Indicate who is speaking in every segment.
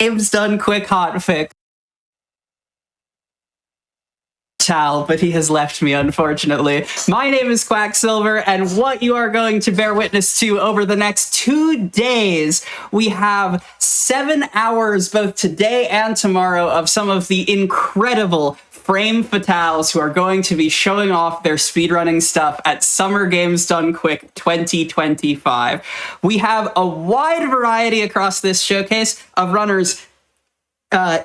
Speaker 1: Game's Done Quick Hotfix. But he has left me, unfortunately. My name is Quacksilver, and what you are going to bear witness to over the next 2 days, we have 7 hours both today and tomorrow of some of the incredible Frame Fatales who are going to be showing off their speedrunning stuff at Summer Games Done Quick 2025. We have a wide variety across this showcase of runners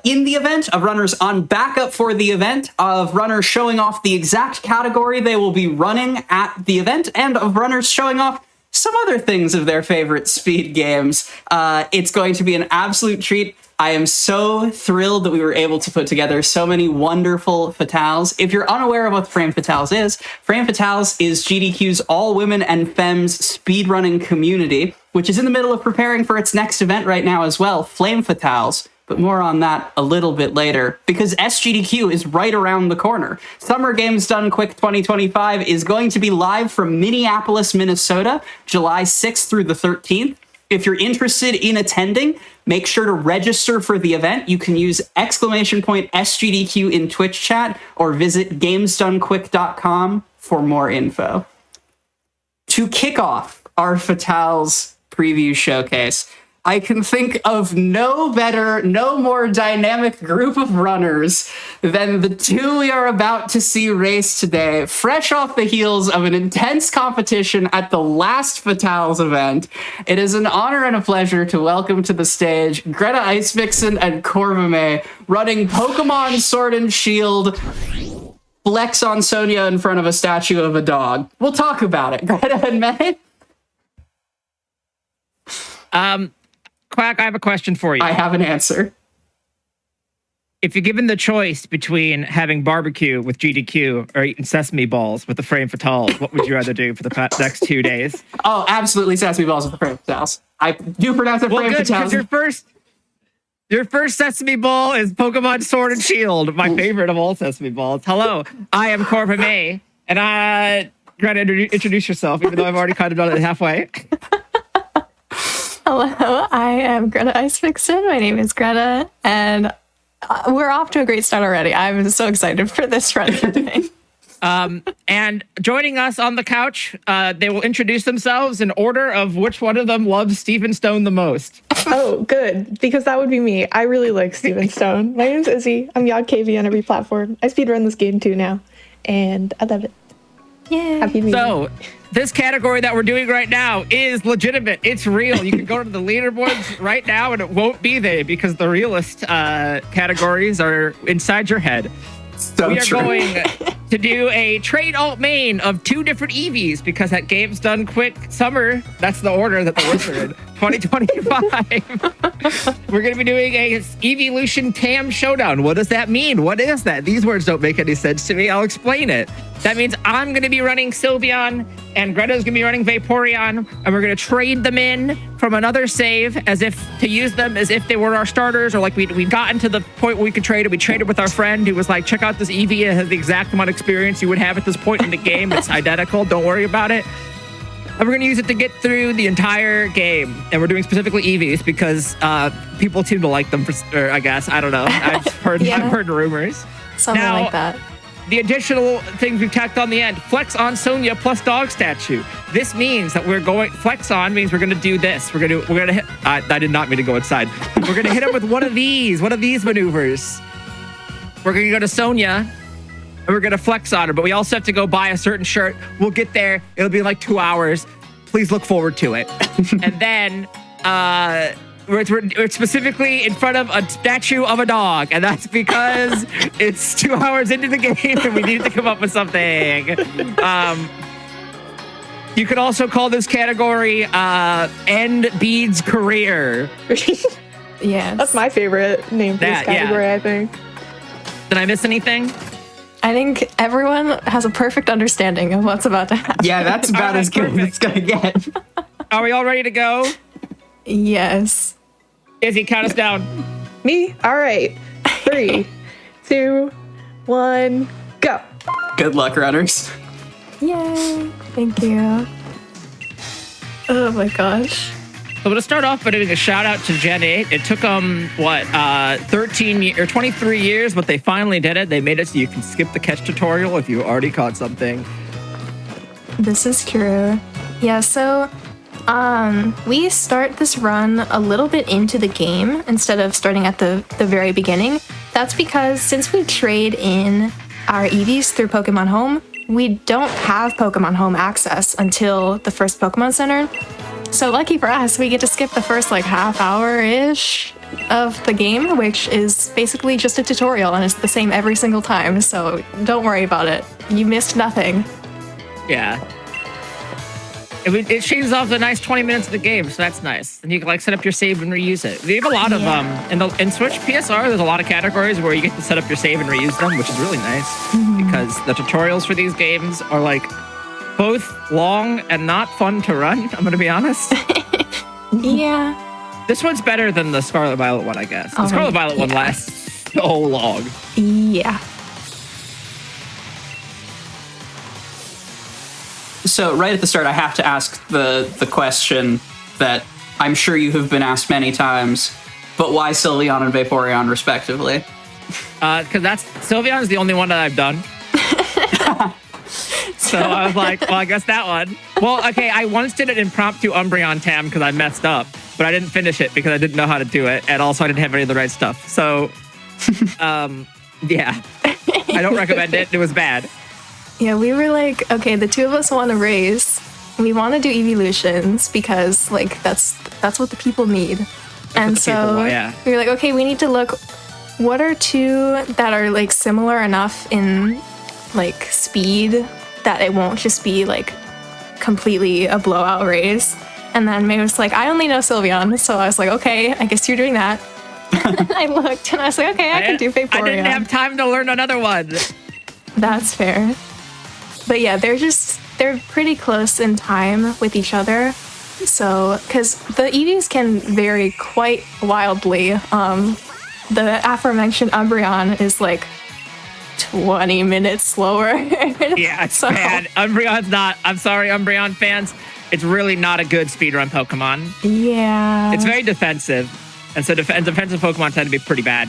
Speaker 1: in the event, of runners on backup for the event, of runners showing off the exact category they will be running at the event, and of runners showing off some other things of their favorite speed games. It's going to be an absolute treat. I am so thrilled that we were able to put together so many wonderful Fatales. If you're unaware of what Frame Fatales is GDQ's all-women and femmes speedrunning community, which is in the middle of preparing for its next event right now as well, Flame Fatales. But more on that a little bit later, because SGDQ is right around the corner. Summer Games Done Quick 2025 is going to be live from Minneapolis, Minnesota, July 6th through the 13th. If you're interested in attending, make sure to register for the event. You can use !SGDQ in Twitch chat or visit gamesdonequick.com for more info. To kick off our Fatales preview showcase, I can think of no better, no more dynamic group of runners than the two we are about to see race today, fresh off the heels of an intense competition at the last Fatales event. It is an honor and a pleasure to welcome to the stage Greta Icevixen and Corvame, running Pokémon Sword and Shield, flex on Sonia in front of a statue of a dog. We'll talk about it. Greta and May?
Speaker 2: Quack, I have a question for you.
Speaker 1: I have an answer.
Speaker 2: If you're given the choice between having barbecue with GDQ or eating sesame balls with the Frame Fatales, what would you rather do for the next 2 days?
Speaker 1: Oh, absolutely sesame balls with the Frame Fatales. I do pronounce it Frame Fatales.
Speaker 2: Your first sesame ball is Pokemon Sword and Shield, my favorite of all sesame balls. Hello, I am Corva May, and Greta, introduce yourself, even though I've already kind of done it halfway.
Speaker 3: Hello, I am Greta Icevixen. My name is Greta, and we're off to a great start already. I'm so excited for this run today.
Speaker 2: And joining us on the couch, they will introduce themselves in order of which one of them loves Steven Stone the most.
Speaker 4: Oh, good, because that would be me. I really like Steven Stone. My name's Izzy. I'm YogKV on every platform. I speedrun this game too now, and I love it.
Speaker 3: Yeah.
Speaker 4: Happy to be
Speaker 2: So, this category that we're doing right now is legitimate. It's real. You can go to the leaderboards right now and it won't be there because the realist categories are inside your head.
Speaker 1: So
Speaker 2: we are
Speaker 1: true.
Speaker 2: going to do a trade alt main of 2 different EVs because at Games Done Quick Summer, that's the order that the words are in, 2025. We're going to be doing a Evolution TAM Showdown. What does that mean? What is that? These words don't make any sense to me. I'll explain it. That means I'm going to be running Sylveon and Greta's going to be running Vaporeon, and we're going to trade them in from another save as if to use them as if they were our starters, or like we'd gotten to the point where we could trade it. We traded with our friend who was like, check out this Eevee. It has the exact amount of experience you would have at this point in the game. It's identical. Don't worry about it. And we're going to use it to get through the entire game. And we're doing specifically EVs because people seem to like them, or I guess. I don't know. I've heard,
Speaker 3: Yeah.
Speaker 2: I've heard rumors.
Speaker 3: Something
Speaker 2: Now,
Speaker 3: like that.
Speaker 2: The additional things we've tacked on the end, flex on Sonia plus dog statue. This means that we're going, flex on means we're going to do this. We're going to hit, I did not mean to go inside. We're going to hit him with one of these maneuvers. We're going to go to Sonia and we're going to flex on her, but we also have to go buy a certain shirt. We'll get there. It'll be like 2 hours. Please look forward to it. And then, we're specifically in front of a statue of a dog, and that's because it's 2 hours into the game and we need to come up with something. You could also call this category End Bede's Career.
Speaker 3: Yeah.
Speaker 4: That's my favorite name for this category, yeah. I think.
Speaker 2: Did I miss anything?
Speaker 3: I think everyone has a perfect understanding of what's about to happen.
Speaker 1: Yeah, that's about as good as it's gonna get.
Speaker 2: Are we all ready to go?
Speaker 3: Yes.
Speaker 2: Izzy, count us down.
Speaker 4: Me? All right. 3, 2, 1, go.
Speaker 1: Good luck, runners.
Speaker 3: Yay. Thank you. Oh my gosh.
Speaker 2: So to start off by doing a shout out to Gen 8, it took them 23 years, but they finally did it. They made it so you can skip the catch tutorial if you already caught something.
Speaker 3: This is true. Yeah, so we start this run a little bit into the game instead of starting at the very beginning. That's because since we trade in our EVs through Pokemon Home, we don't have Pokemon Home access until the first Pokemon Center. So lucky for us, we get to skip the first like half hour-ish of the game, which is basically just a tutorial and it's the same every single time. So don't worry about it. You missed nothing.
Speaker 2: Yeah. It shaves off a nice 20 minutes of the game, so that's nice. And you can like set up your save and reuse it. We have a lot of in Switch PSR. There's a lot of categories where you get to set up your save and reuse them, which is really nice because the tutorials for these games are like both long and not fun to run. I'm gonna be honest.
Speaker 3: Yeah.
Speaker 2: This one's better than the Scarlet Violet one, I guess. The Scarlet Violet one lasts so long.
Speaker 3: Yeah.
Speaker 1: So right at the start, I have to ask the question that I'm sure you have been asked many times, but why Sylveon and Vaporeon, respectively?
Speaker 2: Because Sylveon is the only one that I've done. So I was like, well, I guess that one. Well, okay, I once did an impromptu Umbreon Tam because I messed up, but I didn't finish it because I didn't know how to do it, and also I didn't have any of the right stuff. So, yeah, I don't recommend it. It was bad.
Speaker 3: Yeah, we were like, okay, the two of us want to race. We want to do evolutions because like that's what the people need. And so we were like, okay, we need to look what are two that are like similar enough in like speed that it won't just be like completely a blowout race. And then May was like, I only know Sylveon, so I was like, okay, I guess you're doing that. I looked and I was like, okay, I can do Vaporeon.
Speaker 2: I didn't have time to learn another one.
Speaker 3: That's fair. But yeah, they're pretty close in time with each other. So, because the EVs can vary quite wildly. The aforementioned Umbreon is like 20 minutes slower.
Speaker 2: Yeah, it's bad. Umbreon's not. I'm sorry, Umbreon fans. It's really not a good speedrun Pokemon.
Speaker 3: Yeah.
Speaker 2: It's very defensive. And so defensive Pokemon tend to be pretty bad.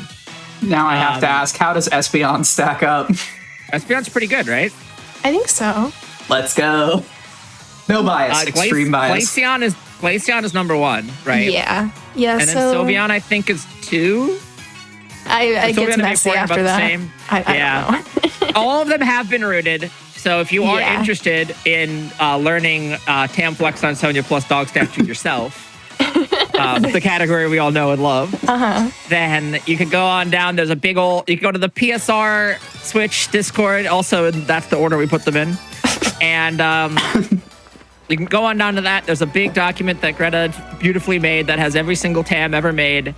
Speaker 1: Now I have to ask, how does Espeon stack up?
Speaker 2: Espeon's pretty good, right?
Speaker 3: I think so.
Speaker 1: Let's go. No bias, extreme bias.
Speaker 2: Glaceon is number one, right?
Speaker 3: Yeah. Yeah.
Speaker 2: And then Sylveon, I think, is 2.
Speaker 3: I get messy after that.
Speaker 2: Same.
Speaker 3: I don't know.
Speaker 2: All of them have been rooted. So if you are interested in learning Tamflex on Sonia plus Dog Statue yourself, the category we all know and love, then you can go on down. There's a big old, you can go to the PSR Switch Discord. Also, that's the order we put them in. And you can go on down to that. There's a big document that Greta beautifully made that has every single TAM ever made.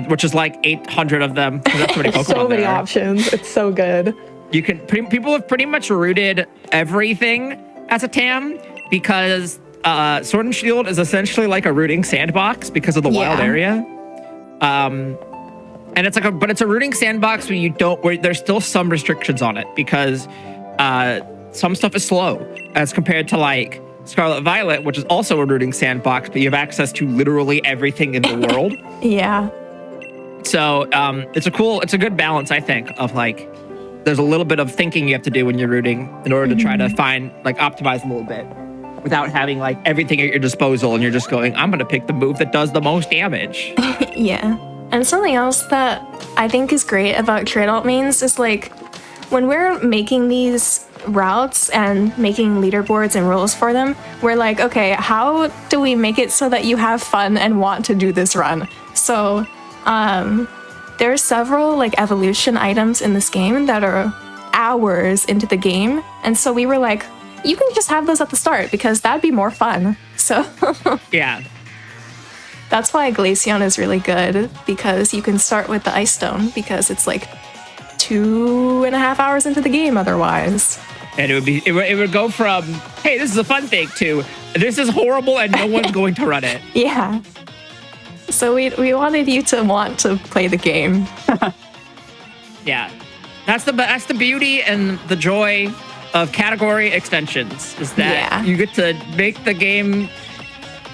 Speaker 2: Which is like 800 of them. That's many Pokemon
Speaker 4: so many options. It's so good.
Speaker 2: You can people have pretty much rooted everything as a TAM because Sword and Shield is essentially like a rooting sandbox because of the wild area. And it's like but it's a rooting sandbox where there's still some restrictions on it because some stuff is slow as compared to like Scarlet Violet, which is also a rooting sandbox, but you have access to literally everything in the world.
Speaker 3: Yeah.
Speaker 2: So it's a good balance, I think, of like there's a little bit of thinking you have to do when you're rooting in order to try to optimize a little bit without having like everything at your disposal and you're just going, I'm gonna pick the move that does the most damage.
Speaker 3: Yeah. And something else that I think is great about trade alt mains is like when we're making these routes and making leaderboards and rules for them, we're like, okay, how do we make it so that you have fun and want to do this run? So there are several like evolution items in this game that are hours into the game, and so we were like, you can just have those at the start because that'd be more fun. So
Speaker 2: yeah,
Speaker 3: that's why Glaceon is really good, because you can start with the Ice Stone because it's like 2.5 hours into the game otherwise.
Speaker 2: And it would go from, hey, this is a fun thing, to this is horrible and no one's going to run it.
Speaker 3: Yeah. So we wanted you to want to play the game.
Speaker 2: Yeah. That's the beauty and the joy of category extensions, is that you get to make the game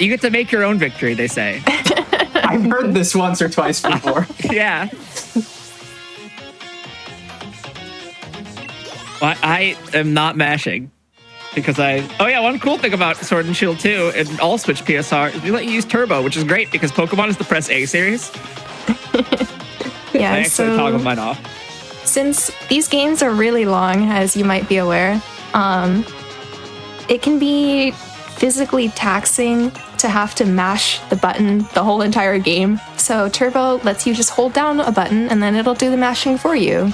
Speaker 2: You get to make your own victory, they say.
Speaker 1: I've heard this once or twice before.
Speaker 2: Yeah. Well, I am not mashing because one cool thing about Sword and Shield 2 and all Switch PSR is we let you use Turbo, which is great because Pokemon is the press A series.
Speaker 3: Yeah,
Speaker 2: I actually toggle mine off.
Speaker 3: Since these games are really long, as you might be aware, it can be physically taxing to have to mash the button the whole entire game. So Turbo lets you just hold down a button and then it'll do the mashing for you.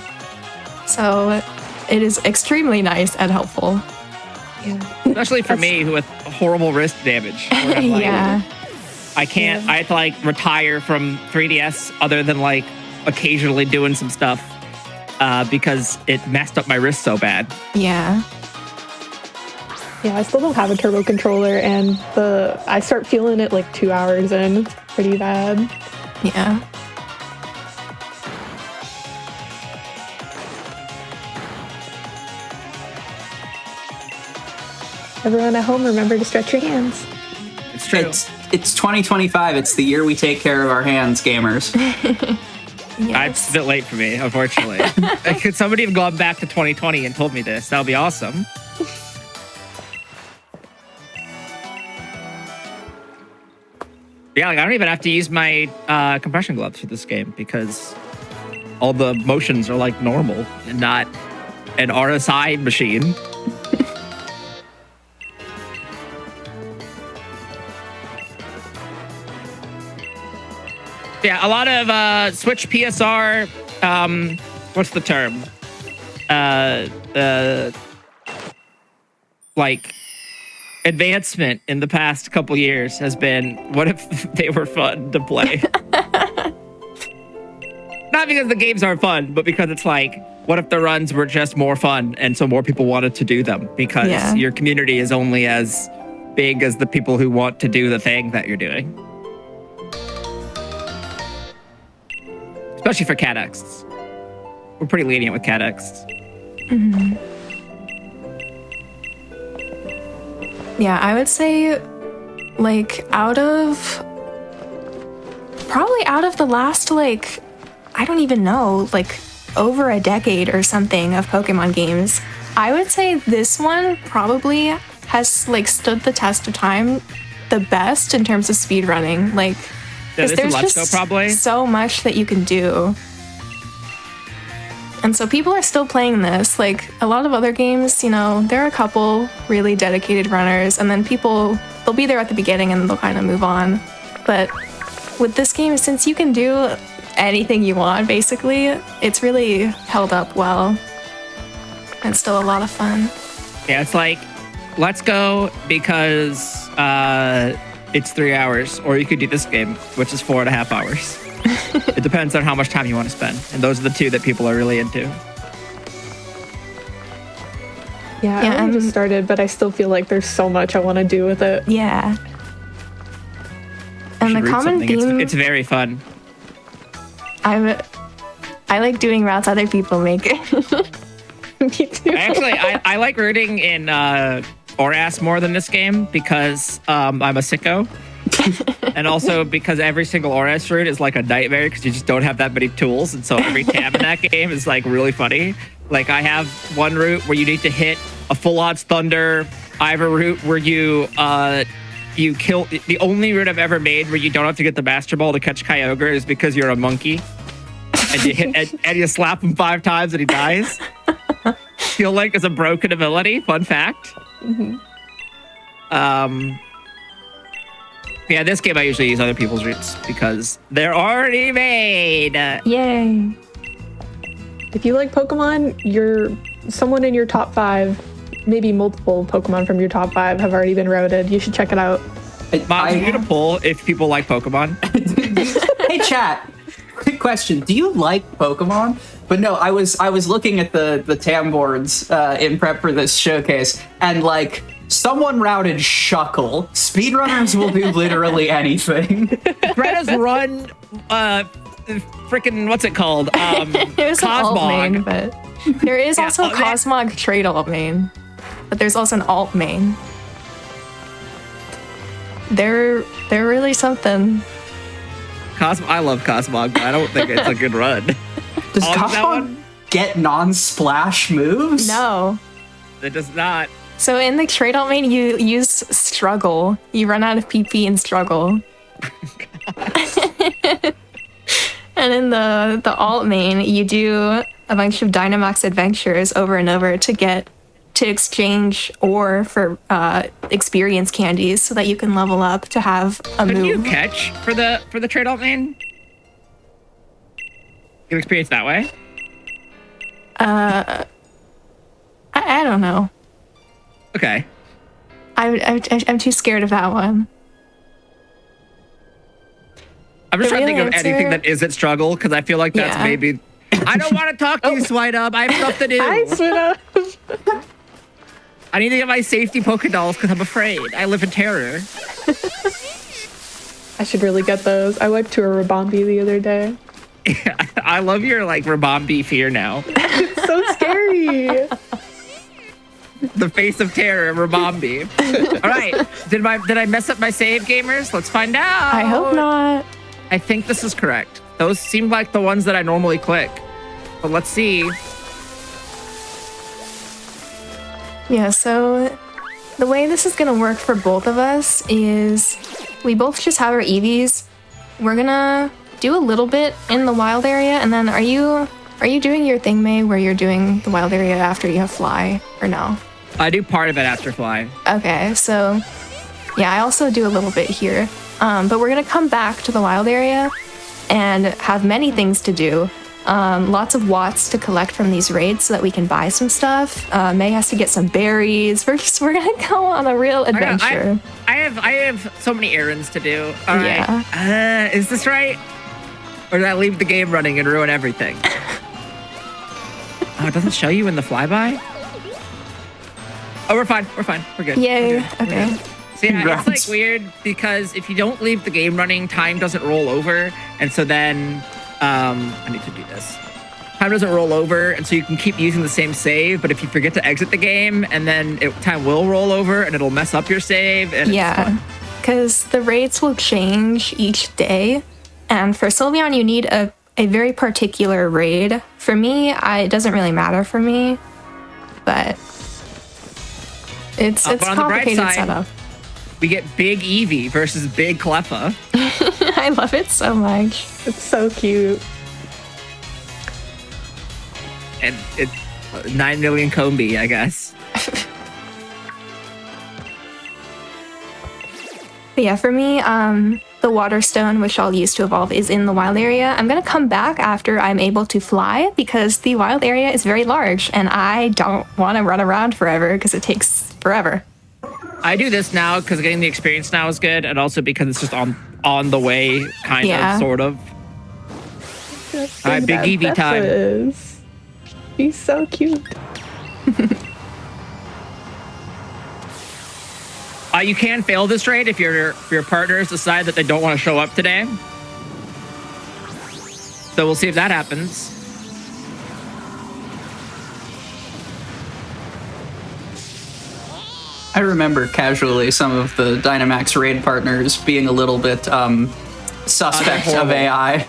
Speaker 3: So it is extremely nice and helpful.
Speaker 4: Yeah.
Speaker 2: Especially for me with horrible wrist damage. Where I'm like,
Speaker 3: Yeah.
Speaker 2: I can't, I have to like retire from 3DS other than like occasionally doing some stuff because it messed up my wrist so bad.
Speaker 3: Yeah.
Speaker 4: Yeah, I still don't have a turbo controller, and I start feeling it like 2 hours in. It's pretty bad.
Speaker 3: Yeah.
Speaker 4: Everyone at home, remember to stretch your hands.
Speaker 2: It's true.
Speaker 1: It's 2025. It's the year we take care of our hands, gamers.
Speaker 2: It's a bit late for me, unfortunately. Could somebody have gone back to 2020 and told me this? That would be awesome. Yeah, like I don't even have to use my compression gloves for this game because all the motions are like normal and not an RSI machine. Yeah, a lot of Switch PSR, what's the term? Like advancement in the past couple years has been, what if they were fun to play? Not because the games aren't fun, but because it's like, what if the runs were just more fun and so more people wanted to do them? Because your community is only as big as the people who want to do the thing that you're doing. Especially for CADXs. We're pretty lenient with CADXs.
Speaker 3: Mm-hmm. Yeah, I would say, like, probably out of the last, like, I don't even know, like, over a decade or something of Pokemon games, I would say this one probably has, like, stood the test of time the best in terms of speedrunning. Like, because there's just so much that you can do. And so people are still playing this. Like, a lot of other games, you know, there are a couple really dedicated runners, and then they'll be there at the beginning and they'll kind of move on. But with this game, since you can do anything you want, basically, it's really held up well. And still a lot of fun.
Speaker 2: Yeah, it's like, let's go because it's 3 hours, or you could do this game, which is 4.5 hours. It depends on how much time you want to spend. And those are the two that people are really into.
Speaker 4: Yeah, I only just started, but I still feel like there's so much I want to do with it.
Speaker 3: Yeah. And the common theme...
Speaker 2: It's very fun.
Speaker 3: I like doing routes other people make.
Speaker 4: Me too.
Speaker 2: I like rooting in Oras more than this game because I'm a sicko. And also because every single Oras route is like a nightmare because you just don't have that many tools, and so every tab in that game is like really funny. Like, I have one route where you need to hit a full odds thunder. I have a route where you kill. The only route I've ever made where you don't have to get the Master Ball to catch Kyogre is because you're a monkey, and you hit and you slap him 5 times and he dies. Feel like is a broken ability. Fun fact.
Speaker 4: Mm-hmm.
Speaker 2: Yeah, this game I usually use other people's routes because they're already made.
Speaker 3: Yay.
Speaker 4: If you like Pokemon, someone in your top 5, maybe multiple Pokemon from your top 5 have already been routed. You should check it out.
Speaker 2: I'm going to pull if people like Pokemon.
Speaker 1: Hey, chat. Quick question. Do you like Pokemon? But no, I was looking at the TAM boards in prep for this showcase, and like, someone routed Shuckle. Speedrunners will do literally anything.
Speaker 2: Greta's run, freaking, what's it called?
Speaker 3: It was an alt main, but there is also a Cosmog trade alt main. But there's also an alt main. they're really something.
Speaker 2: I love Cosmog, but I don't think it's a good run.
Speaker 1: Does
Speaker 2: On that
Speaker 1: Cosmog
Speaker 2: one?
Speaker 1: get non-splash moves?
Speaker 3: No.
Speaker 2: It does not.
Speaker 3: So in the trade alt main, you use struggle. You run out of PP and struggle. And in the alt main, you do a bunch of Dynamax adventures over and over to exchange ore for experience candies so that you can level up to have a
Speaker 2: Couldn't
Speaker 3: move.
Speaker 2: you catch for the trade alt main? Get experience that way?
Speaker 3: I don't know.
Speaker 2: Okay.
Speaker 3: I'm too scared of that one.
Speaker 2: I'm just
Speaker 3: The
Speaker 2: trying to think
Speaker 3: real
Speaker 2: of anything
Speaker 3: answer-
Speaker 2: that isn't struggle, because I feel like that's
Speaker 3: Yeah.
Speaker 2: maybe... I don't want to talk to you, Swidub. I have stuff to do.
Speaker 4: Hi, Swina.
Speaker 2: I need to get my safety Pokédolls because I'm afraid. I live in terror.
Speaker 4: I should really get those. I wiped to a Rabombi the other day.
Speaker 2: I love your, like, Rabombi fear now.
Speaker 4: So scary.
Speaker 2: The face of terror, Rabombi. All right. Did I mess up my save, gamers? Let's find out.
Speaker 3: I hope not.
Speaker 2: I think this is correct. Those seem like the ones that I normally click. But let's see.
Speaker 3: Yeah, so the way this is gonna work for both of us is we both just have our EVs. We're gonna do a little bit in the wild area, and then are you doing your thing, May, where you're doing the wild area after you have fly, or no?
Speaker 2: I do part of it after fly.
Speaker 3: Okay, so yeah, I also do a little bit here. But we're gonna come back to the wild area and have many things to do. Lots of watts to collect from these raids so that we can buy some stuff. May has to get some berries. We're gonna go on a real adventure.
Speaker 2: I have so many errands to do. All right.
Speaker 3: Yeah.
Speaker 2: Is this right? Or did I leave the game running and ruin everything? Oh, it doesn't show you in the flyby? Oh, we're fine. We're fine. We're good.
Speaker 3: Yay.
Speaker 2: We're good.
Speaker 3: Okay.
Speaker 2: See, it's
Speaker 1: Congrats.
Speaker 2: like weird because if you don't leave the game running, time doesn't roll over. And so then, I need to do this. Time doesn't roll over, and so you can keep using the same save, but if you forget to exit the game, and then time will roll over, and it'll mess up your save, and it's
Speaker 3: Yeah,
Speaker 2: fun.
Speaker 3: because the raids will change each day. And for Sylveon, you need a very particular raid. For me, it doesn't really matter for me, but it's
Speaker 2: But on the bright
Speaker 3: complicated
Speaker 2: side,
Speaker 3: setup.
Speaker 2: We get Big Eevee versus Big Cleffa.
Speaker 3: I love it so much.
Speaker 4: It's so cute.
Speaker 2: And it's 9 million Combi, I guess.
Speaker 3: But yeah, for me, the water stone, which I'll use to evolve, is in the wild area. I'm gonna come back after I'm able to fly because the wild area is very large and I don't want to run around forever because it takes forever.
Speaker 2: I do this now because getting the experience now is good, and also because it's just on the way, kind of, sort of. All right, Big Eevee time.
Speaker 4: Is. He's so cute.
Speaker 2: You can fail this raid if your partners decide that they don't want to show up today. So we'll see if that happens.
Speaker 1: I remember casually some of the Dynamax raid partners being a little bit suspect of
Speaker 2: horrible.
Speaker 1: AI.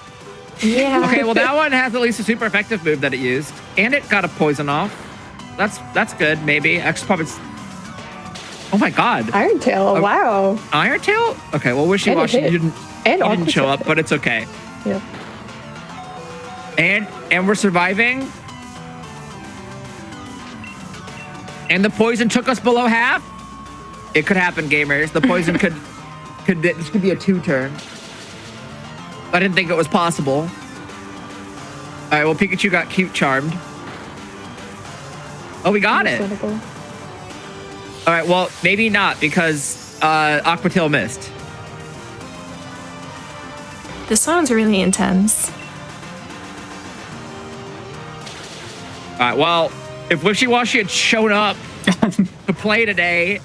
Speaker 3: Yeah.
Speaker 2: Okay, well that one has at least a super effective move that it used, and it got a poison off. That's good. Maybe actually probably. Oh my god,
Speaker 4: Iron Tail. Wow.
Speaker 2: Iron Tail. Okay, well Wishy Washy
Speaker 4: hit.
Speaker 2: didn't
Speaker 4: And
Speaker 2: show
Speaker 4: Aqua
Speaker 2: up, but it's okay.
Speaker 4: Yep.
Speaker 2: And we're surviving. And the poison took us below half. It could happen, gamers. The poison could this could be a 2-turn. I didn't think it was possible. All right, well Pikachu got cute charmed. Oh, we got it.
Speaker 4: Cynical.
Speaker 2: All right, well maybe not because Aqua Tail missed.
Speaker 3: This sounds really intense.
Speaker 2: All right, well, if Wishy Washy had shown up to play today,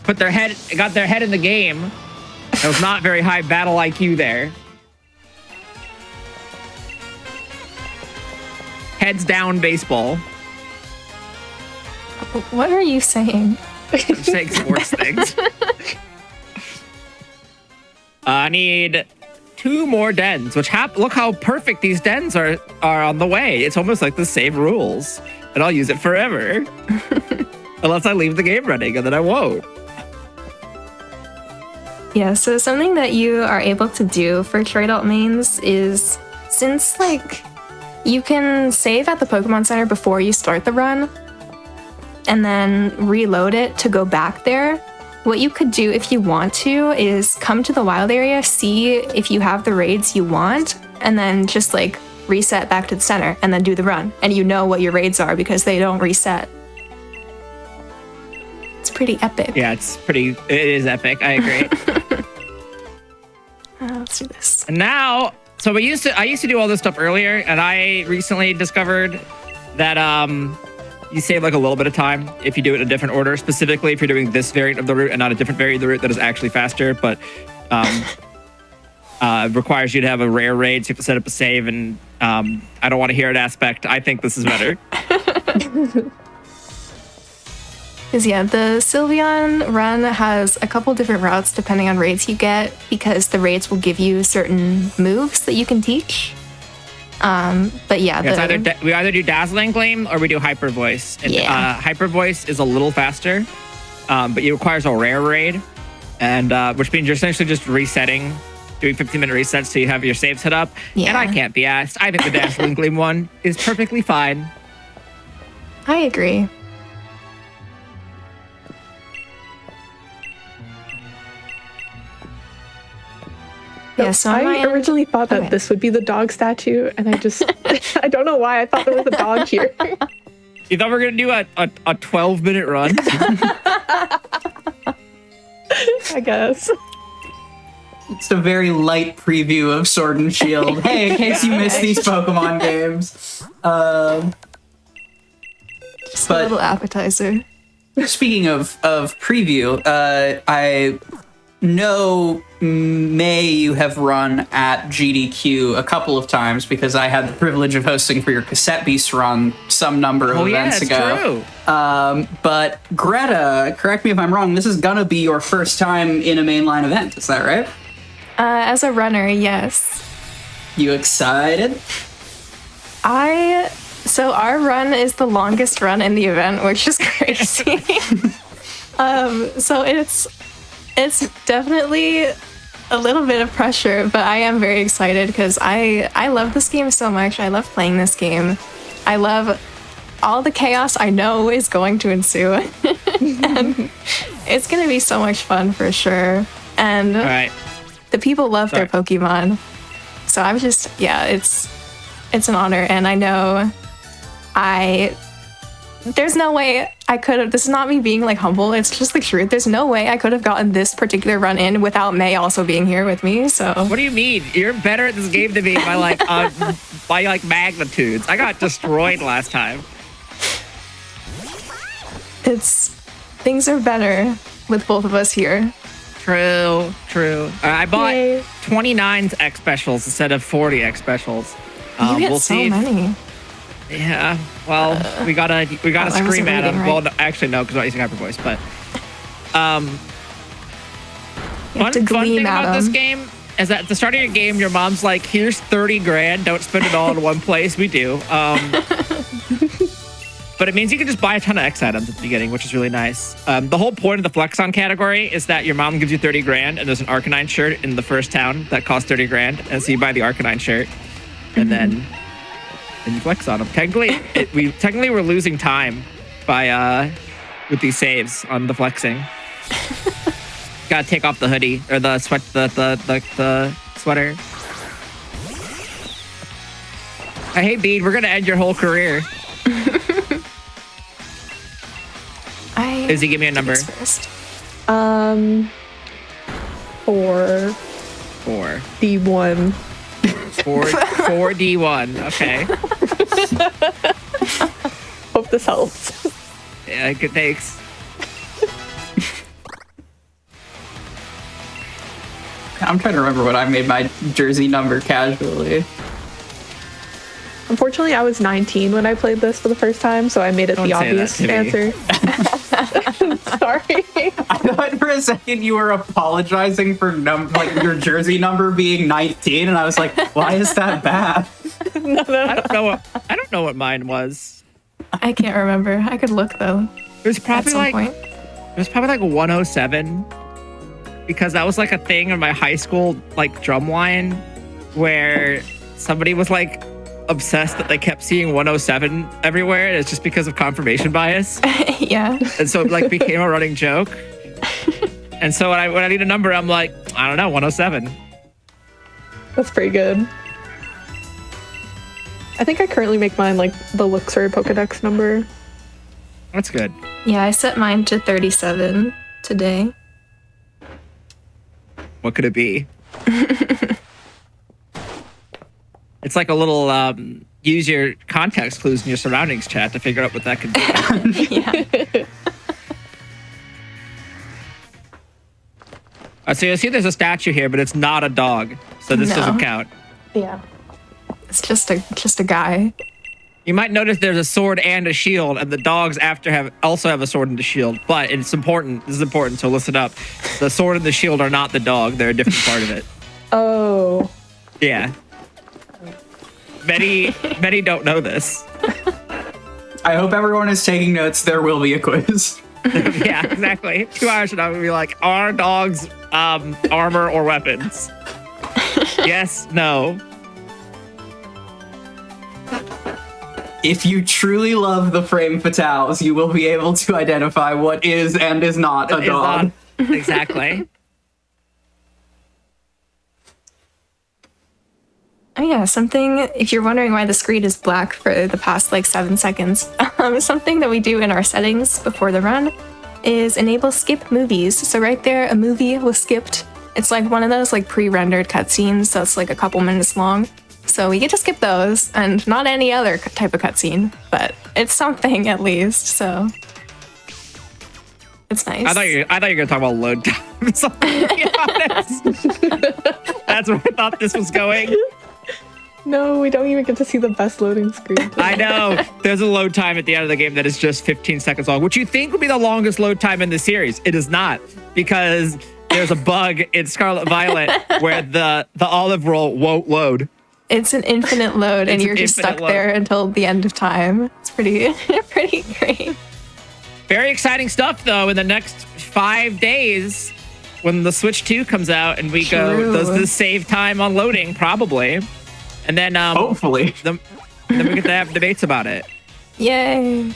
Speaker 2: got their head in the game, there was not very high battle IQ there. Heads down baseball.
Speaker 3: What are you saying?
Speaker 2: I'm saying sports things. I need 2 more dens, which look how perfect these dens are on the way. It's almost like the same rules, and I'll use it forever. Unless I leave the game running, and then I won't.
Speaker 3: Yeah, so something that you are able to do for trade alt mains is, since like you can save at the Pokemon Center before you start the run and then reload it to go back there, what you could do if you want to is come to the wild area, see if you have the raids you want, and then just like reset back to the center and then do the run. And you know what your raids are because they don't reset. It's pretty epic.
Speaker 2: Yeah, it is epic. I agree.
Speaker 3: Let's do this.
Speaker 2: And now, so I used to do all this stuff earlier, and I recently discovered that you save like a little bit of time if you do it in a different order. Specifically, if you're doing this variant of the route and not a different variant of the route that is actually faster, but requires you to have a rare raid, so you have to set up a save. And I don't want to hear an aspect. I think this is better.
Speaker 3: Because yeah, the Sylveon run has a couple different routes depending on raids you get, because the raids will give you certain moves that you can teach. But yeah,
Speaker 2: we either do Dazzling Gleam or we do Hyper Voice. And, Hyper Voice is a little faster, but it requires a rare raid, and which means you're essentially just resetting, doing 15-minute resets so you have your saves set up.
Speaker 3: Yeah.
Speaker 2: And I can't be asked. I think the Dazzling Gleam one is perfectly fine.
Speaker 3: I agree. Yeah, so
Speaker 4: I originally thought that this would be the dog statue, and I don't know why I thought there was a dog here.
Speaker 2: You thought we were going to do a 12-minute run?
Speaker 4: I guess.
Speaker 1: It's a very light preview of Sword and Shield. Hey, in case you missed these Pokemon games.
Speaker 3: Just a little appetizer.
Speaker 1: Speaking of preview, I know May you have run at GDQ a couple of times because I had the privilege of hosting for your Cassette Beast run some number of events ago.
Speaker 2: True.
Speaker 1: But Greta, correct me if I'm wrong, this is gonna be your first time in a mainline event, is that right?
Speaker 3: As a runner, yes.
Speaker 1: You excited?
Speaker 3: So our run is the longest run in the event, which is crazy. So it's definitely a little bit of pressure, but I am very excited because I love this game so much. I love playing this game. I love all the chaos I know is going to ensue. And it's going to be so much fun for sure. And the people love their Pokemon. So I'm just, it's an honor. And I know there's no way I could have, this is not me being like humble, it's just the truth. There's no way I could have gotten this particular run in without May also being here with me, so.
Speaker 2: What do you mean? You're better at this game than me by like magnitudes. I got destroyed last time.
Speaker 3: Things are better with both of us here.
Speaker 2: True. I bought 29 X specials instead of 40 X specials.
Speaker 3: You get so many.
Speaker 2: Yeah, well, we gotta scream at him. Right. Well, no, actually, no, because I'm not using Hyper Voice. But fun thing about this game is that at the start of your game, your mom's like, "Here's 30 grand. Don't spend it all in one place." We do, but it means you can just buy a ton of X items at the beginning, which is really nice. The whole point of the Flex On category is that your mom gives you 30 grand, and there's an Arcanine shirt in the first town that costs 30 grand, and so you buy the Arcanine shirt, and then you flex on them. Technically, we're losing time by with these saves on the flexing. Gotta take off the hoodie or the sweat, the sweater. Hey, Bede, we're gonna end your whole career. Izzy, give me a number.
Speaker 4: 4 D1.
Speaker 2: 4 D1. Okay.
Speaker 4: Hope this helps.
Speaker 2: Yeah, good. Thanks.
Speaker 1: I'm trying to remember what I made my jersey number casually.
Speaker 4: Unfortunately, I was 19 when I played this for the first time, so I made it the obvious answer. Sorry.
Speaker 1: I thought for a second you were apologizing for your jersey number being 19, and I was like, why is that bad?
Speaker 2: I don't know what mine was.
Speaker 3: I can't remember. I could look though.
Speaker 2: It was probably
Speaker 3: At some point.
Speaker 2: It was probably like 107, because that was like a thing in my high school like drum line where somebody was like obsessed that they kept seeing 107 everywhere, and it's just because of confirmation bias.
Speaker 3: Yeah.
Speaker 2: And so it like became a running joke. And so when I need a number, I'm like, I don't know, 107.
Speaker 4: That's pretty good. I think I currently make mine like the Luxor Pokedex number.
Speaker 2: That's good.
Speaker 3: Yeah, I set mine to 37 today.
Speaker 2: What could it be? It's like a little use your context clues in your surroundings chat to figure out what that could be.
Speaker 3: Yeah.
Speaker 2: So you'll see there's a statue here, but it's not a dog, so this
Speaker 3: No.
Speaker 2: doesn't count.
Speaker 4: Yeah.
Speaker 3: It's just a guy.
Speaker 2: You might notice there's a sword and a shield, and the dogs also have a sword and a shield. But it's important. This is important, so listen up. The sword and the shield are not the dog; they're a different part of it.
Speaker 4: Oh.
Speaker 2: Yeah. Many don't know this.
Speaker 1: I hope everyone is taking notes. There will be a quiz.
Speaker 2: Yeah, exactly. 2 hours from now, we'll be like, are dogs armor or weapons? Yes, no.
Speaker 1: If you truly love the frame fatales, you will be able to identify what is and is not a
Speaker 2: It's
Speaker 1: dog.
Speaker 2: not- exactly.
Speaker 3: Oh yeah, something, if you're wondering why the screen is black for the past like 7 seconds, something that we do in our settings before the run is enable skip movies. So right there, a movie was skipped. It's like one of those like pre-rendered cutscenes that's like a couple minutes long. So we get to skip those and not any other type of cutscene, but it's something at least, so it's nice.
Speaker 2: I thought you were gonna talk about load times. To be honest. That's where I thought this was going.
Speaker 4: No, we don't even get to see the best loading screen.
Speaker 2: I know. There's a load time at the end of the game that is just 15 seconds long, which you think would be the longest load time in the series. It is not, because there's a bug in Scarlet Violet where the olive roll won't load.
Speaker 3: It's an infinite load, and
Speaker 2: It's
Speaker 3: you're
Speaker 2: an
Speaker 3: just stuck
Speaker 2: infinite load.
Speaker 3: there until the end of time. It's pretty great.
Speaker 2: Very exciting stuff, though, in the next 5 days when the Switch 2 comes out and we go,
Speaker 3: True.
Speaker 2: does this save time on loading? Probably. And then
Speaker 1: Hopefully.
Speaker 2: then we get to have debates about it.
Speaker 3: Yay.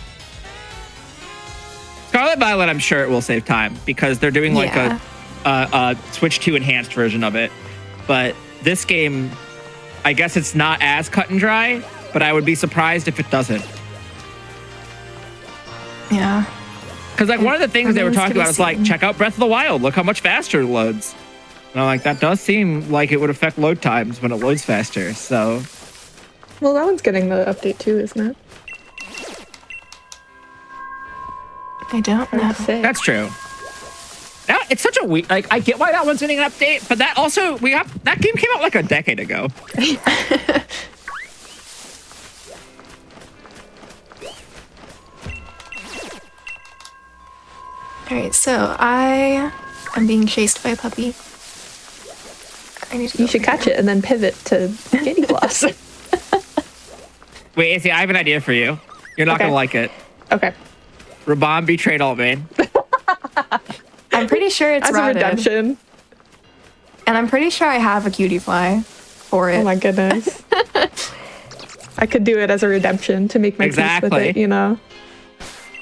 Speaker 2: Scarlet Violet, I'm sure it will save time because they're doing like
Speaker 3: Yeah.
Speaker 2: a Switch 2 enhanced version of it. But this game, I guess it's not as cut and dry, but I would be surprised if it doesn't.
Speaker 3: Yeah.
Speaker 2: Because like one of the things they were
Speaker 3: Remains
Speaker 2: talking
Speaker 3: to be
Speaker 2: about is like,
Speaker 3: seen.
Speaker 2: check out Breath of the Wild. Look how much faster it loads. And I'm like, that does seem like it would affect load times when it loads faster. So
Speaker 4: Well, that one's getting the update too, isn't it?
Speaker 3: I don't know.
Speaker 4: Hard to say.
Speaker 2: that's true. Now, it's such a weird, like, I get why that one's getting an update, but that also, that game came out like a decade ago.
Speaker 3: Alright, so I am being chased by a puppy. I need to go
Speaker 4: You should catch it and then pivot to Candy Floss.
Speaker 2: Wait, Izzy, I have an idea for you. You're not
Speaker 4: Okay.
Speaker 2: going to like it.
Speaker 4: Okay.
Speaker 2: Raban betrayed Altman.
Speaker 3: I'm pretty sure it's
Speaker 4: As a
Speaker 3: rotted,
Speaker 4: redemption.
Speaker 3: and I'm pretty sure I have a cutie fly for it.
Speaker 4: Oh my goodness. I could do it as a redemption to make my peace with
Speaker 2: Exactly.
Speaker 4: it, you know?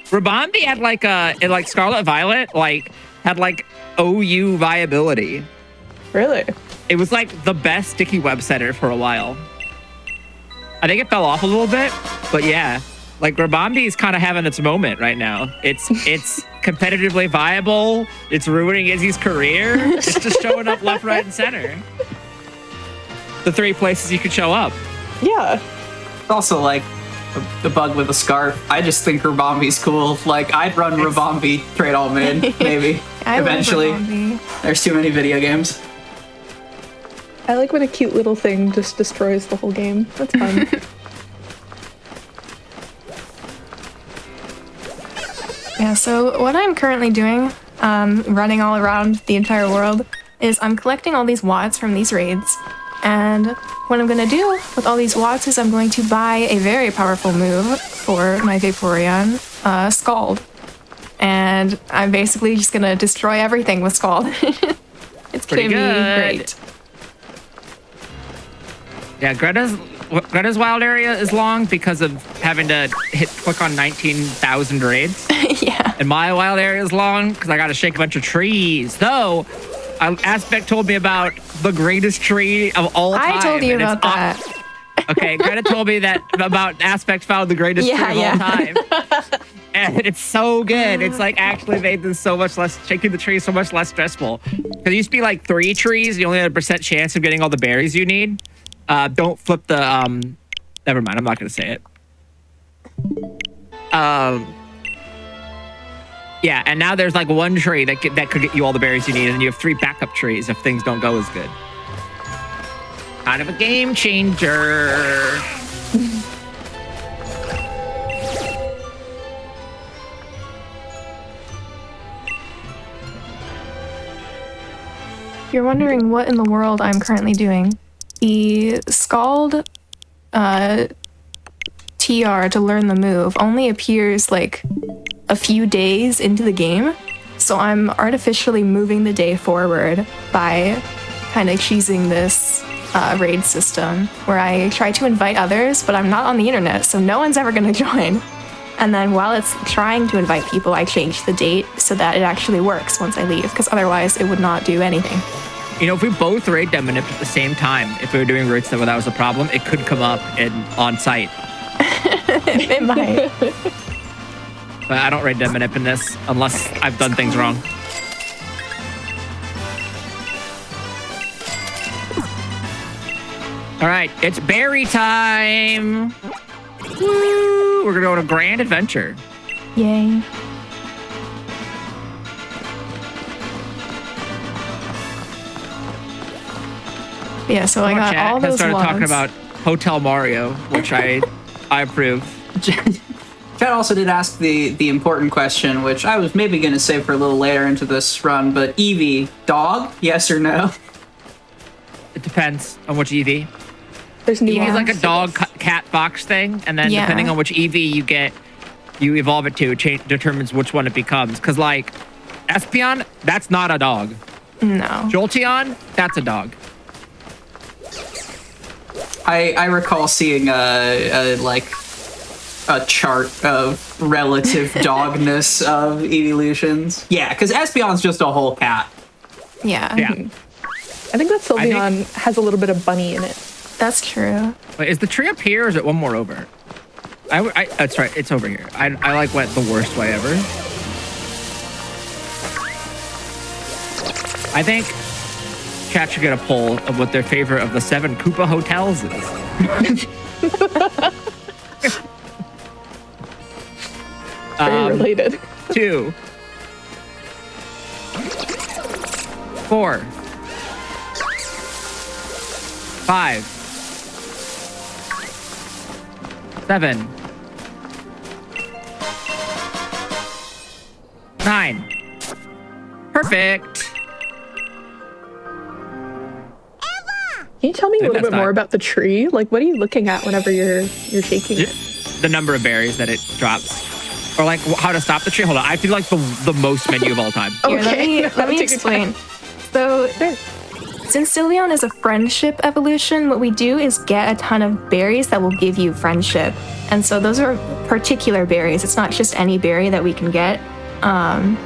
Speaker 2: Rabambi had like in like Scarlet Violet, like had like OU viability.
Speaker 4: Really?
Speaker 2: It was like the best sticky web center for a while. I think it fell off a little bit, but yeah, like Rabambi is kind of having its moment right now. It's competitively viable. It's ruining Izzy's career. It's just showing up left, right, and center. The 3 places you could show up.
Speaker 4: Yeah.
Speaker 1: Also, like, the bug with a scarf. I just think Rabambi's cool. Like, I'd run Rabambi, trade all mid, maybe.
Speaker 3: I love
Speaker 1: Eventually.
Speaker 3: Rabambi.
Speaker 1: There's too many video games.
Speaker 4: I like when a cute little thing just destroys the whole game. That's fun.
Speaker 3: Yeah, so what I'm currently doing, running all around the entire world, is I'm collecting all these watts from these raids. And what I'm going to do with all these watts is I'm going to buy a very powerful move for my Vaporeon, Scald. And I'm basically just going to destroy everything with Scald. It's going to be great.
Speaker 2: Yeah, Greta's wild area is long because of having to click on 19,000 raids.
Speaker 3: Yeah.
Speaker 2: And my wild area is long because I got to shake a bunch of trees. Though, Aspect told me about the greatest tree of all time.
Speaker 3: I told you about that.
Speaker 2: Okay, Greta told me that about Aspect found the greatest tree of all time. And it's so good. It's like actually made this so much less, shaking the tree so much less stressful. Because it used to be like 3 trees, you only had a % chance of getting all the berries you need. Don't flip the, never mind, I'm not going to say it. Yeah, and now there's like 1 tree that could get you all the berries you need, and you have 3 backup trees if things don't go as good. Kind of a game changer.
Speaker 3: If you're wondering what in the world I'm currently doing, the Scald TR to learn the move only appears like a few days into the game, so I'm artificially moving the day forward by kind of cheesing this raid system where I try to invite others, but I'm not on the internet, so no one's ever going to join. And then while it's trying to invite people, I change the date so that it actually works once I leave, because otherwise it would not do anything.
Speaker 2: You know, if we both raid Demonip at the same time, if we were doing raids that was a problem, it could come up on site.
Speaker 3: It might.
Speaker 2: But I don't raid Demonip in this unless I've done things wrong. All right, it's berry time. Woo! We're gonna go on a grand adventure.
Speaker 3: Yay. Yeah, so I got all those
Speaker 2: started
Speaker 3: logs.
Speaker 2: talking about Hotel Mario, which I approve.
Speaker 1: Chad also did ask the important question, which I was maybe going to save for a little later into this run, but Eevee, dog, yes or no?
Speaker 2: It depends on which Eevee.
Speaker 4: There's new
Speaker 2: Eevee's
Speaker 4: ones.
Speaker 2: like a dog, cat, fox thing, and then depending on which Eevee you get, you evolve it to, determines which one it becomes. Because like, Espeon, that's not a dog.
Speaker 3: No.
Speaker 2: Jolteon, that's a dog.
Speaker 1: I recall seeing a chart of relative dogness of evolutions. Yeah, because Espeon's just a whole cat.
Speaker 3: Yeah.
Speaker 2: Yeah.
Speaker 4: I think that Sylveon has a little bit of bunny in it.
Speaker 3: That's true.
Speaker 2: Wait, is the tree up here or is it one more over? That's right, it's over here. I like went the worst way ever. I think chat should get a poll of what their favorite of the 7 Koopa hotels is.
Speaker 4: Very related.
Speaker 2: 2, 4, 5, 7, 9. Perfect.
Speaker 4: Can you tell me a little
Speaker 2: that's
Speaker 4: bit more
Speaker 2: not-
Speaker 4: about the tree? Like, what are you looking at whenever you're shaking it?
Speaker 2: The number of berries that it drops. Or like how to stop the tree. Hold on, I feel like the most menu of all time.
Speaker 3: Here,
Speaker 4: Okay.
Speaker 3: let me
Speaker 4: Take your
Speaker 3: explain. So, since Sylveon is a friendship evolution, what we do is get a ton of berries that will give you friendship. And so those are particular berries. It's not just any berry that we can get. And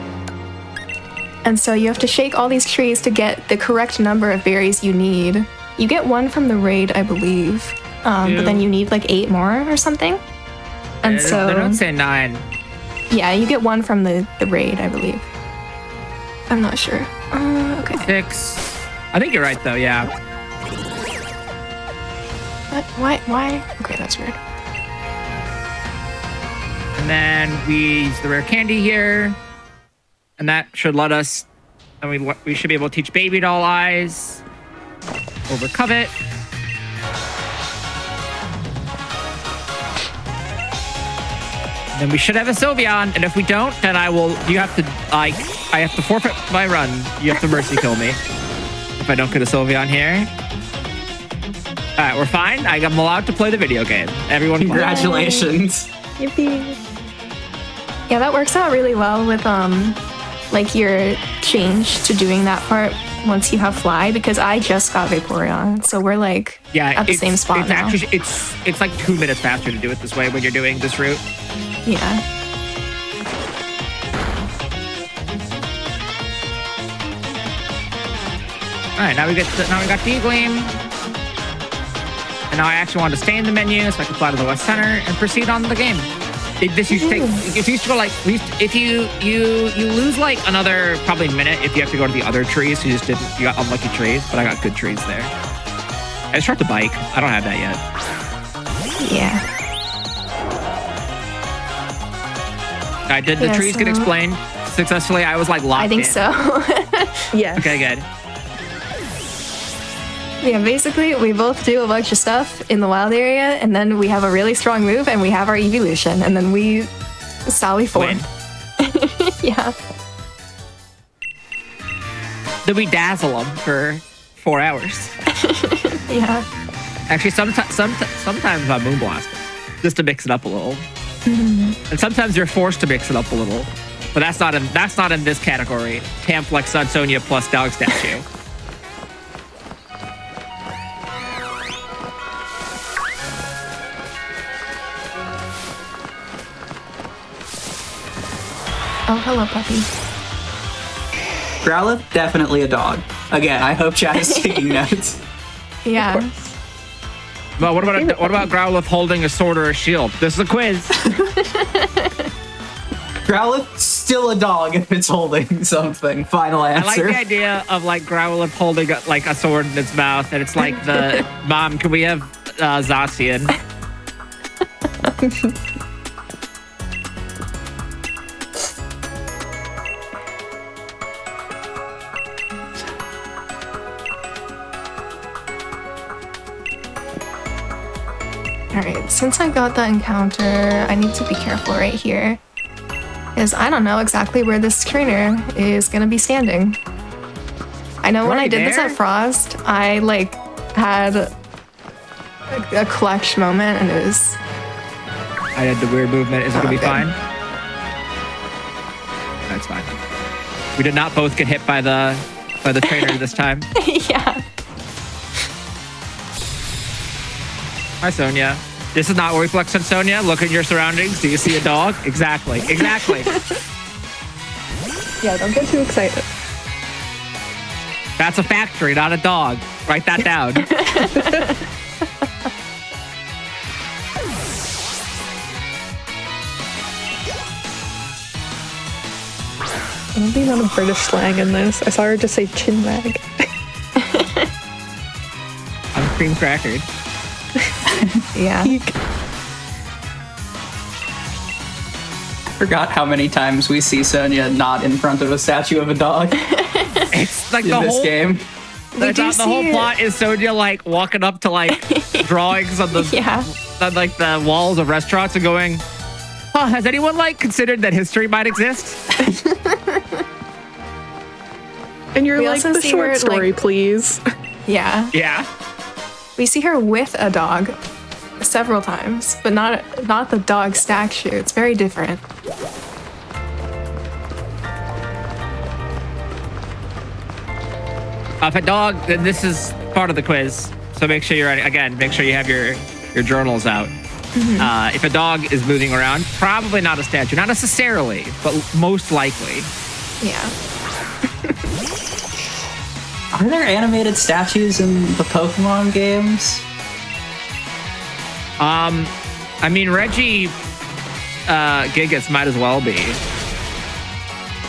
Speaker 3: so you have to shake all these trees to get the correct number of berries you need. You get 1 from the raid, I believe. But then you need like 8 more or something. And so
Speaker 2: They don't say 9.
Speaker 3: yeah, you get 1 from the raid, I believe. I'm not sure. Okay.
Speaker 2: 6. I think you're right though, yeah.
Speaker 3: What? Why? Okay, that's weird.
Speaker 2: And then we use the rare candy here. And that should let us, and we should be able to teach Baby Doll Eyes over Covet. Then we should have a Sylveon, and if we don't, then I have to forfeit my run. You have to mercy kill me if I don't get a Sylveon here. All right, we're fine. I'm allowed to play the video game. Everyone,
Speaker 1: Congratulations.
Speaker 4: Yippee.
Speaker 3: Yeah, that works out really well with like your change to doing that part once you have fly, because I just got Vaporeon, so we're like at the same spot now.
Speaker 2: Actually, it's like 2 minutes faster to do it this way when you're doing this route.
Speaker 3: Yeah.
Speaker 2: All right, now we got D-Gleam. And now I actually want to stay in the menu so I can fly to the west center and proceed on the game. This used to take, it used to go like, if you lose like another probably minute if you have to go to the other trees. You got unlucky trees, but I got good trees there. I just dropped the bike. I don't have that yet.
Speaker 3: Yeah.
Speaker 2: Did the trees get explained successfully? I was like locked in.
Speaker 3: I think so.
Speaker 4: Yes.
Speaker 2: Okay, good.
Speaker 3: Yeah, basically, we both do a bunch of stuff in the wild area, and then we have a really strong move, and we have our evolution, and then we sally forward. Yeah.
Speaker 2: Then we dazzle them for 4 hours.
Speaker 3: Yeah.
Speaker 2: Actually, sometimes I moonblast them, just to mix it up a little. And sometimes you're forced to mix it up a little, but that's not in this category. Tamplex Sunsonia plus dog statue.
Speaker 3: Oh, hello, puppy.
Speaker 1: Growlithe, definitely a dog. Again, I hope chat is taking notes.
Speaker 3: Yeah.
Speaker 2: Well, what about Growlithe holding a sword or a shield? This is a quiz.
Speaker 1: Growlithe, still a dog if it's holding something. Final answer.
Speaker 2: I like the idea of like Growlithe holding like a sword in its mouth, and it's like the mom. Can we have Zacian?
Speaker 3: Alright, since I got that encounter, I need to be careful right here. Because I don't know exactly where this trainer is going to be standing. I know when I did this at Frost, I like had a clutch moment, and it was...
Speaker 2: I did the weird movement. Is it going to be fine? That's fine. We did not both get hit by the trainer this time.
Speaker 3: Yeah.
Speaker 2: Hi, Sonia. This is not where we flex on Sonia. Look at your surroundings. Do you see a dog? Exactly. Exactly.
Speaker 4: Yeah, don't get too excited.
Speaker 2: That's a factory, not a dog. Write that down.
Speaker 4: I don't think not a British slang in this. I saw her just say chin wag.
Speaker 2: I'm cream crackered.
Speaker 3: Yeah.
Speaker 1: Forgot how many times we see Sonia not in front of a statue of a dog
Speaker 2: It's like
Speaker 1: in this game.
Speaker 2: The whole plot is Sonia like walking up to like drawings on the on, like the walls of restaurants and going, "Huh, has anyone like considered that history might exist?"
Speaker 4: And you're
Speaker 3: We
Speaker 4: like,
Speaker 3: also
Speaker 4: the
Speaker 3: see
Speaker 4: short
Speaker 3: her,
Speaker 4: story,
Speaker 3: like-
Speaker 4: please.
Speaker 3: Yeah.
Speaker 2: Yeah.
Speaker 3: We see her with a dog several times, but not the dog statue. It's very different.
Speaker 2: If a dog, then this is part of the quiz. So make sure make sure you have your journals out. If a dog is moving around, probably not a statue. Not necessarily, but most likely.
Speaker 3: Yeah.
Speaker 1: Are there animated statues in the Pokemon games?
Speaker 2: I mean, Reggie Gigas might as well be.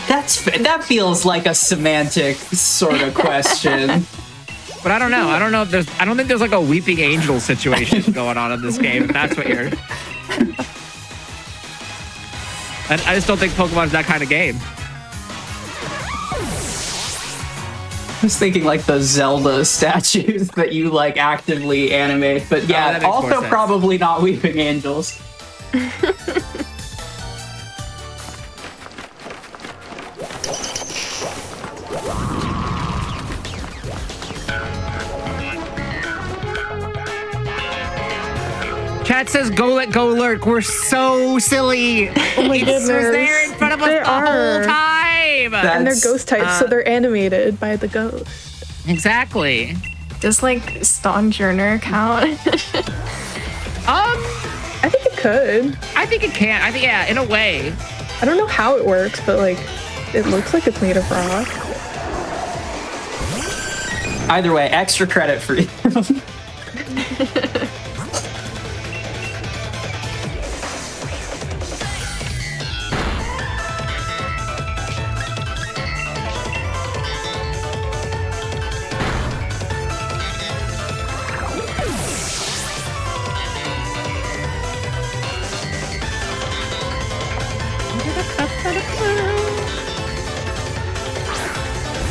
Speaker 1: That feels like a semantic sort of question.
Speaker 2: But I don't know. I don't think there's like a weeping angel situation going on in this game. If that's what you're. I just don't think Pokemon's that kind of game.
Speaker 1: I was thinking like the Zelda statues that you like actively animate, but yeah,
Speaker 2: that makes more
Speaker 1: also
Speaker 2: sense.
Speaker 1: probably not Weeping Angels.
Speaker 2: Chat says go lurk. We're so silly.
Speaker 4: Oh my
Speaker 2: It
Speaker 4: goodness.
Speaker 2: was there in front of us
Speaker 4: They
Speaker 2: the whole time.
Speaker 4: And they're ghost types, so they're animated by the ghost.
Speaker 2: Exactly.
Speaker 3: Just like Staunch Journer count.
Speaker 4: I think it could.
Speaker 2: I think it can. I think, yeah, in a way.
Speaker 4: I don't know how it works, but like, it looks like it's made of rock.
Speaker 1: Either way, extra credit for you.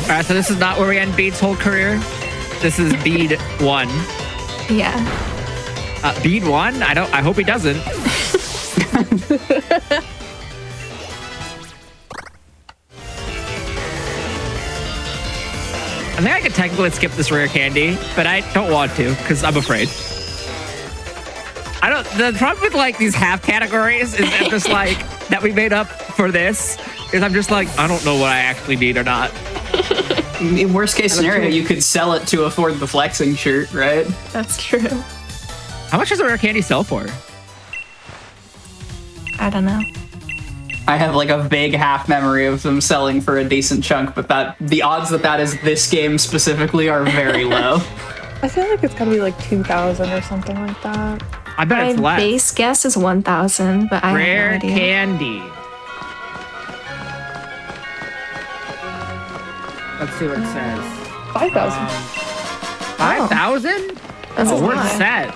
Speaker 2: All right, so this is not where we end Bede's whole career. This is Bede 1.
Speaker 3: Yeah.
Speaker 2: Bede 1? I hope he doesn't. I think I could technically skip this rare candy, but I don't want to because I'm afraid. The problem with like these half categories is that just like that we made up for this is I'm just like, I don't know what I actually need or not.
Speaker 1: In worst case scenario, you could sell it to afford the flexing shirt, right?
Speaker 3: That's true.
Speaker 2: How much does a rare candy sell for?
Speaker 3: I don't know.
Speaker 1: I have like a vague half memory of them selling for a decent chunk, but the odds that is this game specifically are very low.
Speaker 4: I feel like it's gotta be like 2,000 or something like that.
Speaker 2: I bet it's
Speaker 3: My
Speaker 2: less.
Speaker 3: base guess is 1,000, but I
Speaker 2: Rare
Speaker 3: have no idea.
Speaker 2: candy. Let's see what it says.
Speaker 4: 5,000.
Speaker 2: 5,000?
Speaker 3: That's a
Speaker 2: We're
Speaker 3: lot.
Speaker 2: set.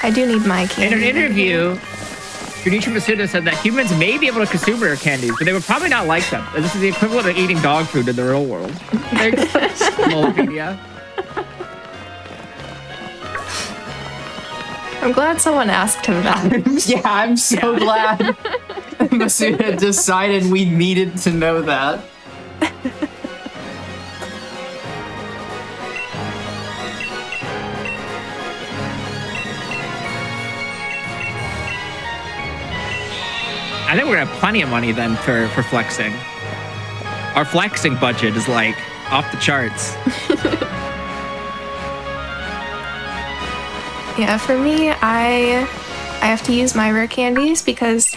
Speaker 3: I do need my
Speaker 2: In
Speaker 3: candy.
Speaker 2: an interview, Junichi Masuda said that humans may be able to consume rare candies, but they would probably not like them. This is the equivalent of eating dog food in the real world. Thanks, Molopedia.
Speaker 3: I'm glad someone asked him that.
Speaker 1: Yeah, I'm so glad Masuda decided we needed to know that.
Speaker 2: I think we're gonna have plenty of money then for flexing. Our flexing budget is like off the charts.
Speaker 3: Yeah, for me, I have to use my rare candies because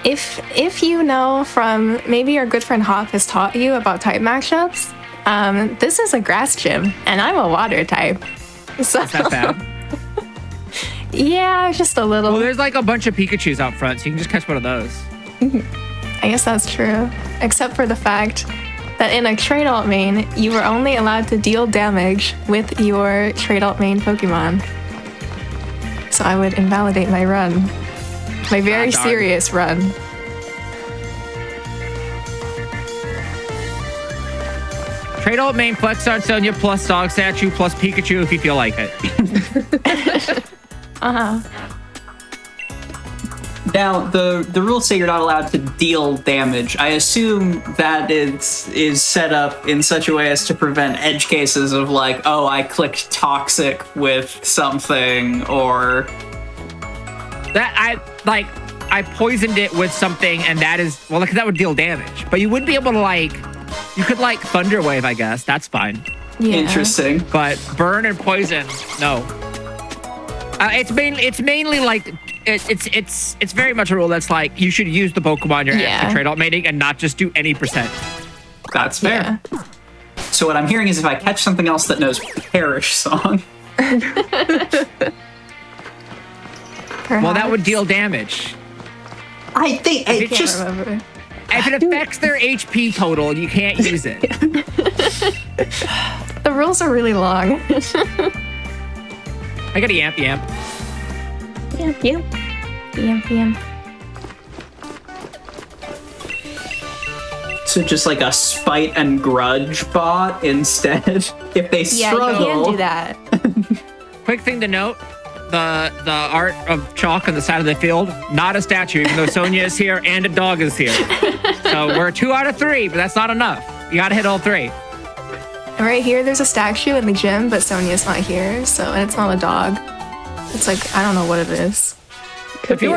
Speaker 3: if you know from maybe your good friend Hop has taught you about type matchups, this is a grass gym and I'm a water type. So
Speaker 2: Is that bad?
Speaker 3: yeah, just a little.
Speaker 2: Well, there's like a bunch of Pikachus out front, so you can just catch one of those.
Speaker 3: I guess that's true, except for the fact that in a trade alt main, you were only allowed to deal damage with your trade alt main Pokemon. So I would invalidate my run. My very
Speaker 2: darn.
Speaker 3: serious run.
Speaker 2: Trade alt main flex on Sonia plus dog statue plus Pikachu if you feel like it.
Speaker 1: Now, the rules say you're not allowed to deal damage. I assume that is set up in such a way as to prevent edge cases of like, oh, I clicked toxic with something, or
Speaker 2: That I poisoned it with something, and that is well, like that would deal damage. But you wouldn't be able to like, you could like Thunder Wave, I guess. That's fine.
Speaker 3: Yeah.
Speaker 1: interesting.
Speaker 2: But burn and poison, no. It's mainly like it's very much a rule that's like you should use the Pokemon you're
Speaker 3: Yeah.
Speaker 2: after trade alt mating and not just do any percent.
Speaker 1: That's fair.
Speaker 3: Yeah.
Speaker 1: So what I'm hearing is if I catch something else that knows Perish Song,
Speaker 2: Well, that would deal damage.
Speaker 1: I think it
Speaker 2: It's
Speaker 1: just
Speaker 3: Remember.
Speaker 2: If it affects their HP total, you can't use it.
Speaker 3: The rules are really long.
Speaker 2: I got a Yamp.
Speaker 3: Yam.
Speaker 1: so just like a spite and grudge bot instead. If they
Speaker 3: Yeah, you
Speaker 1: struggle,
Speaker 3: can do that.
Speaker 2: Quick thing to note: the art of chalk on the side of the field, not a statue, even though Sonia is here and a dog is here. So we're 2 out of 3, but that's not enough. You gotta hit all 3.
Speaker 3: And right here, there's a statue in the gym, but Sonia's not here, so and it's not a dog. It's like, I don't know what it is.
Speaker 2: If you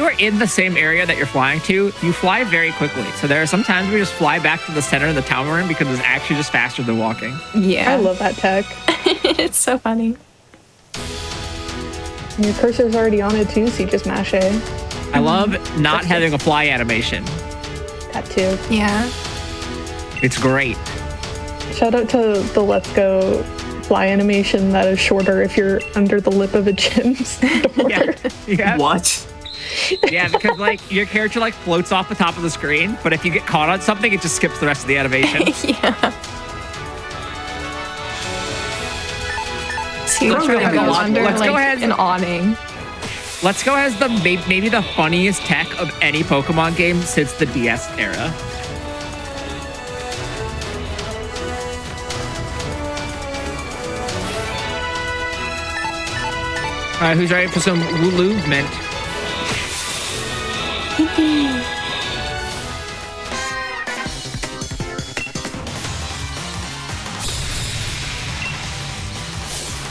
Speaker 2: are in the same area that you're flying to, you fly very quickly. So there are some times we just fly back to the center of the town we're in because it's actually just faster than walking.
Speaker 3: Yeah.
Speaker 4: I love that tech.
Speaker 3: It's so funny.
Speaker 4: And your cursor's already on it too, so you just mash A.
Speaker 2: I love not having a fly animation.
Speaker 4: That too.
Speaker 3: Yeah.
Speaker 2: It's great.
Speaker 4: Shout out to the Let's Go fly animation that is shorter if you're under the lip of a gym's door.
Speaker 2: Yeah.
Speaker 1: What?
Speaker 2: Yeah, because like your character like floats off the top of the screen, but if you get caught on something, it just skips the rest of the animation.
Speaker 3: Yeah. So you
Speaker 1: Let's
Speaker 3: try
Speaker 1: go
Speaker 3: to go
Speaker 1: ahead.
Speaker 3: under
Speaker 2: Let's go
Speaker 3: like
Speaker 2: ahead.
Speaker 3: an awning.
Speaker 2: Let's Go has the maybe the funniest tech of any Pokemon game since the DS era. All right, who's ready for some movement?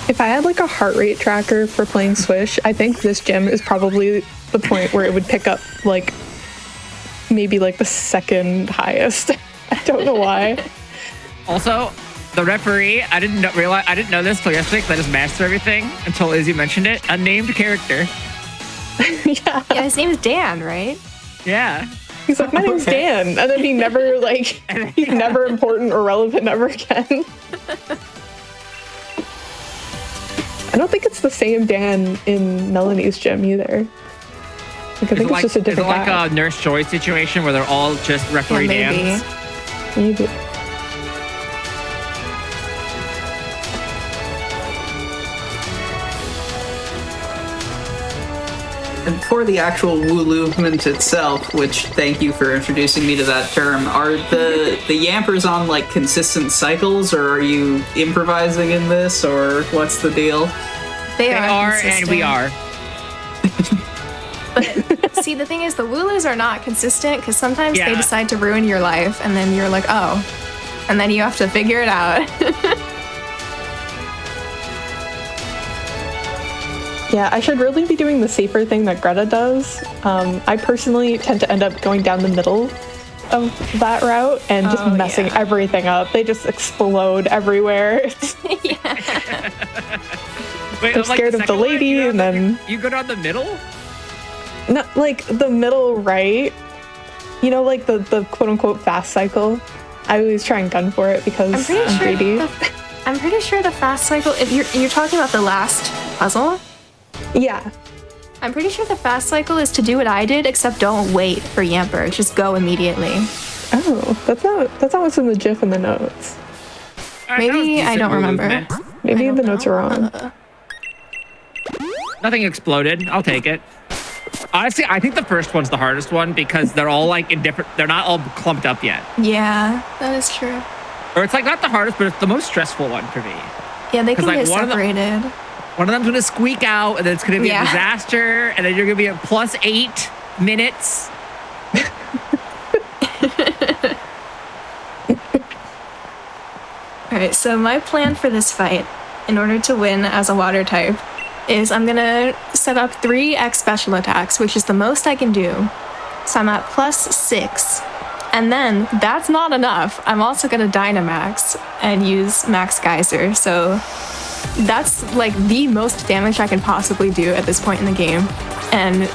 Speaker 4: If I had like a heart rate tracker for playing Swish, I think this gym is probably the point where it would pick up like maybe like the second highest. I don't know why.
Speaker 2: Also, the referee, I didn't know this till yesterday because I just mastered everything until Izzy mentioned it. A named character.
Speaker 4: Yeah.
Speaker 3: Yeah, his name is Dan, right?
Speaker 2: Yeah.
Speaker 4: He's like, my name's Dan. And then he never like, he's never important or relevant ever again. I don't think it's the same Dan in Melanie's gym either. Like, I think it's just a different
Speaker 2: like
Speaker 4: guy.
Speaker 2: a Nurse Joy situation where they're all just referee
Speaker 3: Yeah, maybe.
Speaker 2: Dans?
Speaker 4: Maybe.
Speaker 1: And for the actual Wooluvement itself, which thank you for introducing me to that term, are the Yampers on like consistent cycles, or are you improvising in this, or what's the deal?
Speaker 3: They
Speaker 2: They are,
Speaker 3: consistent.
Speaker 2: and we are.
Speaker 3: But see, the thing is, the Wooloos are not consistent because sometimes
Speaker 2: Yeah.
Speaker 3: they decide to ruin your life, and then you're like, oh, and then you have to figure it out.
Speaker 4: Yeah, I should really be doing the safer thing that Greta does. I personally tend to end up going down the middle of that route and just
Speaker 3: Oh,
Speaker 4: messing
Speaker 3: yeah.
Speaker 4: everything up. They just explode everywhere.
Speaker 2: Wait,
Speaker 4: I'm scared of the
Speaker 2: second one,
Speaker 4: lady,
Speaker 2: you go
Speaker 4: and
Speaker 2: down
Speaker 4: then-
Speaker 2: you go down the middle?
Speaker 4: Not like the middle right. You know, like the quote unquote fast cycle. I always try and gun for it because
Speaker 3: I'm pretty
Speaker 4: I'm
Speaker 3: sure.
Speaker 4: greedy.
Speaker 3: I'm pretty sure the fast cycle. If you're talking about the last puzzle,
Speaker 4: Yeah.
Speaker 3: I'm pretty sure the fast cycle is to do what I did, except don't wait for Yamper. Just go immediately.
Speaker 4: Oh, that's not what's in the GIF in the notes.
Speaker 2: All right,
Speaker 3: Maybe
Speaker 2: that was
Speaker 3: I
Speaker 2: decent
Speaker 3: don't remember.
Speaker 2: movement.
Speaker 4: Maybe
Speaker 3: don't
Speaker 4: the notes
Speaker 3: know.
Speaker 4: are wrong.
Speaker 2: Nothing exploded. I'll take it. Honestly, I think the first one's the hardest one because they're all like in different. They're not all clumped up yet.
Speaker 3: Yeah, that is true.
Speaker 2: Or it's like not the hardest, but it's the most stressful one for me.
Speaker 3: Yeah, they
Speaker 2: 'Cause,
Speaker 3: can
Speaker 2: like,
Speaker 3: get
Speaker 2: one of the-
Speaker 3: separated.
Speaker 2: One of them's gonna squeak out, and then it's gonna be
Speaker 3: Yeah.
Speaker 2: a disaster, and then you're gonna be at plus 8 minutes.
Speaker 3: Alright, so my plan for this fight, in order to win as a water type, is I'm gonna set up 3 X special attacks, which is the most I can do. So I'm at plus 6. And then, that's not enough. I'm also gonna Dynamax and use Max Geyser. So that's like the most damage I can possibly do at this point in the game. And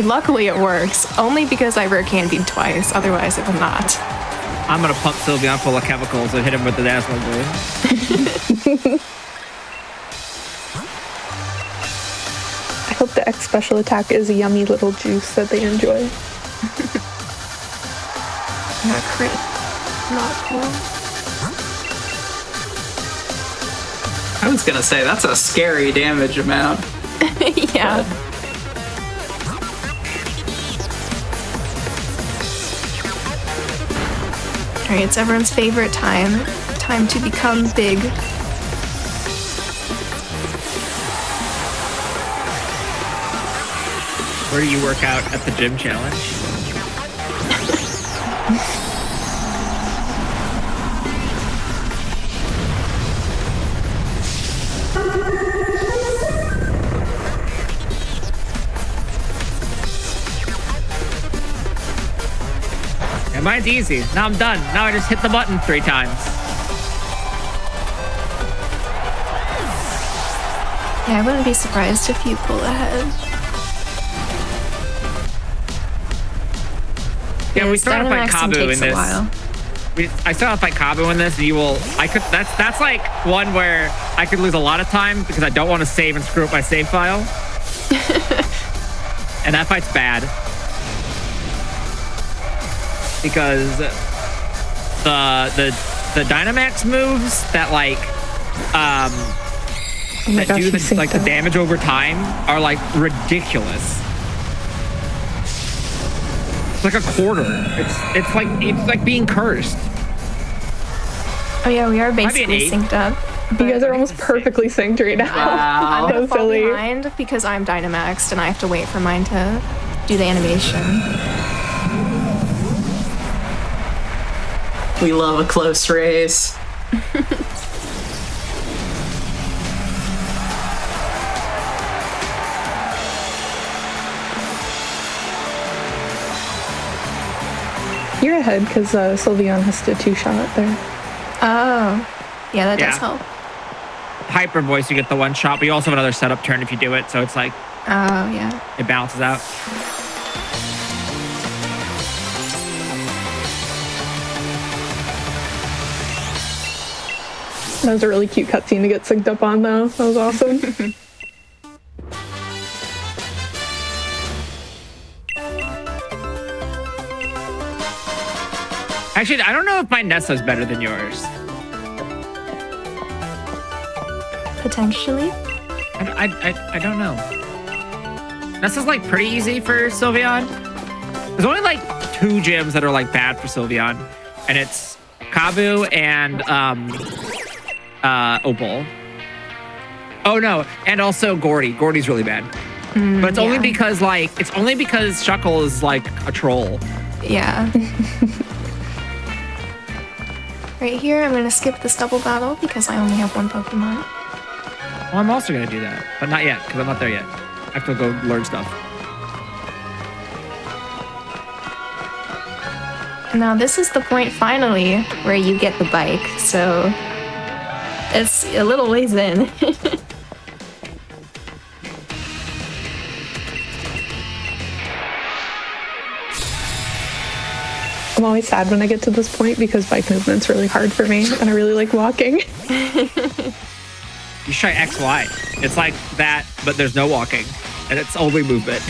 Speaker 3: luckily it works, only because I rare candied twice, otherwise it would not.
Speaker 2: I'm gonna pump Sylveon full of chemicals and hit him with the Dazzling Blue.
Speaker 4: I hope the X special attack is a yummy little juice that they enjoy.
Speaker 3: Not crit. Not cool.
Speaker 1: I was gonna say that's a scary damage amount.
Speaker 3: Yeah. Alright, it's everyone's favorite time. Time to become big.
Speaker 2: Where do you work out at the gym challenge? And mine's easy. Now I'm done. Now I just hit the button 3 times.
Speaker 3: Yeah, I wouldn't be surprised if you pull ahead.
Speaker 2: Yeah, we
Speaker 3: Because
Speaker 2: started fight
Speaker 3: Dynamaxing
Speaker 2: Kabu in
Speaker 3: takes a
Speaker 2: this.
Speaker 3: while.
Speaker 2: I started fight Kabu in this, and you will. I could. That's like one where I could lose a lot of time because I don't want to save and screw up my save file. And that fight's bad because the Dynamax moves that like that
Speaker 4: gosh,
Speaker 2: do
Speaker 4: he
Speaker 2: the, like the
Speaker 4: synced up.
Speaker 2: damage over time are like ridiculous. It's like a quarter. It's like being cursed.
Speaker 3: Oh yeah, we are
Speaker 2: be an
Speaker 3: basically
Speaker 2: 8.
Speaker 3: synced up.
Speaker 4: You guys are almost perfectly synced right now.
Speaker 1: Wow.
Speaker 3: I'm gonna
Speaker 4: So
Speaker 3: fall
Speaker 4: silly.
Speaker 3: behind because I'm Dynamaxed and I have to wait for mine to do the animation.
Speaker 1: We love a close race.
Speaker 4: You're ahead because Sylveon has to 2-shot there.
Speaker 3: Oh, yeah, that does
Speaker 2: Yeah.
Speaker 3: help.
Speaker 2: Hyper voice, you get the 1 shot, but you also have another setup turn if you do it. So it's like
Speaker 3: Oh yeah.
Speaker 2: it balances out.
Speaker 4: That was a really cute cutscene to get synced up on, though. That was awesome.
Speaker 2: Actually, I don't know if my Nessa's better than yours.
Speaker 3: Potentially.
Speaker 2: I don't know. Nessa's like pretty easy for Sylveon. There's only like 2 gyms that are like bad for Sylveon, and it's Kabu and Opal. Oh no, and also Gordy. Gordy's really bad. But it's only
Speaker 3: yeah.
Speaker 2: because Shuckle is like a troll.
Speaker 3: Yeah. Right here, I'm gonna skip this double battle because I only have 1 Pokemon.
Speaker 2: Well, I'm also gonna do that, but not yet because I'm not there yet. I have to go learn stuff.
Speaker 3: Now this is the point finally where you get the bike, so it's a little ways in.
Speaker 4: I'm always sad when I get to this point because bike movement's really hard for me, and I really like walking.
Speaker 2: You should try XY. It's like that, but there's no walking, and it's only movement.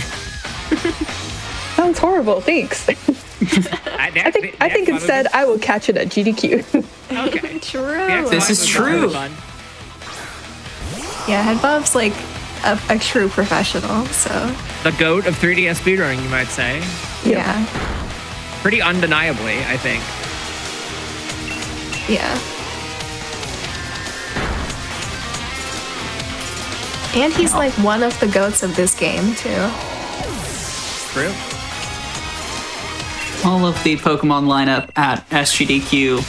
Speaker 4: Sounds horrible. Thanks. I think instead I will catch it at GDQ.
Speaker 2: Okay.
Speaker 3: True.
Speaker 1: This is true.
Speaker 3: Yeah, Headbob's like a true professional, so
Speaker 2: The goat of 3DS speedrunning, you might say.
Speaker 3: yeah.
Speaker 2: Pretty undeniably, I think.
Speaker 3: Yeah. And he's like one of the goats of this game, too.
Speaker 2: True.
Speaker 1: All of the Pokemon lineup at SGDQ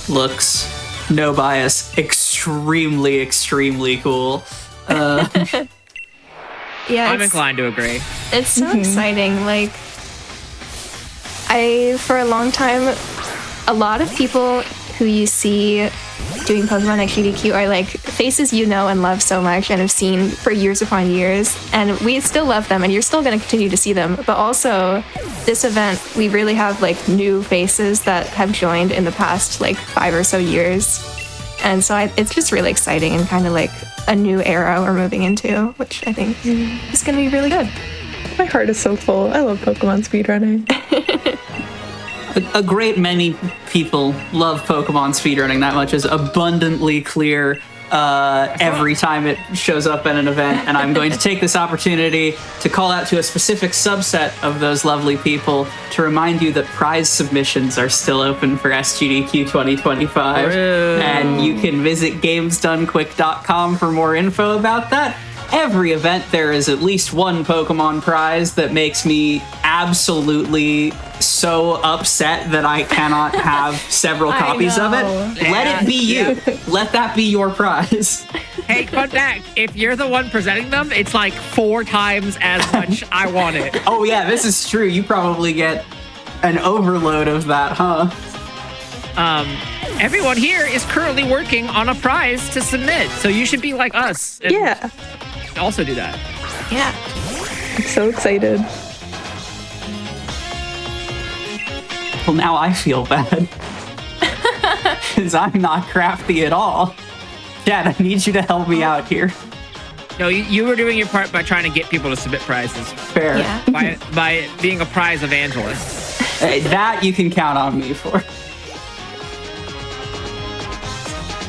Speaker 1: looks, no bias, extremely, extremely cool.
Speaker 3: Yeah,
Speaker 2: I'm
Speaker 3: it's,
Speaker 2: inclined to agree.
Speaker 3: it's so exciting. Like, for a long time, a lot of people who you see doing Pokemon at GDQ are like faces you know and love so much and have seen for years upon years, and we still love them and you're still going to continue to see them. But also this event, we really have like new faces that have joined in the past like 5 or so years, and so it's just really exciting and kind of like a new era we're moving into, which I think is going to be really good.
Speaker 4: My heart is so full. I love Pokemon speedrunning.
Speaker 1: A great many people love Pokemon speedrunning. That much is abundantly clear every time it shows up at an event, and I'm going to take this opportunity to call out to a specific subset of those lovely people to remind you that prize submissions are still open for SGDQ 2025, and you can visit gamesdonequick.com for more info about that. Every event there is at least one Pokemon prize that makes me absolutely so upset that I cannot have several copies of it. Let it be you. Let that be your prize.
Speaker 2: Hey, fun fact, if you're the one presenting them, it's like 4 times as much I want it.
Speaker 1: Oh yeah, this is true. You probably get An overload of that, huh?
Speaker 2: Everyone here is currently working on a prize to submit, so you should be like us. And
Speaker 4: Yeah.
Speaker 2: also do that.
Speaker 3: Yeah.
Speaker 4: I'm so excited.
Speaker 1: Well, now I feel bad. Because I'm not crafty at all. Chad, I need you to help me out here.
Speaker 2: No, you were doing your part by trying to get people to submit prizes.
Speaker 1: Fair.
Speaker 3: Yeah.
Speaker 2: By being a prize evangelist.
Speaker 1: Hey, that you can count on me for.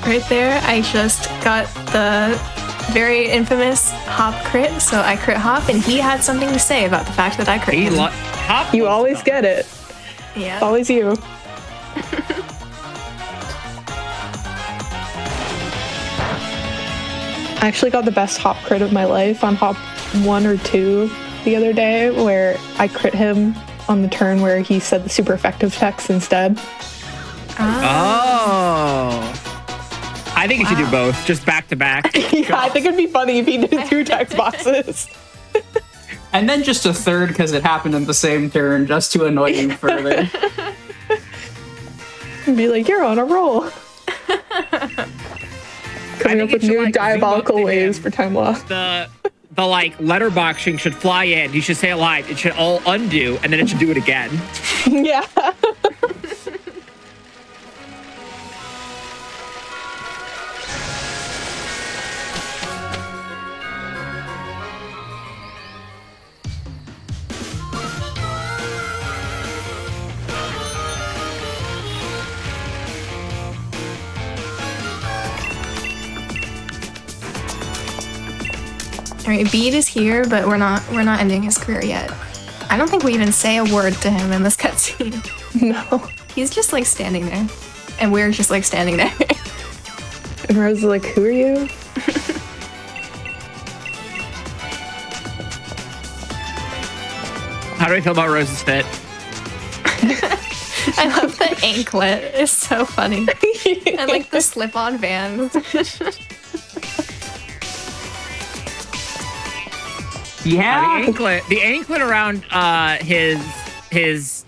Speaker 3: Right there, I just got the very infamous Hop crit, so I crit Hop, and he had something to say about the fact that I crit him.
Speaker 2: Hop
Speaker 4: You always get it.
Speaker 3: Yeah.
Speaker 4: Always you. I actually got the best hop crit of my life on hop 1 or 2 the other day, where I crit him on the turn where he said the super effective text instead.
Speaker 2: Oh. I think you should do both, just back to back.
Speaker 4: Yeah, I think it'd be funny if he did 2 text boxes.
Speaker 1: And then just a third because it happened in the same turn, just to annoy you further.
Speaker 4: And be like, you're on a roll. Coming up
Speaker 2: think
Speaker 4: with
Speaker 2: it should,
Speaker 4: new
Speaker 2: like,
Speaker 4: diabolical
Speaker 2: zoom up to
Speaker 4: ways
Speaker 2: him.
Speaker 4: for time lost.
Speaker 2: The like letterboxing should fly in. You should say it live. It should all undo, and then it should do it again.
Speaker 4: Yeah.
Speaker 3: All right, Bede is here, but we're not ending his career yet. I don't think we even say a word to him in this cutscene.
Speaker 4: No.
Speaker 3: He's just like standing there, and we're just like standing there.
Speaker 4: And Rose is like, who are you?
Speaker 2: How do I feel about Rose's fit?
Speaker 3: I love the anklet. It's so funny. And like the slip-on Vans.
Speaker 1: Yeah.
Speaker 2: The anklet around his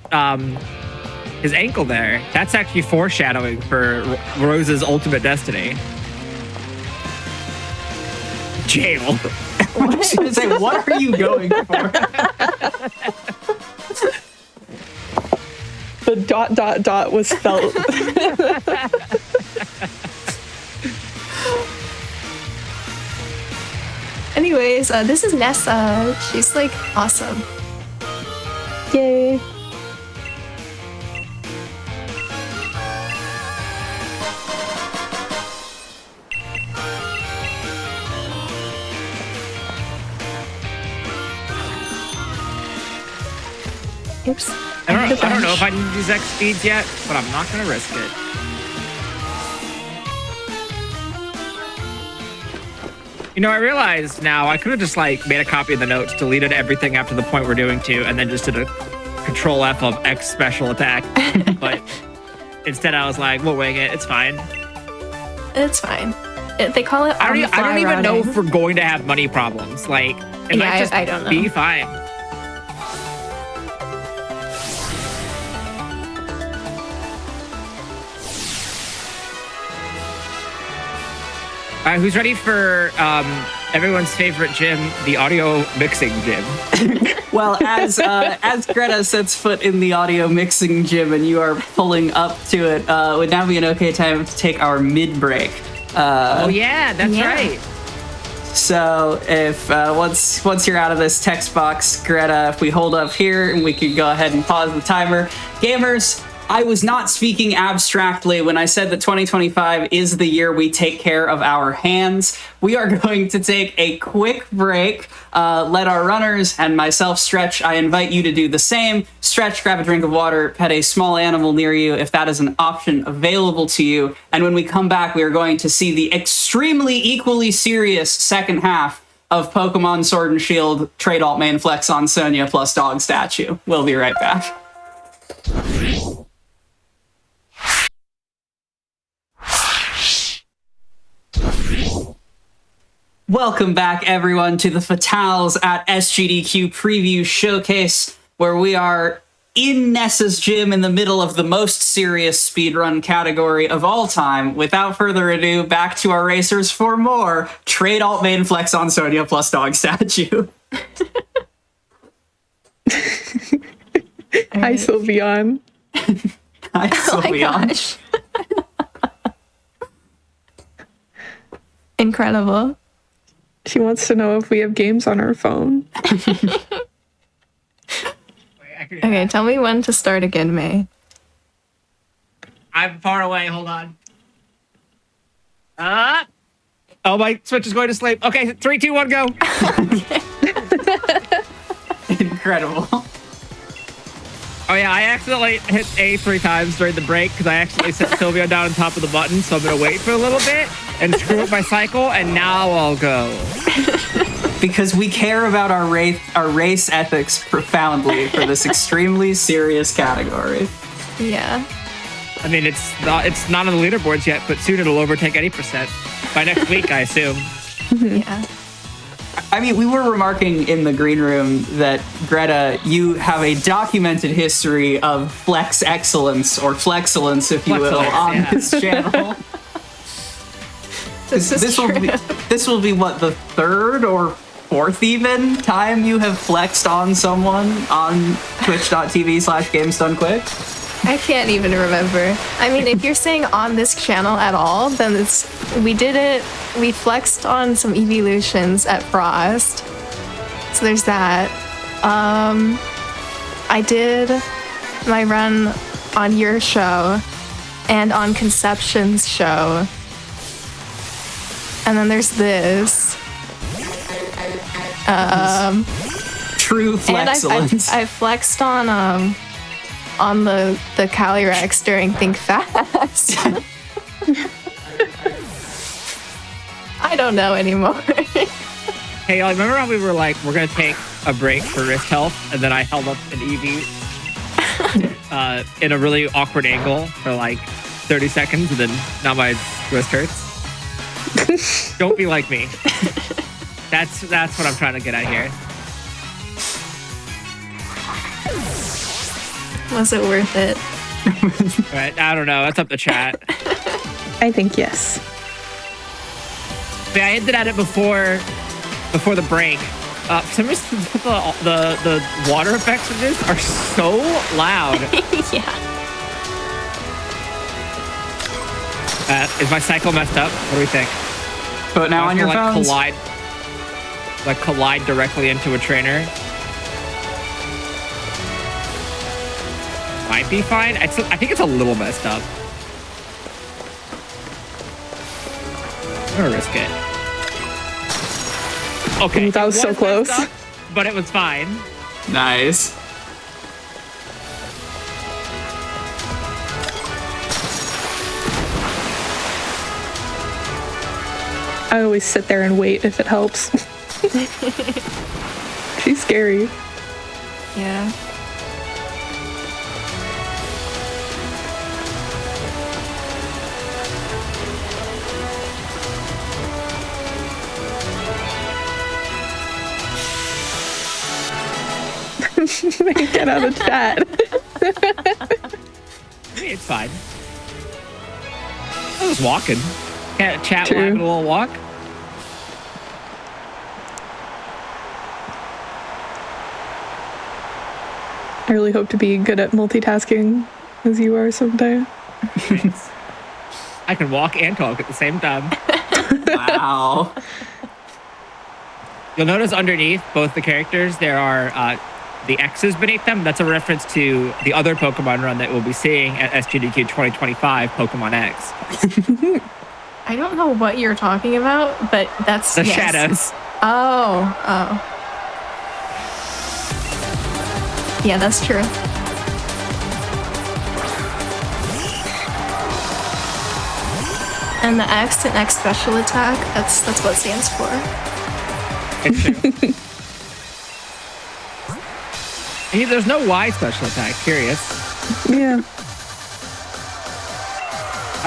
Speaker 2: ankle there. That's actually foreshadowing for Rose's ultimate destiny. Jail.
Speaker 1: I was gonna say, what are you going for?
Speaker 4: The ... was felt.
Speaker 3: Anyways, this is Nessa. She's like awesome.
Speaker 4: Yay.
Speaker 3: Oops.
Speaker 2: I don't know if I need to use X speeds yet, but I'm not gonna risk it. You know, I realized now I could have just like made a copy of the notes, deleted everything after the point we're doing to, and then just did a Control F of X special attack. But instead, I was like, "We'll wing it. It's fine."
Speaker 3: It's fine. They call it.
Speaker 2: I don't even know
Speaker 3: routing.
Speaker 2: if we're going to have money problems. Like, it might just
Speaker 3: I don't know.
Speaker 2: be fine. All right, who's ready for everyone's favorite gym, the audio mixing gym?
Speaker 1: Well, as Greta sets foot in the audio mixing gym and you are pulling up to it, would now be an okay time to take our mid break.
Speaker 2: Oh yeah, that's right.
Speaker 1: So if once you're out of this text box, Greta, if we hold up here and we could go ahead and pause the timer. Gamers, I was not speaking abstractly when I said that 2025 is the year we take care of our hands. We are going to take a quick break, let our runners and myself stretch. I invite you to do the same. Stretch, grab a drink of water, pet a small animal near you if that is an option available to you. And when we come back, we are going to see the extremely equally serious second half of Pokemon Sword and Shield trade alt main flex on Sonia plus dog statue. We'll be right back. Welcome back, everyone, to the Fatales at SGDQ Preview Showcase, where we are in Nessa's gym in the middle of the most serious speedrun category of all time. Without further ado, back to our racers for more trade alt main flex on Sonya plus dog statue.
Speaker 4: Hi, Sylveon.
Speaker 1: Hi,
Speaker 3: Oh my
Speaker 1: Sylveon.
Speaker 3: gosh. Incredible.
Speaker 4: She wants to know if we have games on her phone.
Speaker 3: Okay, tell me when to start again, May.
Speaker 2: I'm far away. Hold on. Oh, my Switch is going to sleep. Okay, 3, 2, 1, go.
Speaker 1: Incredible.
Speaker 2: Oh yeah, I accidentally hit A 3 times during the break because I accidentally set Sylvia down on top of the button, so I'm gonna wait for a little bit and screw up my cycle, and now I'll go.
Speaker 1: Because we care about our race ethics profoundly for this extremely serious category.
Speaker 3: Yeah.
Speaker 2: I mean, it's not on the leaderboards yet, but soon it'll overtake any percent by next week, I assume.
Speaker 3: Yeah.
Speaker 1: I mean, we were remarking in the green room that, Greta, you have a documented history of flex excellence, or flexcellence, if you will,
Speaker 2: Flexcellence,
Speaker 1: on
Speaker 2: yeah.
Speaker 1: this channel. This will be what, the third or fourth even time you have flexed on someone on twitch.tv/GamesDoneQuick?
Speaker 3: I can't even remember. I mean, if you're saying on this channel at all, then we did it. We flexed on some evolutions at Frost. So there's that. I did my run on your show and on Conception's show. And then there's this.
Speaker 1: True
Speaker 3: And
Speaker 1: flexcellence.
Speaker 3: I flexed on the Calyrex during Think Fast. I don't know anymore.
Speaker 2: Hey, y'all, remember how we were like, we're gonna take a break for wrist health, and then I held up an Eevee in a really awkward angle for like 30 seconds, and then now my wrist hurts? Don't be like me. That's what I'm trying to get at here.
Speaker 3: Was it worth it?
Speaker 2: All right, I don't know. That's up to chat.
Speaker 4: I think yes.
Speaker 2: But I hinted at it before the break. For some reason, the water effects of this are so loud.
Speaker 3: Yeah.
Speaker 2: Is my cycle messed up? What do we think?
Speaker 1: But now on your phones.
Speaker 2: Collide directly into a trainer. Might be fine. I think it's a little messed up. I'm gonna risk it. Okay,
Speaker 4: That was so
Speaker 2: messed
Speaker 4: close.
Speaker 2: up, but it was fine.
Speaker 1: Nice.
Speaker 4: I always sit there and wait if it helps. She's scary.
Speaker 3: Yeah.
Speaker 4: Get out of chat.
Speaker 2: It's fine. I was walking. Can't chat
Speaker 4: True.
Speaker 2: while having a little walk.
Speaker 4: I really hope to be good at multitasking as you are someday.
Speaker 2: I can walk and talk at the same time.
Speaker 1: Wow.
Speaker 2: You'll notice underneath both the characters, there are the X's beneath them. That's a reference to the other Pokemon run that we'll be seeing at SGDQ 2025, Pokemon X.
Speaker 3: I don't know what you're talking about, but that's
Speaker 2: The
Speaker 3: yes.
Speaker 2: shadows.
Speaker 3: Oh. Yeah, that's true. And the X and X special attack, that's what it stands for.
Speaker 2: It's true. And there's no Y special attack. Curious.
Speaker 4: Yeah.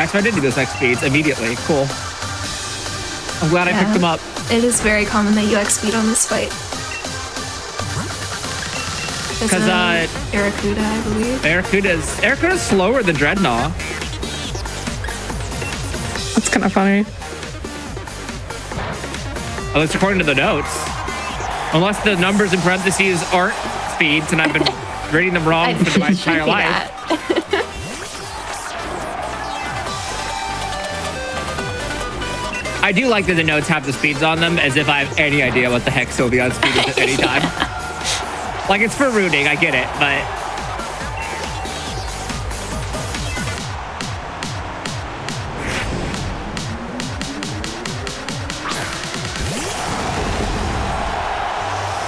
Speaker 2: So I did do those X speeds immediately. Cool. I'm glad I picked them up.
Speaker 3: It is very common that you X speed on this fight.
Speaker 2: Because
Speaker 3: Barracuda, I believe.
Speaker 2: Barracuda's slower than Dreadnought.
Speaker 4: That's kind of funny.
Speaker 2: At least according to the notes. Unless the numbers in parentheses aren't speeds, and I've been reading them wrong for my entire life. I do like that the notes have the speeds on them, as if I have any idea what the heck Sylveon's speed is at any time. Like, it's for rooting, I get it, but...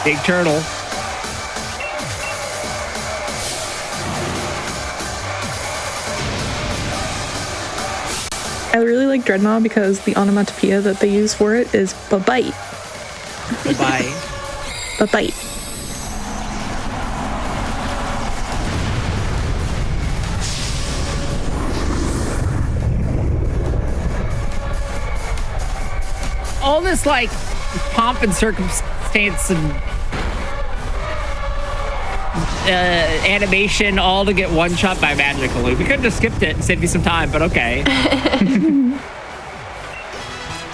Speaker 2: Big turtle.
Speaker 4: I really like Dreadnought because the onomatopoeia that they use for it is ba-bite.
Speaker 2: Bye-bye.
Speaker 4: Ba-bite.
Speaker 2: All this, like, pomp and circumstance and animation all to get one shot by Magically. We could have just skipped it and saved you some time, but okay.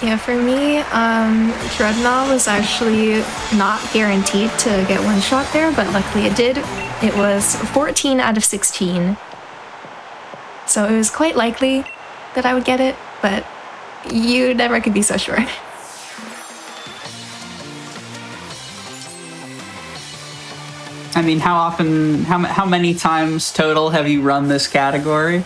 Speaker 3: Yeah, for me, Dreadnought was actually not guaranteed to get one shot there, but luckily it did. It was 14 out of 16. So it was quite likely that I would get it, but you never could be so sure.
Speaker 1: I mean, how many times total have you run this category?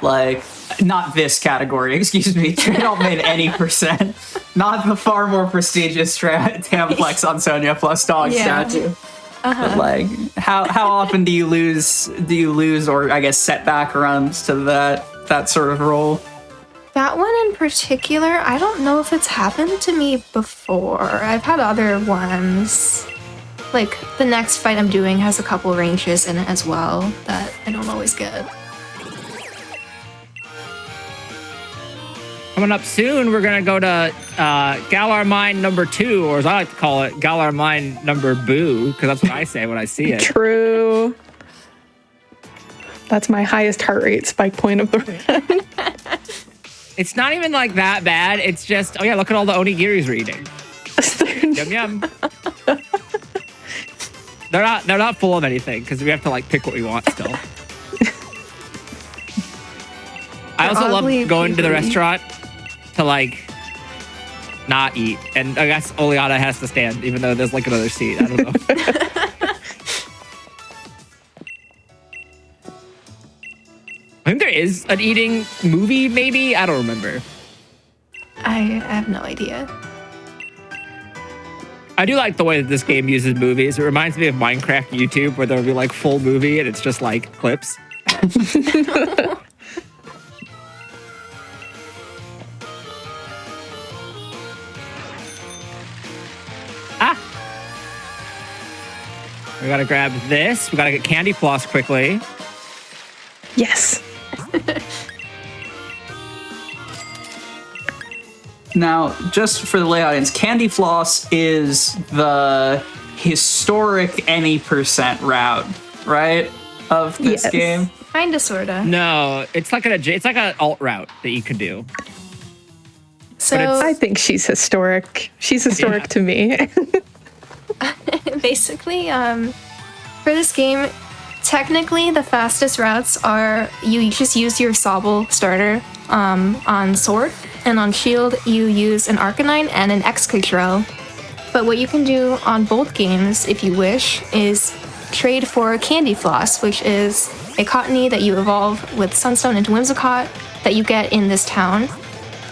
Speaker 1: Like, not this category, excuse me. Don't made any percent. Not the far more prestigious Tamplex on Sonya plus dog statue. But like, how often do you lose or I guess setback runs to that sort of role?
Speaker 3: That one in particular, I don't know if it's happened to me before. I've had other ones. Like, the next fight I'm doing has a couple ranges in it as well that I don't always get.
Speaker 2: Coming up soon, we're going to go to Galar Mine number 2, or as I like to call it, Galar Mine number Boo, because that's what I say when I see it.
Speaker 4: True. That's my highest heart rate spike point of the run.
Speaker 2: It's not even like that bad. It's just, oh yeah, look at all the onigiris we're eating. Yum yum. They're not full of anything because we have to like pick what we want still. I also love going to the restaurant to like not eat, and I guess Oleana has to stand even though there's like another seat. I don't know. I think there is an eating movie, maybe? I don't remember.
Speaker 3: I have no idea.
Speaker 2: I do like the way that this game uses movies. It reminds me of Minecraft YouTube, where there'll be like full movie and it's just like clips. We gotta grab this. We gotta get candy floss quickly.
Speaker 4: Yes.
Speaker 1: Now, just for the lay audience, Candy Floss is the historic any percent route, right? Of this game.
Speaker 3: Kinda, sorta.
Speaker 2: No, it's like an alt route that you could do.
Speaker 3: So
Speaker 4: I think she's historic. She's historic to me.
Speaker 3: basically, for this game, technically the fastest routes are you just use your Sobble starter on Sword, and on Shield you use an Arcanine and an Excadrill. But what you can do on both games, if you wish, is trade for Candy Floss, which is a Cottony that you evolve with Sunstone into Whimsicott that you get in this town.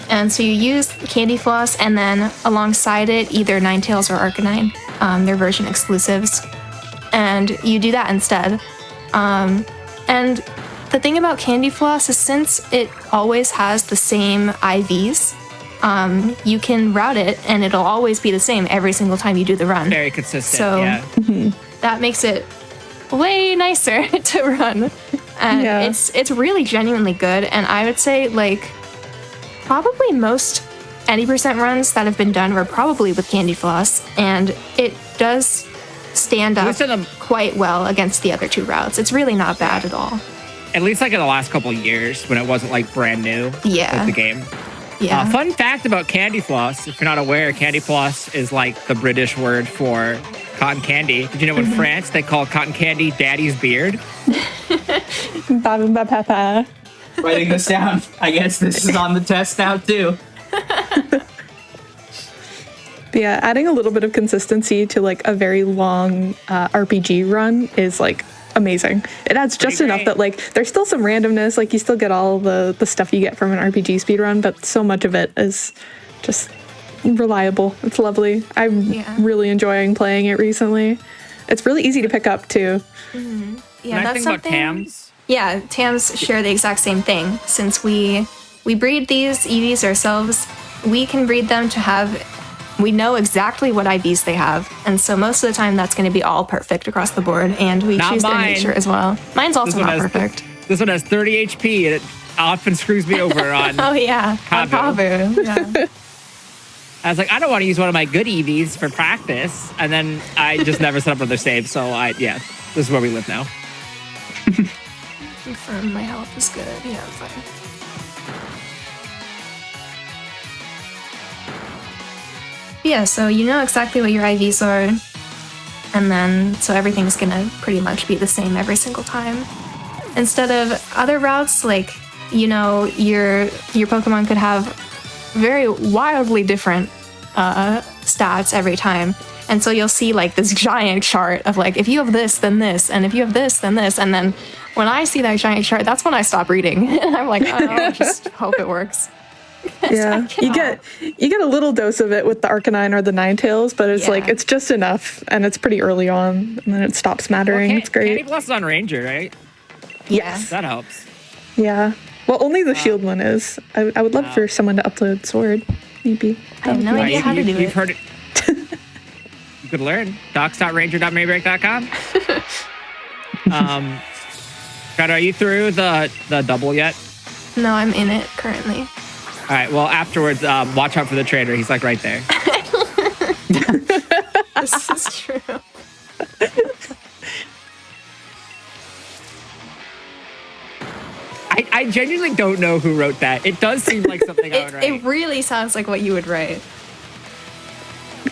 Speaker 3: And so you use Candy Floss, and then alongside it, either Ninetales or Arcanine, their version exclusives. And you do that instead. And the thing about Candy Floss is since it always has the same IVs, you can route it and it'll always be the same every single time you do the run.
Speaker 2: Very consistent,
Speaker 3: so,
Speaker 2: yeah.
Speaker 3: That makes it way nicer to run. And it's really genuinely good. And I would say, like, probably most 90% runs that have been done were probably with Candy Floss. And it does stand up
Speaker 2: Listen to them.
Speaker 3: quite well against the other two routes. It's really not bad at all.
Speaker 2: At least like in the last couple of years when it wasn't like brand new.
Speaker 3: Yeah.
Speaker 2: Like the game.
Speaker 3: Yeah.
Speaker 2: Fun fact about candy floss, if you're not aware, candy floss is like the British word for cotton candy. Did you know in France they call cotton candy daddy's beard?
Speaker 4: Ba-ba-ba-ba-ba.
Speaker 1: Writing this down. I guess this is on the test now too.
Speaker 4: But yeah, adding a little bit of consistency to like a very long RPG run is like amazing. It adds just
Speaker 2: Pretty
Speaker 4: enough
Speaker 2: great.
Speaker 4: that like there's still some randomness, like you still get all the stuff you get from an RPG speedrun, but so much of it is just reliable. It's lovely. I'm
Speaker 3: Yeah.
Speaker 4: really enjoying playing it recently. It's really easy to pick up too.
Speaker 3: Yeah,
Speaker 2: Nice
Speaker 3: that's
Speaker 2: thing about
Speaker 3: something.
Speaker 2: TAMs.
Speaker 3: Yeah, TAMs share the exact same thing. Since we breed these EVs ourselves, we can breed them to have. We know exactly what IVs they have, and so most of the time that's going to be all perfect across the board, and we
Speaker 2: Not
Speaker 3: choose their
Speaker 2: mine.
Speaker 3: nature as well. Mine's also not perfect.
Speaker 2: This one has 30 HP and it often screws me over on.
Speaker 3: Oh yeah, on
Speaker 2: Kabu.
Speaker 3: Kabu. Yeah.
Speaker 2: I was like, I don't want to use one of my good EVs for practice, and then I just never set up another save. So this is where we live now.
Speaker 3: Confirm my health is good. Yeah, I'm fine. Yeah, so you know exactly what your IVs are, and then so everything's gonna pretty much be the same every single time. Instead of other routes, like your Pokemon could have very wildly different stats every time. And so you'll see like this giant chart of like, if you have this, then this, and if you have this, then this. And then when I see that giant chart, that's when I stop reading. And I'm like, oh, just hope it works.
Speaker 4: Yeah, you get a little dose of it with the Arcanine or the Ninetales, but it's like
Speaker 3: Yeah.
Speaker 4: it's just enough, and it's pretty early on, and then it stops mattering. It's
Speaker 2: Candy
Speaker 4: great.
Speaker 2: Plus is on Ranger, right?
Speaker 4: Yes.
Speaker 2: That helps.
Speaker 4: Yeah. Well, only the Shield one is. I would love for someone to upload Sword, maybe.
Speaker 3: I have no
Speaker 2: Right,
Speaker 3: idea how to do
Speaker 2: you've
Speaker 3: it.
Speaker 2: heard it. You could learn. docs.ranger.maybreak.com. God, are you through the double yet?
Speaker 3: No, I'm in it currently.
Speaker 2: All right. Well, afterwards, watch out for the trader. He's like right there.
Speaker 3: This is true.
Speaker 2: I genuinely don't know who wrote that. It does seem like something I would write.
Speaker 3: It really sounds like what you would write.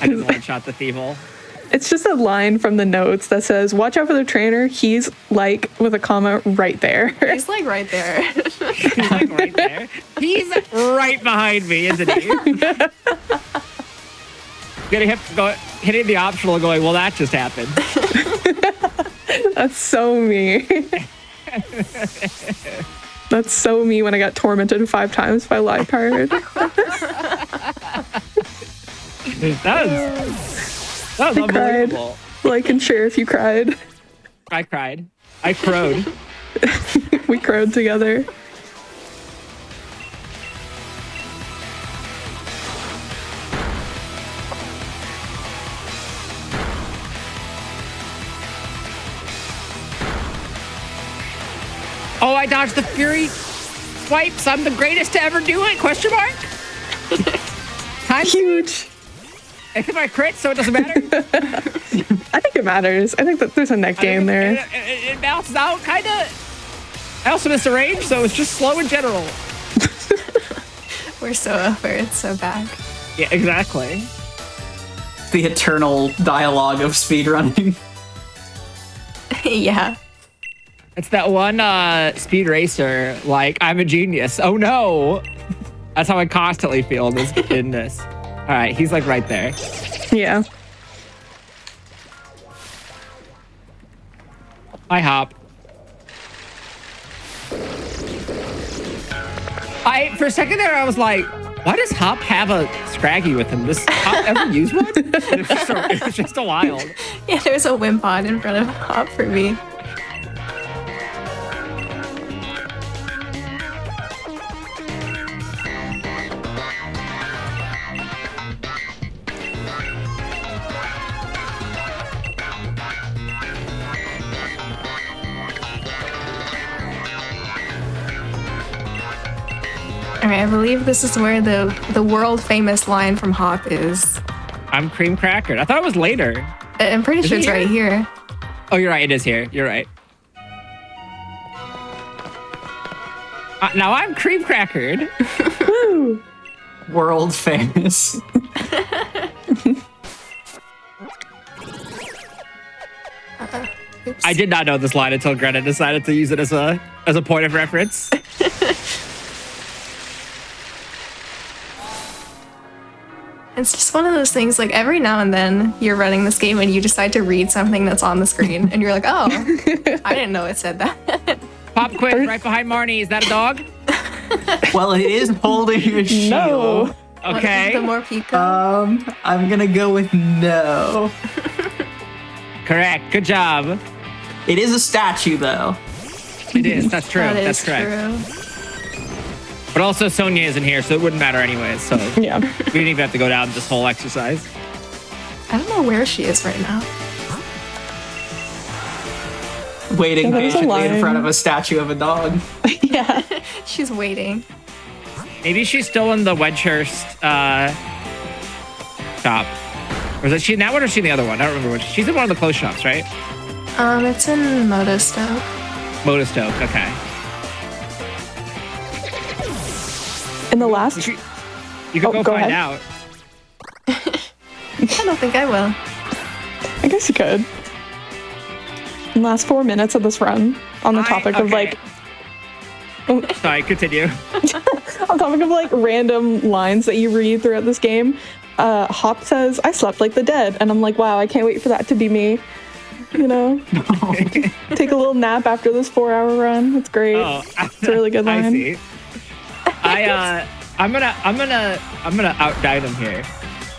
Speaker 2: I just one shot the Thievel.
Speaker 4: It's just a line from the notes that says, "Watch out for the trainer. He's like," with a comma, right there.
Speaker 3: He's like right there.
Speaker 2: He's like right there. He's right behind me, isn't he? Hitting the optional going, well, that just happened.
Speaker 4: That's so me. That's so me when I got tormented 5 times by Liepard.
Speaker 2: That was unbelievable.
Speaker 4: Like and share if you cried.
Speaker 2: I cried. I crowed.
Speaker 4: We crowed together.
Speaker 2: Oh, I dodged the Fury swipes. I'm the greatest to ever do it? Question mark? Time
Speaker 4: Huge.
Speaker 2: If I crit, so it doesn't matter.
Speaker 4: I think it matters. I think that there's a neck gain there.
Speaker 2: It balances out, kind of. I also missed a range, so it's just slow in general.
Speaker 3: We're so over. It's so bad.
Speaker 2: Yeah, exactly.
Speaker 1: The eternal dialogue of speedrunning.
Speaker 3: Yeah.
Speaker 2: It's that one speed racer, like, I'm a genius. Oh no. That's how I constantly feel in this. All right, he's like right there.
Speaker 4: Yeah.
Speaker 2: I hop. For a second there, I was like, why does Hop have a Scraggy with him? Does Hop ever use one? It's just a wild.
Speaker 3: Yeah, there's a Wimpod in front of Hop for me. All right, I believe this is where the world famous line from Hop is.
Speaker 2: I'm cream crackered. I thought it was later.
Speaker 3: I'm pretty
Speaker 2: Is
Speaker 3: sure
Speaker 2: it
Speaker 3: it's right here.
Speaker 2: Oh, you're right. It is here. You're right. Now I'm cream crackered.
Speaker 4: Woo!
Speaker 1: World famous.
Speaker 3: Oops.
Speaker 2: I did not know this line until Greta decided to use it as a point of reference.
Speaker 3: It's just one of those things, like every now and then you're running this game and you decide to read something that's on the screen and you're like, oh, I didn't know it said that.
Speaker 2: Pop quiz right behind Marnie. Is that a dog?
Speaker 1: Well, it is holding a shield.
Speaker 4: No.
Speaker 2: Okay.
Speaker 3: The more Pico.
Speaker 1: I'm gonna go with no.
Speaker 2: Correct. Good job.
Speaker 1: It is a statue, though.
Speaker 2: It is. That's true.
Speaker 3: That
Speaker 2: That's
Speaker 3: is
Speaker 2: correct.
Speaker 3: true.
Speaker 2: But also Sonia isn't here, so it wouldn't matter anyways. So
Speaker 4: Yeah.
Speaker 2: we didn't even have to go down this whole exercise.
Speaker 3: I don't know where she is right now.
Speaker 1: Waiting
Speaker 4: Yeah, there's a
Speaker 1: patiently in
Speaker 4: line.
Speaker 1: front of a statue of a dog.
Speaker 4: Yeah.
Speaker 3: She's waiting.
Speaker 2: Maybe she's still in the Wedgehurst shop. Or is it she in that one or is she in the other one? I don't remember which. She's in one of the clothes shops, right?
Speaker 3: It's in Motostoke.
Speaker 2: Motostoke. Okay.
Speaker 4: In the last,
Speaker 2: You could
Speaker 4: Oh,
Speaker 2: go
Speaker 4: go
Speaker 2: find
Speaker 4: ahead.
Speaker 2: out.
Speaker 3: I don't think I will.
Speaker 4: I guess you could. In the last 4 minutes of this run, on the topic of
Speaker 2: okay.
Speaker 4: like,
Speaker 2: Sorry, continue.
Speaker 4: on topic of like random lines that you read throughout this game, Hop says, "I slept like the dead," and I'm like, wow, I can't wait for that to be me. You know, take a little nap after this 4-hour run. It's great.
Speaker 2: Oh,
Speaker 4: It's a really good line.
Speaker 2: I see. I'm gonna outdine him here.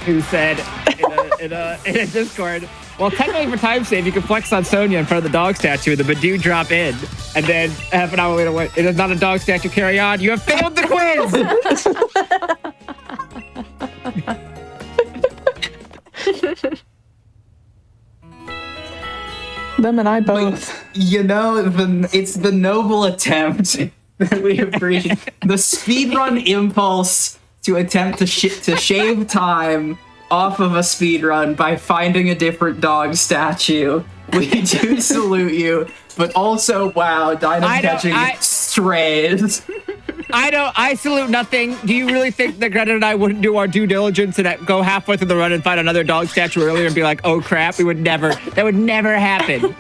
Speaker 2: Who said in a Discord? Well, technically for time save, you can flex on Sonya in front of the dog statue, the Badoo drop in, and then half an hour later, wait, it is not a dog statue. Carry on. You have failed the quiz.
Speaker 4: Them and I both.
Speaker 1: You know, it's the noble attempt that we appreciate. The speedrun impulse to attempt to shave time off of a speedrun by finding a different dog statue. We do salute you, but also, wow, Dyna's catching strays.
Speaker 2: I salute nothing. Do you really think that Greta and I wouldn't do our due diligence and go halfway through the run and find another dog statue earlier and be like, oh crap, we would never, that would never happen.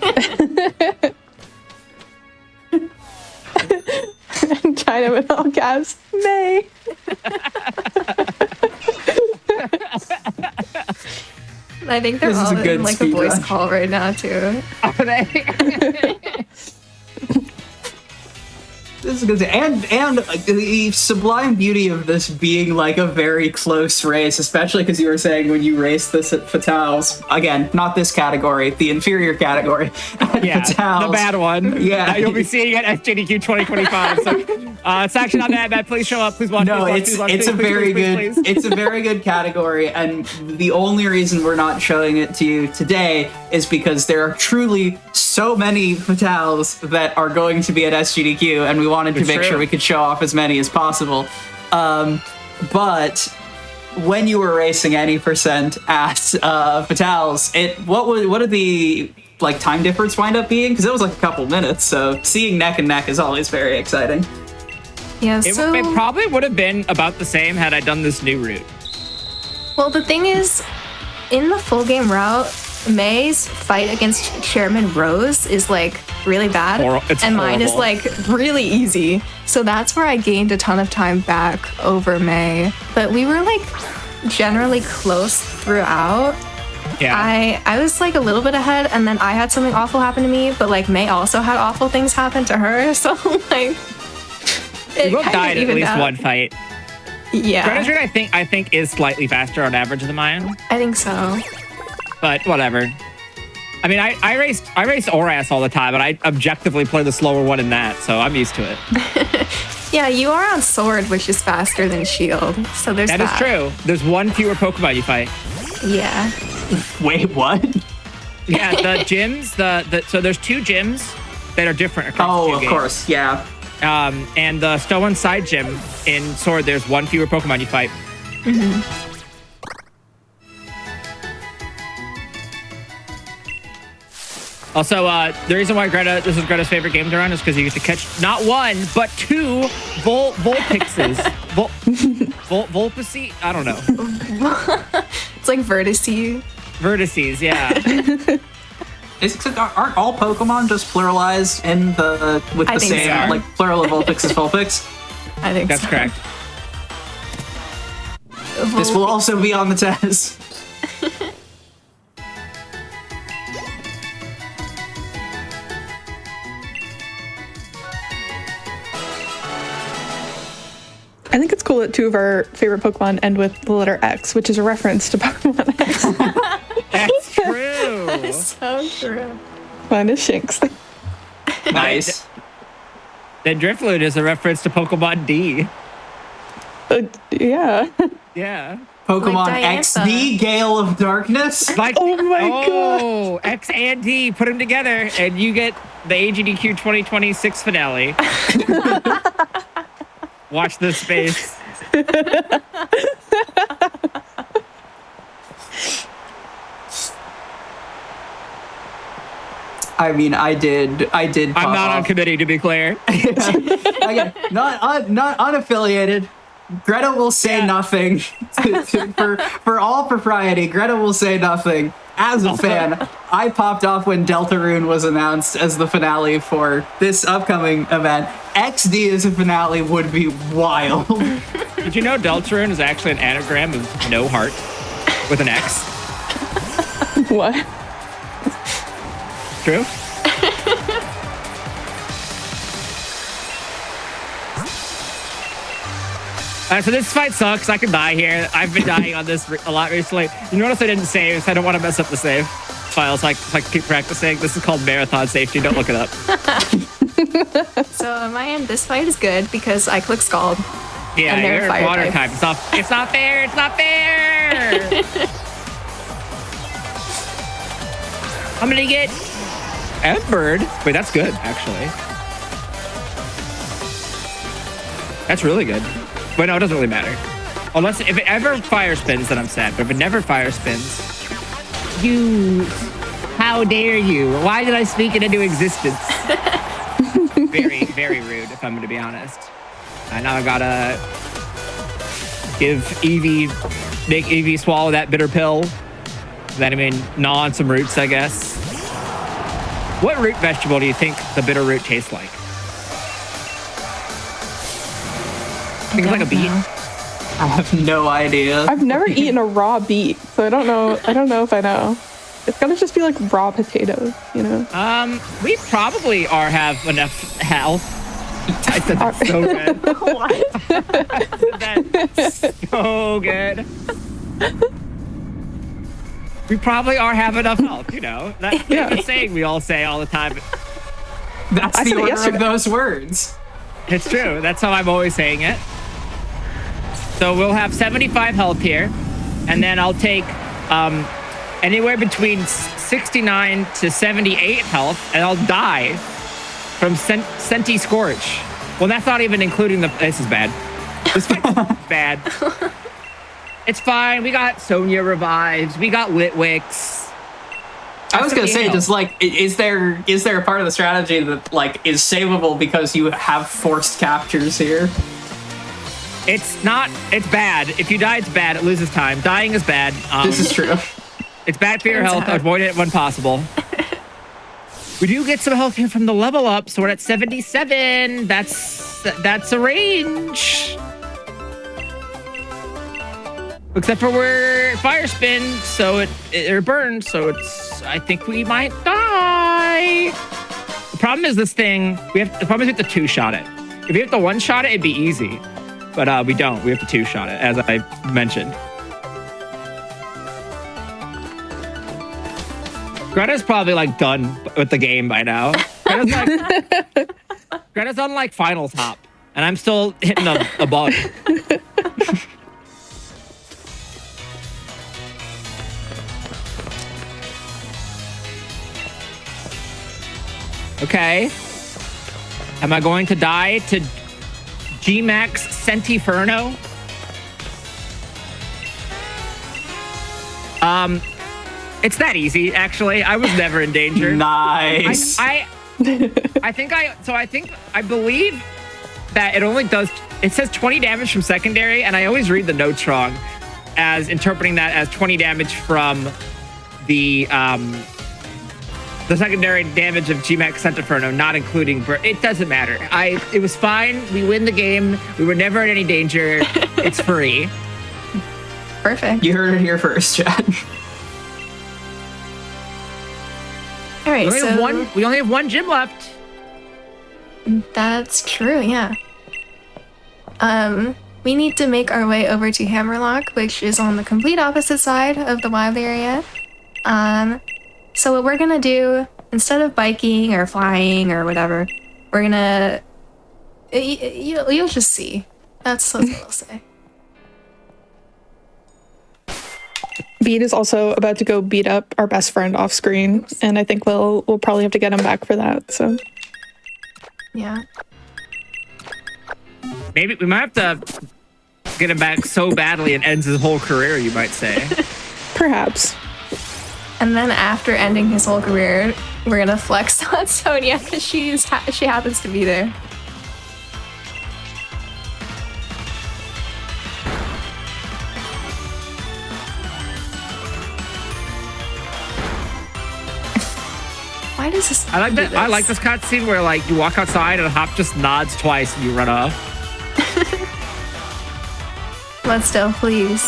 Speaker 4: China with all caps. May.
Speaker 3: I think they're
Speaker 1: This is
Speaker 3: all
Speaker 1: a good
Speaker 3: in like a
Speaker 1: speed
Speaker 3: voice
Speaker 1: run.
Speaker 3: call right now too.
Speaker 2: Are they?
Speaker 1: This is good. And the sublime beauty of this being like a very close race, especially because you were saying when you raced this at Fatales, again, not this category, the inferior category at
Speaker 2: Yeah,
Speaker 1: Fatales.
Speaker 2: the bad one.
Speaker 1: Yeah.
Speaker 2: You'll be seeing it at GDQ 2025. So it's actually not that bad. Please show up. Please watch.
Speaker 1: No,
Speaker 2: please watch,
Speaker 1: it's
Speaker 2: please,
Speaker 1: a
Speaker 2: please,
Speaker 1: very
Speaker 2: please,
Speaker 1: good
Speaker 2: please.
Speaker 1: it's a very good category, and the only reason we're not showing it to you today is because there are truly so many Fatales that are going to be at SGDQ, and we wanted to
Speaker 2: It's
Speaker 1: make
Speaker 2: true.
Speaker 1: sure we could show off as many as possible. But when you were racing any percent at Fatales, what did the like time difference wind up being? Because it was like a couple minutes, so seeing neck and neck is always very exciting.
Speaker 3: Yeah,
Speaker 2: It,
Speaker 3: so
Speaker 2: it probably would have been about the same had I done this new route.
Speaker 3: well, the thing is, in the full game route, May's fight against Chairman Rose is like really bad,
Speaker 2: It's
Speaker 3: and mine is
Speaker 2: horrible.
Speaker 3: like really easy. So that's where I gained a ton of time back over May. But we were like generally close throughout.
Speaker 2: Yeah.
Speaker 3: I was like a little bit ahead, and then I had something awful happen to me, but like May also had awful things happen to her. So like
Speaker 2: we
Speaker 3: it
Speaker 2: both
Speaker 3: kind
Speaker 2: died
Speaker 3: of
Speaker 2: at
Speaker 3: evened
Speaker 2: least
Speaker 3: out.
Speaker 2: one fight.
Speaker 3: Yeah,
Speaker 2: Greta's route, I think is slightly faster on average than mine,
Speaker 3: I think so.
Speaker 2: but whatever. I mean, I race Oras all the time, and I objectively play the slower one in that, so I'm used to it.
Speaker 3: Yeah, you are on Sword, which is faster than Shield. So there's that.
Speaker 2: That is true. There's one fewer Pokemon you fight.
Speaker 3: Yeah.
Speaker 1: Wait, what?
Speaker 2: Yeah, the gyms, so there's two gyms that are different across the
Speaker 1: Oh,
Speaker 2: two
Speaker 1: of
Speaker 2: games.
Speaker 1: course, yeah.
Speaker 2: And the Stolen Side Gym in Sword, there's one fewer Pokemon you fight. Also, the reason why this is Greta's favorite game to run is because you get to catch not one, but two Vulpixes. Vulpixes? I don't know.
Speaker 3: It's like vertice.
Speaker 2: Vertices, yeah.
Speaker 1: Aren't all Pokemon just pluralized in with
Speaker 3: I
Speaker 1: the
Speaker 3: think
Speaker 1: same,
Speaker 3: so.
Speaker 1: like, plural of Vulpix is Vulpix?
Speaker 3: I think
Speaker 2: That's
Speaker 3: so.
Speaker 2: correct.
Speaker 1: This will also be on the test.
Speaker 4: I think it's cool that two of our favorite Pokemon end with the letter X, which is a reference to Pokemon X.
Speaker 2: That's true.
Speaker 3: So true.
Speaker 4: Mine is Shinx.
Speaker 1: Nice.
Speaker 2: Then Drifloon is a reference to Pokemon D.
Speaker 4: Yeah.
Speaker 2: Yeah.
Speaker 1: Pokemon
Speaker 3: Like Diantha.
Speaker 1: XD, Gale of Darkness.
Speaker 2: Like,
Speaker 4: Oh my god.
Speaker 2: X and D, put them together, and you get the AGDQ 2026 finale. Watch this space.
Speaker 1: I mean, I did.
Speaker 2: I'm
Speaker 1: pop
Speaker 2: not on
Speaker 1: off.
Speaker 2: committee, to be clear.
Speaker 1: Again, not unaffiliated. Greta will say
Speaker 2: Yeah.
Speaker 1: nothing. For all propriety, Greta will say nothing. As a fan, I popped off when Deltarune was announced as the finale for this upcoming event. XD as a finale would be wild.
Speaker 2: Did you know Deltarune is actually an anagram of no heart with an X?
Speaker 4: What?
Speaker 2: True? So this fight sucks. I can die here. I've been dying on this a lot recently. You notice I didn't save, so I don't want to mess up the save file, so I can keep practicing. This is called marathon safety. Don't look it up.
Speaker 3: So on my end, this fight is good because I click Scald.
Speaker 2: Yeah,
Speaker 3: And they're
Speaker 2: you're
Speaker 3: fire
Speaker 2: water
Speaker 3: type.
Speaker 2: type. It's not fair. It's not fair. I'm gonna get Embered. Wait, that's good, actually. That's really good. Wait, no, it doesn't really matter. Unless if it ever fire spins, then I'm sad. But if it never fire spins, how dare you? Why did I speak it into existence? Very, very rude, if I'm going to be honest. And now I gotta make Eevee swallow that bitter pill. Then, I mean, gnaw on some roots, I guess. What root vegetable do you think the bitter root tastes like? Think it's like a beet.
Speaker 1: I have no idea.
Speaker 4: I've never eaten a raw beet, so I don't know. I don't know if I know. It's gotta just be like raw potatoes, you know?
Speaker 2: We probably have enough health. I said that so good. I said that so good. We probably have enough health, you know? That's the saying we all say all the time.
Speaker 1: That's
Speaker 4: I
Speaker 1: the
Speaker 4: said it
Speaker 1: order
Speaker 4: yesterday.
Speaker 1: of those words.
Speaker 2: It's true. That's how I'm always saying it. So we'll have 75 health here, and then I'll take anywhere between 69 to 78 health, and I'll die from Senti Scorch. Well, that's not even including this is bad. This is bad. It's fine. We got Sonya revives. We got Litwicks.
Speaker 1: I was gonna say,
Speaker 2: health.
Speaker 1: just like, is there a part of the strategy that like is savable because you have forced captures here?
Speaker 2: It's not. It's bad. If you die, it's bad. It loses time. Dying is bad.
Speaker 1: This is true.
Speaker 2: It's bad for your
Speaker 3: Turns
Speaker 2: health.
Speaker 3: out.
Speaker 2: Avoid it when possible. We do get some health here from the level up, so we're at 77. That's a range. Except for we're fire spin, so it burned, so it's. I think we might die. The problem is this thing. The problem is we have to two-shot it. If we have to one-shot it, it'd be easy, but we don't. We have to two-shot it, as I mentioned. Greta's probably like done with the game by now. Greta's on like final top, and I'm still hitting a bug. Okay. Am I going to die to G-Max Sentiferno? It's that easy, actually. I was never in danger.
Speaker 1: Nice.
Speaker 2: I believe that it only does, it says 20 damage from secondary, and I always read the notes wrong as interpreting that as 20 damage from the secondary damage of GMAX Centiferno, not including it doesn't matter. It was fine. We win the game. We were never in any danger. It's free.
Speaker 3: Perfect.
Speaker 1: You heard it here first, Chad.
Speaker 3: All right,
Speaker 2: We only have one gym left.
Speaker 3: That's true, yeah. We need to make our way over to Hammerlock, which is on the complete opposite side of the wild area. So what we're gonna do, instead of biking or flying or whatever, we're gonna... You'll just see. That's what I'll say.
Speaker 4: Beat is also about to go beat up our best friend off screen, and I think we'll probably have to get him back for that. So
Speaker 3: Yeah.
Speaker 2: Maybe we might have to get him back so badly it ends his whole career, you might say.
Speaker 4: perhaps.
Speaker 3: And then after ending his whole career, we're gonna flex on Sonia because she happens to be there. Why does this?
Speaker 2: I like
Speaker 3: do
Speaker 2: that. I
Speaker 3: this?
Speaker 2: like this cutscene where like you walk outside and Hop just nods twice and you run off.
Speaker 3: But still, please.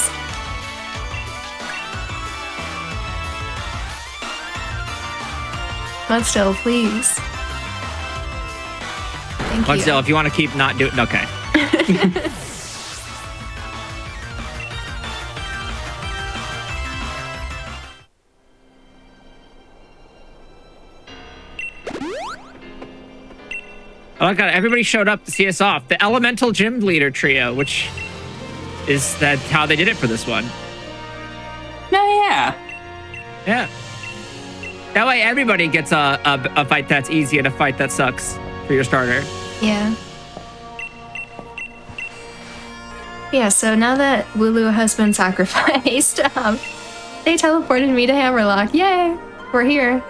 Speaker 3: But still, please. Thank
Speaker 2: But
Speaker 3: you.
Speaker 2: still, if you want to keep not doing, okay. Oh my god, everybody showed up to see us off. The Elemental Gym Leader Trio, which is how they did it for this one.
Speaker 1: No, yeah.
Speaker 2: Yeah. That way everybody gets a fight that's easy and a fight that sucks for your starter.
Speaker 3: Yeah. Yeah, so now that Wooloo has been sacrificed, they teleported me to Hammerlock. Yay! We're here.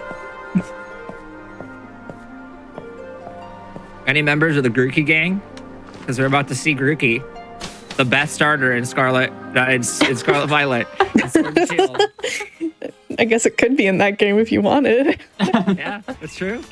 Speaker 2: Any members of the Grookey gang? Because we're about to see Grookey, the best starter in Scarlet Violet. in Sword and Shield.
Speaker 4: I guess it could be in that game if you wanted.
Speaker 2: Yeah, that's true.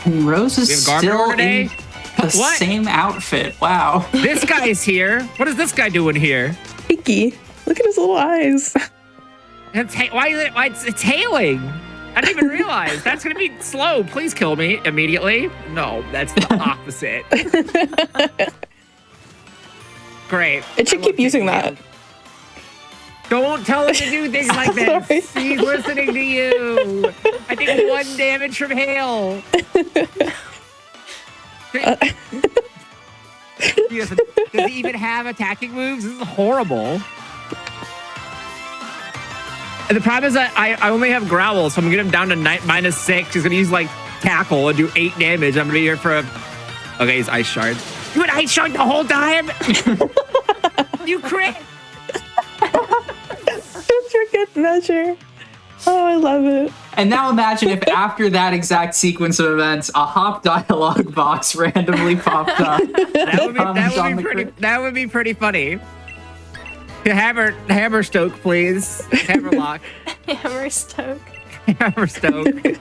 Speaker 1: Rose is
Speaker 2: We have Garmin
Speaker 1: still
Speaker 2: order today?
Speaker 1: in the
Speaker 2: What?
Speaker 1: same outfit. Wow.
Speaker 2: This guy's here. What is this guy doing here?
Speaker 4: Icky. Look at his little eyes.
Speaker 2: It's hailing. I didn't even realize. That's going to be slow. Please kill me immediately. No, that's the opposite. Great.
Speaker 4: It should keep using that.
Speaker 2: Don't tell him to do things like
Speaker 4: Sorry.
Speaker 2: this. He's listening to you. I take 1 damage from hail. Does he even have attacking moves? This is horrible. And the problem is that I only have Growl, so I'm going to get him down to -6. He's going to use, like, Tackle and do 8 damage. I'm going to be here for Okay, he's Ice Shard. You had Ice Shard the whole time? You crit!
Speaker 4: It's your good measure. Oh, I love it.
Speaker 1: And now imagine if after that exact sequence of events, a Hop dialogue box randomly popped up.
Speaker 2: That would be pretty funny. Hammer Stoke, please. Hammerlock.
Speaker 3: Hammerstoke.
Speaker 2: Hammer Stoke.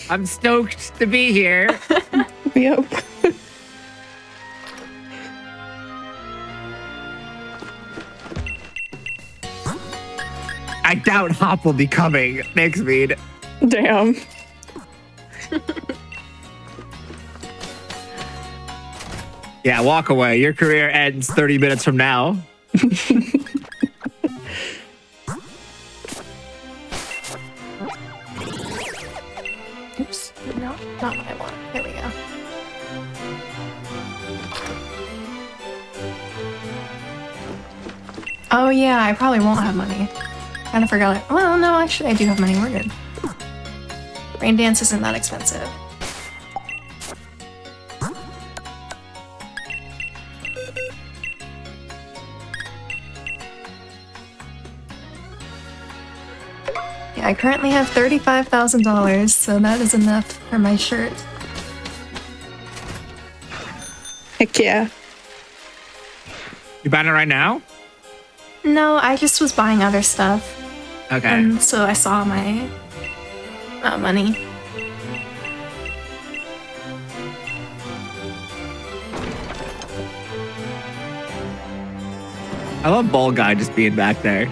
Speaker 2: I'm stoked to be here.
Speaker 4: Yep.
Speaker 2: I doubt Hop will be coming next meet.
Speaker 4: Damn.
Speaker 2: Yeah, walk away. Your career ends 30 minutes from now.
Speaker 3: Oops. No, not what I want. There we go. Oh yeah, I probably won't have money. Kind of forgot it. Well, no, actually, I do have money. We're good. Rain dance isn't that expensive. Yeah, I currently have $35,000, so that is enough for my shirt.
Speaker 4: Heck yeah.
Speaker 2: You buying it right now?
Speaker 3: No, I just was buying other stuff,
Speaker 2: Okay.
Speaker 3: and so I saw my money.
Speaker 2: I love Ball Guy just being back there.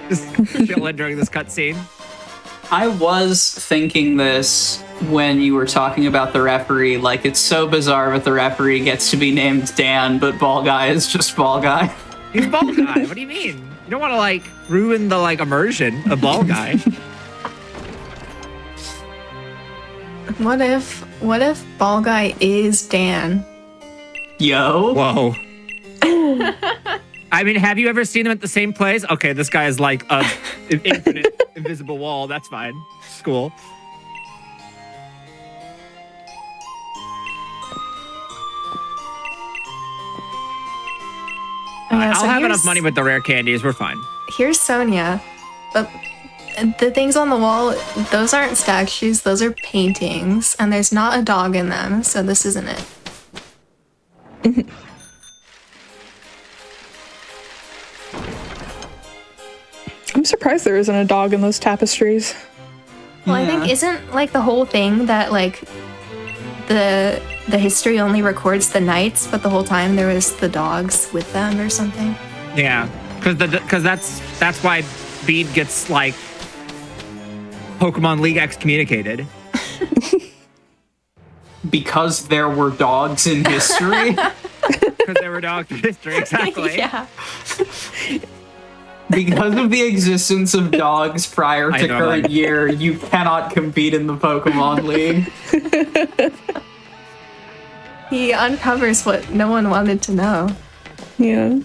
Speaker 2: Just chilling during this cutscene.
Speaker 1: I was thinking this when you were talking about the referee. Like, it's so bizarre that the referee gets to be named Dan, but Ball Guy is just Ball Guy.
Speaker 2: He's Ball Guy. What do you mean? You don't want to, like, ruin the, like, immersion of Ball Guy.
Speaker 3: What if Ball Guy is Dan?
Speaker 1: Yo.
Speaker 2: Whoa. I mean, have you ever seen him at the same place? Okay, this guy is like an infinite invisible wall. That's fine. Cool.
Speaker 3: Yeah, so
Speaker 2: I'll have
Speaker 3: here's-
Speaker 2: enough money with the rare candies. We're fine.
Speaker 3: Here's Sonia. But the things on the wall, those aren't statues, those are paintings, and there's not a dog in them, so this isn't it.
Speaker 4: I'm surprised there isn't a dog in those tapestries.
Speaker 3: Well, I think isn't like the whole thing that like the history only records the knights, but the whole time there was the dogs with them or something.
Speaker 2: Yeah, because that's why Bede gets like Pokemon League excommunicated.
Speaker 1: Because there were dogs in history.
Speaker 2: Because there were dogs in history, exactly.
Speaker 3: Yeah.
Speaker 1: Because of the existence of dogs prior to current year, you cannot compete in the Pokemon League.
Speaker 3: He uncovers what no one wanted to know.
Speaker 4: Yeah.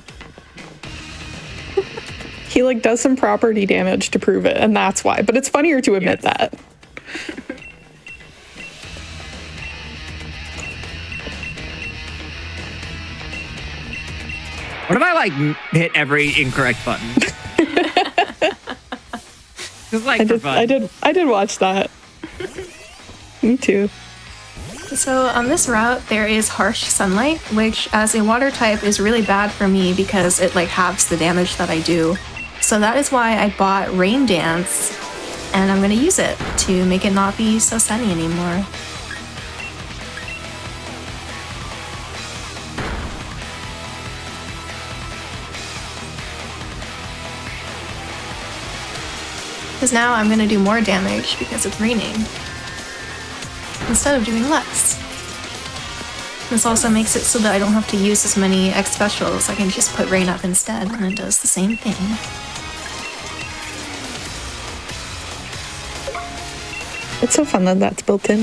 Speaker 4: He like does some property damage to prove it, and that's why. But it's funnier to admit that.
Speaker 2: What if I like hit every incorrect button? Just like for fun.
Speaker 4: I did watch that. Me too.
Speaker 3: So on this route, there is harsh sunlight, which as a water type is really bad for me because it like halves the damage that I do. So that is why I bought Rain Dance, and I'm gonna use it to make it not be so sunny anymore. Because now I'm gonna do more damage because it's raining, instead of doing less. This also makes it so that I don't have to use as many X specials. I can just put rain up instead and it does the same thing.
Speaker 4: It's so fun that that's built in.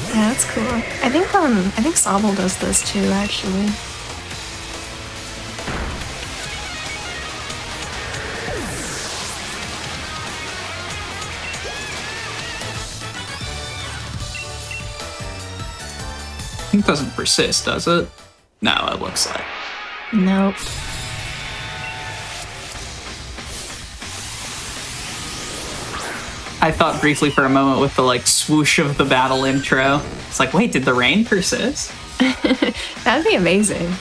Speaker 3: Yeah, that's cool. I think Sobble does this too, actually.
Speaker 1: It doesn't persist, does it? No, it looks like.
Speaker 3: Nope.
Speaker 1: I thought briefly for a moment with the like swoosh of the battle intro. It's like, wait, did the rain persist?
Speaker 3: That'd be amazing.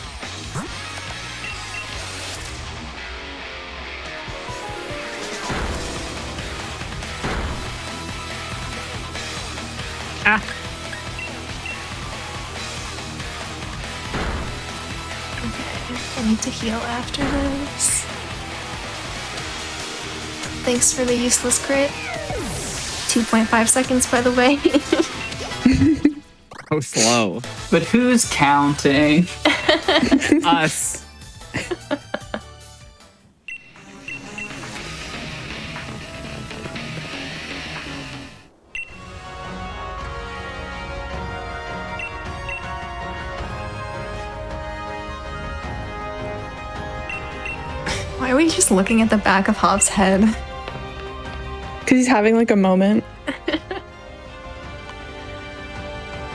Speaker 2: Ah.
Speaker 3: I need to heal after this. Thanks for the useless crit. 2.5 seconds, by the way.
Speaker 2: So slow.
Speaker 1: But who's counting?
Speaker 2: Us.
Speaker 3: Why are we just looking at the back of Hop's head?
Speaker 4: Because he's having like a moment.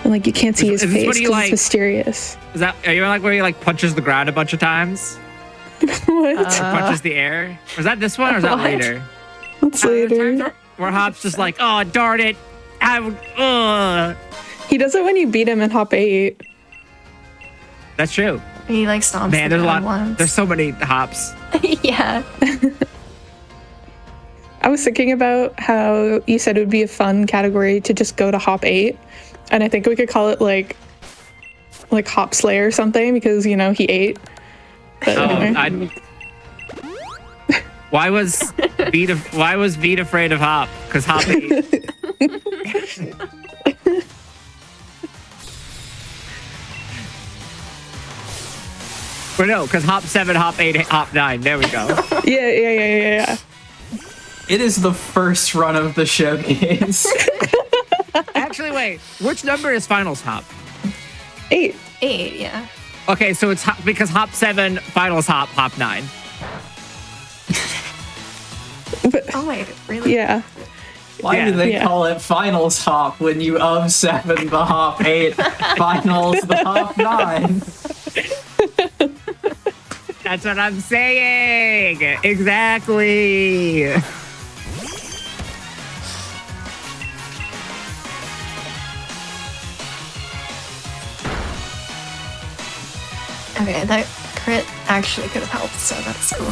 Speaker 4: And like you can't see his
Speaker 2: Is this
Speaker 4: face
Speaker 2: what he,
Speaker 4: because
Speaker 2: like-
Speaker 4: it's mysterious.
Speaker 2: Are you like where he like punches the ground a bunch of times?
Speaker 4: What?
Speaker 2: Or punches the air? Was that this one or is that
Speaker 3: What?
Speaker 2: later?
Speaker 4: That's
Speaker 2: There are times
Speaker 4: later.
Speaker 2: where Hop's just like, oh darn it.
Speaker 4: He does it when you beat him in Hop 8.
Speaker 2: That's true.
Speaker 3: He like stomps
Speaker 2: Man,
Speaker 3: the
Speaker 2: there's a lot.
Speaker 3: ground once.
Speaker 2: There's so many Hops.
Speaker 3: Yeah.
Speaker 4: I was thinking about how you said it would be a fun category to just go to Hop 8. And I think we could call it like Hop Slayer or something because, you know, he ate. But anyway.
Speaker 2: Why was Beat afraid of Hop? Because Hop ate. Or no, because Hop 7, Hop 8, Hop 9. There we go.
Speaker 4: Yeah.
Speaker 1: It is the first run of the showcase.
Speaker 2: Actually, wait. Which number is Finals Hop?
Speaker 4: 8.
Speaker 3: 8, yeah.
Speaker 2: Okay, so it's because Hop 7, Finals Hop, Hop 9.
Speaker 3: Oh wait, really?
Speaker 4: Yeah.
Speaker 1: Why do they call it Finals Hop when you of 7 the Hop 8, Finals the Hop 9?
Speaker 2: That's what I'm saying. Exactly.
Speaker 3: Okay, that crit actually could have helped, so that's cool.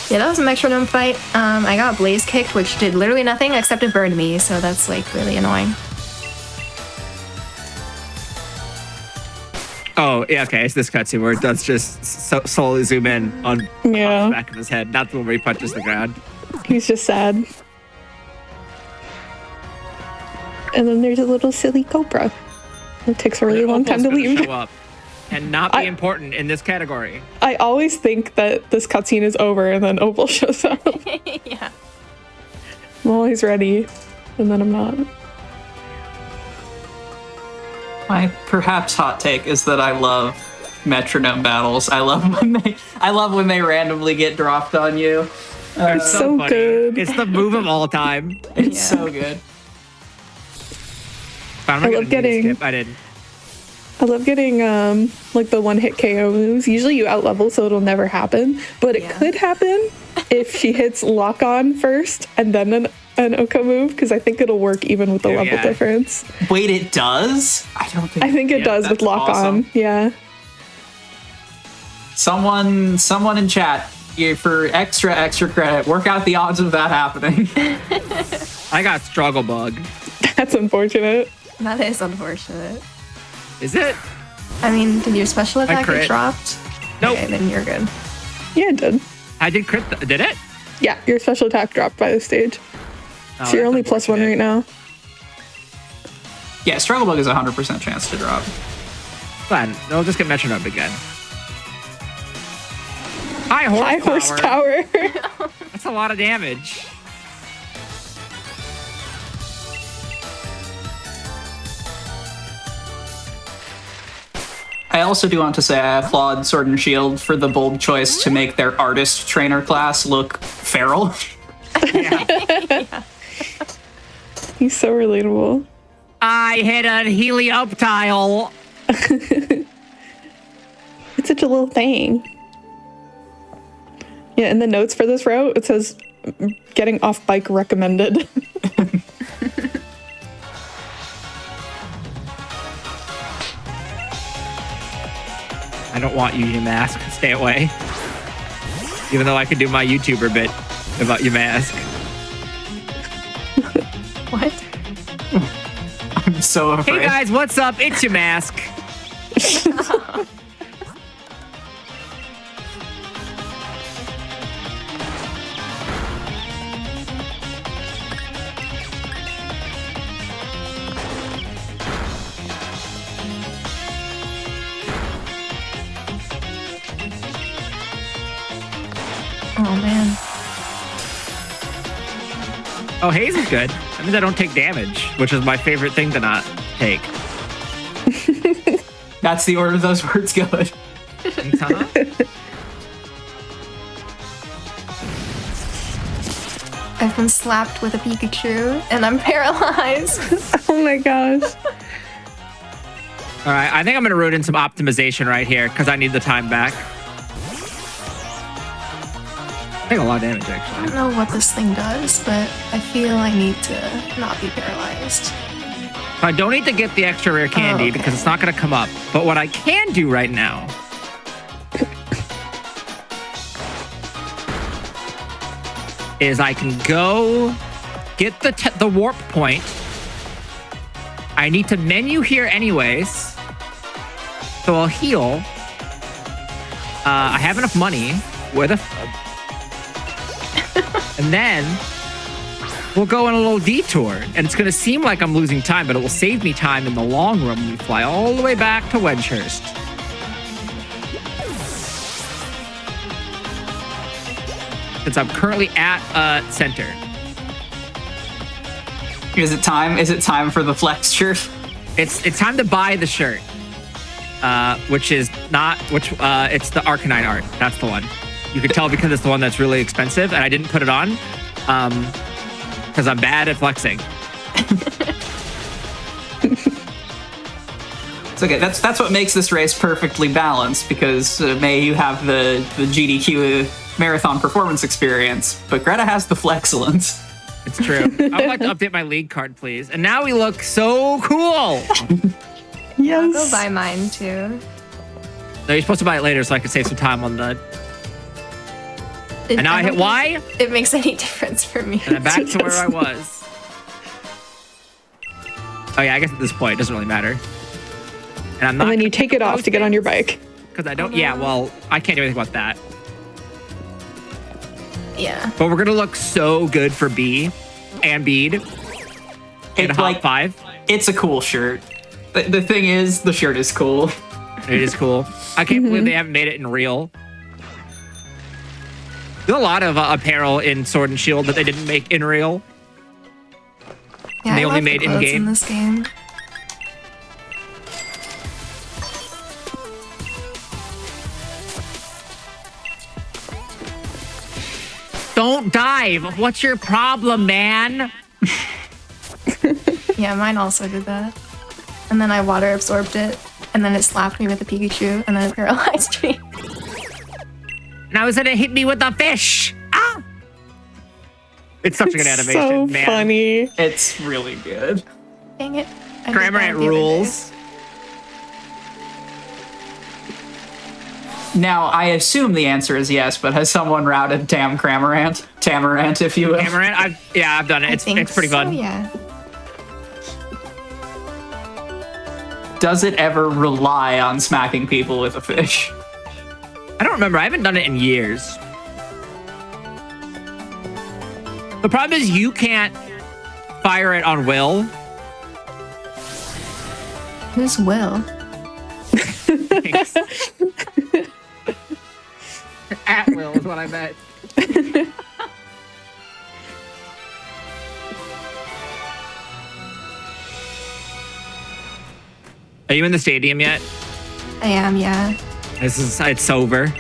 Speaker 3: Yeah, that was a Metronome fight. I got Blaze kicked, which did literally nothing except it burned me, so that's like really annoying.
Speaker 2: Oh, yeah, okay. It's this cutscene where it does just slowly zoom in on
Speaker 4: Yeah.
Speaker 2: the back of his head, not the one where he punches the ground.
Speaker 4: He's just sad. And then there's a little silly Cobra. It takes a really long time to
Speaker 2: Opal's gonna
Speaker 4: leave.
Speaker 2: show up and not be important in this category.
Speaker 4: I always think that this cutscene is over and then Opal shows up.
Speaker 3: Yeah.
Speaker 4: I'm always ready, and then I'm not.
Speaker 1: My perhaps hot take is that I love metronome battles. I love when they randomly get dropped on you.
Speaker 2: It's
Speaker 4: so
Speaker 2: funny.
Speaker 4: good.
Speaker 2: It's the move of all time.
Speaker 1: It's
Speaker 3: Yeah.
Speaker 1: so good.
Speaker 2: But I'm
Speaker 4: I
Speaker 2: not
Speaker 4: love
Speaker 2: gonna need to
Speaker 4: getting-
Speaker 2: skip. I didn't.
Speaker 4: I love getting like the one-hit KO moves. Usually you out-level, so it'll never happen. But it
Speaker 3: Yeah.
Speaker 4: could happen if she hits lock-on first and then an Oko move, because I think it'll work even with the
Speaker 2: Yeah,
Speaker 4: level
Speaker 2: yeah.
Speaker 4: difference.
Speaker 1: Wait, it does? I don't think.
Speaker 4: I think it
Speaker 1: yeah,
Speaker 4: does with
Speaker 1: that's
Speaker 4: lock-on.
Speaker 1: awesome.
Speaker 4: Yeah.
Speaker 1: Someone in chat, for extra credit, work out the odds of that happening.
Speaker 2: I got struggle bug.
Speaker 4: That's unfortunate.
Speaker 3: That is unfortunate.
Speaker 2: Is it?
Speaker 3: I mean, did your special attack
Speaker 2: crit.
Speaker 3: get dropped?
Speaker 2: Nope.
Speaker 3: Okay, then you're good.
Speaker 4: Yeah, it did.
Speaker 2: I did crit. Did it?
Speaker 4: Yeah, your special attack dropped by the stage.
Speaker 2: Oh,
Speaker 4: So you're
Speaker 2: that's
Speaker 4: only +1 right
Speaker 2: unfortunate.
Speaker 4: now.
Speaker 1: Yeah, struggle bug is 100% chance to drop.
Speaker 2: Fine. I'll just get metronome again. High
Speaker 4: High horsepower.
Speaker 2: That's a lot of damage.
Speaker 1: I also do want to say I applaud Sword and Shield for the bold choice to make their artist trainer class look feral.
Speaker 4: He's so relatable.
Speaker 2: I hit a helioptile.
Speaker 4: It's such a little thing. Yeah, in the notes for this route, it says getting off bike recommended.
Speaker 2: I don't want you mask. Stay away. Even though I could do my YouTuber bit about your mask.
Speaker 3: What?
Speaker 1: I'm so afraid.
Speaker 2: Hey guys, what's up? It's your mask.
Speaker 3: Oh man.
Speaker 2: Oh, haze is good. That means I don't take damage, which is my favorite thing to not take.
Speaker 1: That's the order those words go in.
Speaker 2: Uh-huh.
Speaker 3: I've been slapped with a Pikachu, and I'm paralyzed.
Speaker 4: Oh my gosh.
Speaker 2: All right, I think I'm gonna root in some optimization right here because I need the time back. I think a lot of damage
Speaker 3: I
Speaker 2: actually.
Speaker 3: don't know what this thing does, but I feel I need to not be paralyzed.
Speaker 2: I don't need to get the extra rare candy
Speaker 3: okay.
Speaker 2: because it's not gonna come up. But what I can do right now is I can go get the warp point. I need to menu here anyways, so I'll heal. I have enough money with and then we'll go on a little detour, and it's going to seem like I'm losing time, but it will save me time in the long run when we fly all the way back to Wedgehurst. Since I'm currently at center.
Speaker 1: Is it time? Is it time for the flex shirt?
Speaker 2: It's time to buy the shirt, it's the Arcanine art. That's the one. You can tell because it's the one that's really expensive, and I didn't put it on because I'm bad at flexing.
Speaker 1: It's okay. That's what makes this race perfectly balanced, because May, you have the GDQ marathon performance experience, but Greta has the flexcellence.
Speaker 2: It's true. I would like to update my league card, please. And now we look so cool.
Speaker 3: I'll go buy mine too.
Speaker 2: No, you're supposed to buy it later so I can save some time on the... And now I hit Y.
Speaker 3: It makes any difference for me.
Speaker 2: And I'm back to where I was. Oh yeah, I guess at this point it doesn't really matter. And I'm not.
Speaker 4: And then you take it off to get on your bike.
Speaker 2: Because I don't. Yeah, well, I can't do anything about that.
Speaker 3: Yeah.
Speaker 2: But we're gonna look so good for B and Bead in
Speaker 1: It's
Speaker 2: Hot
Speaker 1: like
Speaker 2: 5.
Speaker 1: It's a cool shirt. The thing is, the shirt is cool.
Speaker 2: It is cool. I can't believe they haven't made it in real. There's a lot of apparel in Sword and Shield that they didn't make in real.
Speaker 3: Yeah,
Speaker 2: They
Speaker 3: I
Speaker 2: only
Speaker 3: love
Speaker 2: made
Speaker 3: the clothes
Speaker 2: in-game.
Speaker 3: in this game.
Speaker 2: Don't dive. What's your problem, man?
Speaker 3: Yeah, mine also did that. And then I water absorbed it, and then it slapped me with a Pikachu, and then it paralyzed me.
Speaker 2: Now it's gonna hit me with a fish. Ah! It's such a good animation,
Speaker 4: So
Speaker 2: man.
Speaker 4: funny.
Speaker 1: It's really good.
Speaker 3: Dang it. I did
Speaker 2: Grammar
Speaker 3: that
Speaker 2: and
Speaker 3: the other day.
Speaker 2: rules.
Speaker 1: Now, I assume the answer is yes, but has someone routed Cramorant? Tamarant, if you will.
Speaker 2: Cameron, I've done it.
Speaker 3: I
Speaker 2: It's
Speaker 3: think
Speaker 2: pretty
Speaker 3: so,
Speaker 2: fun.
Speaker 3: Yeah.
Speaker 1: Does it ever rely on smacking people with a fish?
Speaker 2: I don't remember. I haven't done it in years. The problem is you can't fire it on will.
Speaker 3: Who's Will?
Speaker 2: Thanks. At will is what I meant. Are you in the stadium yet?
Speaker 3: I am, yeah.
Speaker 2: It's over.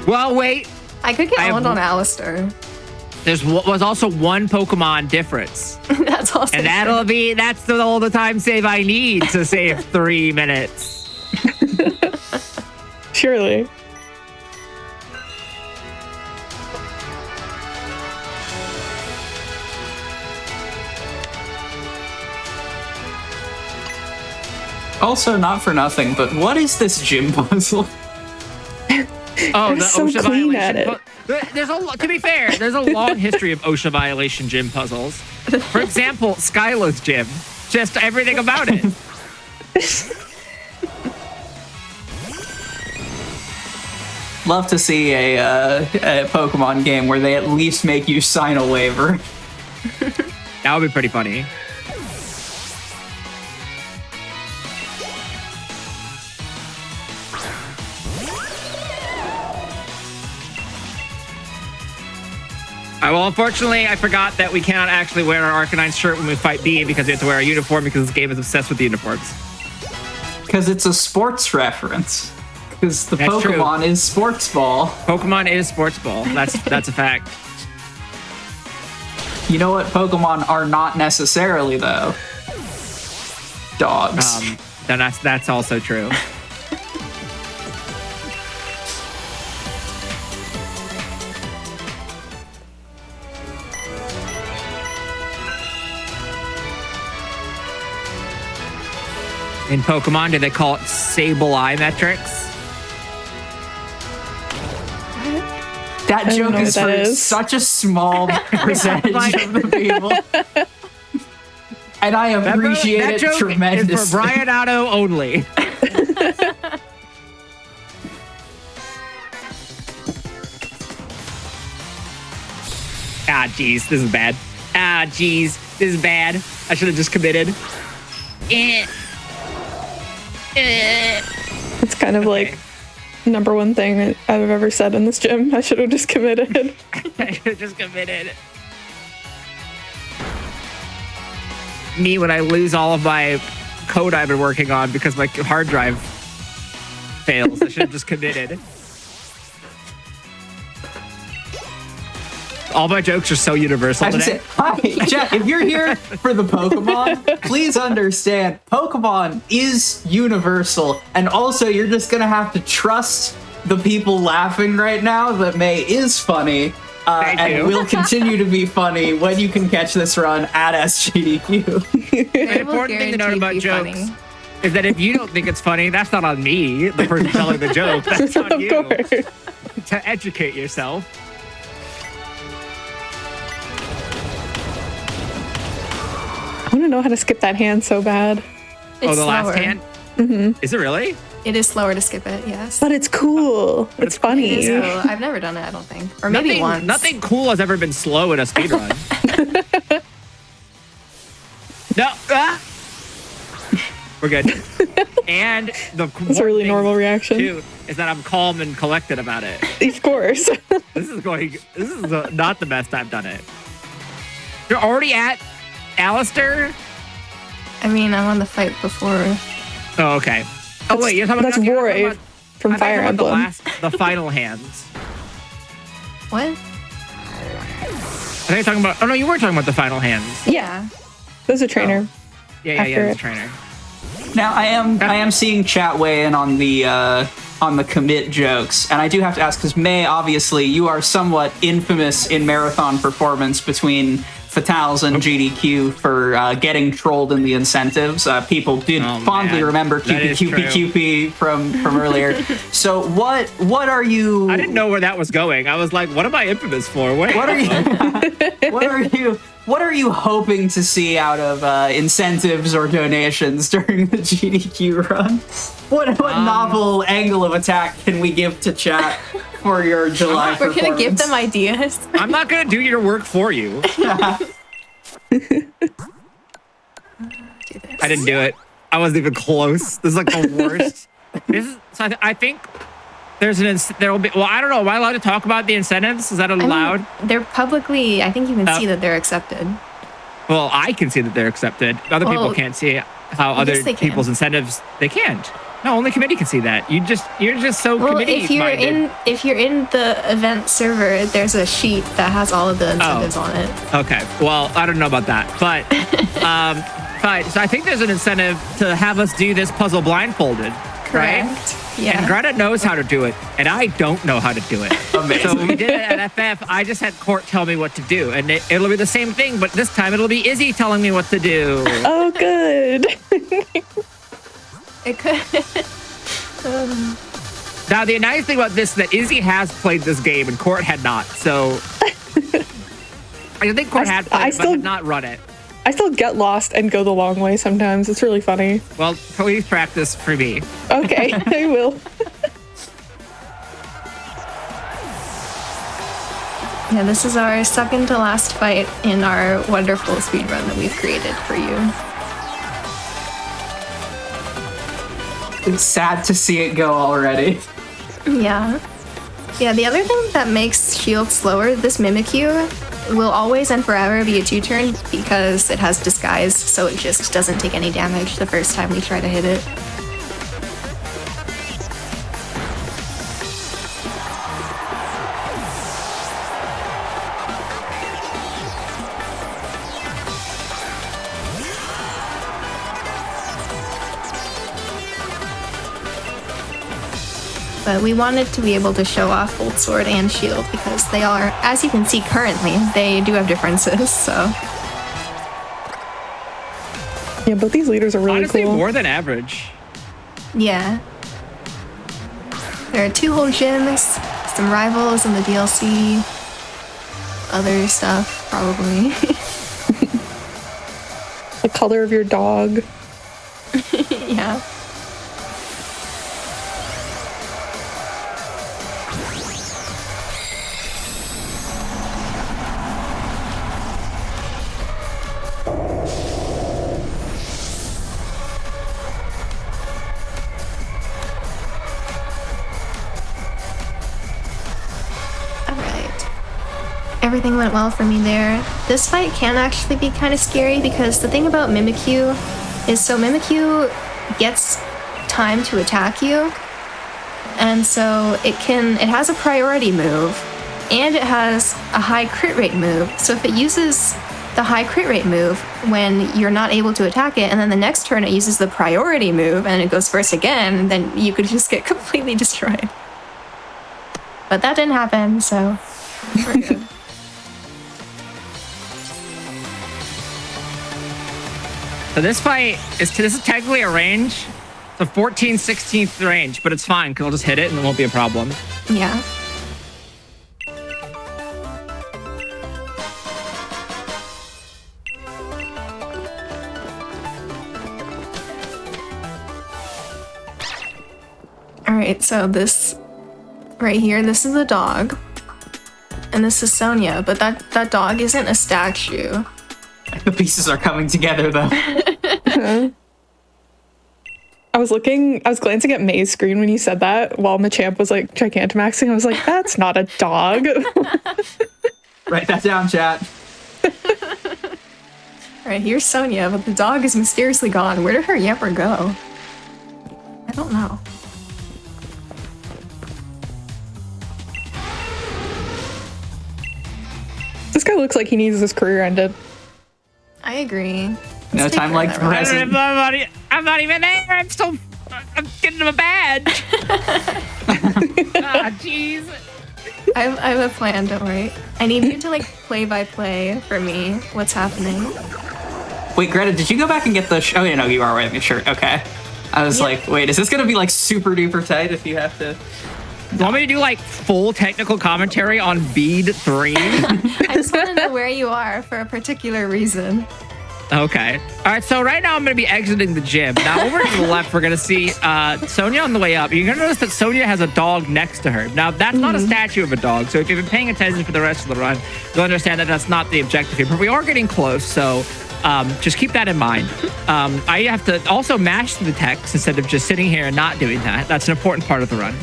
Speaker 2: Well, wait.
Speaker 3: I could get
Speaker 2: I have
Speaker 3: owned on Alistair.
Speaker 2: Was also one Pokemon difference.
Speaker 3: That's also
Speaker 2: And that's all the time save I need to save 3 minutes.
Speaker 4: Surely.
Speaker 1: Also, not for nothing, but what is this gym puzzle?
Speaker 2: Oh,
Speaker 4: They're
Speaker 2: the
Speaker 4: so
Speaker 2: OSHA
Speaker 4: clean
Speaker 2: violation.
Speaker 4: at it.
Speaker 2: To be fair, there's a long history of OSHA violation gym puzzles. For example, Skylo's gym. Just everything about it.
Speaker 1: Love to see a Pokemon game where they at least make you sign a waiver.
Speaker 2: That would be pretty funny. Well, unfortunately, I forgot that we cannot actually wear our Arcanine shirt when we fight B because we have to wear our uniform because this game is obsessed with the uniforms.
Speaker 1: Because it's a sports reference. Because the
Speaker 2: That's true.
Speaker 1: Pokemon is sports ball.
Speaker 2: Pokemon is sports ball. That's a fact.
Speaker 1: You know what Pokemon are not necessarily, though? Dogs.
Speaker 2: Then that's also true. In Pokemon, do they call it Sable Eye metrics?
Speaker 1: That
Speaker 4: don't
Speaker 1: joke
Speaker 4: know
Speaker 1: is
Speaker 4: what that
Speaker 1: for
Speaker 4: is.
Speaker 1: such a small percentage of the people. And I appreciate
Speaker 2: that
Speaker 1: it
Speaker 2: joke
Speaker 1: tremendously.
Speaker 2: is for Brian Otto only. Ah, jeez, this is bad. Ah, jeez, this is bad. I should have just committed.
Speaker 4: It's kind of like number one thing I've ever said in this gym. I should have just committed.
Speaker 2: I should have just committed. Me when I lose all of my code I've been working on because my hard drive fails. I should have just committed. All my jokes are so universal
Speaker 1: I have to
Speaker 2: today.
Speaker 1: say, hi, Jack, if you're here for the Pokemon, please understand, Pokemon is universal. And also, you're just going to have to trust the people laughing right now that May is funny. And will continue to be funny when you can catch this run at SGDQ.
Speaker 2: The important thing to note about jokes is that if you don't think it's funny, that's not on me, the person telling the joke. That's on
Speaker 4: Of
Speaker 2: you
Speaker 4: course.
Speaker 2: to educate yourself.
Speaker 4: I want to know how to skip that hand so bad.
Speaker 3: It's
Speaker 2: The last
Speaker 3: slower.
Speaker 2: hand? Is it really?
Speaker 3: It is slower to skip it, yes.
Speaker 4: But it's cool. It's funny.
Speaker 3: So I've never done it, I don't think. Or maybe once.
Speaker 2: Nothing cool has ever been slow in a speedrun. No. Ah! We're good. And
Speaker 4: It's a really normal reaction.
Speaker 2: too is that I'm calm and collected about it.
Speaker 4: Of course.
Speaker 2: This is not the best I've done it. You're already at Alistair?
Speaker 3: I mean, I'm on the fight before.
Speaker 2: Oh, okay. Oh wait, you're talking
Speaker 4: That's
Speaker 2: about
Speaker 4: Roy from Fire Emblem.
Speaker 2: the final hands.
Speaker 3: What?
Speaker 2: I think you're talking about. Oh no, you were talking about the final hands.
Speaker 4: Yeah. There's a trainer.
Speaker 2: Yeah,
Speaker 4: After
Speaker 2: the
Speaker 4: it.
Speaker 2: trainer.
Speaker 1: Now, I am seeing chat weigh in on the commit jokes, and I do have to ask, because May, obviously, you are somewhat infamous in marathon performance between Fatales and GDQ for getting trolled in the incentives. People did fondly
Speaker 2: man.
Speaker 1: remember
Speaker 2: That is
Speaker 1: QP from earlier. So what are you?
Speaker 2: I didn't know where that was going. I was like, what am I infamous for? Wait,
Speaker 1: What are you? What are you hoping to see out of incentives or donations during the GDQ run? What novel angle of attack can we give to chat for your July
Speaker 3: We're
Speaker 1: performance?
Speaker 3: gonna give them ideas.
Speaker 2: I'm not gonna do your work for you.
Speaker 3: Do this.
Speaker 2: I didn't do it. I wasn't even close. This is like the worst. I think there will be. Well, I don't know. Am I allowed to talk about the incentives? Is that allowed?
Speaker 3: They're publicly, I think you can see that they're accepted.
Speaker 2: Well, I can see that they're accepted. Other people
Speaker 3: Well,
Speaker 2: can't see how other
Speaker 3: yes, they can.
Speaker 2: people's incentives. They can't. No, only committee can see that. You're just so
Speaker 3: Well,
Speaker 2: committee minded.
Speaker 3: if you're in the event server, there's a sheet that has all of the incentives on it.
Speaker 2: Okay. Well, I don't know about that, but fine. So I think there's an incentive to have us do this puzzle blindfolded, right?
Speaker 3: Correct. Yeah.
Speaker 2: And Greta knows how to do it, and I don't know how to do it.
Speaker 1: Amazing.
Speaker 2: So when we did it at FF, I just had Court tell me what to do, and it'll be the same thing, but this time it'll be Izzy telling me what to do.
Speaker 4: Oh, good.
Speaker 3: It could.
Speaker 2: Now, the nice thing about this is that Izzy has played this game, and Court had not. So I think Court had played it, but had not run it.
Speaker 4: I still get lost and go the long way sometimes. It's really funny.
Speaker 2: Well, please practice for me.
Speaker 4: Okay, I will.
Speaker 3: Yeah, this is our second to last fight in our wonderful speedrun that we've created for you.
Speaker 1: It's sad to see it go already.
Speaker 3: Yeah. Yeah, the other thing that makes Shield slower, this Mimikyu will always and forever be a 2-turn because it has Disguise, so it just doesn't take any damage the first time we try to hit it. but we wanted to be able to show off both sword and shield because they are, as you can see currently, they do have differences, so.
Speaker 4: Yeah, but these leaders are really
Speaker 2: Honestly,
Speaker 4: cool.
Speaker 2: more than average.
Speaker 3: Yeah. There are 2 whole gyms, some rivals in the DLC, other stuff, probably.
Speaker 4: The color of your dog.
Speaker 3: Yeah. Everything went well for me there. This fight can actually be kind of scary because the thing about Mimikyu is so Mimikyu gets time to attack you, and so it has a priority move and it has a high crit rate move. So if it uses the high crit rate move when you're not able to attack it, and then the next turn it uses the priority move and it goes first again, then you could just get completely destroyed. But that didn't happen, so we're good.
Speaker 2: So this fight this is technically a range. It's a 14/16th range, but it's fine because I'll just hit it and it won't be a problem.
Speaker 3: Yeah. Alright, so this right here, this is a dog. And this is Sonia, but that dog isn't a statue.
Speaker 1: The pieces are coming together, though.
Speaker 4: I was glancing at May's screen when you said that while Machamp was like Gigantamaxing. I was like, that's not a dog.
Speaker 1: Write that down, chat.
Speaker 3: Alright, here's Sonia, but the dog is mysteriously gone. Where did her yamper go? I don't know.
Speaker 4: This guy looks like he needs his career ended.
Speaker 3: I agree.
Speaker 1: No
Speaker 3: Let's take
Speaker 1: time
Speaker 3: care
Speaker 1: like
Speaker 3: of
Speaker 1: the
Speaker 3: that, right?
Speaker 1: present.
Speaker 2: I'm not even there. I'm getting a badge. Ah, jeez.
Speaker 3: I have a plan, don't worry. I need you to like play by play for me what's happening.
Speaker 1: Wait, Greta, did you go back and get the... oh, yeah, no, you are wearing the shirt. Okay. I was
Speaker 3: Yeah.
Speaker 1: like, wait, is this going to be like super duper tight if you have to...
Speaker 2: You want me to do like full technical commentary on Bead 3?
Speaker 3: I just want to know where you are for a particular reason.
Speaker 2: Okay. All right, so right now I'm going to be exiting the gym. Now over to the left, we're going to see Sonia on the way up. You're going to notice that Sonia has a dog next to her. Now, that's not a statue of a dog, so if you've been paying attention for the rest of the run, you'll understand that that's not the objective here. But we are getting close, so just keep that in mind. I have to also mash the text instead of just sitting here and not doing that. That's an important part of the run.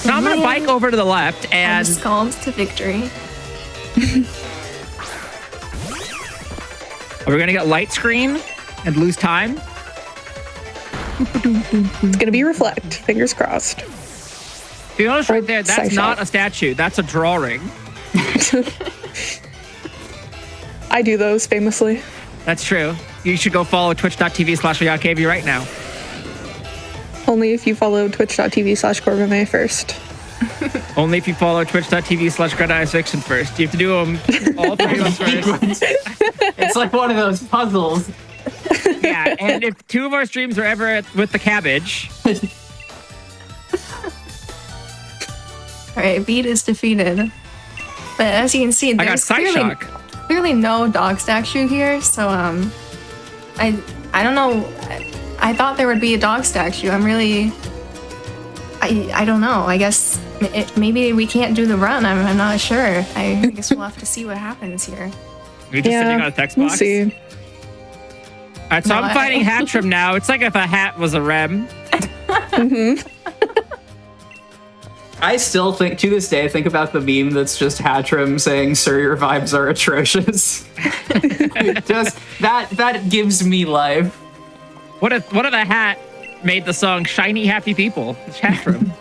Speaker 2: Now I'm going to bike over to the left
Speaker 3: And
Speaker 2: and...
Speaker 3: scald to victory.
Speaker 2: Are we going to get light screen and lose time?
Speaker 4: It's gonna be reflect. Fingers crossed.
Speaker 2: If you notice right there, that's
Speaker 4: Side
Speaker 2: not
Speaker 4: shot.
Speaker 2: a statue. That's a drawing.
Speaker 4: I do those famously.
Speaker 2: That's true. You should go follow twitch.tv/RealKV right now.
Speaker 4: Only if you follow twitch.tv/CorbinMay first.
Speaker 2: Only if you follow twitch.tv/GretaIsFiction first. You have to do them all three ones first.
Speaker 1: It's like one of those puzzles.
Speaker 2: Yeah, and if two of our streams are ever with the cabbage,
Speaker 3: Alright, Beat is defeated. But as you can see,
Speaker 2: I got
Speaker 3: there's
Speaker 2: Sight Shock.
Speaker 3: clearly no dog statue here, so I don't know. I thought there would be a dog statue. I'm really... I don't know. I guess maybe we can't do the run. I'm not sure. I guess we'll have to see what happens here.
Speaker 2: You're just sitting on a text
Speaker 4: we'll
Speaker 2: box.
Speaker 4: see.
Speaker 2: All right, so
Speaker 3: No,
Speaker 2: I'm fighting Hatcham now. It's like if a hat was a rem.
Speaker 1: I still think, to this day, I think about the meme that's just Hatcham saying, "Sir, your vibes are atrocious." Just that gives me life.
Speaker 2: What if the hat made the song "Shiny Happy People"? It's Hatcham.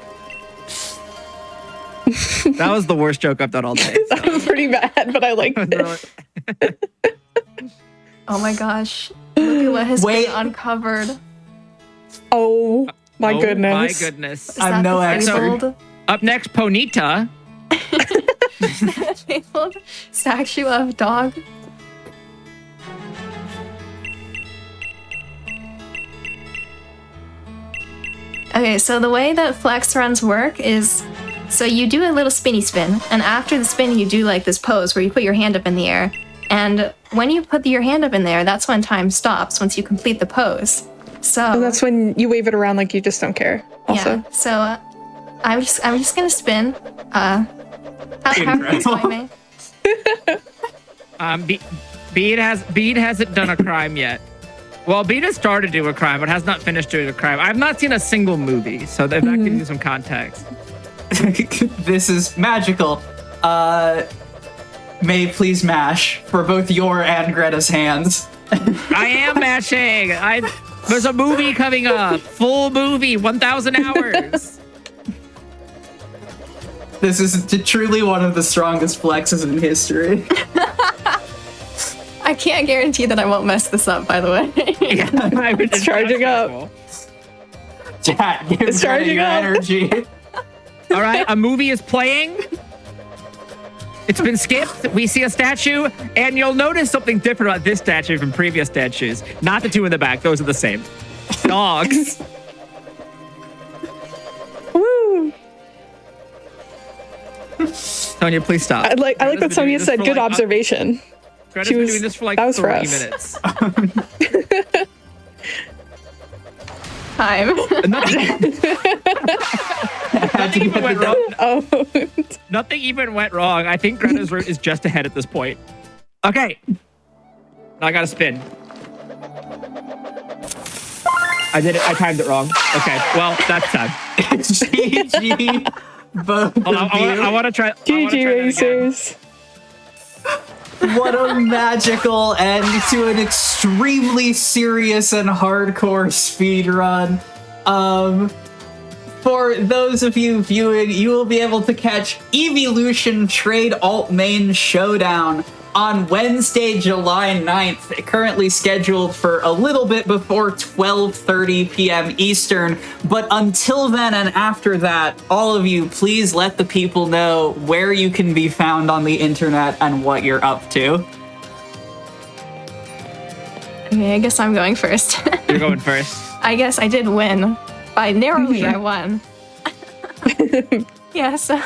Speaker 2: That was the worst joke I've done all day.
Speaker 4: That was pretty bad, but I liked it.
Speaker 3: Oh my gosh. Look at what has
Speaker 1: Wait.
Speaker 3: been uncovered.
Speaker 4: Oh my
Speaker 2: Oh
Speaker 4: goodness.
Speaker 2: my goodness.
Speaker 3: Is
Speaker 1: I'm
Speaker 3: that
Speaker 1: no
Speaker 3: the
Speaker 1: expert.
Speaker 3: fabled-
Speaker 2: Up next, Ponita.
Speaker 3: fabled statue of dog? Okay, so the way that flex runs work is, so you do a little spinny spin, and after the spin you do like this pose where you put your hand up in the air, and when you put your hand up in there, that's when time stops, once you complete the pose. So
Speaker 4: And that's when you wave it around like you just don't care. Also,
Speaker 3: yeah, so I'm just gonna spin. How I may.
Speaker 2: Bede hasn't done a crime yet. Well, Bede has started to do a crime, but has not finished doing a crime. I've not seen a single movie, so that gives you some context.
Speaker 1: This is magical. May please mash for both your and Greta's hands.
Speaker 2: I am mashing. There's a movie coming up. Full movie, 1,000 hours.
Speaker 1: This is truly one of the strongest flexes in history.
Speaker 3: I can't guarantee that I won't mess this up, by the way.
Speaker 2: Yeah,
Speaker 4: It's charging up.
Speaker 1: Chat, give
Speaker 4: It's
Speaker 1: Greta
Speaker 4: charging
Speaker 1: your
Speaker 4: up.
Speaker 1: energy.
Speaker 2: All right, a movie is playing. It's been skipped. We see a statue, and you'll notice something different about this statue from previous statues. Not the two in the back; those are the same. Dogs.
Speaker 4: Woo!
Speaker 2: Sonia, please stop.
Speaker 4: I like that
Speaker 2: Greta's been doing
Speaker 4: Sonia
Speaker 2: this
Speaker 4: said
Speaker 2: for
Speaker 4: good
Speaker 2: like-
Speaker 4: observation.
Speaker 2: Greta's
Speaker 4: She
Speaker 2: been
Speaker 4: was-
Speaker 2: doing this for like
Speaker 4: that was for
Speaker 2: 30
Speaker 4: us.
Speaker 2: minutes.
Speaker 3: Time.
Speaker 2: Nothing even went wrong.
Speaker 4: Oh,
Speaker 2: Nothing even went wrong. I think Greta's route is just ahead at this point. Okay. Now I gotta spin. I did it. I timed it wrong. Okay. Well, that's time.
Speaker 1: GG, both
Speaker 2: Hold on,
Speaker 1: of you.
Speaker 2: I want to try.
Speaker 4: GG racers.
Speaker 1: What a magical end to an extremely serious and hardcore speed run. For those of you viewing, you will be able to catch Evolution Trade Alt Main Showdown on Wednesday, July 9th, currently scheduled for a little bit before 12:30 p.m. Eastern. But until then and after that, all of you, please let the people know where you can be found on the internet and what you're up to.
Speaker 3: Okay, I guess I'm going first.
Speaker 2: You're going first.
Speaker 3: I guess I did win. By narrowly, I won. Yeah, so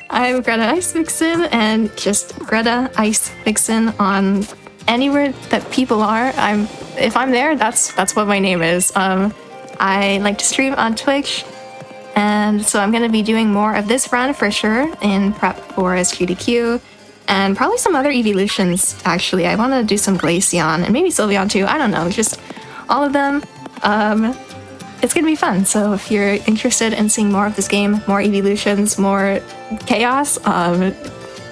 Speaker 3: I'm Greta Ice Vixen, and just Greta Ice Vixen on anywhere that people are. If I'm there, that's what my name is. I like to stream on Twitch, and so I'm going to be doing more of this run for sure in prep for SGDQ, and probably some other evolutions. Actually, I want to do some Glaceon and maybe Sylveon too. I don't know, just all of them. It's gonna be fun. So if you're interested in seeing more of this game, more evolutions, more chaos,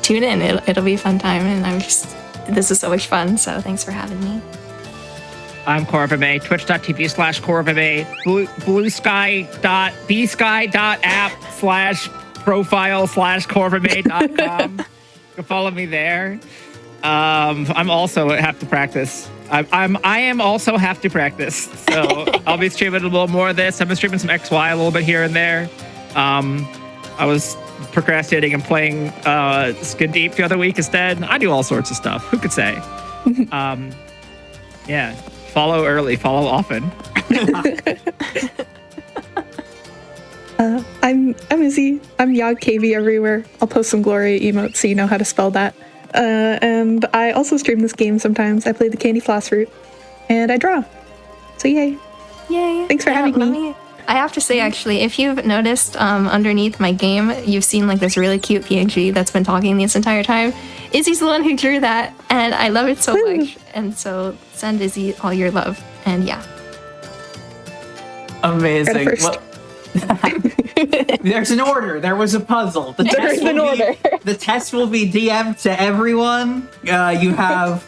Speaker 3: tune in. It'll be a fun time, and this is so much fun. So thanks for having me.
Speaker 2: I'm Corvame, twitch.tv/Corvame, bluesky.app/profile/Corvame.com. You can follow me there. I'm also have to practice. I am also have to practice. So I'll be streaming a little more of this. I've been streaming some XY a little bit here and there. I was procrastinating and playing Skin Deep the other week instead. I do all sorts of stuff. Who could say? Yeah. Follow early, follow often.
Speaker 4: I'm Izzy. I'm Yog KV everywhere. I'll post some Gloria emotes so you know how to spell that. And I also stream this game sometimes. I play the Candy Floss route, and I draw. So yay!
Speaker 3: Yay!
Speaker 4: Thanks for having me.
Speaker 3: I have to say, actually, if you've noticed underneath my game, you've seen like this really cute PNG that's been talking this entire time. Izzy's the one who drew that, and I love it so much. And so send Izzy all your love. And yeah.
Speaker 1: Amazing.
Speaker 4: Greta first.
Speaker 1: Well, there's an order. There was a puzzle. The
Speaker 4: There is an order.
Speaker 1: The test will be DM'd to everyone. You have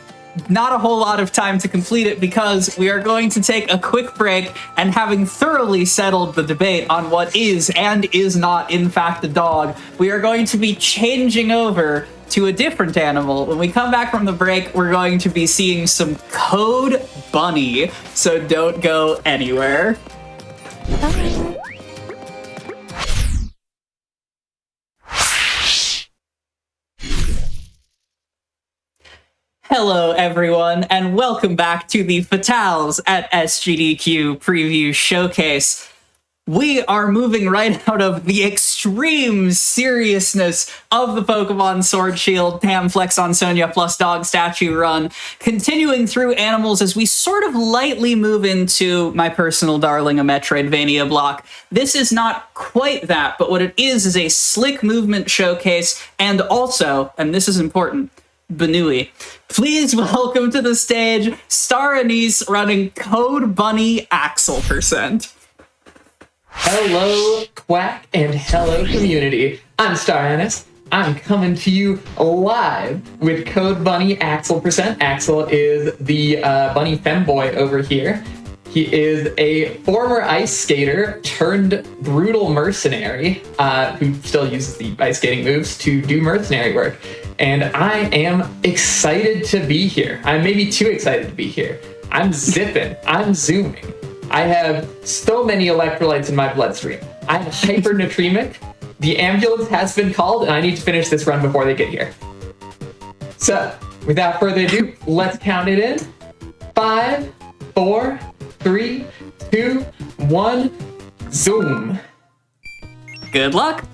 Speaker 1: not a whole lot of time to complete it because we are going to take a quick break, and having thoroughly settled the debate on what is and is not in fact a dog, we are going to be changing over to a different animal. When we come back from the break, we're going to be seeing some Code Bunny, so don't go anywhere. Hello, everyone, and welcome back to the Fatales at SGDQ Preview Showcase. We are moving right out of the extreme seriousness of the Pokemon Sword Shield Pamflex on Sonia plus Dog Statue run, continuing through animals as we sort of lightly move into my personal darling, a Metroidvania block. This is not quite that, but what it is a slick movement showcase, and also, and this is important, Banui. Please welcome to the stage Star Anise running Code Bunny Axle %.
Speaker 5: Hello, Quack, and hello, community. I'm Star Anise. I'm coming to you live with Code Bunny Axle %. Axel is the bunny femboy over here. He is a former ice skater turned brutal mercenary who still uses the ice skating moves to do mercenary work. And I am excited to be here. I'm maybe too excited to be here. I'm zipping. I'm zooming. I have so many electrolytes in my bloodstream. I'm hypernatremic. The ambulance has been called, and I need to finish this run before they get here. So, without further ado, let's count it in. 5, 4, 3, 2, 1, zoom.
Speaker 1: Good luck.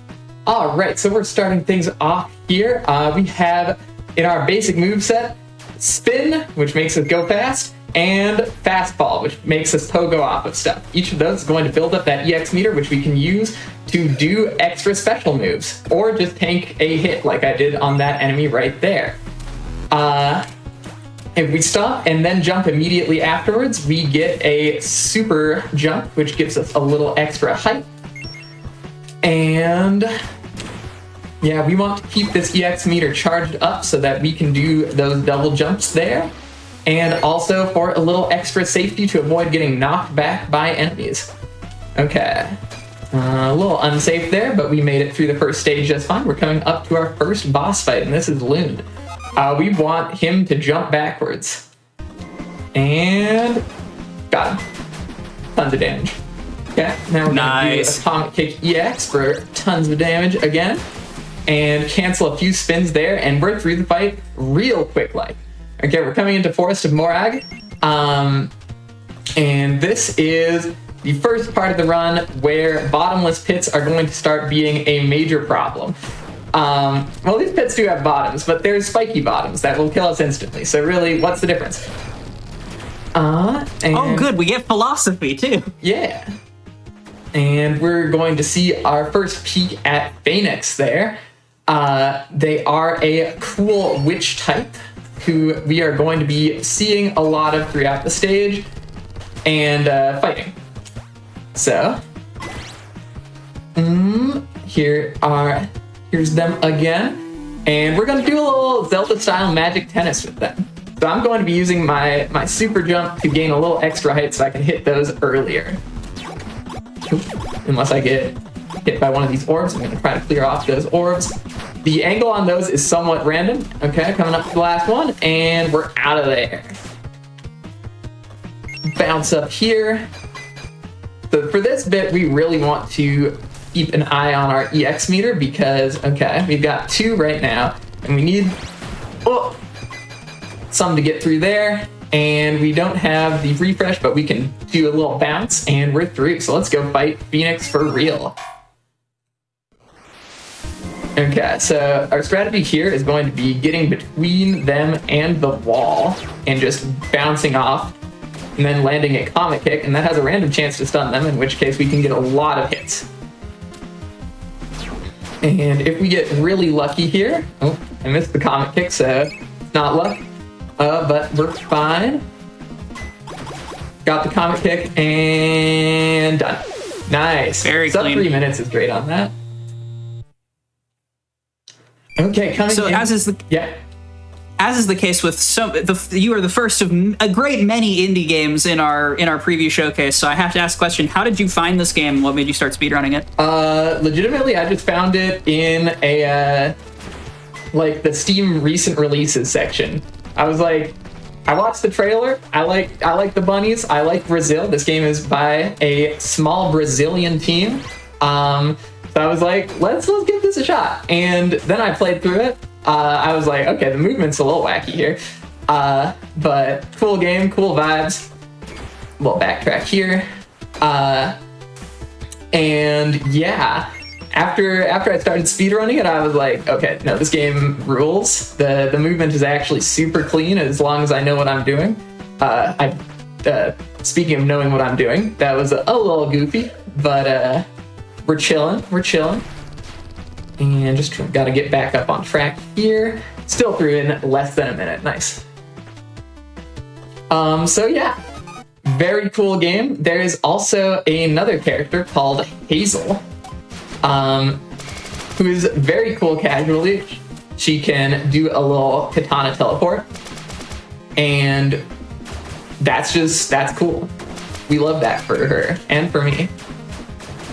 Speaker 5: All right, so we're starting things off here. We have, in our basic moveset, spin, which makes us go fast, and fastball, which makes us pogo off of stuff. Each of those is going to build up that EX meter, which we can use to do extra special moves, or just tank a hit like I did on that enemy right there. If we stop and then jump immediately afterwards, we get a super jump, which gives us a little extra height. And yeah, we want to keep this EX meter charged up so that we can do those double jumps there. And also for a little extra safety to avoid getting knocked back by enemies. Okay. A little unsafe there, but we made it through the first stage just fine. We're coming up to our first boss fight, and this is Loon. We want him to jump backwards. And got him. Tons of damage. Okay, now we're going to do Atomic Kick EX for tons of damage again. And cancel a few spins there, and we're through the fight real quick like. Okay, we're coming into Forest of Morag. And this is the first part of the run where bottomless pits are going to start being a major problem. Well, these pits do have bottoms, but there's spiky bottoms that will kill us instantly. So really, what's the difference?
Speaker 1: Oh, good, we get philosophy too.
Speaker 5: Yeah. And we're going to see our first peek at Phoenix there. They are a cool witch type who we are going to be seeing a lot of throughout the stage and fighting. So, here's them again, and we're going to do a little Zelda-style magic tennis with them. So I'm going to be using my super jump to gain a little extra height so I can hit those earlier. Unless I get hit by one of these orbs, I'm going to try to clear off those orbs. The angle on those is somewhat random. Okay, coming up to the last one, and we're out of there. Bounce up here. So for this bit, we really want to keep an eye on our EX meter because, okay, we've got 2 right now, and we need some to get through there. And we don't have the refresh, but we can do a little bounce, and we're through. So let's go fight Phoenix for real. Okay, so our strategy here is going to be getting between them and the wall and just bouncing off and then landing a Comet Kick, and that has a random chance to stun them, in which case we can get a lot of hits. And if we get really lucky here, oh, I missed the Comet Kick, so it's not luck, but we're fine. Got the Comet Kick, and done. Nice.
Speaker 1: Very clean.
Speaker 5: 3 minutes is great on that. Okay, coming
Speaker 1: so
Speaker 5: in.
Speaker 1: as is the case with you are the first of a great many indie games in our preview showcase. So I have to ask the question: how did you find this game? What made you start speedrunning it?
Speaker 5: Legitimately, I just found it in like the Steam recent releases section. I was like, I watched the trailer. I like the bunnies. I like Brazil. This game is by a small Brazilian team. So I was like, let's give this a shot. And then I played through it. I was like, okay, the movement's a little wacky here. But cool game, cool vibes. A little backtrack here. And yeah, after I started speedrunning it, I was like, okay, no, this game rules. The movement is actually super clean as long as I know what I'm doing. Speaking of knowing what I'm doing, that was a little goofy, but we're chilling. And just gotta get back up on track here. Still threw in less than a minute, nice. So yeah, very cool game. There is also another character called Hazel, who is very cool casually. She can do a little katana teleport, and that's cool. We love that for her and for me.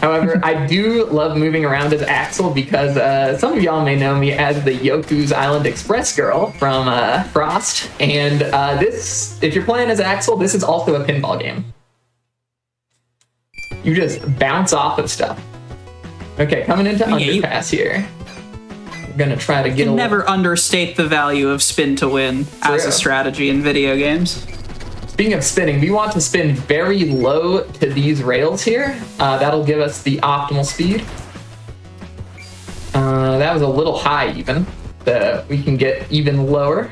Speaker 5: However, I do love moving around as Axel because some of y'all may know me as the Yoku's Island Express girl from Frost. And this, if you're playing as Axel, this is also a pinball game. You just bounce off of stuff. Okay, coming into Underpass here. I'm gonna try to get
Speaker 1: You can never understate the value of spin to win as a strategy in video games.
Speaker 5: Speaking of spinning, we want to spin very low to these rails here. That'll give us the optimal speed. That was a little high even. We can get even lower.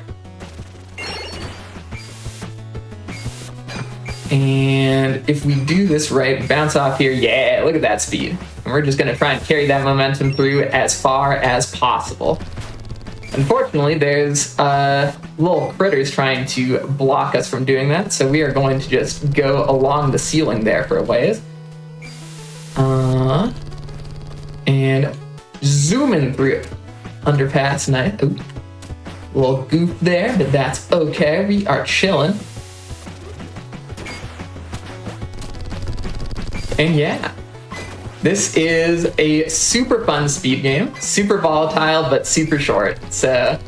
Speaker 5: And if we do this right, bounce off here, yeah, look at that speed. And we're just gonna try and carry that momentum through as far as possible. Unfortunately, there's little critters trying to block us from doing that, so we are going to just go along the ceiling there for a ways. And zooming through underpass, nice. Ooh. Little goof there, but that's okay. We are chilling. And yeah. This is a super fun speed game, super volatile, but super short. So,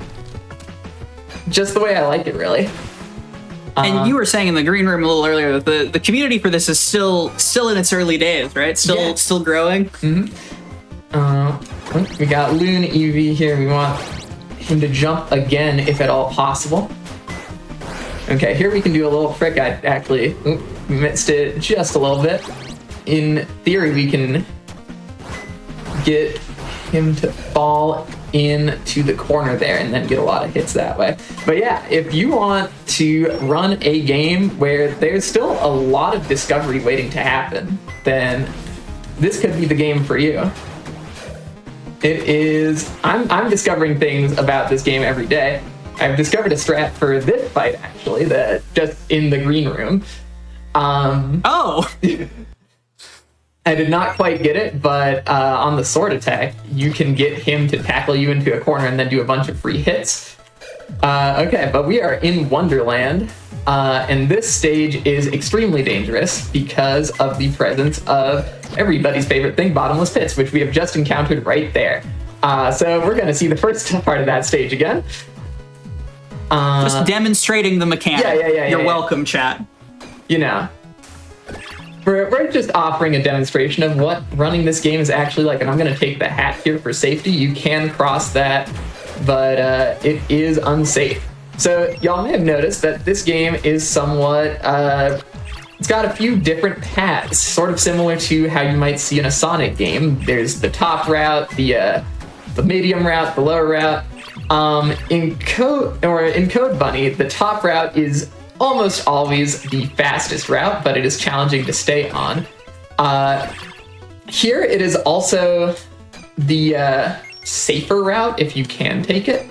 Speaker 5: just the way I like it, really.
Speaker 1: And you were saying in the green room a little earlier that the community for this is still in its early days, right? Still growing.
Speaker 5: Mm-hmm. We got Loon EV here. We want him to jump again, if at all possible. Okay, here we can do a little trick. I actually missed it just a little bit. In theory, we can get him to fall into the corner there and then get a lot of hits that way. But yeah, if you want to run a game where there's still a lot of discovery waiting to happen, then this could be the game for you. It is, I'm discovering things about this game every day. I've discovered a strat for this fight, actually, that just in the green room. I did not quite get it, but on the sword attack, you can get him to tackle you into a corner and then do a bunch of free hits. Okay, but we are in Wonderland, and this stage is extremely dangerous because of the presence of everybody's favorite thing, bottomless pits, which we have just encountered right there. So we're going to see the first part of that stage again.
Speaker 1: Just demonstrating the mechanic.
Speaker 5: Yeah.
Speaker 1: You're welcome, chat.
Speaker 5: You know. We're just offering a demonstration of what running this game is actually like, and I'm going to take the hat here for safety. You can cross that, but it is unsafe. So y'all may have noticed that this game is somewhat, it's got a few different paths, sort of similar to how you might see in a Sonic game. There's the top route, the medium route, the lower route. In Code Bunny, the top route is almost always the fastest route, but it is challenging to stay on. Here it is also the safer route if you can take it,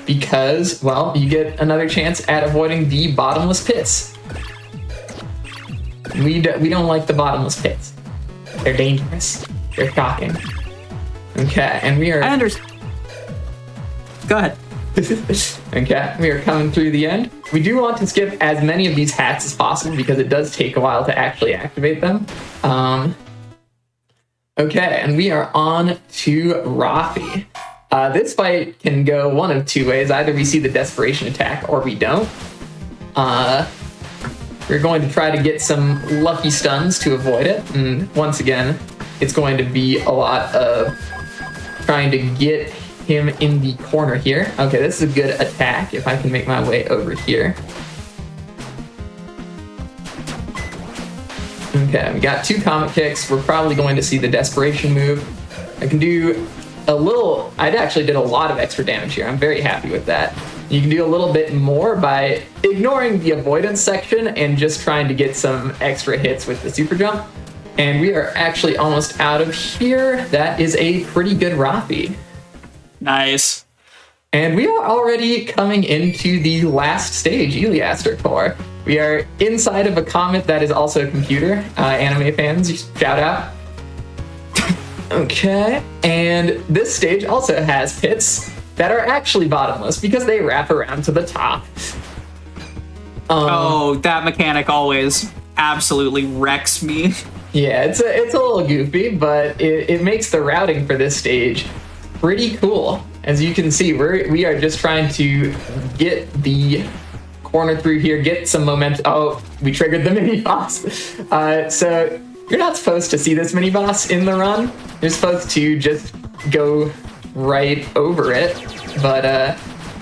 Speaker 5: because, well, you get another chance at avoiding the bottomless pits. We don't like the bottomless pits. They're dangerous. They're shocking. Okay, and we are...
Speaker 1: I understand. Go ahead.
Speaker 5: Okay, we are coming through the end. We do want to skip as many of these hats as possible because it does take a while to actually activate them. Okay, and we are on to Rafi. This fight can go one of two ways. Either we see the desperation attack or we don't. We're going to try to get some lucky stuns to avoid it. And once again, it's going to be a lot of trying to get him in the corner here. Okay, this is a good attack if I can make my way over here. Okay, we got 2 comet kicks. We're probably going to see the desperation move. I can do a little, I actually did a lot of extra damage here. I'm very happy with that. You can do a little bit more by ignoring the avoidance section and just trying to get some extra hits with the super jump. And we are actually almost out of here. That is a pretty good Rafi.
Speaker 1: Nice.
Speaker 5: And we are already coming into the last stage, Eliaster Core. We are inside of a comet that is also a computer. Anime fans, shout out. Okay, and this stage also has pits that are actually bottomless because they wrap around to the top.
Speaker 1: Oh, that mechanic always absolutely wrecks me.
Speaker 5: Yeah, it's a little goofy, but it makes the routing for this stage pretty cool. As you can see, we are just trying to get the corner through here, get some momentum. Oh, we triggered the mini boss. So you're not supposed to see this mini boss in the run. You're supposed to just go right over it. But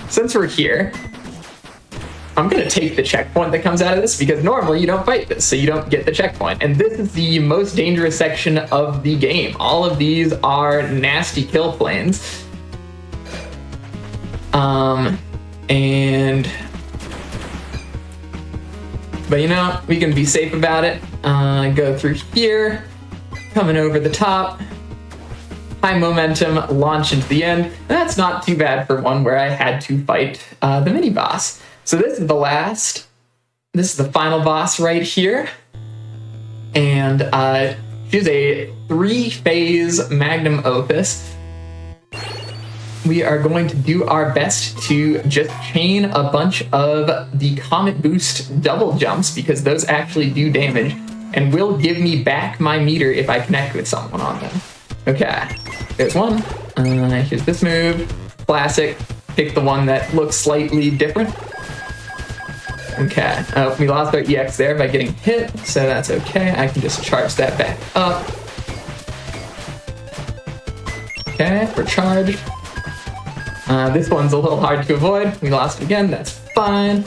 Speaker 5: since we're here, I'm going to take the checkpoint that comes out of this because normally you don't fight this, so you don't get the checkpoint. And this is the most dangerous section of the game. All of these are nasty kill planes. But you know, we can be safe about it. Go through here, coming over the top, high momentum, launch into the end. That's not too bad for one where I had to fight the mini boss. So this is the final boss right here. And she's a 3-phase magnum opus. We are going to do our best to just chain a bunch of the Comet Boost double jumps because those actually do damage and will give me back my meter if I connect with someone on them. Okay, there's one. Here's this move. Classic. Pick the one that looks slightly different. Okay, we lost our EX there by getting hit, so that's okay. I can just charge that back up. Okay, we're charged. This one's a little hard to avoid. We lost again, that's fine.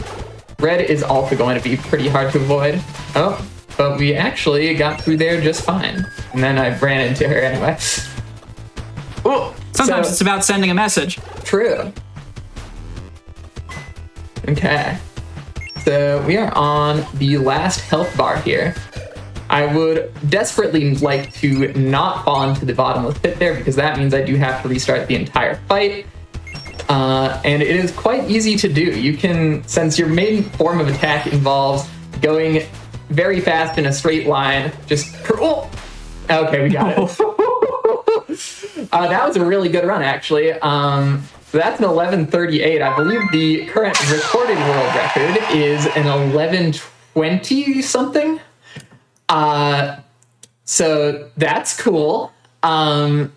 Speaker 5: Red is also going to be pretty hard to avoid. Oh, but we actually got through there just fine. And then I ran into her anyway. Ooh,
Speaker 1: Sometimes it's about sending a message.
Speaker 5: True. Okay. So we are on the last health bar here. I would desperately like to not fall into the bottomless pit there because that means I do have to restart the entire fight. And it is quite easy to do. You can, since your main form of attack involves going very fast in a straight line, just, oh, okay, we got it. That was a really good run, actually. So that's an 11:38. I believe the current recorded world record is an 11:20 something. So that's cool. I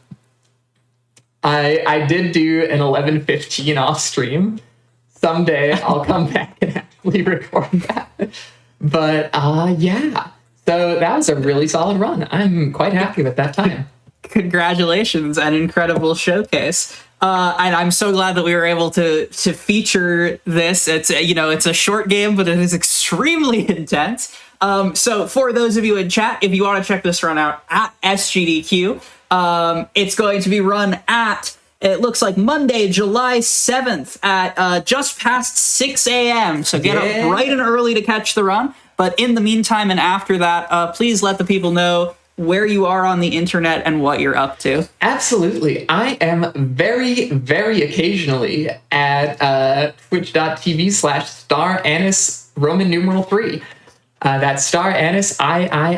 Speaker 5: did do an 11:15 off stream. Someday I'll come back and actually record that. But yeah. So that was a really solid run. I'm quite happy with that time.
Speaker 1: Congratulations, an incredible showcase. And I'm so glad that we were able to feature this. It's it's a short game, but it is extremely intense. So for those of you in chat, if you want to check this run out at SGDQ, it's going to be run at, it looks like Monday, July 7th at just past 6 a.m. So get up bright and early to catch the run. But in the meantime and after that, please let the people know where you are on the internet and what you're up to.
Speaker 5: Absolutely. I am very, very occasionally at twitch.tv/StarAnnis Roman numeral 3. That's StarAnnis III.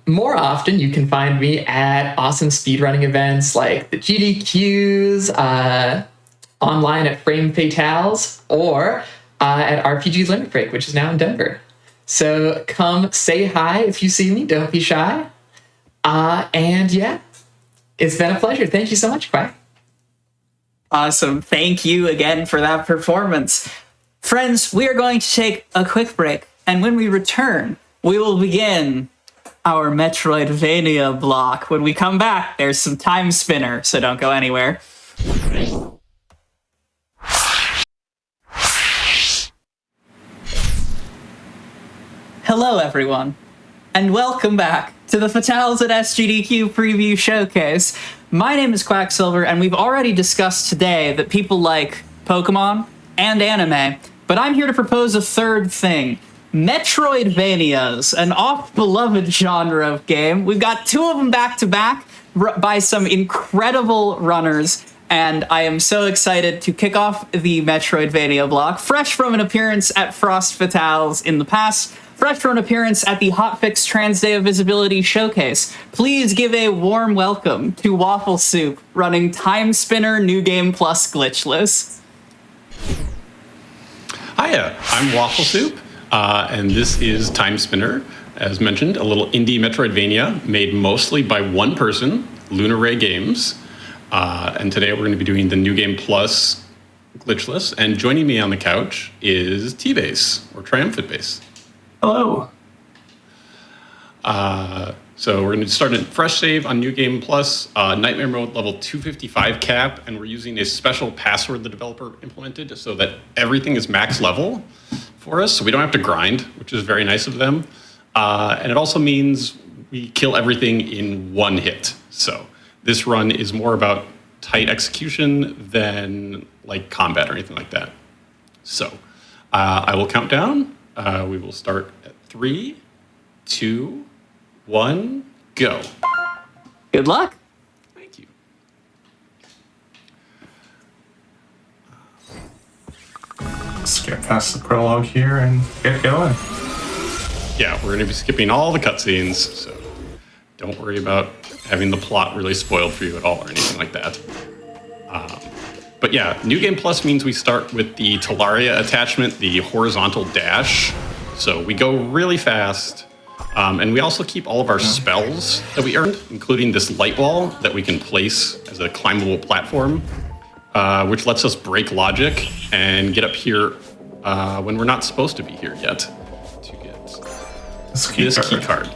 Speaker 5: More often, you can find me at awesome speedrunning events like the GDQs, online at Frame Fatales, or at RPG's Limit Break, which is now in Denver. So come say hi if you see me. Don't be shy. And yeah, it's been a pleasure. Thank you so much, Quack.
Speaker 1: Awesome. Thank you again for that performance. Friends, we are going to take a quick break, and when we return, we will begin our Metroidvania block. When we come back, there's some Timespinner, so don't go anywhere. Hello, everyone, and welcome back to the Fatales SGDQ Preview Showcase. My name is Quacksilver, and we've already discussed today that people like Pokemon and anime, but I'm here to propose a third thing. Metroidvanias, an oft-beloved genre of game. We've got two of them back-to-back by some incredible runners, and I am so excited to kick off the Metroidvania block, fresh from an appearance at Frost Fatales in the past, fresh from an appearance at the Hotfix Trans Day of Visibility Showcase. Please give a warm welcome to Waffle Soup, running Timespinner New Game Plus Glitchless.
Speaker 6: Hiya, I'm Waffle Soup, and this is Timespinner, as mentioned, a little indie Metroidvania made mostly by one person, Lunar Ray Games. And today we're going to be doing the New Game Plus Glitchless, and joining me on the couch is T-Base, or Triumphant Base.
Speaker 7: Hello.
Speaker 6: So we're going to start a fresh save on New Game Plus, Nightmare Mode level 255 cap, and we're using a special password the developer implemented so that everything is max level for us, so we don't have to grind, which is very nice of them. And it also means we kill everything in one hit. So this run is more about tight execution than like combat or anything like that. So I will count down. We will start at 3, 2, 1, go.
Speaker 1: Good luck.
Speaker 6: Thank you.
Speaker 7: Let's get past the prologue here and get going.
Speaker 6: Yeah, we're going to be skipping all the cutscenes, so don't worry about having the plot really spoiled for you at all or anything like that. But yeah, New Game Plus means we start with the Talaria attachment, the horizontal dash. So we go really fast, and we also keep all of our spells that we earned, including this light wall that we can place as a climbable platform, which lets us break logic and get up here when we're not supposed to be here yet to get this key card.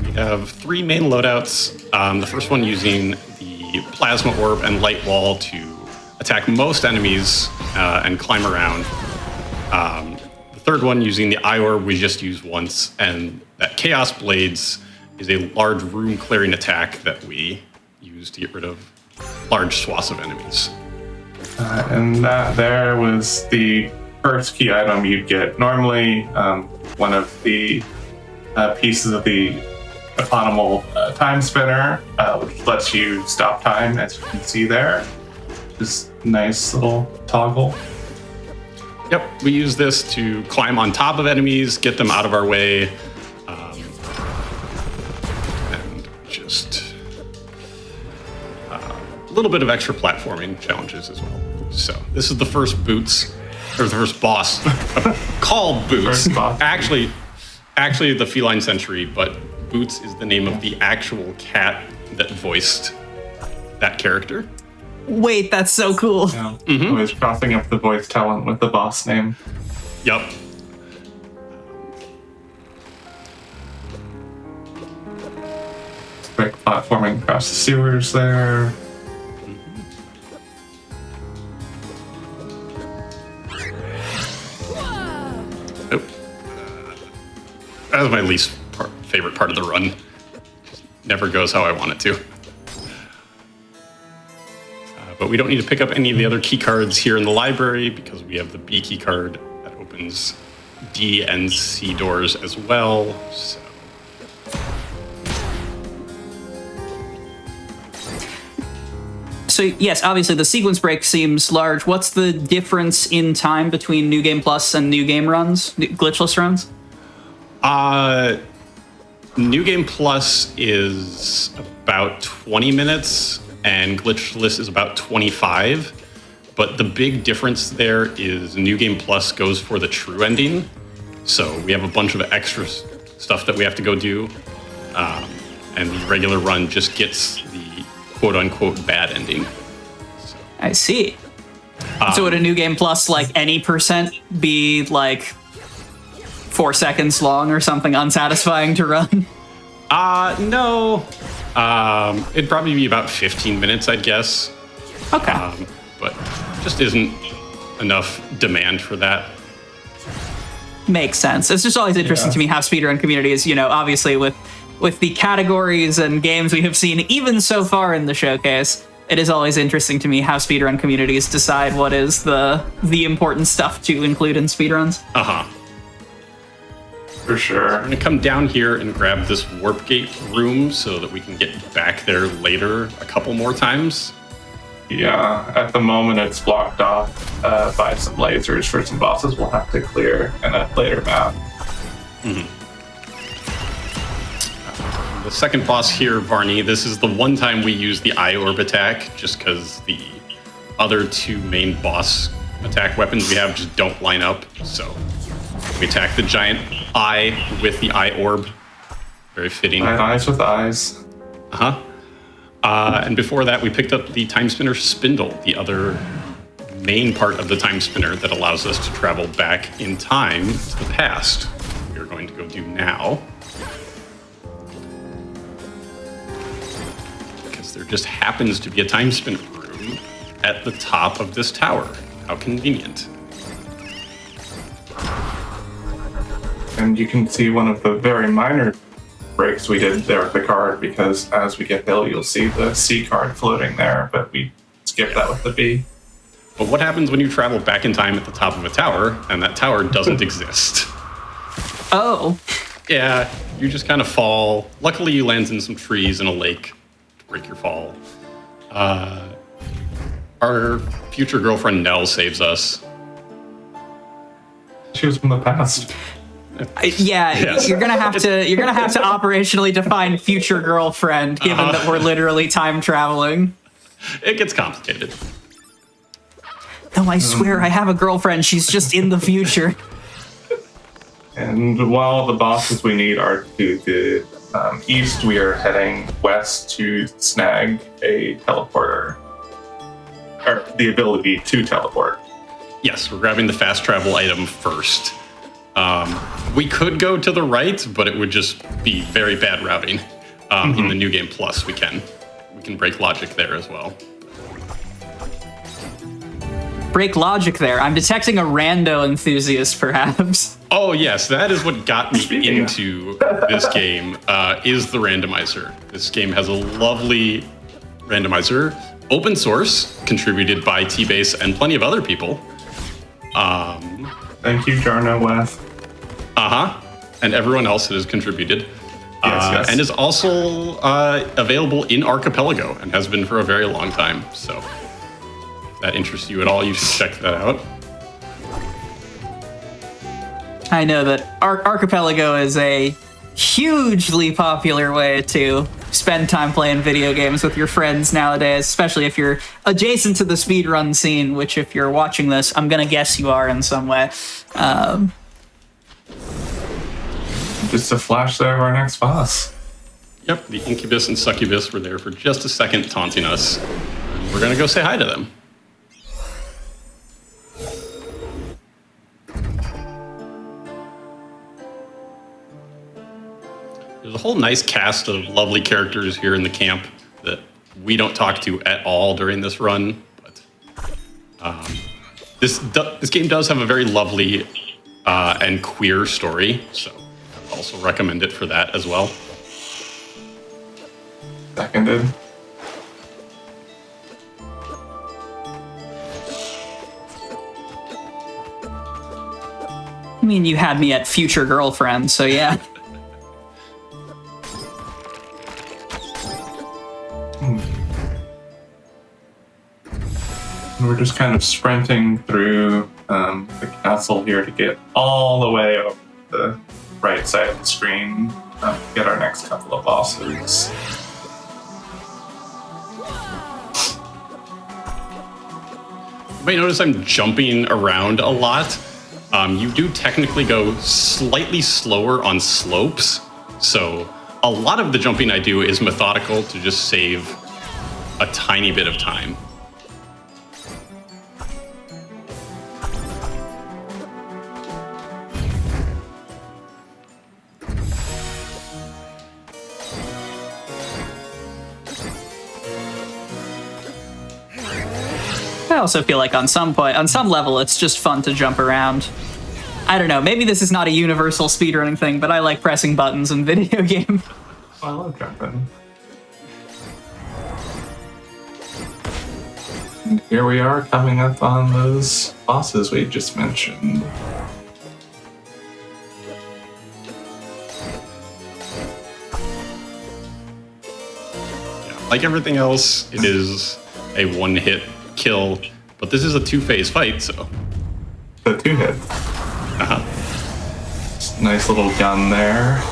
Speaker 6: We have 3 main loadouts. The first one using the Plasma Orb and Light Wall to attack most enemies and climb around. The third one using the Eye Orb we just used once, and that Chaos Blades is a large room clearing attack that we use to get rid of large swaths of enemies.
Speaker 7: And that there was the first key item you'd get. Normally, one of the pieces of the eponymous Timespinner, which lets you stop time, as you can see there. Just nice little toggle.
Speaker 6: Yep, we use this to climb on top of enemies, get them out of our way, and just a little bit of extra platforming challenges as well. So this is the first boots, or the first boss, called Boots.
Speaker 7: First boss.
Speaker 6: Actually the Feline Sentry, but Boots is the name of the actual cat that voiced that character.
Speaker 1: Wait, that's so cool.
Speaker 7: Yeah. Always crossing up the voice talent with the boss name.
Speaker 6: Yup.
Speaker 7: Quick platforming across the sewers there.
Speaker 6: Nope. That was my least favorite part of the run. Never goes how I want it to. But we don't need to pick up any of the other key cards here in the library because we have the B key card that opens D and C doors as well.
Speaker 1: So yes, obviously the sequence break seems large. What's the difference in time between New Game Plus and New Game runs, glitchless runs?
Speaker 6: New Game Plus is about 20 minutes and glitchless is about 25. But the big difference there is New Game Plus goes for the true ending. So we have a bunch of extra stuff that we have to go do. And the regular run just gets the quote-unquote bad ending.
Speaker 1: I see. So would a New Game Plus, like, any percent be, like, 4 seconds long or something unsatisfying to run?
Speaker 6: No. It'd probably be about 15 minutes, I'd guess.
Speaker 1: Okay.
Speaker 6: But just isn't enough demand for that.
Speaker 1: Makes sense. It's just always interesting to me how speedrun community is, obviously with the categories and games we have seen even so far in the showcase. It is always interesting to me how speedrun communities decide what is the important stuff to include in speedruns.
Speaker 7: For sure.
Speaker 6: I'm gonna come down here and grab this warp gate room so that we can get back there later a couple more times.
Speaker 7: Yeah, at the moment it's blocked off by some lasers for some bosses we'll have to clear in a later map.
Speaker 6: The second boss here, Varney, this is the one time we use the eye orb attack, just because the other two main boss attack weapons we have just don't line up. So we attack the giant eye with the eye orb. Very fitting.
Speaker 7: Eyes with eyes.
Speaker 6: And before that, we picked up the Timespinner spindle, the other main part of the Timespinner that allows us to travel back in time to the past. We're going to go do now. Because there just happens to be a Timespinner room at the top of this tower. How convenient.
Speaker 7: And you can see one of the very minor breaks we did there with the card, because as we get hill, you'll see the C card floating there, but we skipped that with the B.
Speaker 6: But what happens when you travel back in time at the top of a tower, and that tower doesn't exist?
Speaker 1: Oh.
Speaker 6: Yeah, you just kind of fall. Luckily, you land in some trees and a lake to break your fall. Our future girlfriend Nell saves us.
Speaker 7: She was from the past.
Speaker 1: Yes. you're gonna have to operationally define future girlfriend, given that we're literally time traveling.
Speaker 6: It gets complicated.
Speaker 1: No, I swear I have a girlfriend. She's just in the future.
Speaker 7: And while the bosses we need are to the east, we are heading west to snag a teleporter, or the ability to teleport.
Speaker 6: Yes, we're grabbing the fast travel item first. We could go to the right, but it would just be very bad routing. In the New Game Plus, we can break logic there as well.
Speaker 1: Break logic there. I'm detecting a rando enthusiast, perhaps.
Speaker 6: Oh yes, that is what got me into this game, is the randomizer. This game has a lovely randomizer, open source, contributed by T-Base and plenty of other people.
Speaker 7: Thank you, Jarno West.
Speaker 6: And everyone else that has contributed.
Speaker 7: Yes.
Speaker 6: And is also available in Archipelago and has been for a very long time. So if that interests you at all, you should check that out.
Speaker 1: I know that Archipelago is a hugely popular way to spend time playing video games with your friends nowadays, especially if you're adjacent to the speedrun scene, which if you're watching this, I'm going to guess you are in some way.
Speaker 7: Just a flash there of our next boss.
Speaker 6: Yep, the Incubus and Succubus were there for just a second taunting us. And we're going to go say hi to them. There's a whole nice cast of lovely characters here in the camp that we don't talk to at all during this run. But this game does have a very lovely and queer story, so I also recommend it for that as well.
Speaker 7: Seconded.
Speaker 1: I mean, you had me at future girlfriend, so yeah.
Speaker 7: We're just kind of sprinting through the castle here to get all the way over the right side of the screen, get our next couple of bosses.
Speaker 6: You might notice I'm jumping around a lot. You do technically go slightly slower on slopes, so a lot of the jumping I do is methodical to just save a tiny bit of time.
Speaker 1: I also feel like on some level, it's just fun to jump around. I don't know, maybe this is not a universal speedrunning thing, but I like pressing buttons in video games.
Speaker 7: I love jumping. And here we are coming up on those bosses we just mentioned.
Speaker 6: Yeah, like everything else, it is a one-hit kill, but this is a two-phase fight, so.
Speaker 7: The two hit. Nice little gun there.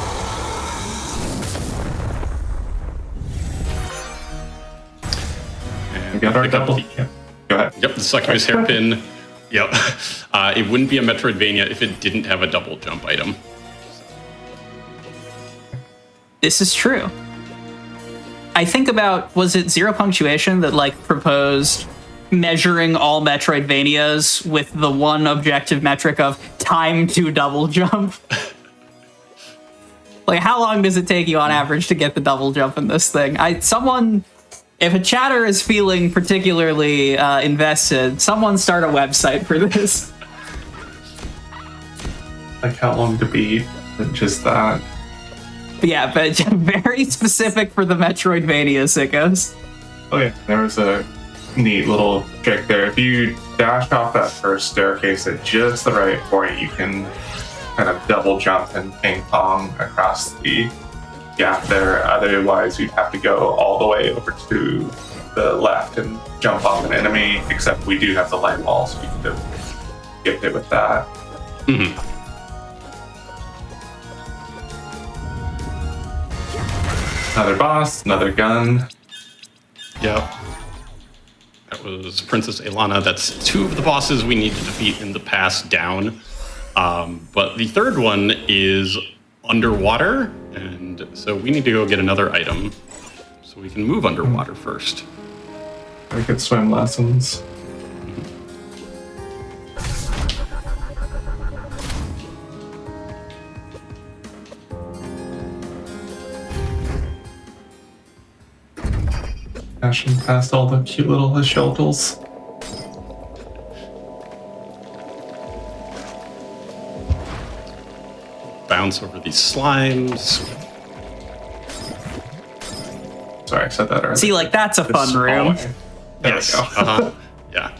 Speaker 6: And
Speaker 7: We got our
Speaker 6: pick up
Speaker 7: double.
Speaker 6: the-
Speaker 7: Yeah. Go ahead.
Speaker 6: Yep, the succubus hairpin. Yep. It wouldn't be a Metroidvania if it didn't have a double jump item.
Speaker 1: This is true. I think about, was it Zero Punctuation that like proposed measuring all Metroidvanias with the one objective metric of time to double jump? Like, how long does it take you on average to get the double jump in this thing? If a chatter is feeling particularly invested, someone start a website for this.
Speaker 7: Like how long to beat, just that.
Speaker 1: Yeah, but very specific for the Metroidvania sickos.
Speaker 7: Oh yeah, there was a neat little trick there. If you dash off that first staircase at just the right point, you can kind of double jump and ping pong across the gap there. Otherwise, you'd have to go all the way over to the left and jump off an enemy, except we do have the light wall, so you can just skip it with that.
Speaker 6: Mm-hmm.
Speaker 7: Another boss, another gun.
Speaker 6: Yep. That was Princess Elana. That's two of the bosses we need to defeat in the pass down. But the third one is underwater, and so we need to go get another item so we can move underwater first.
Speaker 7: I get swim lessons. Dashing past all the cute little shelters.
Speaker 6: Bounce over these slimes.
Speaker 7: Sorry, I said that earlier.
Speaker 1: See, like, that's a fun room.
Speaker 7: There
Speaker 6: Yes.
Speaker 7: we go.
Speaker 6: Uh-huh. Yeah.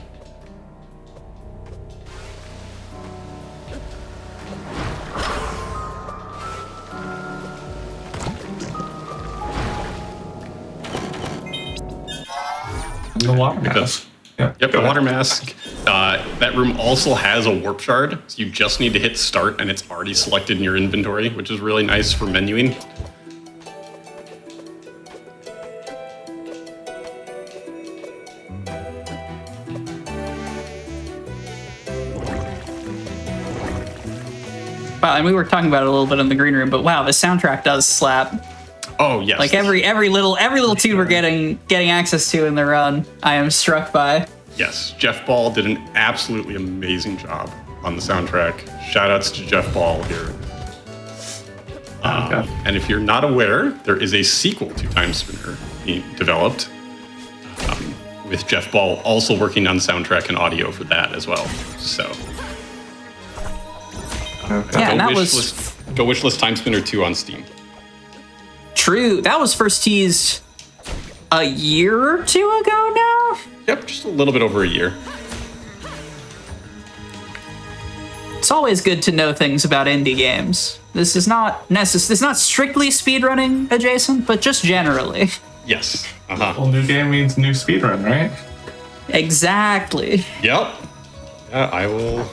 Speaker 7: The water
Speaker 6: Because-
Speaker 7: mask. Yeah,
Speaker 6: Yep,
Speaker 7: go
Speaker 6: the water
Speaker 7: ahead.
Speaker 6: mask. That room also has a warp shard, so you just need to hit start and it's already selected in your inventory, which is really nice for menuing.
Speaker 1: Wow, and we were talking about it a little bit in the green room, but wow, the soundtrack does slap.
Speaker 6: Oh yes.
Speaker 1: Like every little tune we're getting access to in the run, I am struck by.
Speaker 6: Yes, Jeff Ball did an absolutely amazing job on the soundtrack. Shoutouts to Jeff Ball here.
Speaker 7: Okay.
Speaker 6: And if you're not aware, there is a sequel to Timespinner being developed, with Jeff Ball also working on soundtrack and audio for that as well. So
Speaker 7: Okay.
Speaker 1: Yeah, and that
Speaker 6: go wishlist Timespinner 2 on Steam.
Speaker 1: True, that was first teased a year or two ago now.
Speaker 6: Yep, just a little bit over a year.
Speaker 1: It's always good to know things about indie games. This is not strictly speedrunning adjacent, but just generally.
Speaker 6: Yes. Uh-huh.
Speaker 7: Well, new game means new speedrun, right?
Speaker 1: Exactly.
Speaker 6: Yep. Yeah, I will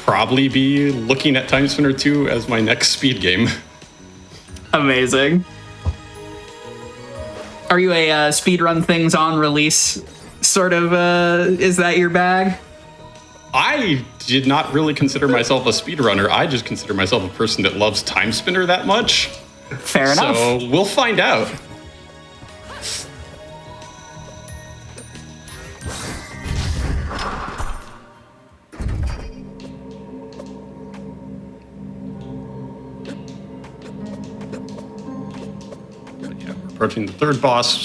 Speaker 6: probably be looking at Timespinner 2 as my next speed game.
Speaker 1: Amazing. Are you a speedrun things on release sort of, is that your bag?
Speaker 6: I did not really consider myself a speedrunner. I just consider myself a person that loves Timespinner that much.
Speaker 1: Fair enough.
Speaker 6: So we'll find out. But yeah, we're approaching the third boss.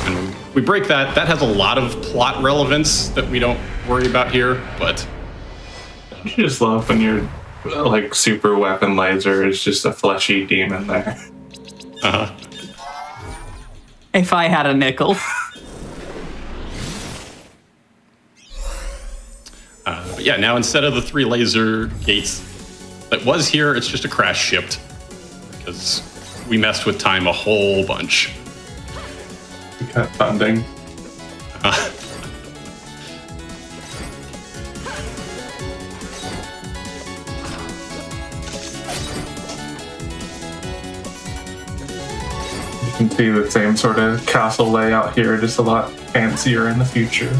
Speaker 6: And we break that. That has a lot of plot relevance that we don't worry about here, but
Speaker 7: I just love when your like super weapon laser is just a fleshy demon there.
Speaker 1: If I had a nickel.
Speaker 6: But yeah, now instead of the 3 laser gates that was here, it's just a crash shipped because we messed with time a whole bunch.
Speaker 7: We got funding. You can see the same sort of castle layout here, just a lot fancier in the future.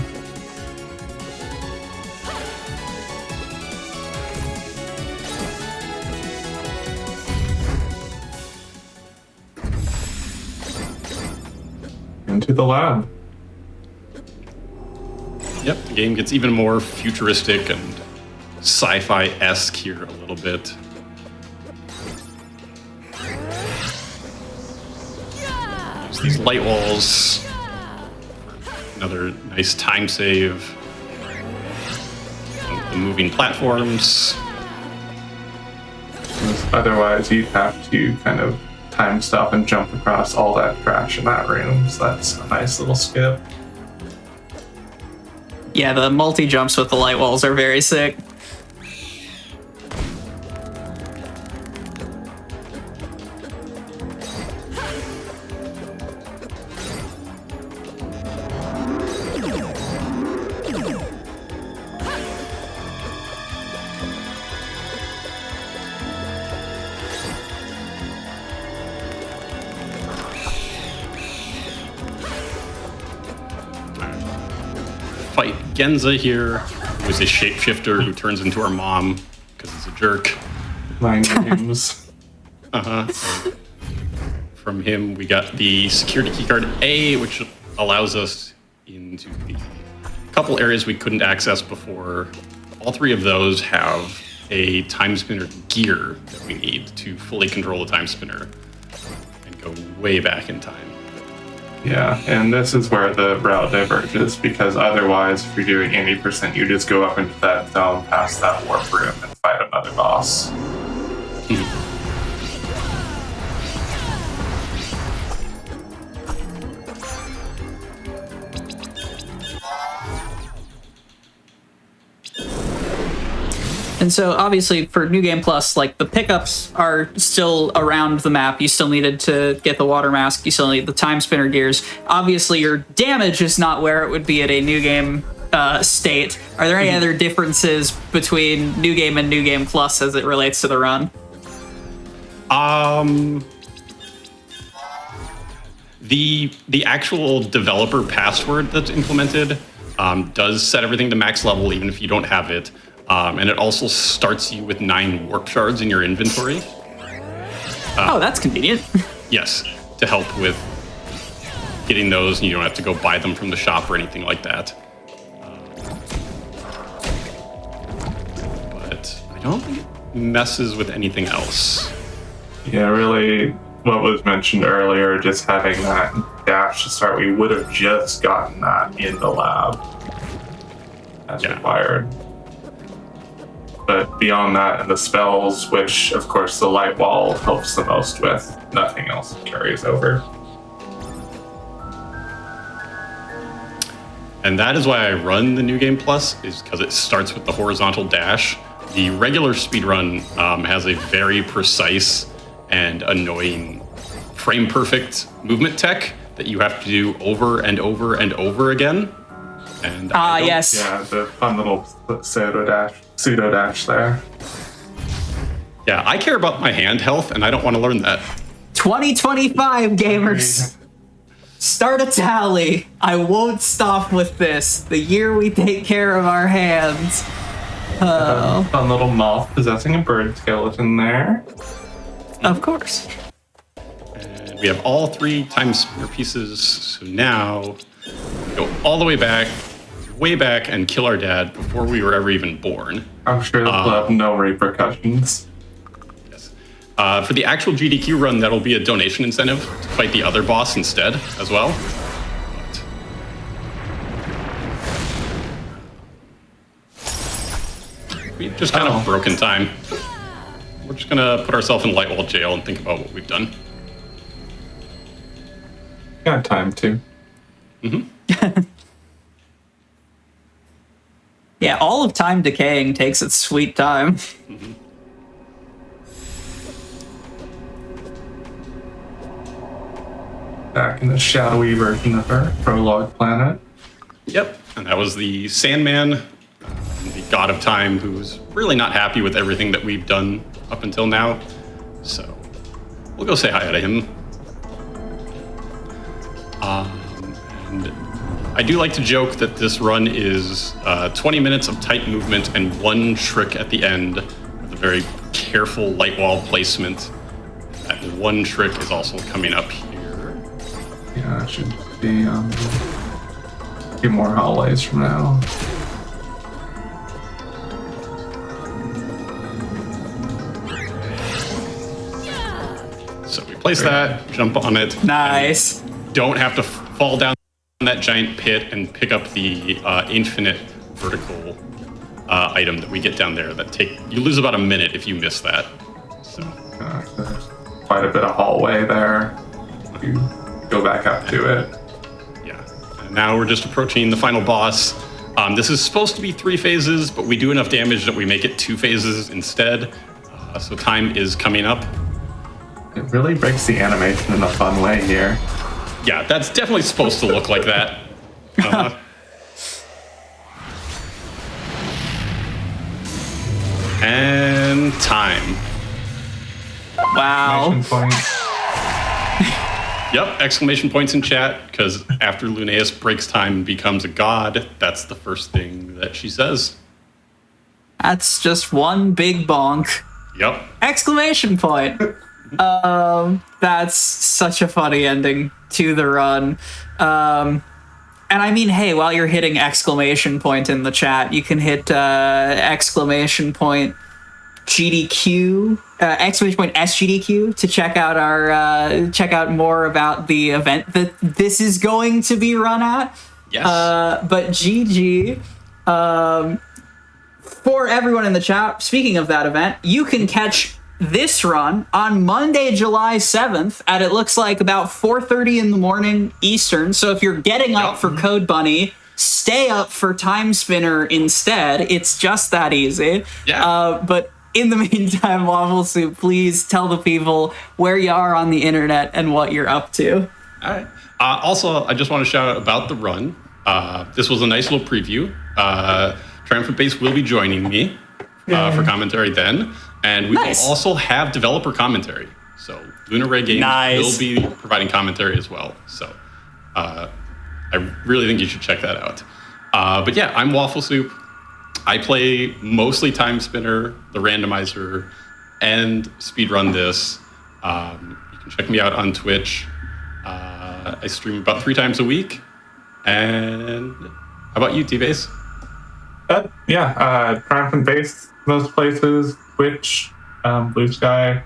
Speaker 7: Into the lab.
Speaker 6: Yep, the game gets even more futuristic and sci-fi-esque here a little bit. There's these light walls. Another nice time save. The moving platforms.
Speaker 7: Otherwise, you'd have to kind of time stop and jump across all that trash in that room. So that's a nice little skip.
Speaker 1: Yeah, the multi-jumps with the light walls are very sick.
Speaker 6: Fight Genza here, who's a shapeshifter who turns into our mom because he's a jerk.
Speaker 7: Mind games.
Speaker 6: From him, we got the security keycard A, which allows us into the couple areas we couldn't access before. All 3 of those have a Timespinner gear that we need to fully control the Timespinner and go way back in time.
Speaker 7: Yeah, and this is where the route diverges, because otherwise, if you're doing 80%, you just go up into that zone past that warp room and fight another boss.
Speaker 1: And so obviously for New Game Plus, like the pickups are still around the map. You still needed to get the water mask. You still need the time spinner gears. Obviously your damage is not where it would be at a New Game state. Are there any other differences between New Game and New Game Plus as it relates to the run?
Speaker 6: The actual developer password that's implemented does set everything to max level even if you don't have it. And it also starts you with 9 warp shards in your inventory.
Speaker 1: Oh, that's convenient.
Speaker 6: Yes, to help with getting those, and you don't have to go buy them from the shop or anything like that. But I don't think it messes with anything else.
Speaker 7: Yeah, really, what was mentioned earlier, just having that dash to start, we would have just gotten that in the lab as required. But beyond that, and the spells, which of course the light wall helps the most with, nothing else carries over.
Speaker 6: And that is why I run the New Game Plus, is because it starts with the horizontal dash. The regular speedrun has a very precise and annoying frame perfect movement tech that you have to do over and over and over again. And
Speaker 1: yes.
Speaker 7: Yeah, the fun little pseudo dash there.
Speaker 6: Yeah, I care about my hand health, and I don't want to learn that.
Speaker 1: 2025 gamers. Start a tally. I won't stop with this. The year we take care of our hands. Oh.
Speaker 7: Fun little moth possessing a bird skeleton there.
Speaker 1: Of course.
Speaker 6: And we have all 3 Timespinner pieces, so now we go all the way back, and kill our dad before we were ever even born.
Speaker 7: I'm sure they'll have no repercussions.
Speaker 6: Yes. For the actual GDQ run, that'll be a donation incentive to fight the other boss instead as well. But we've just kind of broken time. We're just gonna put ourselves in Lightwall jail and think about what we've done.
Speaker 7: Got time to.
Speaker 1: Yeah, all of time decaying takes its sweet time.
Speaker 7: Back in the shadowy version of our prologue planet.
Speaker 6: Yep, and that was the Sandman, the god of time, who's really not happy with everything that we've done up until now. So we'll go say hi to him. And I do like to joke that this run is 20 minutes of tight movement and 1 trick at the end with a very careful light wall placement. That 1 trick is also coming up here.
Speaker 7: Yeah, it should be a few more hallways from now.
Speaker 6: So we place that, jump on it.
Speaker 1: Nice.
Speaker 6: Don't have to fall down that giant pit and pick up the infinite vertical item that we get down there. You lose about a minute if you miss that. So
Speaker 7: There's quite a bit of hallway there. You go back up to it.
Speaker 6: yeah, and now we're just approaching the final boss. This is supposed to be 3 phases, but we do enough damage that we make it 2 phases instead. So time is coming up.
Speaker 7: It really breaks the animation in a fun way here.
Speaker 6: Yeah, that's definitely supposed to look like that. And time.
Speaker 1: Wow.
Speaker 7: Exclamation point.
Speaker 6: Yep, exclamation points in chat, because after Linnaeus breaks time and becomes a god, that's the first thing that she says.
Speaker 1: That's just one big bonk.
Speaker 6: Yep.
Speaker 1: Exclamation point. That's such a funny ending to the run. And I mean, hey, while you're hitting exclamation point in the chat, you can hit exclamation point GDQ, exclamation point SGDQ to check out more about the event that this is going to be run at.
Speaker 6: Yes.
Speaker 1: But GG. For everyone in the chat, speaking of that event, you can catch this run on Monday, July 7th at, it looks like, about 4:30 in the morning Eastern. So if you're getting up for Code Bunny, stay up for Timespinner instead. It's just that easy.
Speaker 6: Yeah.
Speaker 1: But in the meantime, Waffle Soup, please tell the people where you are on the internet and what you're up to.
Speaker 6: All right. Also, I just want to shout out about the run. This was a nice little preview. Triumphant Base will be joining me for commentary then. And we will also have developer commentary. So Lunar Ray Games will be providing commentary as well. So I really think you should check that out. But yeah, I'm Waffle Soup. I play mostly Timespinner, the randomizer, and speedrun this. You can check me out on Twitch. I stream about 3 times a week. And how about you, T-Base?
Speaker 7: Triumphant Base, most places, Twitch, Blue Sky.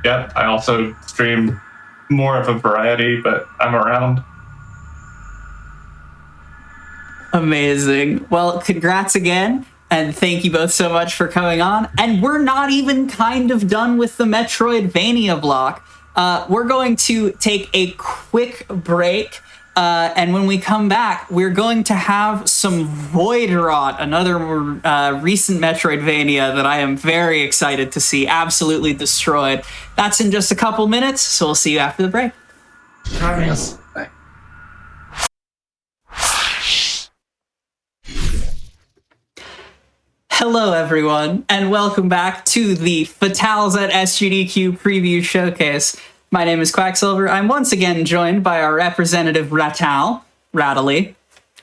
Speaker 7: Yeah, I also stream more of a variety, but I'm around.
Speaker 1: Amazing. Well, congrats again, and thank you both so much for coming on. And we're not even kind of done with the Metroidvania block. We're going to take a quick break. And when we come back, we're going to have some Voidwrought, another recent Metroidvania that I am very excited to see absolutely destroyed. That's in just a couple minutes, so we'll see you after the break.
Speaker 7: Joining us.
Speaker 1: Hello, everyone, and welcome back to the Fatales at SGDQ Preview Showcase. My name is Quacksilver. I'm once again joined by our representative Rattly,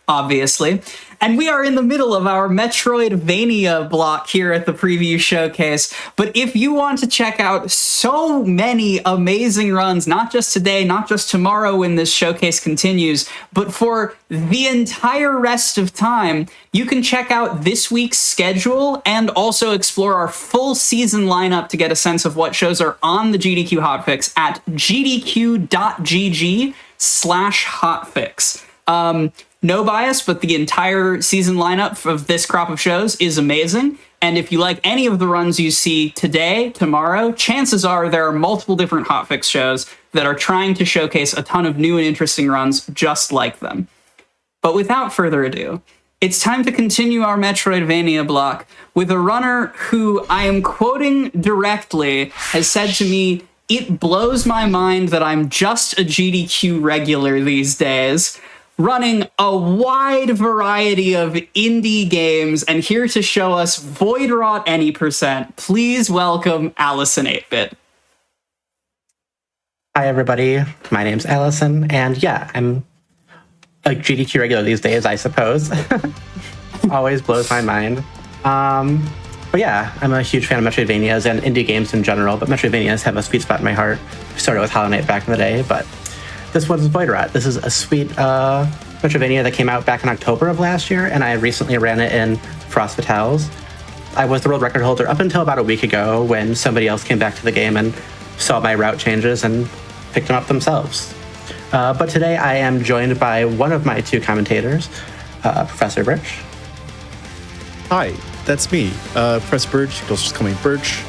Speaker 1: obviously, and we are in the middle of our Metroidvania block here at the Preview Showcase. But if you want to check out so many amazing runs, not just today, not just tomorrow when this showcase continues, but for the entire rest of time, you can check out this week's schedule and also explore our full season lineup to get a sense of what shows are on the GDQ Hotfix at gdq.gg/hotfix. No bias, but the entire season lineup of this crop of shows is amazing. And if you like any of the runs you see today, tomorrow, chances are there are multiple different hotfix shows that are trying to showcase a ton of new and interesting runs just like them. But without further ado, it's time to continue our Metroidvania block with a runner who I am quoting directly has said to me, "It blows my mind that I'm just a GDQ regular these days," running a wide variety of indie games, and here to show us Voidwrought any percent, please welcome Allison 8-Bit.
Speaker 8: Hi everybody, my name's Allison, and yeah, I'm a GDQ regular these days, I suppose. Always blows my mind. But yeah, I'm a huge fan of Metroidvanias and indie games in general, but Metroidvanias have a sweet spot in my heart. I started with Hollow Knight back in the day, but this one's Voidwrought. This is a sweet Metroidvania that came out back in October of last year, and I recently ran it in Frost Fatales. I was the world record holder up until about a week ago when somebody else came back to the game and saw my route changes and picked them up themselves. But today I am joined by one of my two commentators, Professor Birch.
Speaker 9: Hi, that's me, Professor Birch. You can also just call me Birch.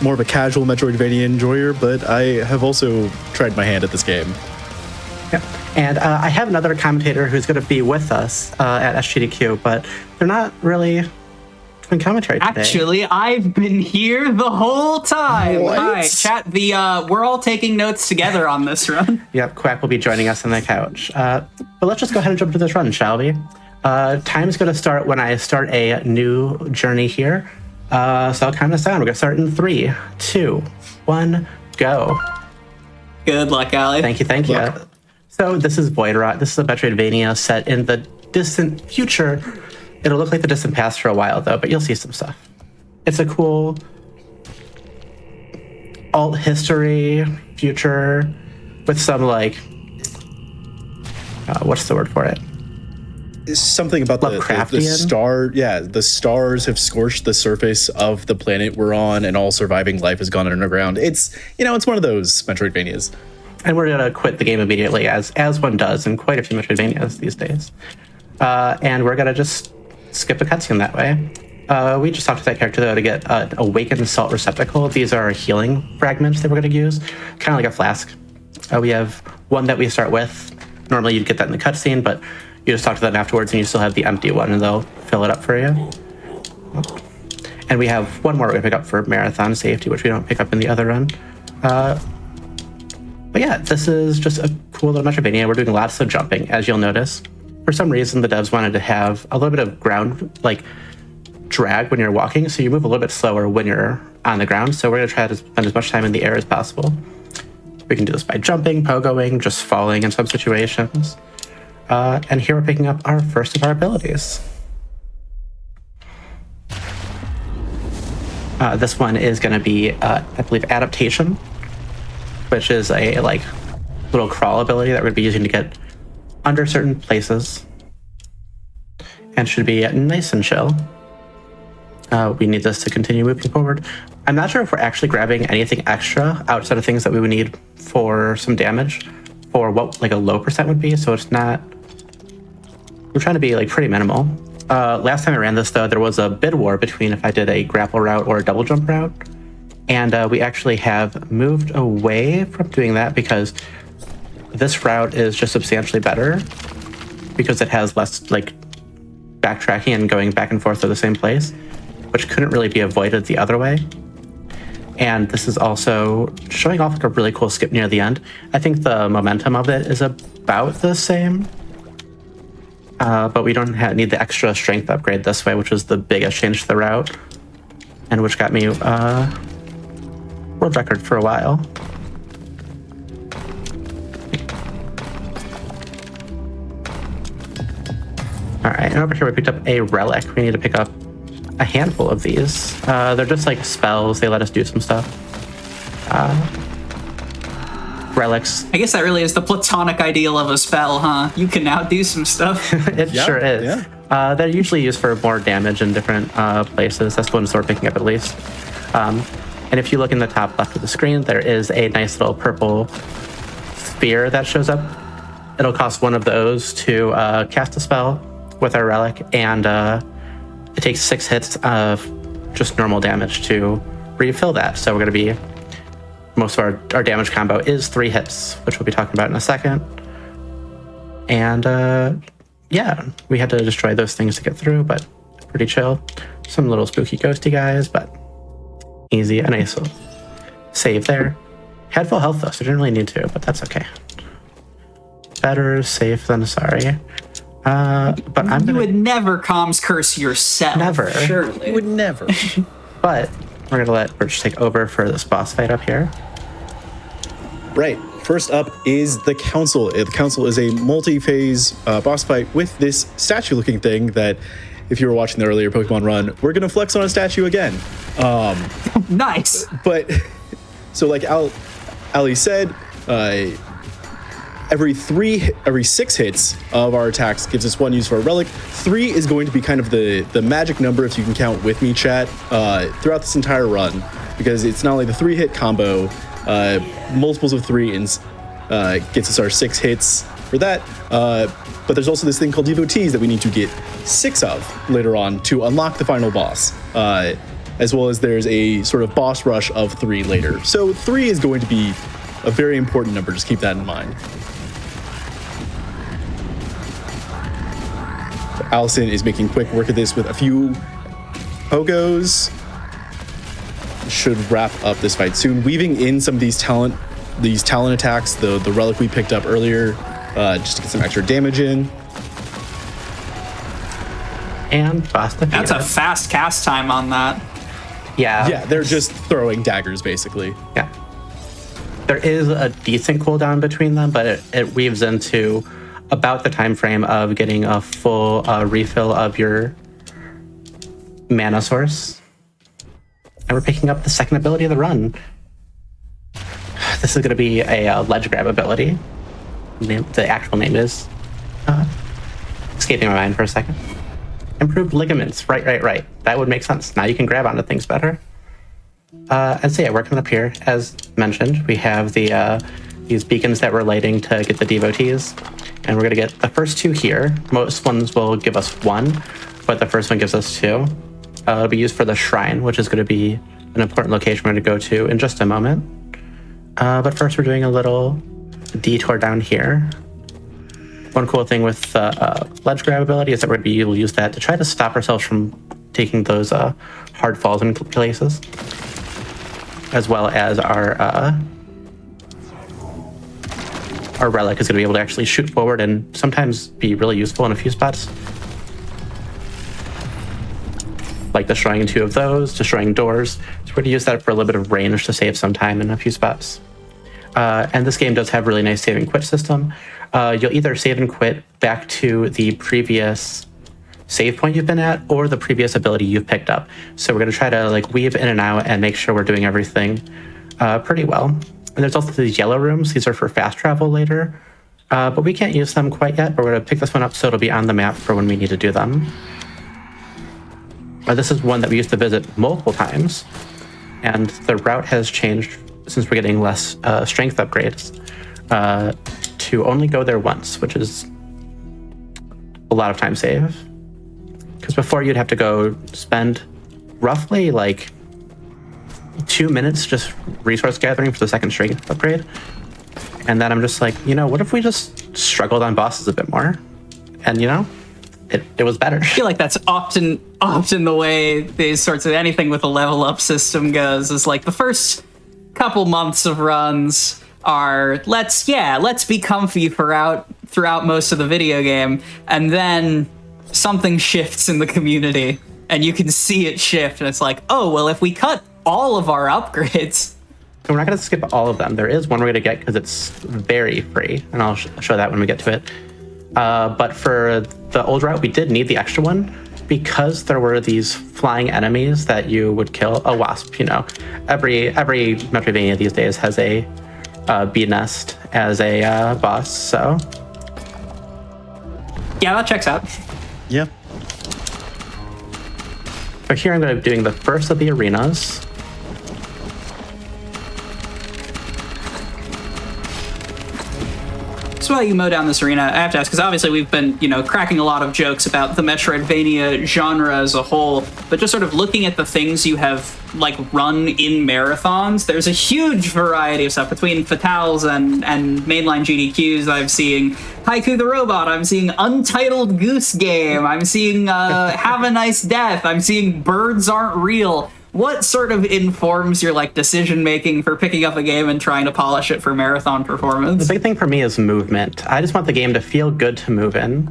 Speaker 9: More of a casual Metroidvania enjoyer, but I have also tried my hand at this game.
Speaker 8: Yeah. And I have another commentator who's going to be with us at SGDQ, but they're not really doing commentary today.
Speaker 1: Actually, I've been here the whole time.
Speaker 9: What?
Speaker 1: Hi, chat. We're all taking notes together on this run.
Speaker 8: Yep, Quack will be joining us on the couch. But let's just go ahead and jump to this run, shall we? Time's going to start when I start a new journey here. So I'll count us down. We're going to start in 3, 2, 1, go.
Speaker 1: Good luck, Allie.
Speaker 8: Thank you. So this is Voidwrought. This is a Metroidvania set in the distant future. It'll look like the distant past for a while, though, but you'll see some stuff. It's a cool alt history future with some, like, what's the word for it?
Speaker 9: Something about the star. Yeah, the stars have scorched the surface of the planet we're on, and all surviving life has gone underground. It's one of those Metroidvanias.
Speaker 8: And we're gonna quit the game immediately, as one does in quite a few Metroidvanias these days. And we're gonna just skip a cutscene that way. We just talked to that character though to get an awakened salt receptacle. These are healing fragments that we're gonna use, kind of like a flask. We have one that we start with. Normally you'd get that in the cutscene, but you just talk to them afterwards and you still have the empty one and they'll fill it up for you. And we have one more we're gonna pick up for marathon safety, which we don't pick up in the other run. But yeah, this is just a cool little Metroidvania. We're doing lots of jumping, as you'll notice. For some reason, the devs wanted to have a little bit of ground, like, drag when you're walking, so you move a little bit slower when you're on the ground. So we're gonna try to spend as much time in the air as possible. We can do this by jumping, pogoing, just falling in some situations. And here we're picking up our first of our abilities. This one is going to be, I believe, Adaptation, which is a little crawl ability that we're going to be using to get under certain places, and should be nice and chill. We need this to continue moving forward. I'm not sure if we're actually grabbing anything extra outside of things that we would need for some damage, for what a low percent would be. So it's not. We're trying to be pretty minimal. Last time I ran this though, there was a bid war between if I did a grapple route or a double jump route, and we actually have moved away from doing that because this route is just substantially better because it has less backtracking and going back and forth to the same place, which couldn't really be avoided the other way. And this is also showing off a really cool skip near the end. I think the momentum of it is about the same. but we don't need the extra strength upgrade this way, which was the biggest change to the route, and which got me world record for a while. All right, and over here we picked up a relic. We need to pick up a handful of these. They're just like spells. They let us do some stuff. Relics.
Speaker 1: I guess that really is the platonic ideal of a spell, huh? You can now do some stuff.
Speaker 8: It sure is.
Speaker 9: Yeah.
Speaker 8: They're usually used for more damage in different places. That's the one we're picking up at least. And if you look in the top left of the screen, there is a nice little purple sphere that shows up. It'll cost one of those to cast a spell with our relic, and it takes 6 hits of just normal damage to refill that. So we're going to be, most of our damage combo is 3 hits, which we'll be talking about in a second. And yeah, we had to destroy those things to get through, but pretty chill. Some little spooky ghosty guys, but easy. A nice little save there. Had full health though, so didn't really need to, but that's okay. Better safe than sorry. But I'm
Speaker 1: You
Speaker 8: gonna...
Speaker 1: would never comms curse yourself.
Speaker 8: Never.
Speaker 1: Surely.
Speaker 9: You would never.
Speaker 8: But we're gonna let Birch take over for this boss fight up here.
Speaker 9: Right. First up is the Council. The Council is a multi-phase boss fight with this statue-looking thing that, if you were watching the earlier Pokemon run, we're going to flex on a statue again.
Speaker 1: Nice.
Speaker 9: But, so like Ali said, every 6 hits of our attacks gives us 1 use for a relic. 3 is going to be kind of the magic number, if you can count with me, chat, throughout this entire run, because it's not only the 3-hit combo, multiples of 3 gets us our 6 hits for that, but there's also this thing called devotees that we need to get 6 of later on to unlock the final boss, as well as there's a sort of boss rush of 3 later. So 3 is going to be a very important number, just keep that in mind. Allison is making quick work of this with a few pogos. Should wrap up this fight soon, weaving in some of these talent attacks, the relic we picked up earlier, just to get some extra damage in.
Speaker 8: And boss defeated.
Speaker 1: That's a fast cast time on that.
Speaker 8: Yeah,
Speaker 9: They're just throwing daggers, basically.
Speaker 8: Yeah. There is a decent cooldown between them, but it weaves into about the time frame of getting a full refill of your mana source. And we're picking up the second ability of the run. This is going to be a ledge grab ability. The actual name is escaping my mind for a second. Improved ligaments. Right. That would make sense. Now you can grab onto things better. And so yeah, we're coming up here. As mentioned, we have these beacons that we're lighting to get the devotees. And we're going to get the first 2 here. Most ones will give us 1, but the first one gives us 2. It'll be used for the shrine, which is going to be an important location we're going to go to in just a moment. But first, we're doing a little detour down here. One cool thing with the ledge grab ability is that we're going to be able to use that to try to stop ourselves from taking those hard falls in places, as well as our relic is going to be able to actually shoot forward and sometimes be really useful in a few spots. Like destroying 2 of those, destroying doors. So we're going to use that for a little bit of range to save some time in a few spots. And this game does have a really nice save and quit system. You'll either save and quit back to the previous save point you've been at or the previous ability you've picked up. So we're going to try to like weave in and out and make sure we're doing everything pretty well. And there's also these yellow rooms. These are for fast travel later, but we can't use them quite yet. But we're going to pick this one up so it'll be on the map for when we need to do them. This is one that we used to visit multiple times, and the route has changed since we're getting less strength upgrades to only go there once, which is a lot of time save. Because before you'd have to go spend roughly like 2 minutes just resource gathering for the second strength upgrade. And then I'm just like, what if we just struggled on bosses a bit more? And it was better.
Speaker 1: I feel like that's often the way these sorts of anything with a level up system goes, is like the first couple months of runs are let's be comfy throughout throughout most of the video game, and then something shifts in the community, and you can see it shift, and it's like, oh, well, if we cut all of our upgrades...
Speaker 8: So we're not going to skip all of them. There is one we're going to get because it's very free, and I'll show that when we get to it. But for the old route, we did need the extra one because there were these flying enemies that you would kill. A wasp, you know. Every Metroidvania these days has a bee nest as a boss, so...
Speaker 1: Yeah, that checks out.
Speaker 9: Yeah.
Speaker 8: So here I'm going to be doing the first of the arenas.
Speaker 1: So while you mow down this arena, I have to ask, because obviously we've been, cracking a lot of jokes about the Metroidvania genre as a whole, but just sort of looking at the things you have, run in marathons, there's a huge variety of stuff between Fatales and mainline GDQs. I'm seeing Haiku the Robot, I'm seeing Untitled Goose Game, I'm seeing Have a Nice Death, I'm seeing Birds Aren't Real. What sort of informs your decision making for picking up a game and trying to polish it for marathon performance?
Speaker 8: The big thing for me is movement. I just want the game to feel good to move in.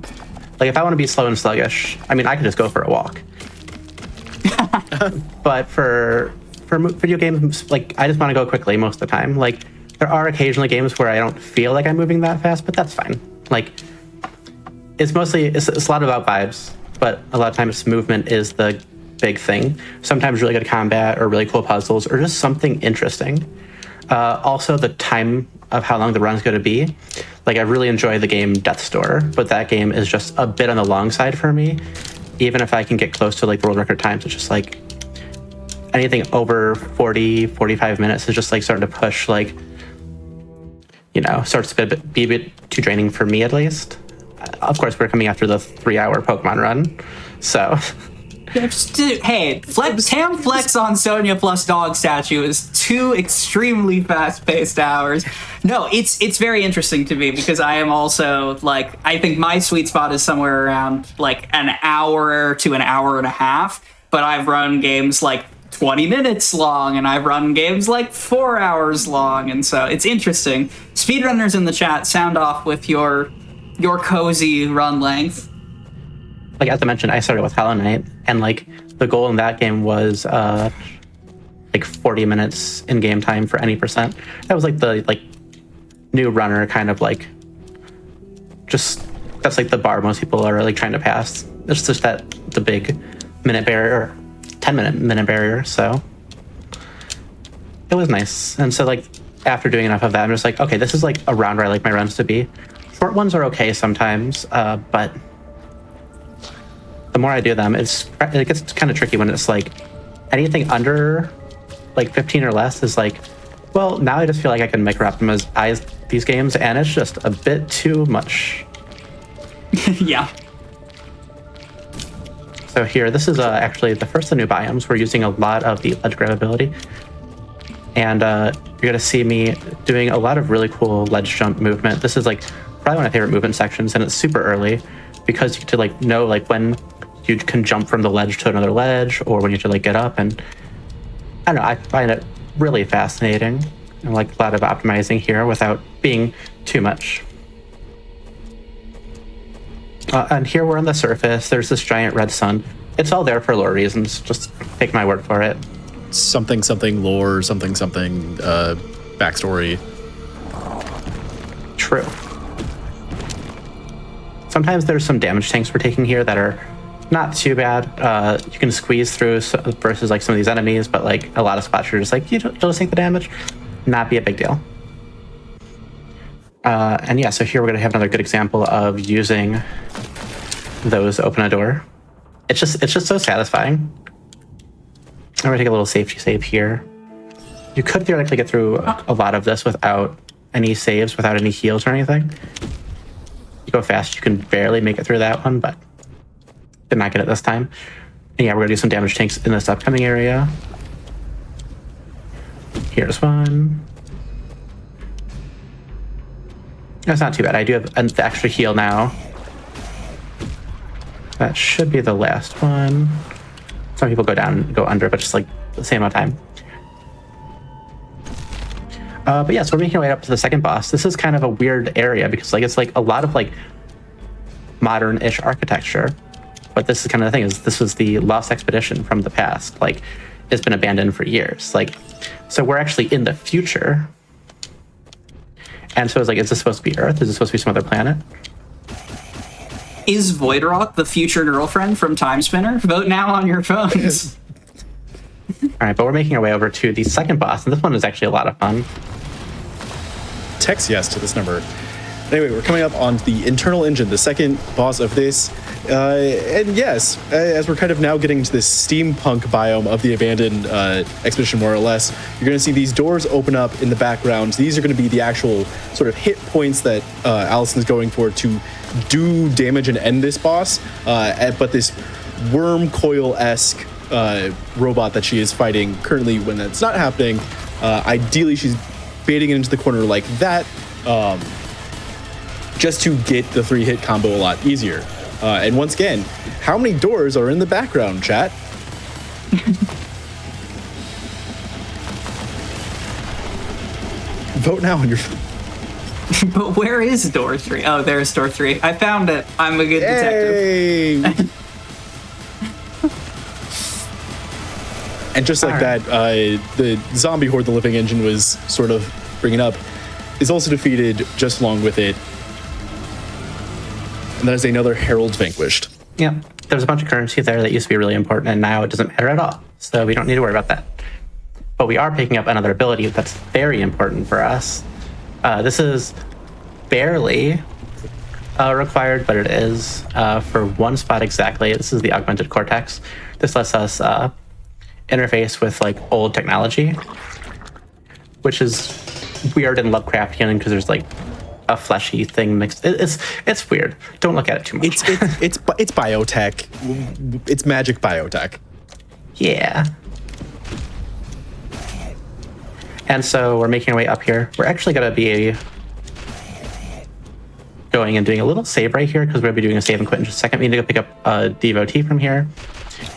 Speaker 8: If I want to be slow and sluggish, I could just go for a walk. But for video games, I just want to go quickly most of the time. There are occasionally games where I don't feel like I'm moving that fast, but that's fine. It's a lot about vibes, but a lot of times movement is the big thing. Sometimes really good combat or really cool puzzles or just something interesting. Also, the time of how long the run is going to be. I really enjoy the game Death's Door, but that game is just a bit on the long side for me. Even if I can get close to the world record times, it's just anything over 40, 45 minutes is just starting to push, starts to be a bit too draining for me at least. Of course, we're coming after the 3-hour Pokemon run, so...
Speaker 1: Hey, Tam Flex on Sonya plus Dog Statue is 2 extremely fast-paced hours. No, it's very interesting to me because I am also, I think my sweet spot is somewhere around, an hour to an hour and a half, but I've run games 20 minutes long, and I've run games 4 hours long, and so it's interesting. Speedrunners in the chat, sound off with your cozy run length.
Speaker 8: As I mentioned, I started with Hollow Knight, and the goal in that game was 40 minutes in game time for any percent. That was the new runner kind of just that's the bar most people are trying to pass. It's just that the big minute barrier, 10-minute barrier. So it was nice, and so after doing enough of that, I'm just okay, this is around where I like my runs to be. Short ones are okay sometimes, but the more I do them, it gets kind of tricky when it's anything under 15 or less is well, now I just feel I can micro-optimize these games, and it's just a bit too much.
Speaker 1: Yeah.
Speaker 8: So here, this is actually the first of the new biomes. We're using a lot of the ledge grab ability, and you're gonna see me doing a lot of really cool ledge jump movement. This is probably one of my favorite movement sections, and it's super early because you get to know when you can jump from the ledge to another ledge, or when you have to get up, and I don't know, I find it really fascinating. And a lot of optimizing here without being too much. And here we're on the surface. There's this giant red sun. It's all there for lore reasons. Just take my word for it.
Speaker 9: Something lore, something backstory.
Speaker 8: True. Sometimes there's some damage tanks we're taking here that are not too bad. You can squeeze through versus some of these enemies, but a lot of spots you're just you'll just take the damage, not be a big deal. And yeah, so here we're gonna have another good example of using those open a door. It's just so satisfying. I'm gonna take a little safety save here. You could theoretically get through a lot of this without any saves, without any heals or anything. You go fast, you can barely make it through that one, but did not get it this time. And yeah, we're gonna do some damage tanks in this upcoming area. Here's one. That's not too bad. I do have an extra heal now. That should be the last one. Some people go down and go under, but just the same amount of time. But yeah, so we're making our way up to the second boss. This is kind of a weird area because like it's like a lot of like modern-ish architecture. But this is kind of the thing, is this was the Lost Expedition from the past. Like, it's been abandoned for years. Like, so we're actually in the future. And so it's like, is this supposed to be Earth? Is this supposed to be some other planet?
Speaker 1: Is Voidwrought the future girlfriend from Timespinner? Vote now on your phones.
Speaker 8: All right, but we're making our way over to the second boss, and this one is actually a lot of fun.
Speaker 9: Text yes to this number. Anyway, we're coming up on the internal engine, the second boss of this. And yes, as we're kind of now getting to this steampunk biome of the abandoned expedition, more or less, you're going to see these doors open up in the background. These are going to be the actual sort of hit points that Allison's going for to do damage and end this boss. But this worm coil-esque robot that she is fighting currently, when that's not happening, ideally she's baiting it into the corner like that, just to get the 3-hit combo a lot easier. And once again, how many doors are in the background, chat? Vote now on your phone.
Speaker 1: But where is door 3? Oh, there's door 3. I found it. I'm a good detective.
Speaker 9: And just like that, the zombie horde the living engine was sort of bringing up is also defeated just along with it. And that is another Herald vanquished.
Speaker 8: Yeah, there's a bunch of currency there that used to be really important, and now it doesn't matter at all. So we don't need to worry about that. But we are picking up another ability that's very important for us. This is barely required, but it is for one spot exactly. This is the augmented cortex. This lets us interface with like old technology, which is weird and Lovecraftian because there's like a fleshy thing mixed. It's weird. Don't look at it too much.
Speaker 9: It's biotech. It's magic biotech.
Speaker 8: Yeah. And so we're making our way up here. We're actually going to be going and doing a little save right here because we're going to be doing a save and quit in just a second. We need to go pick up a devotee from here.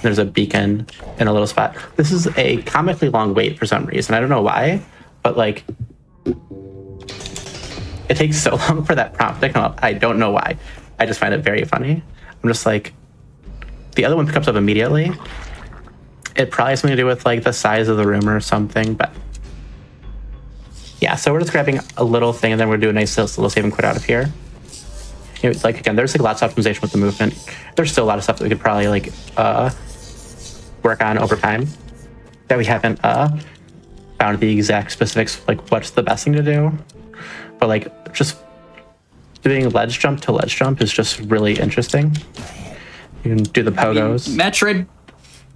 Speaker 8: There's a beacon in a little spot. This is a comically long wait for some reason. I don't know why, but like it takes so long for that prompt to come up. I don't know why. I just find it very funny. I'm just like, the other one picks up immediately. It probably has something to do with like the size of the room or something, but yeah, so we're just grabbing a little thing and then we're doing a nice little save and quit out of here. You know, like again, there's like lots of optimization with the movement. There's still a lot of stuff that we could probably like work on over time that we haven't found the exact specifics, like what's the best thing to do. But like just doing ledge jump to ledge jump is just really interesting. You can do the pogos.
Speaker 1: I mean,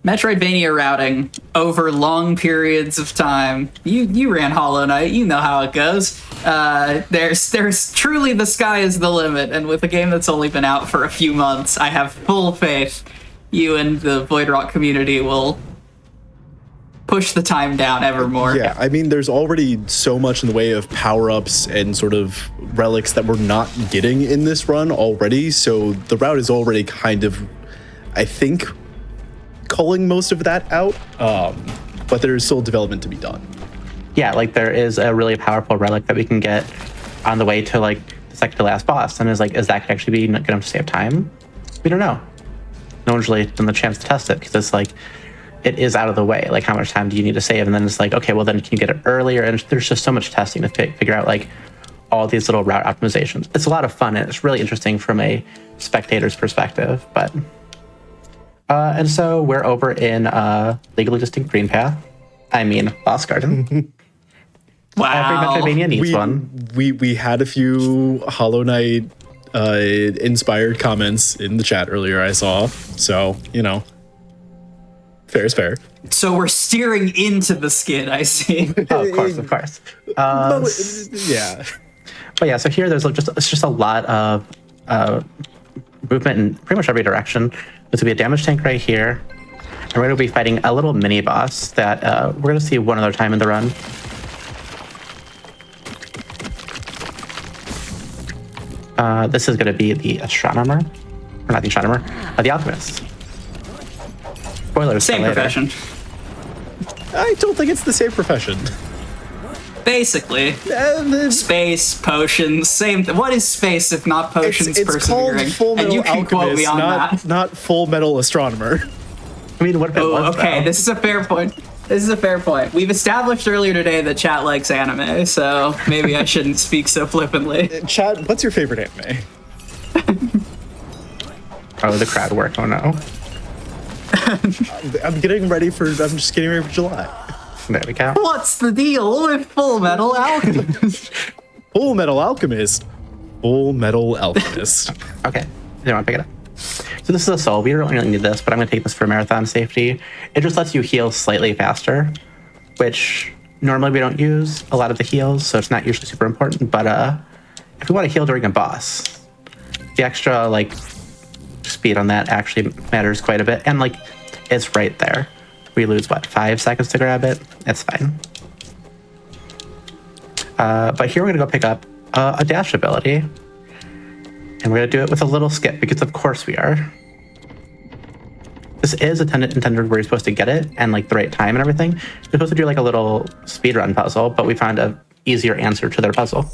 Speaker 1: Metroidvania routing over long periods of time. You ran Hollow Knight, you know how it goes. There's truly the sky is the limit, and with a game that's only been out for a few months, I have full faith you and the Voidwrought community will push the time down ever more.
Speaker 9: Yeah, I mean, there's already so much in the way of power-ups and sort of relics that we're not getting in this run already, so the route is already kind of, I think, culling most of that out, but there's still development to be done.
Speaker 8: Yeah, like there is a really powerful relic that we can get on the way to like the second to last boss, and is like, is that could actually be good enough to save time? We don't know. No one's really done the chance to test it because it's like, it is out of the way. Like, how much time do you need to save? And then it's like, okay, well then can you get it earlier? And there's just so much testing to figure out like all these little route optimizations. It's a lot of fun and it's really interesting from a spectator's perspective, but and so we're over in legally distinct green path. I mean, Lost Garden.
Speaker 1: Wow.
Speaker 8: Every Metroidvania needs one.
Speaker 9: We had a few Hollow Knight inspired comments in the chat earlier, I saw. So, you know, fair is fair.
Speaker 1: So we're steering into the skid, I see.
Speaker 8: Oh, of course.
Speaker 9: Yeah.
Speaker 8: But yeah, so here there's just a lot of movement in pretty much every direction. There's going to be a damage tank right here. And we're going to be fighting a little mini boss that we're going to see one other time in the run. This is going to be the astronomer. Or not the astronomer, the alchemist. Spoilers.
Speaker 1: Same profession.
Speaker 9: I don't think it's the same profession.
Speaker 1: Basically. Space, potions, same thing. What is space if not potions,
Speaker 9: It's called
Speaker 1: persevering?
Speaker 9: Full Metal
Speaker 1: And you can quote me
Speaker 9: Alchemist,
Speaker 1: on that.
Speaker 9: not Full Metal Astronomer.
Speaker 8: I mean, what if it
Speaker 1: Oh,
Speaker 8: was,
Speaker 1: okay,
Speaker 8: though?
Speaker 1: this is a fair point. This is a fair point. We've established earlier today that chat likes anime, so maybe I shouldn't speak so flippantly.
Speaker 9: Chad, what's your favorite anime?
Speaker 8: Oh, the crowd work. Oh, no.
Speaker 9: I'm just getting ready for July.
Speaker 8: There we go.
Speaker 1: What's the deal with Full Metal Alchemist?
Speaker 9: Full Metal Alchemist. Full Metal Alchemist.
Speaker 8: Okay. You want to pick it up? So this is a soul. We don't really need this, but I'm going to take this for marathon safety. It just lets you heal slightly faster, which normally we don't use a lot of the heals, so it's not usually super important. But if we want to heal during a boss, the extra speed on that actually matters quite a bit. And it's right there. We lose 5 seconds to grab it. It's fine. But here we're going to go pick up a dash ability. And we're going to do it with a little skip, because of course we are. This is intended where you're supposed to get it and the right time and everything. You're supposed to do a little speedrun puzzle, but we found an easier answer to their puzzle.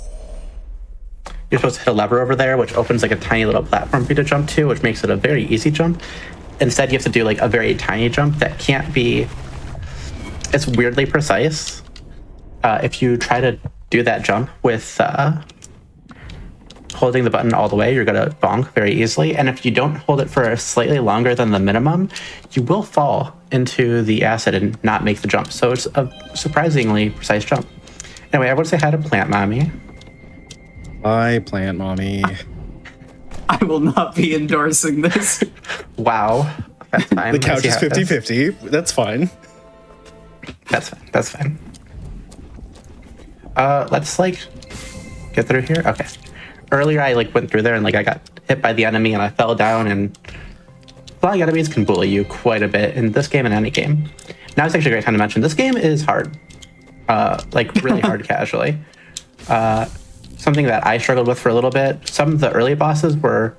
Speaker 8: You're supposed to hit a lever over there, which opens a tiny little platform for you to jump to, which makes it a very easy jump. Instead, you have to do a very tiny jump that can't be... It's weirdly precise. If you try to do that jump with... holding the button all the way, you're going to bonk very easily. And if you don't hold it for slightly longer than the minimum, you will fall into the acid and not make the jump. So it's a surprisingly precise jump. Anyway, I want to say hi to Plant Mommy.
Speaker 9: Hi, Plant Mommy.
Speaker 1: I will not be endorsing this.
Speaker 8: Wow. That's fine.
Speaker 9: The couch is 50-50. That's fine.
Speaker 8: That's fine. That's fine. Let's get through here. Okay. Earlier, I went through there and I got hit by the enemy and I fell down, and flying enemies can bully you quite a bit in this game and any game. Now it's actually a great time to mention this game is hard, really hard casually. Something that I struggled with for a little bit. Some of the early bosses were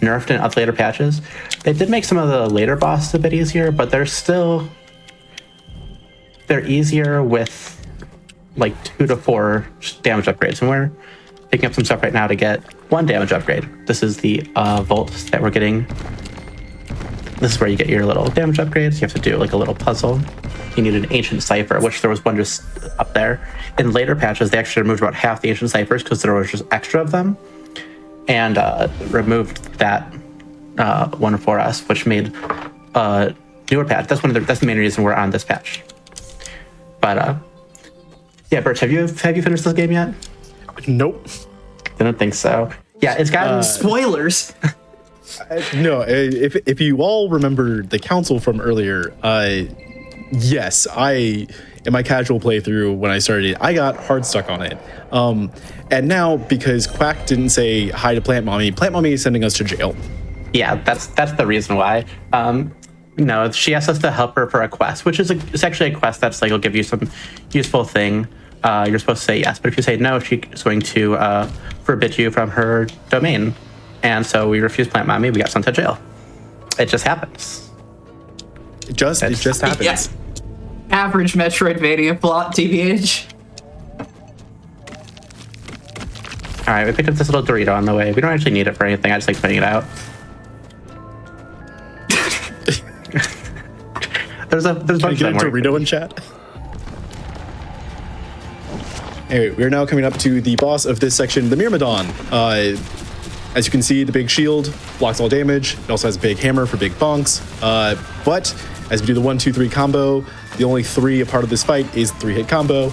Speaker 8: nerfed in later patches. They did make some of the later bosses a bit easier, but they're easier with 2 to 4 damage upgrades, and we're picking up some stuff right now to get 1 damage upgrade. This is the volts that we're getting. This is where you get your little damage upgrades. You have to do a little puzzle. You need an ancient cipher, which there was one just up there. In later patches, they actually removed about half the ancient ciphers because there was just extra of them, and removed that one for us, which made a newer patch. That's the main reason we're on this patch. But yeah, Birch, have you finished this game yet?
Speaker 9: Nope.
Speaker 8: Didn't think so. Yeah, it's gotten
Speaker 1: Spoilers.
Speaker 9: No, if you all remember the council from earlier, yes, in my casual playthrough when I started, I got hard stuck on it. And now, because Quack didn't say hi to Plant Mommy is sending us to jail.
Speaker 8: Yeah, that's the reason why. No, she asked us to help her for a quest, which is it's actually a quest that's will give you some useful thing. You're supposed to say yes, but if you say no, she's going to forbid you from her domain. And so we refused Plant Mommy. We got sent to jail. It just happens.
Speaker 9: It just happens.
Speaker 1: Yeah. Average Metroidvania plot, TBH.
Speaker 8: All right, we picked up this little Dorito on the way. We don't actually need it for anything. I just like putting it out. There's a bunch
Speaker 9: Can you get a
Speaker 8: of them.
Speaker 9: Dorito in chat? Anyway, we're now coming up to the boss of this section, the Myrmidon. As you can see, the big shield blocks all damage. It also has a big hammer for big bonks. But as we do the 1-2-3 combo, the only 3 a part of this fight is the 3-hit combo.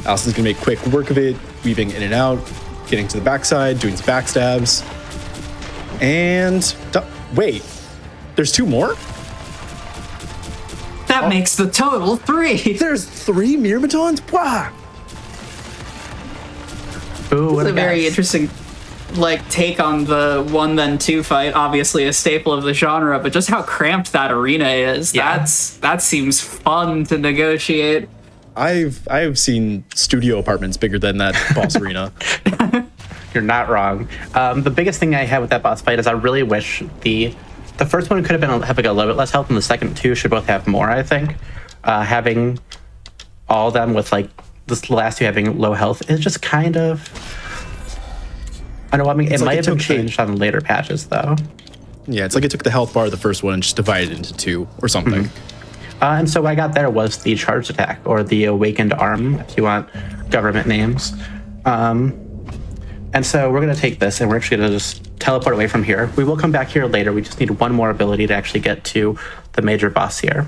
Speaker 9: Allison's gonna make quick work of it, weaving in and out, getting to the backside, doing some backstabs. And wait, there's 2 more?
Speaker 1: That makes the total 3.
Speaker 9: There's 3 Myrmidons? Wow!
Speaker 8: Ooh, what
Speaker 1: It's a very interesting take on the 1 then 2 fight, obviously a staple of the genre, but just how cramped that arena is.
Speaker 8: Yeah.
Speaker 1: That seems fun to negotiate.
Speaker 9: I've seen studio apartments bigger than that boss arena.
Speaker 8: You're not wrong. The biggest thing I had with that boss fight is I really wish the first one could have been having a little bit less health, and the second 2 should both have more. I think having all of them with this last two having low health is just kind of underwhelming. It might have been changed on later patches, though.
Speaker 9: Yeah, it's like it took the health bar of the first one and just divided it into two or something.
Speaker 8: And so what I got there was the charged attack, or the awakened arm, if you want government names. And so we're going to take this, and we're actually going to just teleport away from here. We will come back here later. We just need one more ability to actually get to the major boss here.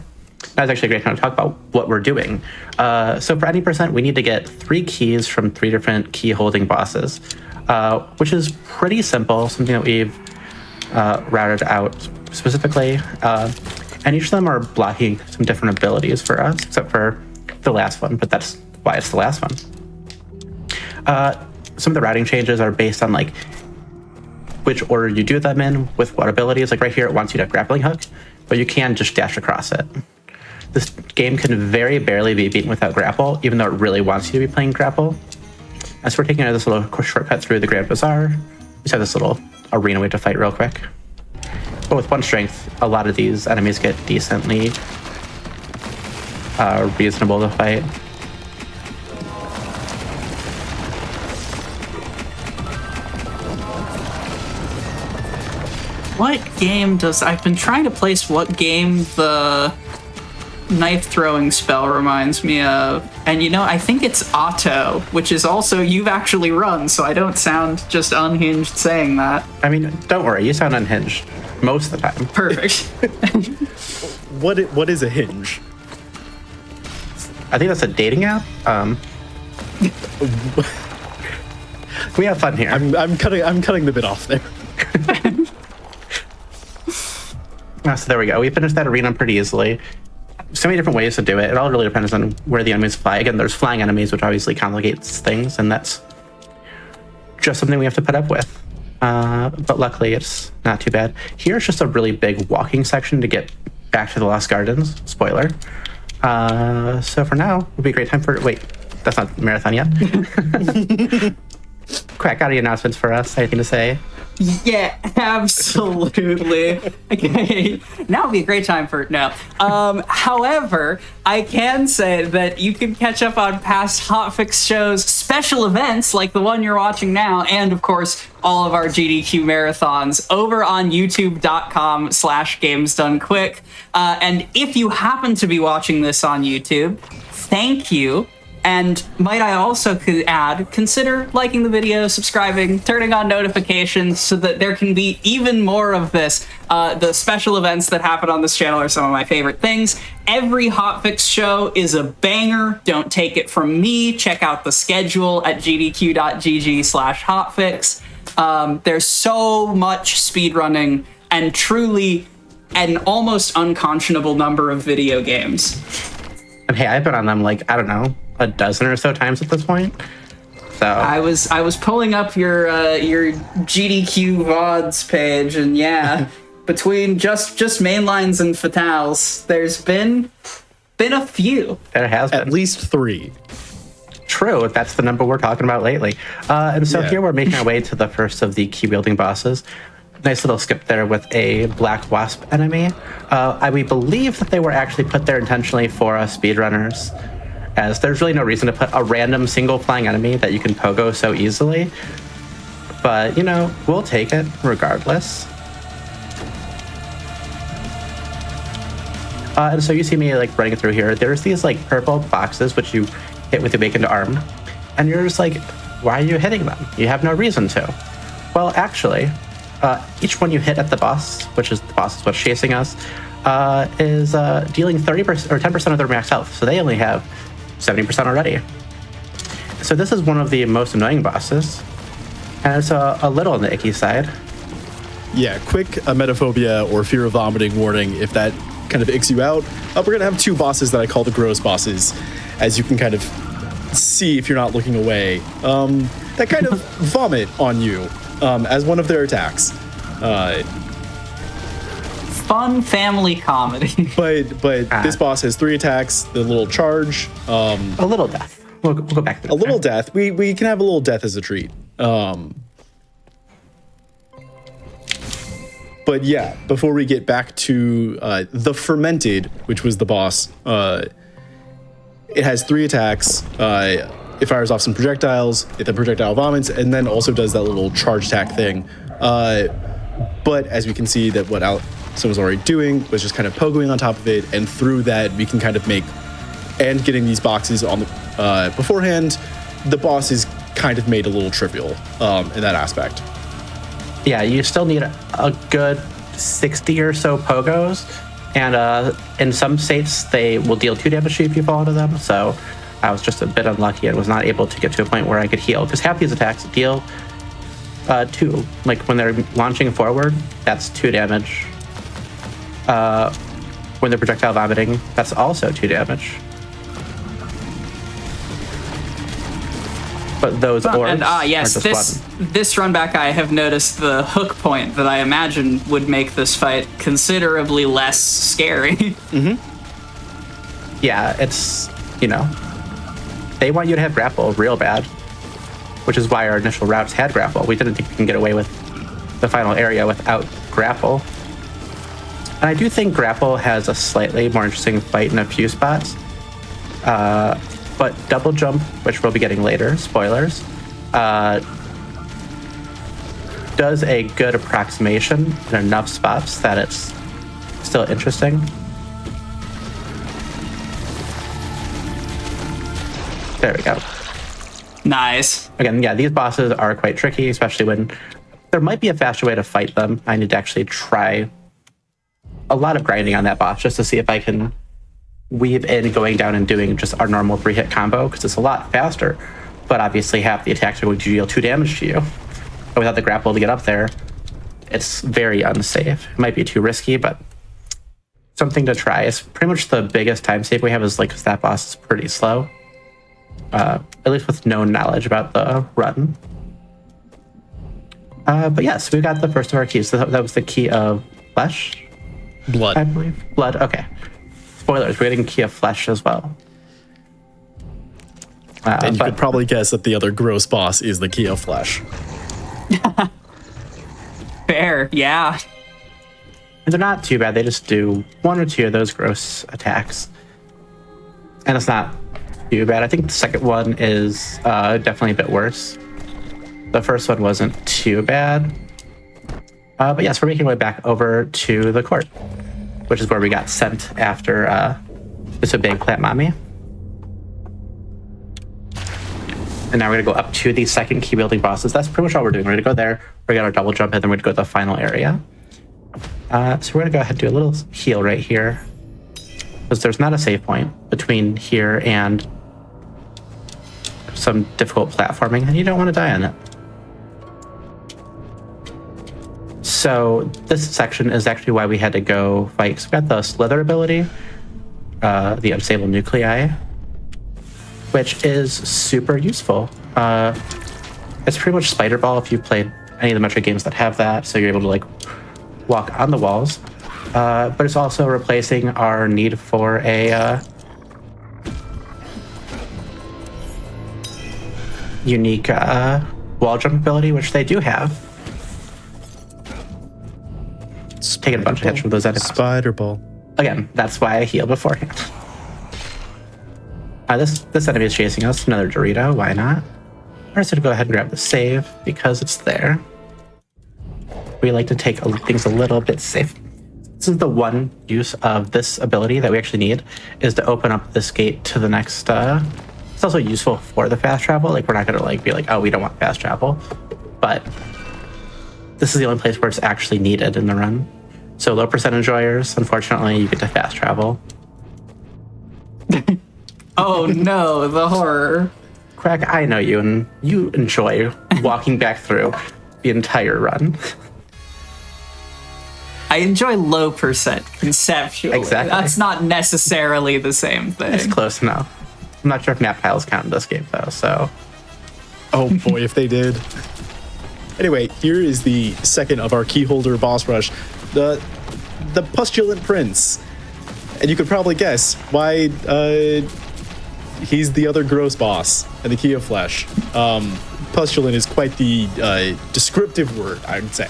Speaker 8: That's actually a great time to talk about what we're doing. So for any percent, we need to get 3 keys from 3 different key holding bosses, which is pretty simple, something that we've routed out specifically. And each of them are blocking some different abilities for us, except for the last one, but that's why it's the last one. Some of the routing changes are based on like which order you do them in with what abilities. Like right here, it wants you to have grappling hook, but you can just dash across it. This game can very barely be beaten without grapple, even though it really wants you to be playing grapple. And so we're taking this little shortcut through the Grand Bazaar. We just have this little arena we have to fight real quick. But with 1 strength, a lot of these enemies get decently reasonable to fight.
Speaker 1: What game does... I've been trying to place what game the knife throwing spell reminds me of. And I think it's Otto, which is also you've actually run, so I don't sound just unhinged saying that.
Speaker 8: I mean, don't worry, you sound unhinged most of the time.
Speaker 1: Perfect.
Speaker 9: What is a hinge?
Speaker 8: I think that's a dating app. We have fun here.
Speaker 9: I'm cutting the bit off there.
Speaker 8: So there we go. We finished that arena pretty easily. So many different ways to do it. It all really depends on where the enemies fly. Again, there's flying enemies, which obviously complicates things, and that's just something we have to put up with. But luckily, it's not too bad. Here's just a really big walking section to get back to the Lost Gardens. Spoiler. So for now, would be a great time for... Wait, that's not marathon yet. Quack, got any announcements for us? Anything to say?
Speaker 1: Yeah, absolutely. Okay, now would be a great time for it. No. However, I can say that you can catch up on past Hotfix shows, special events like the one you're watching now, and of course, all of our GDQ marathons over on youtube.com/gamesdonequick. And if you happen to be watching this on YouTube, thank you. And might I also add, consider liking the video, subscribing, turning on notifications so that there can be even more of this. The special events that happen on this channel are some of my favorite things. Every Hotfix show is a banger. Don't take it from me. Check out the schedule at gdq.gg/hotfix. There's so much speedrunning and truly an almost unconscionable number of video games.
Speaker 8: And hey, I've been on them like, I don't know, a dozen or so times at this point. So
Speaker 1: I was pulling up your GDQ VODs page, and yeah, between just mainlines and fatales, there's been a few.
Speaker 8: There has been.
Speaker 9: At least 3.
Speaker 8: True, that's the number we're talking about lately. And so here we're making our way to the first of the key wielding bosses. Nice little skip there with a black wasp enemy. We believe that they were actually put there intentionally for us speedrunners, as there's really no reason to put a random single flying enemy that you can pogo so easily. But, we'll take it regardless. And so you see me like running through here. There's these like purple boxes which you hit with the awakened arm, and you're just like, why are you hitting them? You have no reason to. Well, actually, each one you hit at the boss, which is the boss is what's chasing us, is dealing 30% or 10% of their max health. So they only have 70% already. So this is one of the most annoying bosses, and it's a little on the icky side.
Speaker 9: Yeah, quick emetophobia or fear of vomiting warning if that kind of icks you out. We're going to have 2 bosses that I call the gross bosses, as you can kind of see if you're not looking away, that kind of vomit on you as one of their attacks.
Speaker 1: Fun family comedy.
Speaker 9: But this boss has 3 attacks, the little charge.
Speaker 8: A little death. We'll go back to that.
Speaker 9: A little death. We can have a little death as a treat. But yeah, before we get back to the fermented, which was the boss, It has 3 attacks. It fires off some projectiles, the projectile vomits, and then also does that little charge attack thing. But as we can see, that what Allison was already doing was just kind of pogoing on top of it, and through that we can kind of make, and getting these boxes on the beforehand, the boss is kind of made a little trivial in that aspect.
Speaker 8: Yeah, you still need a good 60 or so pogos, and in some states they will deal 2 damage to you if you fall into them, so I was just a bit unlucky and was not able to get to a point where I could heal, because half these attacks deal 2. Like when they're launching forward, that's 2 damage. When they're projectile vomiting, that's also 2 damage. But those orbs
Speaker 1: and yes,
Speaker 8: are just
Speaker 1: this run back, I have noticed the hook point that I imagine would make this fight considerably less scary.
Speaker 8: Yeah, it's, you know, they want you to have grapple real bad, which is why our initial routes had grapple. We didn't think we can get away with the final area without grapple. And I do think grapple has a slightly more interesting fight in a few spots. But double jump, which we'll be getting later, spoilers, does a good approximation in enough spots that it's still interesting. There we go.
Speaker 1: Nice.
Speaker 8: Again, yeah, these bosses are quite tricky, especially when there might be a faster way to fight them. I need to actually try a lot of grinding on that boss just to see if I can weave in going down and doing just our normal 3-hit combo, because it's a lot faster, but obviously half the attacks are going to deal 2 damage to you. But without the grapple to get up there, it's very unsafe. It might be too risky, but something to try. It's pretty much the biggest time save we have is, like, because that boss is pretty slow. At least with known knowledge about the run. But yes, we got the first of our keys. So that was the key of flesh?
Speaker 9: Blood.
Speaker 8: I believe. Blood, okay. Spoilers, we're getting key of flesh as well.
Speaker 9: And you could probably guess that the other gross boss is the key of flesh.
Speaker 1: Fair, yeah.
Speaker 8: And they're not too bad. They just do 1 or 2 of those gross attacks. And it's not too bad. I think the second one is definitely a bit worse. The first one wasn't too bad. But yes, we're making our way back over to the court, which is where we got sent after disobeying Plant Mommy. And now we're going to go up to the second key building bosses. That's pretty much all we're doing. We're going to go there, we're going to get our double jump, and then we're going to go to the final area. So we're going to go ahead and do a little heal right here, because there's not a save point between here and some difficult platforming, and you don't want to die on it. So this section is actually why we had to go fight. So we got the Slither ability, the Unstable Nuclei, which is super useful. It's pretty much Spider Ball if you played any of the Metroid games that have that, so you're able to like walk on the walls. But it's also replacing our need for a unique wall jump ability, which they do have. Taking a bunch of hits from those enemies.
Speaker 9: Spider Ball.
Speaker 8: Again, that's why I heal beforehand. This enemy is chasing us. Another Dorito. Why not? We're just going to go ahead and grab the save because it's there. We like to take things a little bit safe. This is the one use of this ability that we actually need, is to open up this gate to the next. It's also useful for the fast travel. Like, we're not going to like be like, oh, we don't want fast travel, but this is the only place where it's actually needed in the run. So low percent enjoyers, unfortunately, you get to fast travel.
Speaker 1: Oh no, the horror.
Speaker 8: Craig, I know you, and you enjoy walking back through the entire run.
Speaker 1: I enjoy low percent conceptually.
Speaker 8: Exactly.
Speaker 1: That's not necessarily the same thing.
Speaker 8: It's close enough. I'm not sure if nap tiles count in this game, though, so...
Speaker 9: Oh boy, if they did. Anyway, here is the second of our keyholder boss rush, the Pustulant Prince. And you could probably guess why he's the other gross boss and the key of flesh. Pustulant is quite the descriptive word, I would say.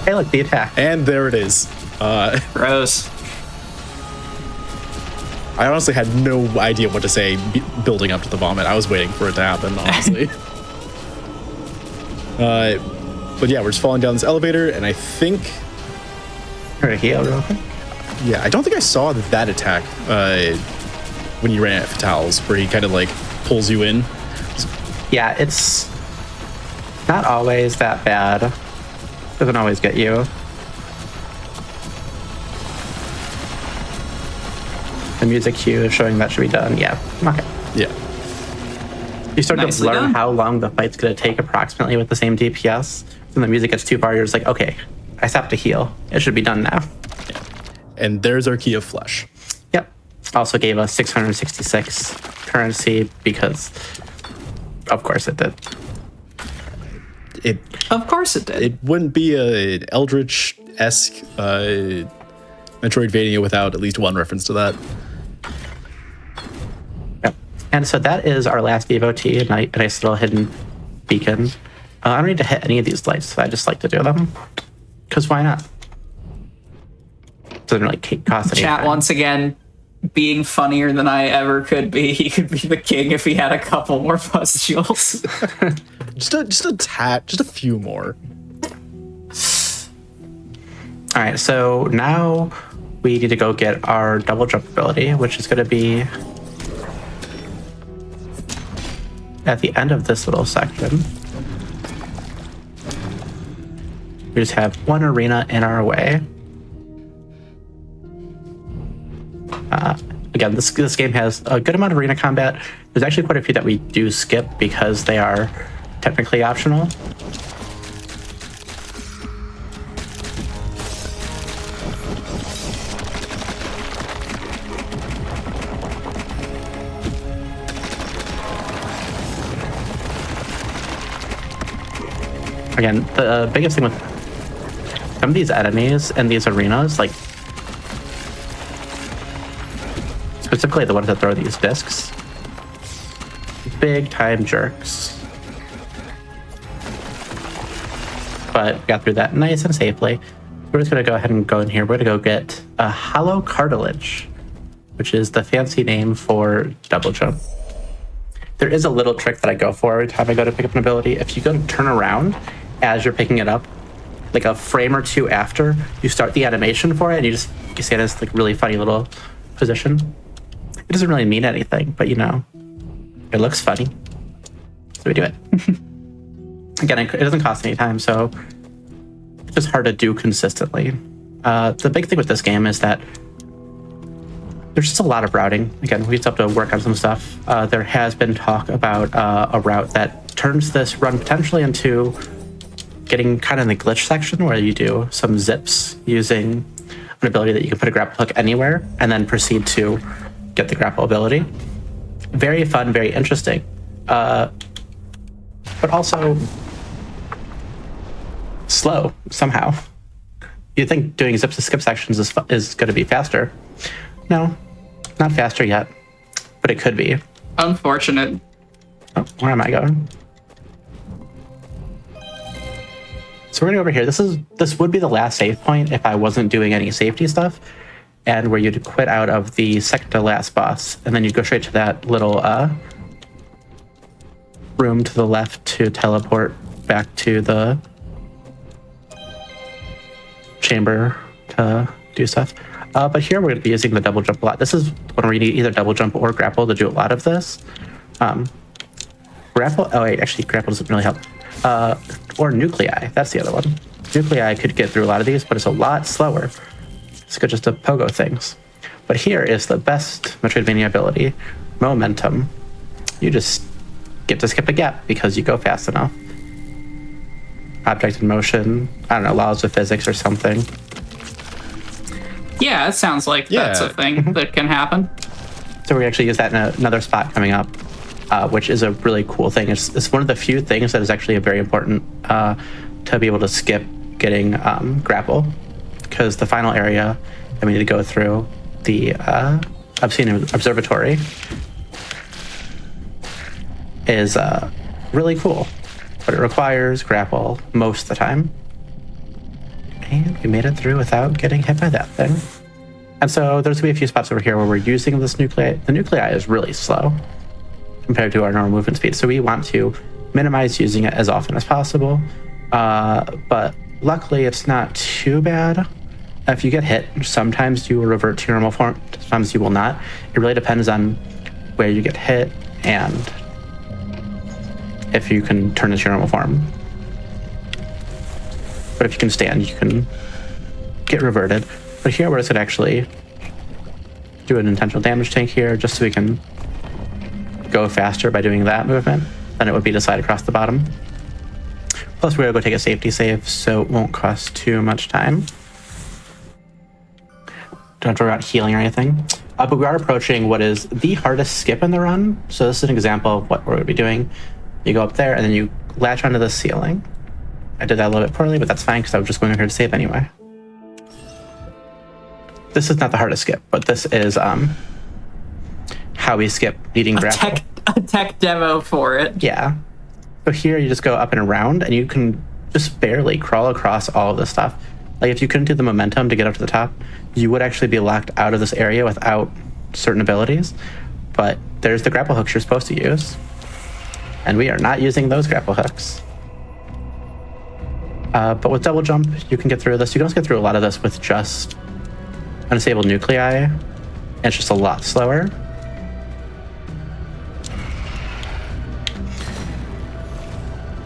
Speaker 8: Hey, look, the attack.
Speaker 9: And there it is.
Speaker 1: Gross.
Speaker 9: I honestly had no idea what to say building up to the vomit. I was waiting for it to happen, honestly. But yeah, we're just falling down this elevator, and I think...
Speaker 8: Or a heal real quick.
Speaker 9: Yeah, I don't think I saw that attack when you ran at Fatales, where he kind of like pulls you in.
Speaker 8: Yeah, it's not always that bad. Doesn't always get you. The music cue is showing that should be done. Yeah, okay.
Speaker 9: Yeah.
Speaker 8: You start
Speaker 1: Nicely
Speaker 8: to learn
Speaker 1: done.
Speaker 8: how long the fight's going to take approximately with the same DPS. When the music gets too far, you're just like, okay, I stopped to heal. It should be done now.
Speaker 9: And there's our key of flesh.
Speaker 8: Yep. Also gave us 666 currency because, of course, it did.
Speaker 9: It
Speaker 1: Of course it did.
Speaker 9: it wouldn't be an Eldritch-esque Metroidvania without at least one reference to that.
Speaker 8: Yep. And so that is our last devotee, a nice little hidden beacon. I don't need to hit any of these lights, so I just like to do them. Because why not? Doesn't really cost any
Speaker 1: Chat
Speaker 8: time.
Speaker 1: once again being funnier than I ever could be. He could be the king if he had a couple more pustules.
Speaker 9: Just a tad, just a few more.
Speaker 8: All right, so now we need to go get our double jump ability, which is going to be at the end of this little section. We just have one arena in our way. Again, this game has a good amount of arena combat. There's actually quite a few that we do skip because they are technically optional. Again, the biggest thing with some of these enemies and these arenas, like specifically the ones that throw these discs, big time jerks. But we got through that nice and safely. We're just gonna go ahead and go in here. We're gonna go get a hollow cartilage, which is the fancy name for double jump. There is a little trick that I go for every time I go to pick up an ability. If you go to turn around as you're picking it up, like a frame or two after you start the animation for it, and you stay in this like really funny little position. It doesn't really mean anything, but you know, it looks funny, so we do it. Again, it doesn't cost any time, so it's just hard to do consistently. The big thing with this game is that there's just a lot of routing. Again, we just have to work on some stuff. There has been talk about a route that turns this run potentially into getting kind of in the glitch section where you do some zips using an ability that you can put a grapple hook anywhere and then proceed to get the grapple ability. Very fun, very interesting. But also slow somehow. You'd think doing zips and skip sections is going to be faster. No, not faster yet, but it could be.
Speaker 1: Unfortunate.
Speaker 8: Oh, where am I going? So we're gonna go over here. This would be the last save point if I wasn't doing any safety stuff, and where you'd quit out of the second to last boss, and then you'd go straight to that little room to the left to teleport back to the chamber to do stuff. But here we're gonna be using the double jump a lot. This is when we need either double jump or grapple to do a lot of this. Grapple, oh wait, actually grapple doesn't really help. Or nuclei, that's the other one. Nuclei could get through a lot of these, but it's a lot slower. It's good just to pogo things. But here is the best Metroidvania ability, momentum. You just get to skip a gap because you go fast enough. Object in motion, I don't know, laws of physics or something.
Speaker 1: Yeah, it sounds like that's a thing that can happen.
Speaker 8: So we're gonna actually use that in another spot coming up, which is a really cool thing. It's one of the few things that is actually very important to be able to skip getting grapple, because the final area that we need to go through, the Obscene Observatory, is really cool, but it requires grapple most of the time. And we made it through without getting hit by that thing. And so there's gonna be a few spots over here where we're using this nuclei. The nuclei is really slow compared to our normal movement speed. So we want to minimize using it as often as possible. But luckily it's not too bad. If you get hit, sometimes you will revert to your normal form, sometimes you will not. It really depends on where you get hit and if you can turn into your normal form. But if you can stand, you can get reverted. But here we're just gonna actually do an intentional damage tank here just so we can go faster by doing that movement than it would be to slide across the bottom. Plus we're gonna go take a safety save so it won't cost too much time. Don't have to worry about healing or anything. But we are approaching what is the hardest skip in the run. So this is an example of what we're gonna be doing. You go up there and then you latch onto the ceiling. I did that a little bit poorly, but that's fine because I was just going over here to save anyway. This is not the hardest skip, but this is how we skip needing grapple.
Speaker 1: A tech demo for it.
Speaker 8: Yeah. So here you just go up and around and you can just barely crawl across all of this stuff. Like if you couldn't do the momentum to get up to the top, you would actually be locked out of this area without certain abilities. But there's the grapple hooks you're supposed to use. And we are not using those grapple hooks. But with double jump, you can get through this. You can also get through a lot of this with just unstable nuclei. And it's just a lot slower.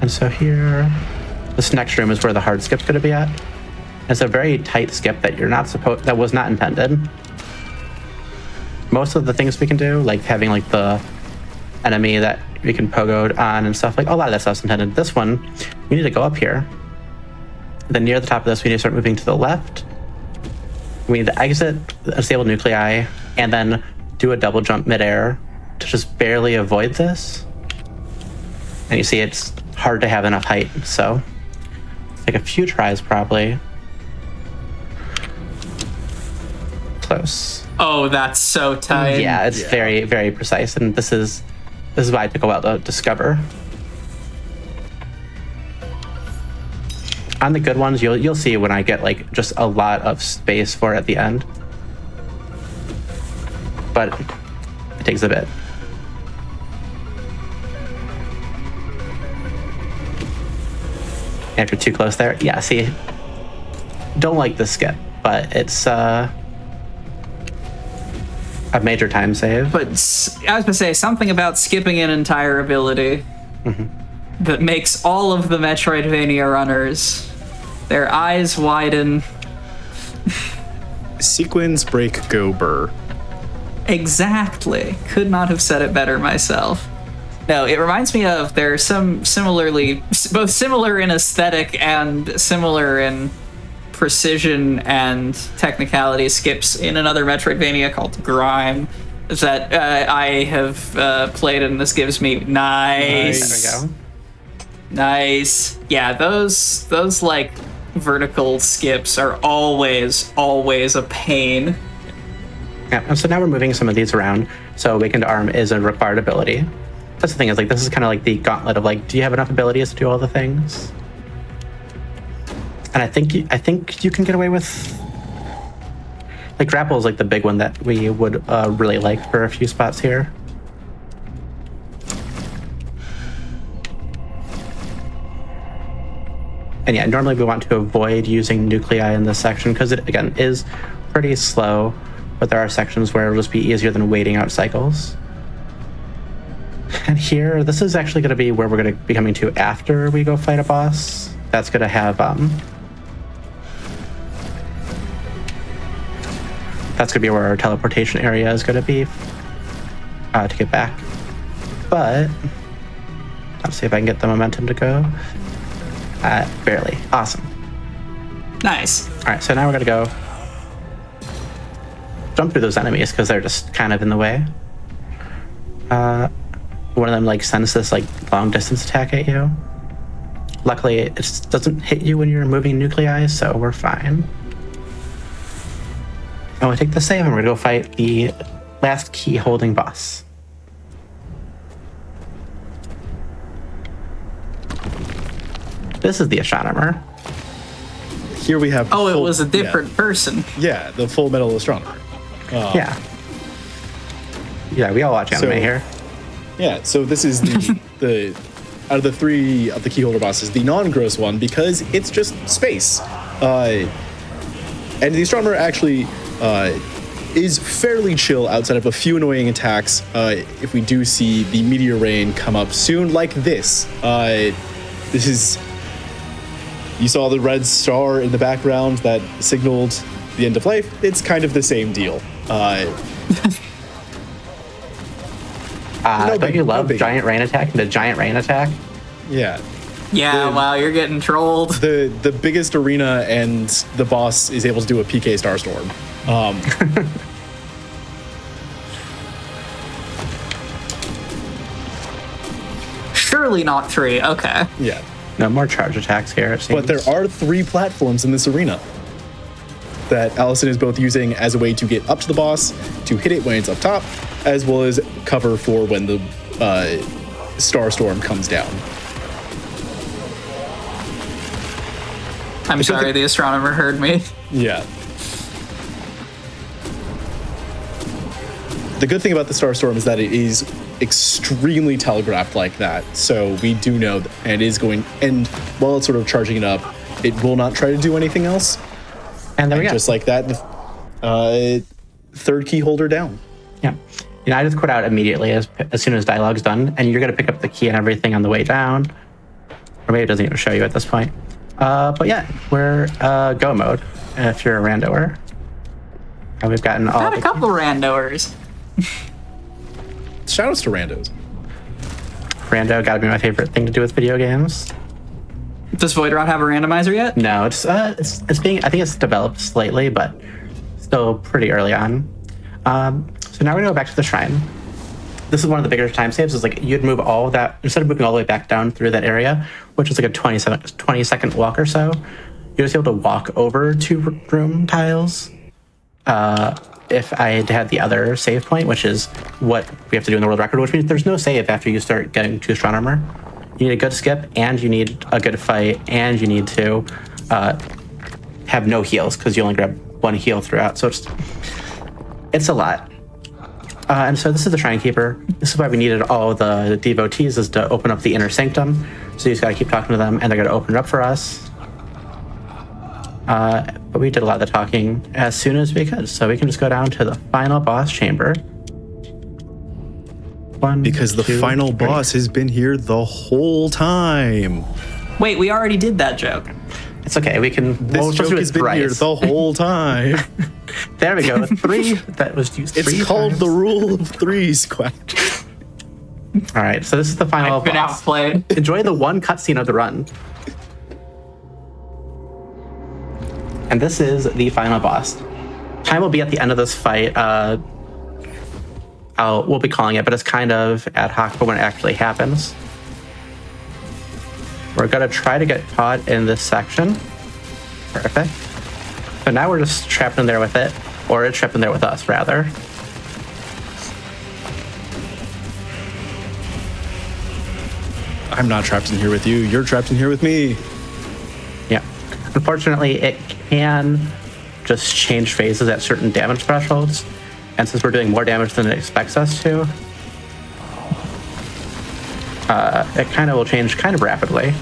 Speaker 8: And so here, this next room is where the hard skip's going to be at. It's a very tight skip that that was not intended. Most of the things we can do, like having like the enemy that we can pogo on and stuff, like a lot of that stuff's intended. This one, we need to go up here. Then near the top of this, we need to start moving to the left. We need to exit unstable nuclei and then do a double jump midair to just barely avoid this. And you see it's hard to have enough height, so take a few tries probably. Close.
Speaker 1: Oh, that's so tight.
Speaker 8: Yeah, it's very, very precise, and this is why it took a while to discover. On the good ones, you'll see when I get like just a lot of space for it at the end, but it takes a bit. After too close there, yeah. See, don't like this skip, but it's a major time save.
Speaker 1: But I was gonna say something about skipping an entire ability that makes all of the Metroidvania runners, their eyes widen.
Speaker 9: Sequins break go burr.
Speaker 1: Exactly. Could not have said it better myself. No, it reminds me of there's some both similar in aesthetic and similar in precision and technicality skips in another Metroidvania called Grime that I have played, and this gives me nice.
Speaker 8: There we go.
Speaker 1: Nice. Yeah, those like vertical skips are always a pain.
Speaker 8: Yeah, and so now we're moving some of these around. So Awakened Arm is a required ability. That's the thing, is like this is kind of like the gauntlet of like, do you have enough abilities to do all the things? And I think you can get away with like grapple is like the big one that we would really like for a few spots here. And yeah, normally we want to avoid using nuclei in this section because it again is pretty slow, but there are sections where it'll just be easier than waiting out cycles. And here, this is actually going to be where we're going to be coming to after we go fight a boss. That's going to have that's going to be where our teleportation area is going to be to get back. But let's see if I can get the momentum to go. Barely. Awesome.
Speaker 1: Nice.
Speaker 8: All right, so now we're going to go jump through those enemies because they're just kind of in the way. One of them like sends this like long distance attack at you. Luckily, it just doesn't hit you when you're moving nuclei, so we're fine. And we take the save and we're gonna go fight the last key holding boss. This is the astronomer.
Speaker 9: here we have.
Speaker 1: Oh, it was a different person.
Speaker 9: Yeah, the Full Metal Astronomer.
Speaker 8: Yeah. Yeah, we all watch anime here.
Speaker 9: Yeah, so this is the out of the 3 of the keyholder bosses, the non-gross one because it's just space. And the Astronomer actually is fairly chill outside of a few annoying attacks. If we do see the meteor rain come up soon, like this. This is... You saw the red star in the background that signaled the end of life. It's kind of the same deal.
Speaker 8: Don't you love giant rain attack and the giant rain attack?
Speaker 9: Yeah.
Speaker 1: Yeah, wow, you're getting trolled.
Speaker 9: The biggest arena and the boss is able to do a PK Starstorm.
Speaker 1: Surely not 3, okay.
Speaker 9: Yeah.
Speaker 8: No more charge attacks here, it seems.
Speaker 9: But there are 3 platforms in this arena that Allison is both using as a way to get up to the boss, to hit it when it's up top, as well as cover for when the Starstorm comes down.
Speaker 1: I'm sorry, the Astronomer heard me.
Speaker 9: Yeah. The good thing about the Starstorm is that it is extremely telegraphed like that. So we do know that it is going, and while it's sort of charging it up, it will not try to do anything else.
Speaker 8: And there we go.
Speaker 9: Just like that, third key holder down.
Speaker 8: Yeah. You know, I just quit out immediately as soon as dialogue's done, and you're going to pick up the key and everything on the way down. Or maybe it doesn't even show you at this point. But yeah, we're go mode if you're a randoer. And we've gotten all
Speaker 1: Got a couple randoers.
Speaker 9: Shoutouts to randos.
Speaker 8: Rando gotta be my favorite thing to do with video games.
Speaker 1: Does Voidwrought have a randomizer yet?
Speaker 8: No, it's being, I think it's developed slightly, but still pretty early on. So now we're gonna go back to the shrine. This is one of the bigger time saves. Is like you'd move all of that, instead of moving all the way back down through that area, which is like a 20 second walk or so, you're just able to walk over 2 room tiles. If I had the other save point, which is what we have to do in the world record, which means there's no save after you start getting to strong armor. You need a good skip, and you need a good fight, and you need to have no heals, because you only grab 1 heal throughout, so it's a lot. And so this is the Shrine Keeper. This is why we needed all the devotees, is to open up the inner sanctum. So you just gotta keep talking to them, and they're gonna open it up for us. But we did a lot of the talking as soon as we could, so we can just go down to the final boss chamber.
Speaker 9: Because the final boss has been here the whole time.
Speaker 1: Wait, we already did that joke.
Speaker 8: It's okay, we can...
Speaker 9: This joke has been here the whole time.
Speaker 8: There we go, 3 that was used 3
Speaker 9: It's called
Speaker 8: times.
Speaker 9: the rule of 3s, Quack.
Speaker 8: All right, so this is the final
Speaker 1: I've been
Speaker 8: boss.
Speaker 1: outplayed.
Speaker 8: Enjoy the 1 cutscene of the run. And this is the final boss. Time will be at the end of this fight. We'll be calling it, but it's kind of ad hoc for when it actually happens. We're gonna try to get caught in this section. Perfect. So now we're just trapped in there with it, or it's trapped in there with us, rather.
Speaker 9: I'm not trapped in here with you. You're trapped in here with me.
Speaker 8: Yeah. Unfortunately, it can just change phases at certain damage thresholds. And since we're doing more damage than it expects us to, it kind of will change kind of rapidly.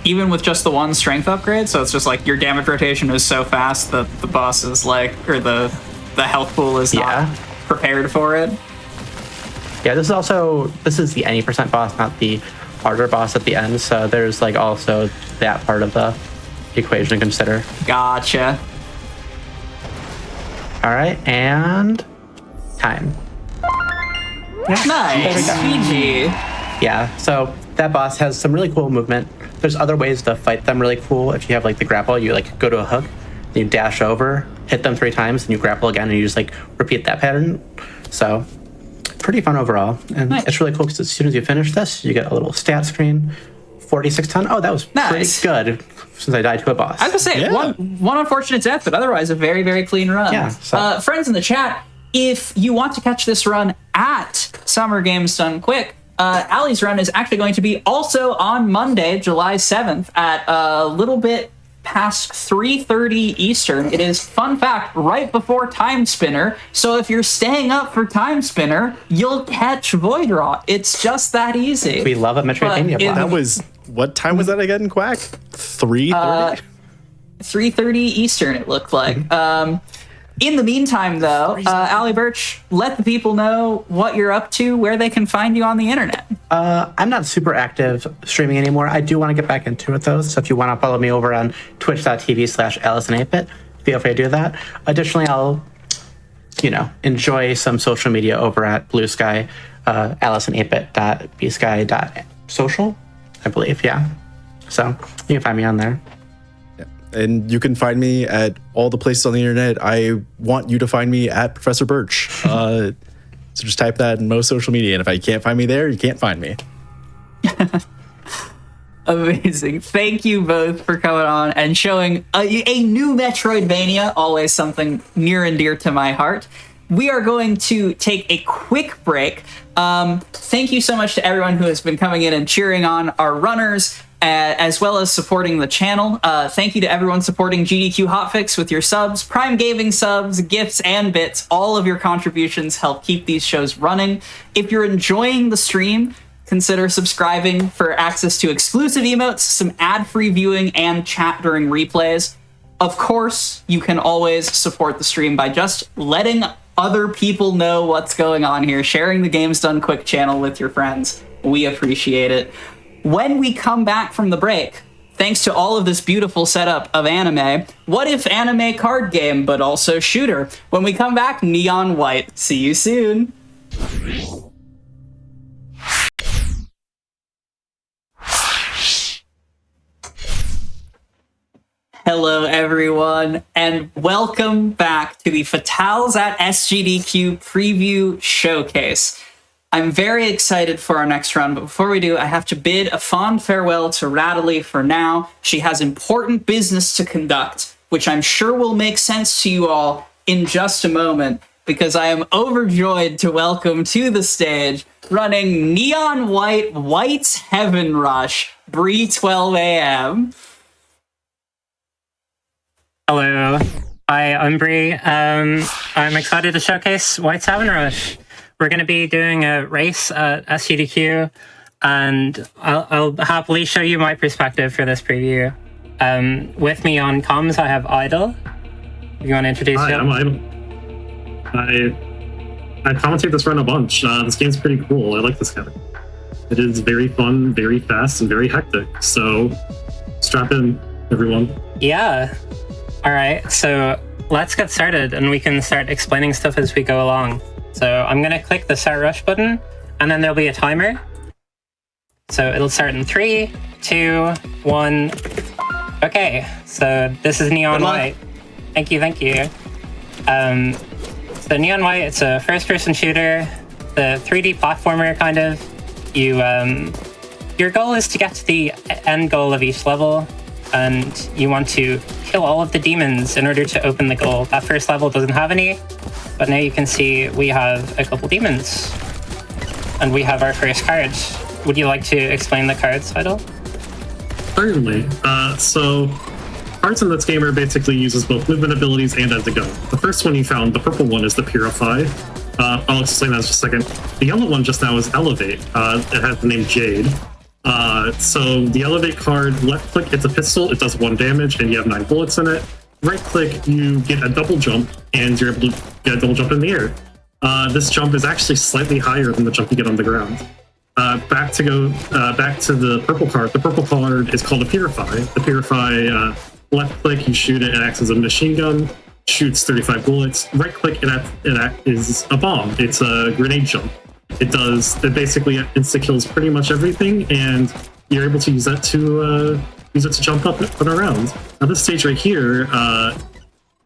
Speaker 1: Even with just the 1 strength upgrade, so it's just like your damage rotation is so fast that the boss is like, or the health pool is not prepared for it.
Speaker 8: Yeah, this is the any percent boss, not the harder boss at the end. So there's like also that part of the equation to consider.
Speaker 1: Gotcha.
Speaker 8: All right, and time.
Speaker 1: Nice. GG.
Speaker 8: Yeah, so that boss has some really cool movement. There's other ways to fight them really cool. If you have like the grapple, you like go to a hook, then you dash over, hit them 3 times, and you grapple again, and you just like repeat that pattern. So pretty fun overall. And it's really cool because as soon as you finish this, you get a little stat screen. 46 ton. Oh, that was pretty good since I died to a boss.
Speaker 1: I was gonna say, one unfortunate death, but otherwise a very, very clean run.
Speaker 8: Yeah, so.
Speaker 1: Friends in the chat, if you want to catch this run at Summer Games Done Quick, Allie's run is actually going to be also on Monday, July 7th at a little bit past 3:30 Eastern. It is, fun fact, right before Timespinner. So if you're staying up for Timespinner, you'll catch Voidwrought. It's just that easy.
Speaker 8: We love a Metroidvania block.
Speaker 9: That was, what time was that again, Quack? 3:30?
Speaker 1: 3:30 Eastern, it looked like. In the meantime, though, Allie Birch, let the people know what you're up to, where they can find you on the internet.
Speaker 8: I'm not super active streaming anymore. I do want to get back into it, though. So if you want to follow me over on twitch.tv/Allison8bit, feel free to do that. Additionally, I'll, enjoy some social media over at Blue Sky, Allison8bit.bsky.social, I believe, yeah. So you can find me on there.
Speaker 9: And you can find me at all the places on the internet. I want you to find me at Professor Birch. So just type that in most social media. And if I can't find me there, you can't find me.
Speaker 1: Amazing. Thank you both for coming on and showing a new Metroidvania, always something near and dear to my heart. We are going to take a quick break. Thank you so much to everyone who has been coming in and cheering on our runners, as well as supporting the channel. Thank you to everyone supporting GDQ Hotfix with your subs, Prime Gaming subs, gifts, and bits. All of your contributions help keep these shows running. If you're enjoying the stream, consider subscribing for access to exclusive emotes, some ad-free viewing, and chat during replays. Of course, you can always support the stream by just letting other people know what's going on here, sharing the Games Done Quick channel with your friends. We appreciate it. When we come back from the break, thanks to all of this beautiful setup of anime, what if anime card game, but also shooter? When we come back, Neon White. See you soon. Hello, everyone, and welcome back to the Fatales SGDQ Preview Showcase. I'm very excited for our next run, but before we do, I have to bid a fond farewell to Radley for now. She has important business to conduct, which I'm sure will make sense to you all in just a moment, because I am overjoyed to welcome to the stage, running Neon White, White's Heaven Rush, Bree 12 a.m.
Speaker 10: Hello. Hi, I'm Bree. I'm excited to showcase White's Heaven Rush. We're going to be doing a race at SGDQ, and I'll happily show you my perspective for this preview. With me on comms, I have Idle. You want to introduce
Speaker 11: Hi,
Speaker 10: him?
Speaker 11: I'm Idle. I commentate this run a bunch. This game's pretty cool. I like this game. It is very fun, very fast, and very hectic. So strap in, everyone.
Speaker 10: Yeah. All right, so let's get started, and we can start explaining stuff as we go along. So I'm going to click the Start Rush button, and then there'll be a timer. So it'll start in 3, 2, 1. Okay, so this is Neon White. Thank you. So Neon White, it's a first-person shooter, the 3D platformer, kind of. Your goal is to get to the end goal of each level, and you want to kill all of the demons in order to open the goal. That first level doesn't have any, but now you can see we have a couple demons. And we have our first cards. Would you like to explain the cards, Idle?
Speaker 11: Certainly. So cards in this game are basically uses both movement abilities and as a gun. The first one you found, the purple one, is the Purify. I'll explain that in just a second. The yellow one just now is Elevate. It has the name Jade. So the Elevate card, left click, it's a pistol, it does 1 damage, and you have 9 bullets in it. Right click, you get a double jump, and you're able to get a double jump in the air. This jump is actually slightly higher than the jump you get on the ground. Back to the purple card. The purple card is called a Purify. The Purify, left click, you shoot it, it acts as a machine gun, shoots 35 bullets. Right click, it is a bomb. It's a grenade jump. It basically insta kills pretty much everything, and you're able to use that to jump up and around. Now this stage right here,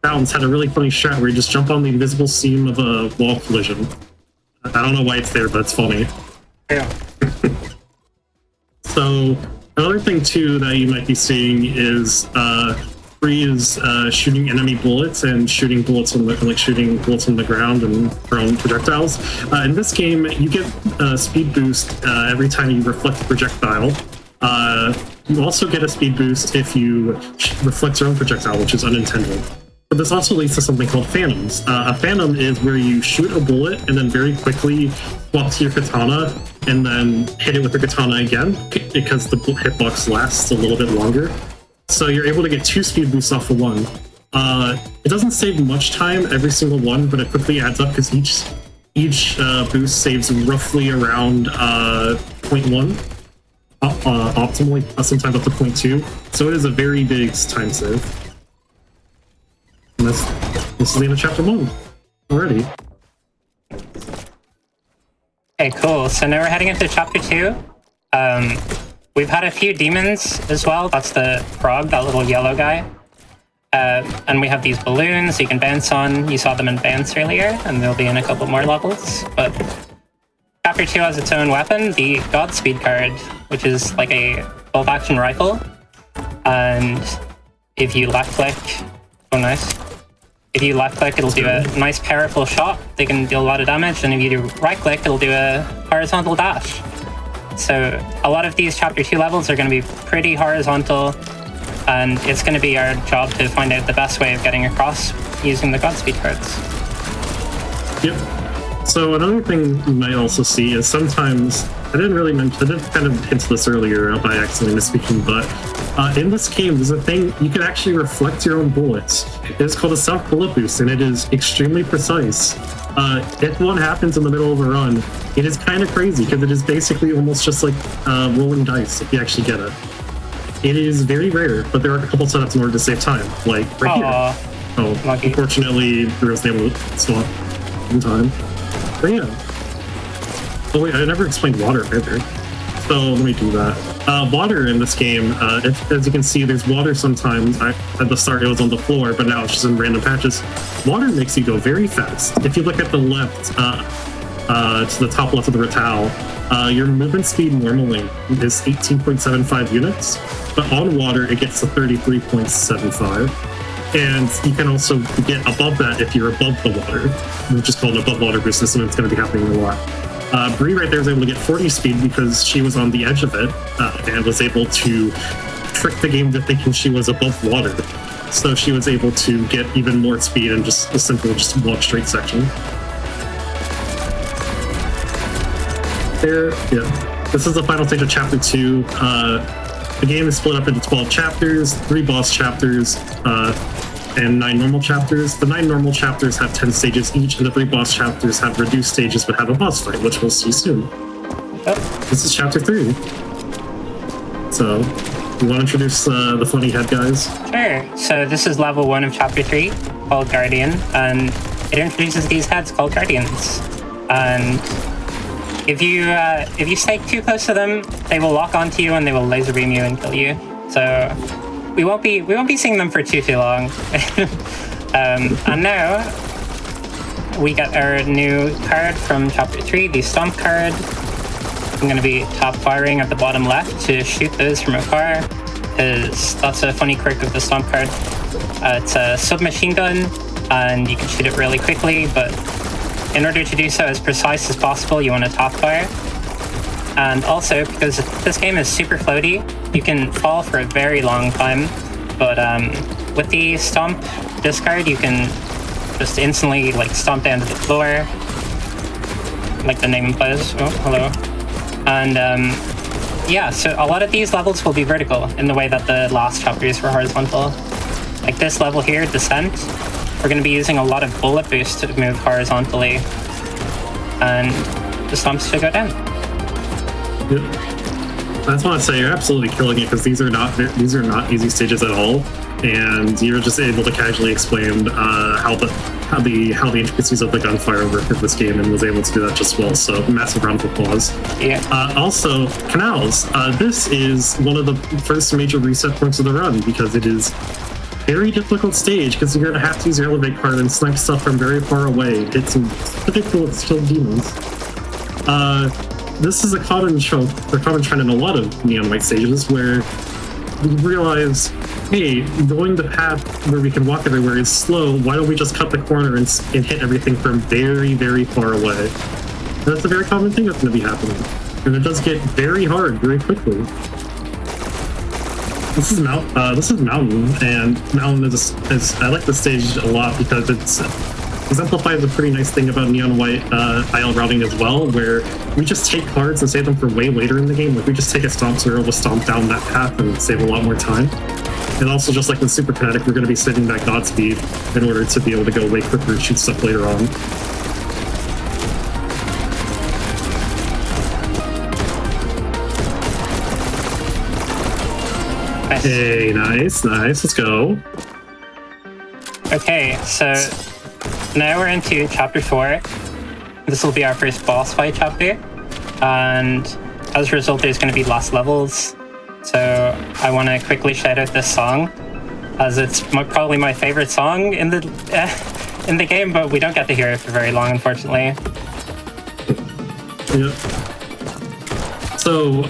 Speaker 11: Bounds had a really funny strat where you just jump on the invisible seam of a wall collision. I don't know why it's there, but it's funny.
Speaker 10: Yeah.
Speaker 11: So another thing too that you might be seeing is Bree is shooting enemy bullets and shooting bullets on the ground and throwing projectiles. In this game, you get a speed boost every time you reflect a projectile. You also get a speed boost if you reflect your own projectile, which is unintended. But this also leads to something called phantoms. A phantom is where you shoot a bullet and then very quickly swap to your katana and then hit it with the katana again because the hitbox lasts a little bit longer. So you're able to get 2 speed boosts off of one. It doesn't save much time every single one, but it quickly adds up because each boost saves roughly around 0.1, optimally, sometimes up to 0.2. So it is a very big time save. And this is the end of chapter 1 already.
Speaker 10: Okay, cool. So now we're heading into chapter 2. We've had a few demons as well. That's the frog, that little yellow guy. And we have these balloons you can bounce on. You saw them in bounce earlier, and they'll be in a couple more levels. But chapter 2 has its own weapon, the Godspeed card, which is like a bolt-action rifle. And if you left-click... Oh, nice. If you left-click, it'll do a nice powerful shot. They can deal a lot of damage. And if you do right-click, it'll do a horizontal dash. So a lot of these chapter 2 levels are going to be pretty horizontal. And it's going to be our job to find out the best way of getting across using the Godspeed cards.
Speaker 11: Yep. So another thing you might also see is sometimes, I did kind of hint this earlier by accidentally misspeaking, but in this game, there's a thing, you can actually reflect your own bullets. It is called a self-bullet boost, and it is extremely precise. If one happens in the middle of a run, it is kind of crazy, because it is basically almost just like rolling dice, if you actually get it. It is very rare, but there are a couple setups in order to save time, like right here. Oh, lucky. Unfortunately, there was able to swap in time. But yeah. Oh wait, I never explained water either. So let me do that. Water in this game, as you can see, there's water sometimes. At the start it was on the floor, but now it's just in random patches. Water makes you go very fast. If you look at the left, to the top left of the Rattal, your movement speed normally is 18.75 units, but on water it gets to 33.75. And you can also get above that if you're above the water, which is called an above water boost system. It's going to be happening a lot. Bree right there is able to get 40 speed because she was on the edge of it and was able to trick the game into thinking she was above water. So she was able to get even more speed and just a simple walk straight section. There, yeah. This is the final stage of chapter 2. The game is split up into 12 chapters, 3 boss chapters, and 9 normal chapters. The 9 normal chapters have 10 stages each, and the 3 boss chapters have reduced stages but have a boss fight, which we'll see soon. This is chapter 3. So, you want to introduce the funny head guys?
Speaker 10: Sure. So this is level 1 of chapter 3, called Guardian, and it introduces these heads called Guardians. And if you stay too close to them, they will lock onto you and they will laser beam you and kill you. So we won't be seeing them for too long. And now we got our new card from chapter 3, the Stomp card. I'm going to be top firing at the bottom left to shoot those from afar, because that's a funny quirk of the Stomp card. It's a submachine gun, and you can shoot it really quickly, but in order to do so as precise as possible, you want to top fire. And also, because this game is super floaty, you can fall for a very long time, but with the Stomp discard, you can just instantly stomp down to the floor, like the name implies. Oh, hello. And yeah, so a lot of these levels will be vertical in the way that the last chapters were horizontal. Like this level here, Descent, we're going to be using a lot of bullet boost to move horizontally, and the stomps to go down.
Speaker 11: Yep. I just want to say you're absolutely killing it, because these are not easy stages at all, and you're just able to casually explain how the intricacies of the gunfire work in this game, and was able to do that just well. So massive round of applause.
Speaker 10: Yeah.
Speaker 11: Also, canals. This is one of the first major reset points of the run, because it is very difficult stage, because you're going to have to use your elevate card and snipe stuff from very far away. It's ridiculous to kill demons. This is a common trend in a lot of Neon White stages, where we realize, hey, going the path where we can walk everywhere is slow. Why don't we just cut the corner and hit everything from very, very far away? And that's a very common thing that's going to be happening. And it does get very hard very quickly. This is Mountain, and Mountain is I like this stage a lot because it's exemplifies a pretty nice thing about Neon White IL routing as well, where we just take cards and save them for way later in the game. Like we just take a stomp, so we're able to stomp down that path and save a lot more time. And also, just like with Super Kinetic, we're going to be saving that Godspeed in order to be able to go way quicker and shoot stuff later on. Hey, nice. Let's go.
Speaker 10: Okay, so now we're into chapter 4. This will be our first boss fight chapter, and as a result, there's going to be less levels. So I want to quickly shout out this song, as it's probably my favorite song in the game, but we don't get to hear it for very long, unfortunately.
Speaker 11: Yep. So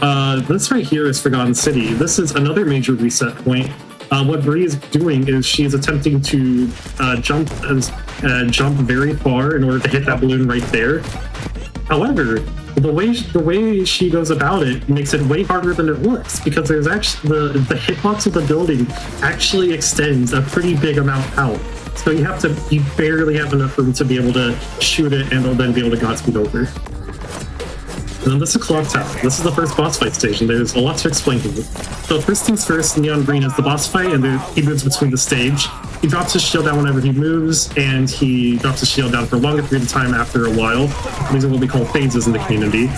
Speaker 11: this right here is Forgotten City. This is another major reset point. What Bree is doing is she's attempting to jump very far in order to hit that balloon right there. However, the way she goes about it makes it way harder than it looks, because there's actually the hitbox of the building actually extends a pretty big amount out. So you barely have enough room to be able to shoot it and then be able to Godspeed over. And then this is Clock Tower. This is the first boss fight stage, and there's a lot to explain here. So first things first, Neon Green is the boss fight, and he moves between the stage. He drops his shield down whenever he moves, and he drops his shield down for a longer period of time after a while. These are what we call phases in the community.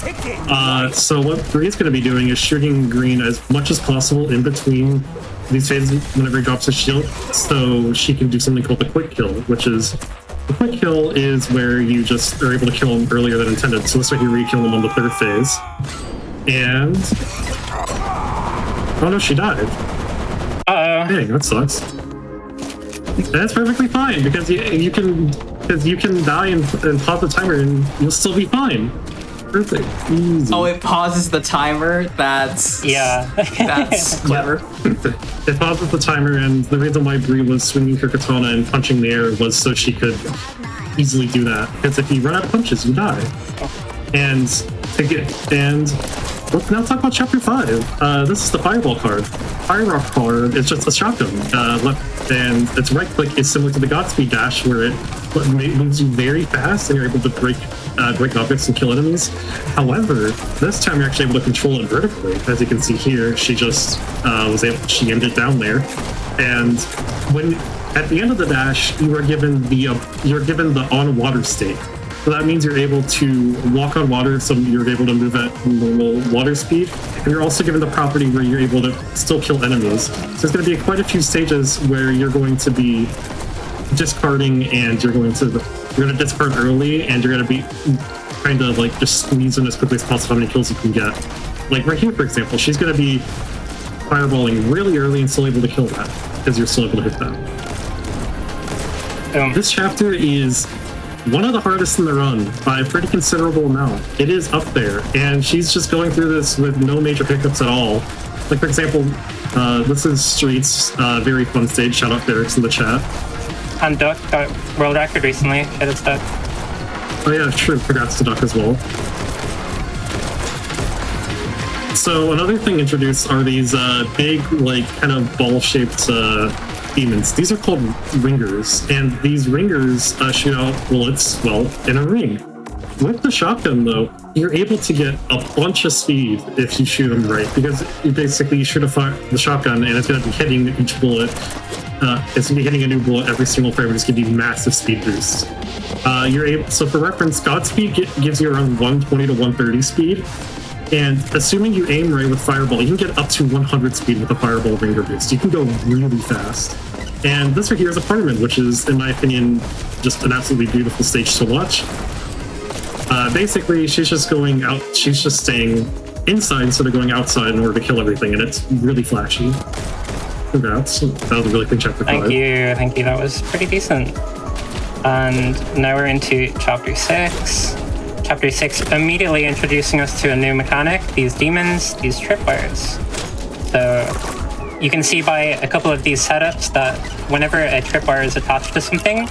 Speaker 11: So what Bree is going to be doing is shooting Green as much as possible in between these phases whenever he drops his shield, so she can do something called the quick kill, which is... The quick kill is where you just are able to kill him earlier than intended. So this way you re-kill him on the third phase. And... Oh no, she died.
Speaker 10: Uh-oh.
Speaker 11: Dang, that sucks. That's perfectly fine, because you can die and pause the timer and you'll still be fine. Perfect. Easy.
Speaker 1: Oh, it pauses the timer? That's clever.
Speaker 11: It pauses the timer, and the reason why Bree was swinging her katana and punching the air was so she could easily do that. Because if you run out of punches, you die. And let's now talk about Chapter 5. This is the Fireball card. Fireball card is just a shotgun. And its right click is similar to the Godspeed dash, where it moves you very fast and you're able to break objects and kill enemies. However, this time you're actually able to control it vertically. As you can see here, she just she aimed it down there. And when at the end of the dash, you are given the on water state. So that means you're able to walk on water, so you're able to move at normal water speed. And you're also given the property where you're able to still kill enemies. So there's going to be quite a few stages where you're going to be discarding, and you're going to discard early, and you're going to be trying to like just squeeze in as quickly as possible how many kills you can get. Like right here, for example, she's going to be fireballing really early and still able to kill that, because you're still able to hit that. This chapter is one of the hardest in the run by a pretty considerable amount. It is up there, and she's just going through this with no major pickups at all. Like, for example, this is Streets, very fun stage. Shout out Derek's in the chat.
Speaker 10: And Duck got world record recently. Shout out to Duck.
Speaker 11: Oh yeah, true. Congrats to Duck as well. So another thing introduced are these big, like, kind of ball-shaped demons. These are called ringers, and these ringers shoot out bullets, well, in a ring. With the shotgun, though, you're able to get a bunch of speed if you shoot them right, because you shoot the shotgun, and it's going to be hitting each bullet. It's going to be hitting a new bullet every single frame, and it's going to be massive speed boosts. So for reference, Godspeed gives you around 120 to 130 speed. And assuming you aim right with Fireball, you can get up to 100 speed with a Fireball Ringer boost. You can go really fast. And this right here is Apartment, which is, in my opinion, just an absolutely beautiful stage to watch. Basically, she's just going out, she's just staying inside instead of going outside in order to kill everything, and it's really flashy. Congrats. That was a really good chapter 5.
Speaker 10: Thank you, that was pretty decent. And now we're into Chapter 6. Chapter 6 immediately introducing us to a new mechanic, these demons, these tripwires. So you can see by a couple of these setups that whenever a tripwire is attached to something,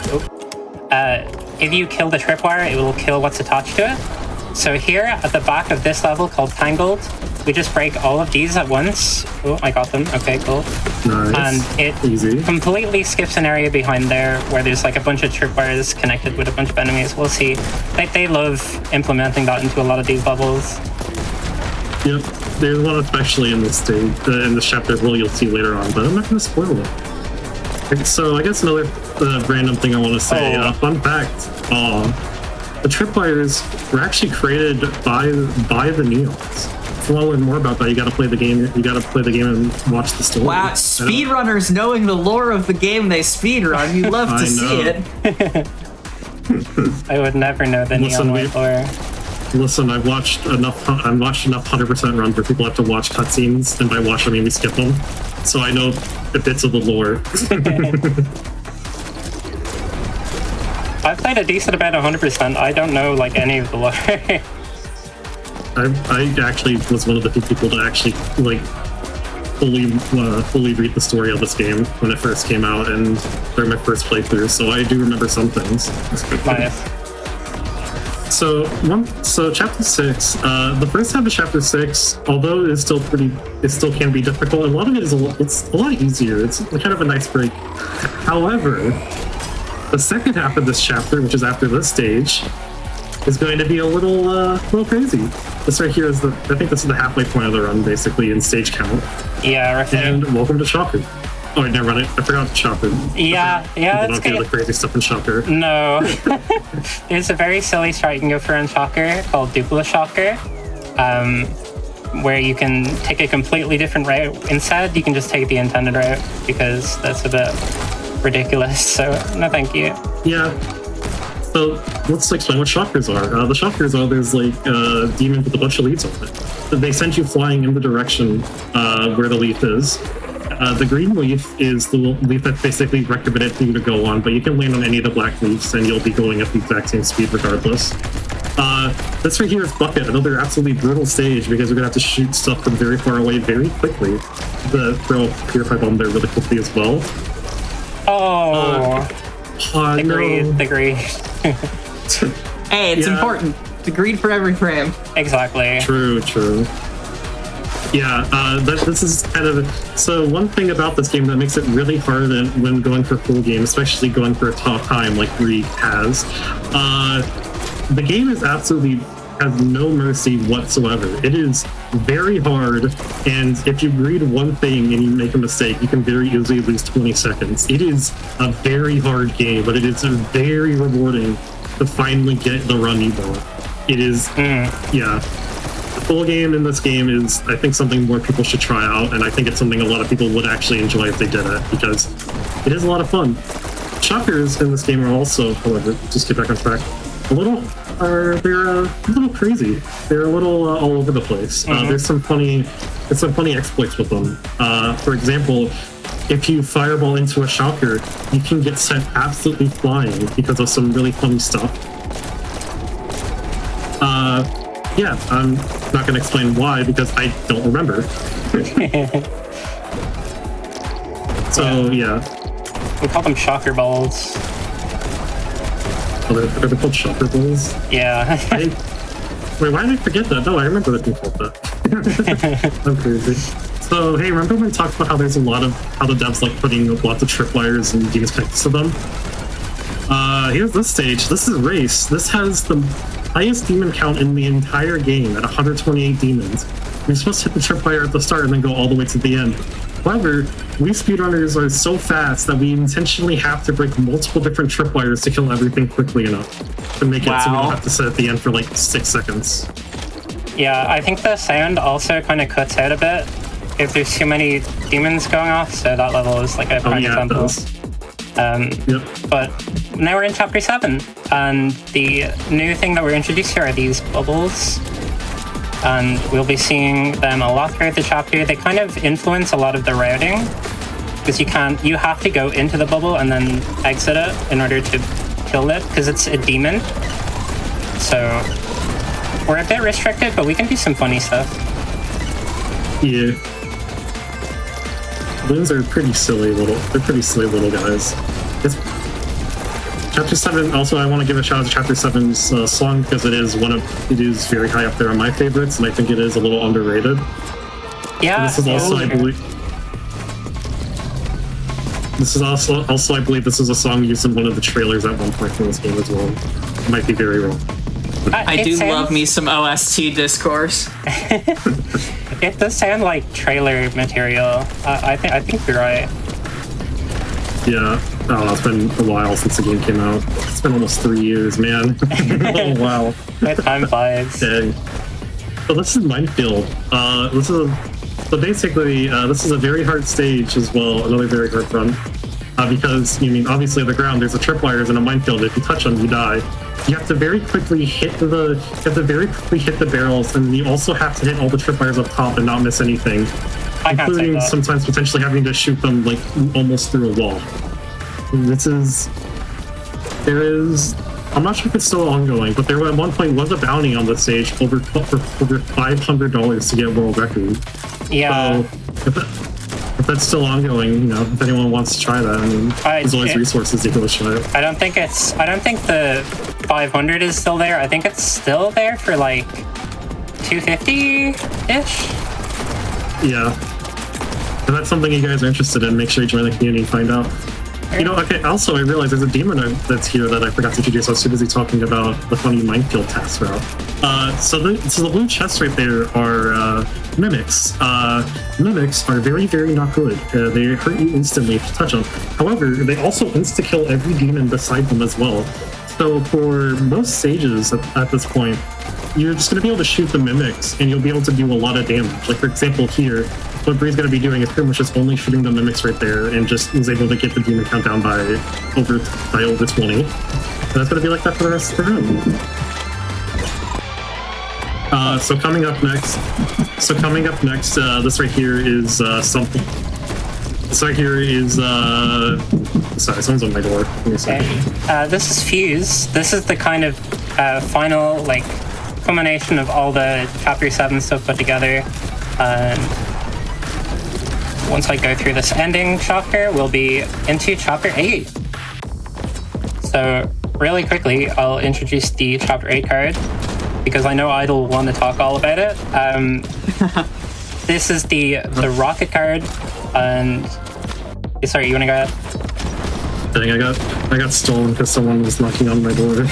Speaker 10: if you kill the tripwire, it will kill what's attached to it. So here at the back of this level called Tangled, we just break all of these at once. Oh, I got them. Okay, cool.
Speaker 11: Nice.
Speaker 10: And it
Speaker 11: Easy.
Speaker 10: completely skips an area behind there where there's like a bunch of tripwires connected with a bunch of enemies. We'll see. They love implementing that into a lot of these levels.
Speaker 11: Yep, there's one especially in this stage, in this chapter as well, you'll see later on, but I'm not going to spoil it. Okay, so I guess another random thing I want to say, fun fact, the tripwires were actually created by the Neons. If you want to learn more about that, you got to play the game. You got to play the game and watch the story.
Speaker 1: Wow, speedrunners knowing the lore of the game they speedrun, you love to see it.
Speaker 10: I would never know the Neon White lore.
Speaker 11: Listen, I've watched enough 100% runs where people have to watch cutscenes, and by watch I mean we skip them. So I know the bits of the lore.
Speaker 10: I've played a decent about 100%. I don't know like any of the lore.
Speaker 11: I actually was one of the few people to actually like fully read the story of this game when it first came out and during my first playthrough. So I do remember some things.
Speaker 10: Nice.
Speaker 11: So chapter 6, the first half of chapter 6, although it still can be difficult, a lot of it it's a lot easier. It's kind of a nice break. However, the second half of this chapter, which is after this stage, is going to be a little crazy. This right here is I think this is the halfway point of the run, basically, in stage count.
Speaker 10: Yeah, right.
Speaker 11: And welcome to Shocker. Oh, wait, never mind. I forgot Shocker.
Speaker 10: Yeah,
Speaker 11: People don't do the crazy stuff in Shocker.
Speaker 10: No. There's a very silly strat you can go for in Shocker called Dupla Shocker, where you can take a completely different route. Instead, you can just take the intended route because that's a bit ridiculous. So, no thank you.
Speaker 11: Yeah. So, let's explain what Shockers are. The Shockers are, there's like a demon with a bunch of leaves on it. They send you flying in the direction where the leaf is. The green leaf is the leaf that's basically recommended for you to go on, but you can land on any of the black leaves and you'll be going at the exact same speed regardless. This right here is Bucket, another absolutely brutal stage because we're going to have to shoot stuff from very far away very quickly. Throw a Purify Bomb there really quickly as well.
Speaker 10: The greed.
Speaker 1: Hey, it's important. The greed for every frame.
Speaker 10: Exactly.
Speaker 11: True. Yeah, this is kind of... So one thing about this game that makes it really hard when going for a full game, especially going for a top time like Greed has, the game is absolutely has no mercy whatsoever. It is very hard, and if you read one thing and you make a mistake, you can very easily lose 20 seconds. It is a very hard game, but it is very rewarding to finally get the run you want. It is, yeah. The full game in this game is, I think, something more people should try out, and I think it's something a lot of people would actually enjoy if they did it, because it is a lot of fun. Shockers in this game are also, however, just get back on track, they're a little crazy. They're a little all over the place. There's some funny exploits with them. For example, if you fireball into a shocker, you can get sent absolutely flying because of some really funny stuff. Yeah, I'm not going to explain why because I don't remember. So, yeah.
Speaker 10: We call them shocker balls.
Speaker 11: Are they called shocker balls?
Speaker 10: Yeah.
Speaker 11: Wait, why did I forget that? No, I remember that being called that. I'm crazy. So, hey, remember when we talked about how there's a lot of how the devs like putting lots of tripwires and demons connected to them? Here's this stage. This is Race. This has the highest demon count in the entire game at 128 demons. You're supposed to hit the tripwire at the start and then go all the way to the end. However, we speedrunners are so fast that we intentionally have to break multiple different tripwires to kill everything quickly enough to make it so we don't have to sit at the end for like 6 seconds.
Speaker 10: Yeah, I think the sound also kind of cuts out a bit if there's too many demons going off, so that level is like a prime example.
Speaker 11: Yep.
Speaker 10: But now we're in chapter 7, and the new thing that we're introduced here are these bubbles, and we'll be seeing them a lot throughout the chapter. They kind of influence a lot of the routing, because you have to go into the bubble and then exit it in order to kill it, because it's a demon. So we're a bit restricted, but we can do some funny stuff.
Speaker 11: Yeah. Those are pretty silly little guys. Chapter 7, also I want to give a shout out to Chapter 7's song because it is very high up there on my favorites, and I think it is a little underrated.
Speaker 10: Yeah.
Speaker 11: And this is also, I believe... This is also, I believe this is a song used in one of the trailers at one point in this game as well. Might be very wrong.
Speaker 1: I do love me some OST discourse.
Speaker 10: It does sound like trailer material. I think you're right.
Speaker 11: Yeah. Oh, it's been a while since the game came out. It's been almost 3 years, man. Oh, wow.
Speaker 10: That time flies.
Speaker 11: Dang. So this is Minefield. This is a very hard stage as well. Another very hard run. Because, obviously on the ground there's a tripwires and a minefield. If you touch them, you die. You have to very quickly hit the barrels, and you also have to hit all the tripwires up top and not miss anything. Including sometimes potentially having to shoot them like almost through a wall. I'm not sure if it's still ongoing, but there at one point was a bounty on the stage over $500 to get world record.
Speaker 10: Yeah.
Speaker 11: So if that's still ongoing, if anyone wants to try that, there's always resources you can try it.
Speaker 10: I don't think the 500 is still there. I think it's still there for like 250-ish.
Speaker 11: Yeah. If that's something you guys are interested in, make sure you join the community and find out. Okay, also I realized there's a demon that's here that I forgot to introduce. I was too busy talking about the funny minefield task route. So the blue chests right there are mimics. Mimics are very, very not good. They hurt you instantly if you touch them. However, they also insta-kill every demon beside them as well. So for most stages at this point, you're just going to be able to shoot the mimics and you'll be able to do a lot of damage. Like for example here, what Bree's going to be doing is pretty much just only shooting the mimics right there and just was able to get the demon count down by over 20. And that's going to be like that for the rest of the room. So coming up next, this right here is something. This right here is sorry, someone's on my door. Give me a second.
Speaker 10: This is Fuse. This is the kind of final culmination of all the Chapter 7 stuff put together. Once I go through this ending chapter, we'll be into Chapter 8. So really quickly, I'll introduce the Chapter 8 card because I know Idle will want to talk all about it. This is the rocket card, and sorry, you want to go ahead?
Speaker 11: Dang, I got stolen because someone was knocking on my door.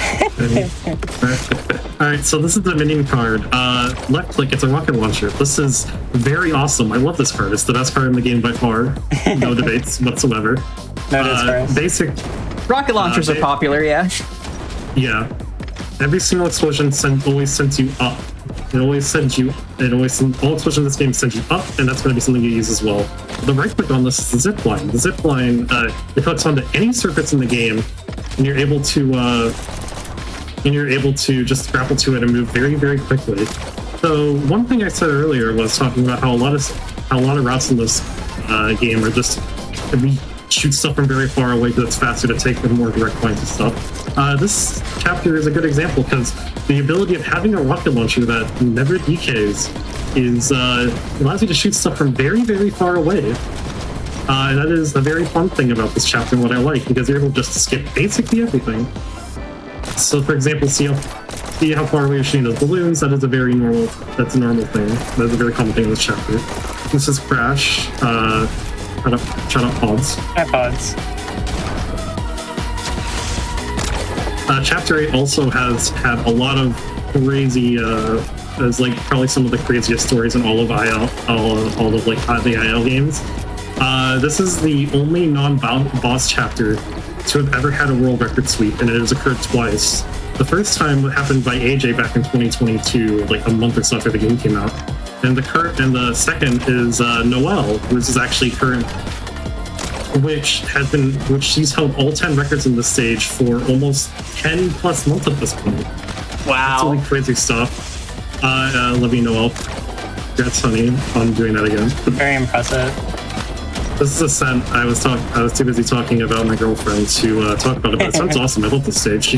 Speaker 11: Alright, so this is the minion card. Left click, it's a rocket launcher. This is very awesome. I love this card. It's the best card in the game by far. No debates whatsoever. Basic
Speaker 1: rocket launchers are popular, yeah.
Speaker 11: Yeah. Every single explosion always sends you up. All explosions in this game send you up, and that's going to be something you use as well. The right click on this is the zip line. The zip line, it hooks onto any surface in the game, and you're able to just grapple to it and move very, very quickly. So one thing I said earlier was talking about how a lot of routes in this game are just we shoot stuff from very far away because it's faster to take than more direct points and stuff. This chapter is a good example because the ability of having a rocket launcher that never decays allows you to shoot stuff from very, very far away. And that is a very fun thing about this chapter and what I like, because you're able to just skip basically everything. So for example, see how far away you're shooting those balloons. That's a normal thing. That's a very common thing in this chapter. This is Crash. Shout out Pods.
Speaker 10: Hi, Pods.
Speaker 11: Chapter 8 also has had a lot of crazy, it's like probably some of the craziest stories in all of the IL games. This is the only non-boss chapter to have ever had a world record sweep, and it has occurred twice. The first time happened by AJ back in 2022, like a month or so after the game came out. And the second is Noelle, which is actually current, which she's held all 10 records in the stage for almost 10 plus months at this point.
Speaker 1: Wow.
Speaker 11: That's really crazy stuff. Love you, Noelle. Congrats, honey, on doing that again.
Speaker 10: Very impressive.
Speaker 11: This is a scent. I was too busy talking about my girlfriend to talk about it, but it sounds awesome. I love this stage.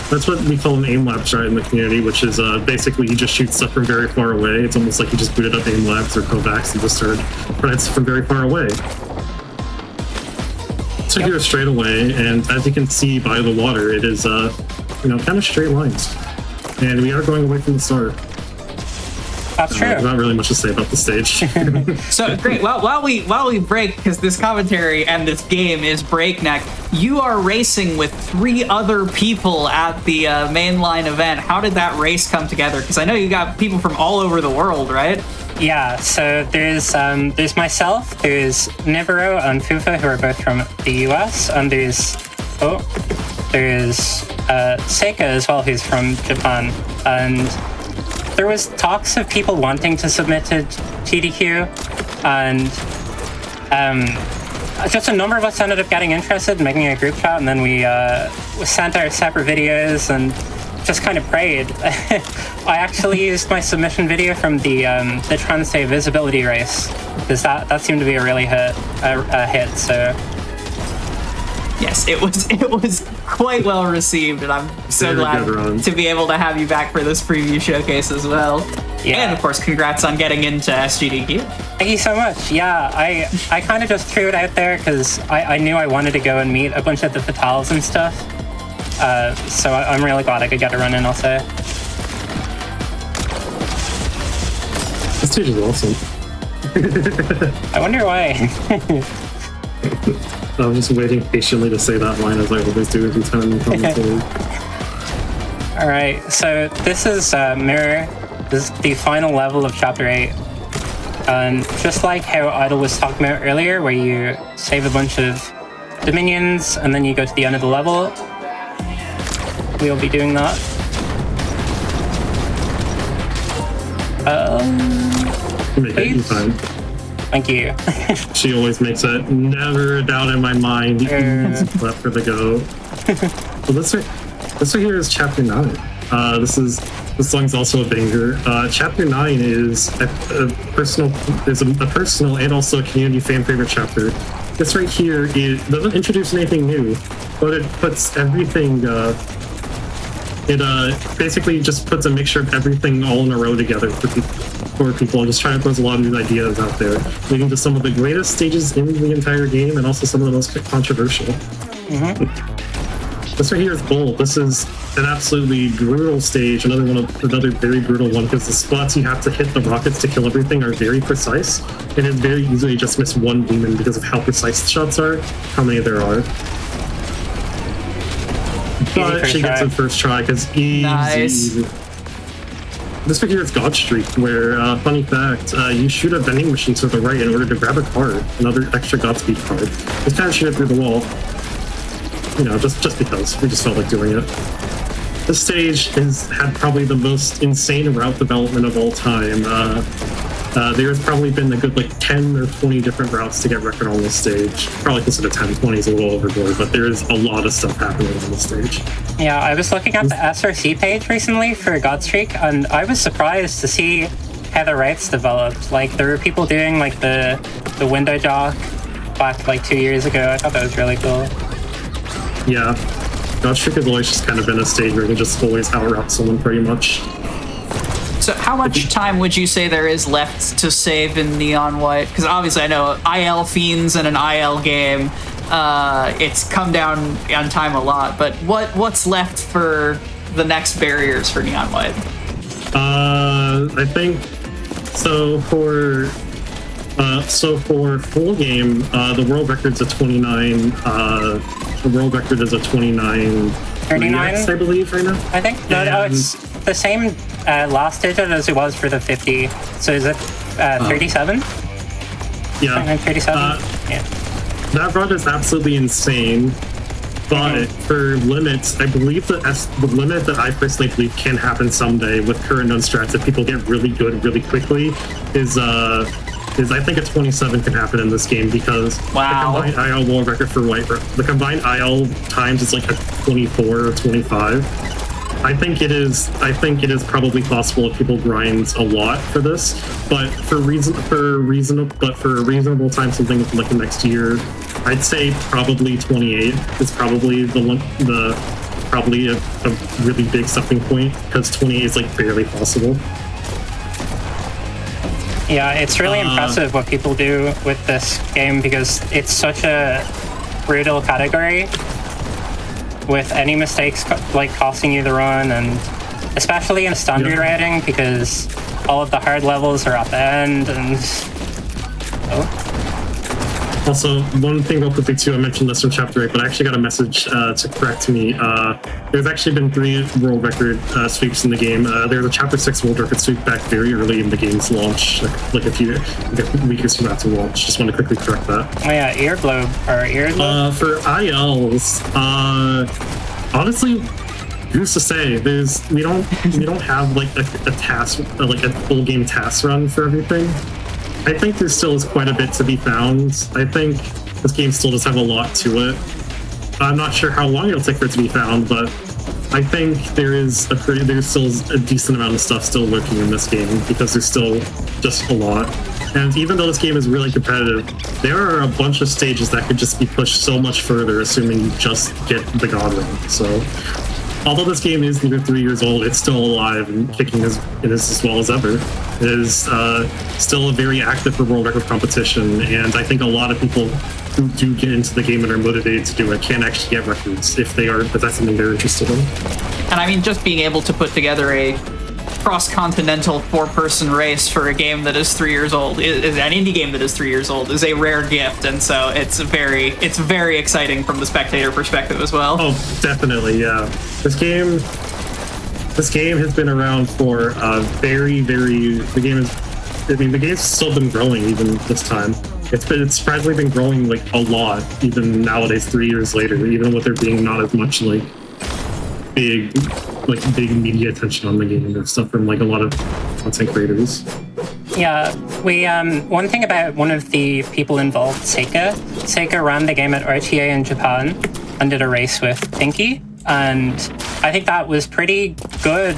Speaker 11: That's what we call an aim labs, right, in the community, which is basically you just shoot stuff from very far away. It's almost like you just booted up aim labs or Kovacs and just started from very far away. So here straight away, and as you can see by the water, it is kind of straight lines, and we are going away from the start.
Speaker 10: That's true.
Speaker 11: Not really much to say about the stage.
Speaker 1: So great. Well, while we break, because this commentary and this game is breakneck, you are racing with 3 other people at the mainline event. How did that race come together? Because I know you got people from all over the world, right?
Speaker 10: Yeah, so there's myself, there's Nibiru and Fufa, who are both from the US, and there's Seika as well, who's from Japan. And there was talks of people wanting to submit to GDQ, and just a number of us ended up getting interested in making a group chat, and then we sent our separate videos and just kind of prayed. I actually used my submission video from the Transday visibility race, because that seemed to be a really hit. So
Speaker 1: Yes, it was quite well received, and I'm so
Speaker 11: Very
Speaker 1: glad
Speaker 11: good run.
Speaker 1: to be able to have you back for this preview showcase as well.
Speaker 10: Yeah.
Speaker 1: And of course, congrats on getting into SGDQ.
Speaker 10: thank you so much. Yeah, I kind of just threw it out there because I knew I wanted to go and meet a bunch of the Fatales and stuff. So I'm really glad I could get a run in, I'll say.
Speaker 11: This stage is awesome.
Speaker 10: I wonder why.
Speaker 11: I was just waiting patiently to say that line as I always do every time in commentary.
Speaker 10: All right, so this is Mirror. This is the final level of Chapter 8. And just like how Idle was talking about earlier, where you save a bunch of dominions and then you go to the end of the level, we'll be doing that.
Speaker 11: Make it in
Speaker 10: Please?
Speaker 11: time.
Speaker 10: Thank you.
Speaker 11: She always makes it never a doubt in my mind. Easy clap for the go. Well, this right here is Chapter 9. This song's also a banger. Chapter 9 is a personal and also a community fan favorite chapter. This right here doesn't introduce anything new, but it puts everything. It basically just puts a mixture of everything all in a row together for people. Just trying to put a lot of these ideas out there, leading to some of the greatest stages in the entire game and also some of the most controversial. This right here is Bold. This is an absolutely brutal stage. Another very brutal one, because the spots you have to hit the rockets to kill everything are very precise, and it very easily just miss one demon because of how precise the shots are, how many there are. But she gets it first try because easy.
Speaker 1: Nice.
Speaker 11: This right here is God Streak, where, funny fact, you shoot a vending machine to the right in order to grab a card, another extra Godspeed card. Just kind of shoot it through the wall. You know, just because. We just felt like doing it. This stage had probably the most insane route development of all time. There's probably been a good 10 or 20 different routes to get record on this stage. Probably closer to 10, 20 is a little overboard, but there's a lot of stuff happening on this stage.
Speaker 10: Yeah, I was looking at the SRC page recently for Godstreak, and I was surprised to see how the rights developed. There were people doing the window jock back 2 years ago. I thought that was really cool.
Speaker 11: Yeah, Godstreak has always just kind of been a stage where you can just always out-route someone pretty much.
Speaker 1: So how much time would you say there is left to save in Neon White? Because obviously I know IL Fiends and an IL game, it's come down on time a lot, but what's left for the next barriers for Neon White?
Speaker 11: I think so for full game, the world record's a 29. The world record is a 29.
Speaker 10: 39,
Speaker 11: I believe, right now.
Speaker 10: I think. No, it's the same last digit as it was for the 50. So is it 37?
Speaker 11: Yeah.
Speaker 10: 37? Yeah.
Speaker 11: That run is absolutely insane. But for limits, I believe the limit that I personally believe can happen someday with current known strats if people get really good really quickly is I think a 27 can happen in this game because the combined IL world record for White, the combined IL times is a 24 or 25. I think it is probably possible if people grind a lot for this, but for a reasonable time, something like the next year, I'd say probably 28 is probably probably a really big stepping point because 28 is barely possible.
Speaker 10: Yeah, it's really impressive what people do with this game because it's such a brutal category, with any mistakes like costing you the run, and especially in standard routing because all of the hard levels are at the end. And
Speaker 11: Also, one thing real quickly too, I mentioned this from Chapter 8, but I actually got a message to correct me. There's actually been 3 world record sweeps in the game. There's a Chapter 6 world record sweep back very early in the game's launch, like a week or two after launch. Just want to quickly correct that.
Speaker 10: Oh yeah, earlobe.
Speaker 11: For ILs, honestly, who's to say? We don't have like a task, like a full game task run for everything. I think there still is quite a bit to be found. I think this game still does have a lot to it. I'm not sure how long it'll take for it to be found, but I think there's still a decent amount of stuff still lurking in this game because there's still just a lot. And even though this game is really competitive, there are a bunch of stages that could just be pushed so much further, assuming you just get the God Ring. So, although this game is near 3 years old, it's still alive and kicking as well as ever. It is still a very active for world record competition, and I think a lot of people who do get into the game and are motivated to do it can actually get records if that's something they're interested in.
Speaker 1: And I mean, just being able to put together a cross-continental 4-person race for a game that is 3 years old, is an indie game that is 3 years old, is a rare gift, and so it's very exciting from the spectator perspective as well.
Speaker 11: Oh, definitely, yeah. This game has been around for the game's still been growing even this time. It's surprisingly been growing like a lot, even nowadays, 3 years later, even with there being not as much like big media attention on the game and stuff from like a lot of content creators.
Speaker 10: Yeah, we one thing about one of the people involved, Seika ran the game at RTA in Japan and did a race with Pinky, and I think that was pretty good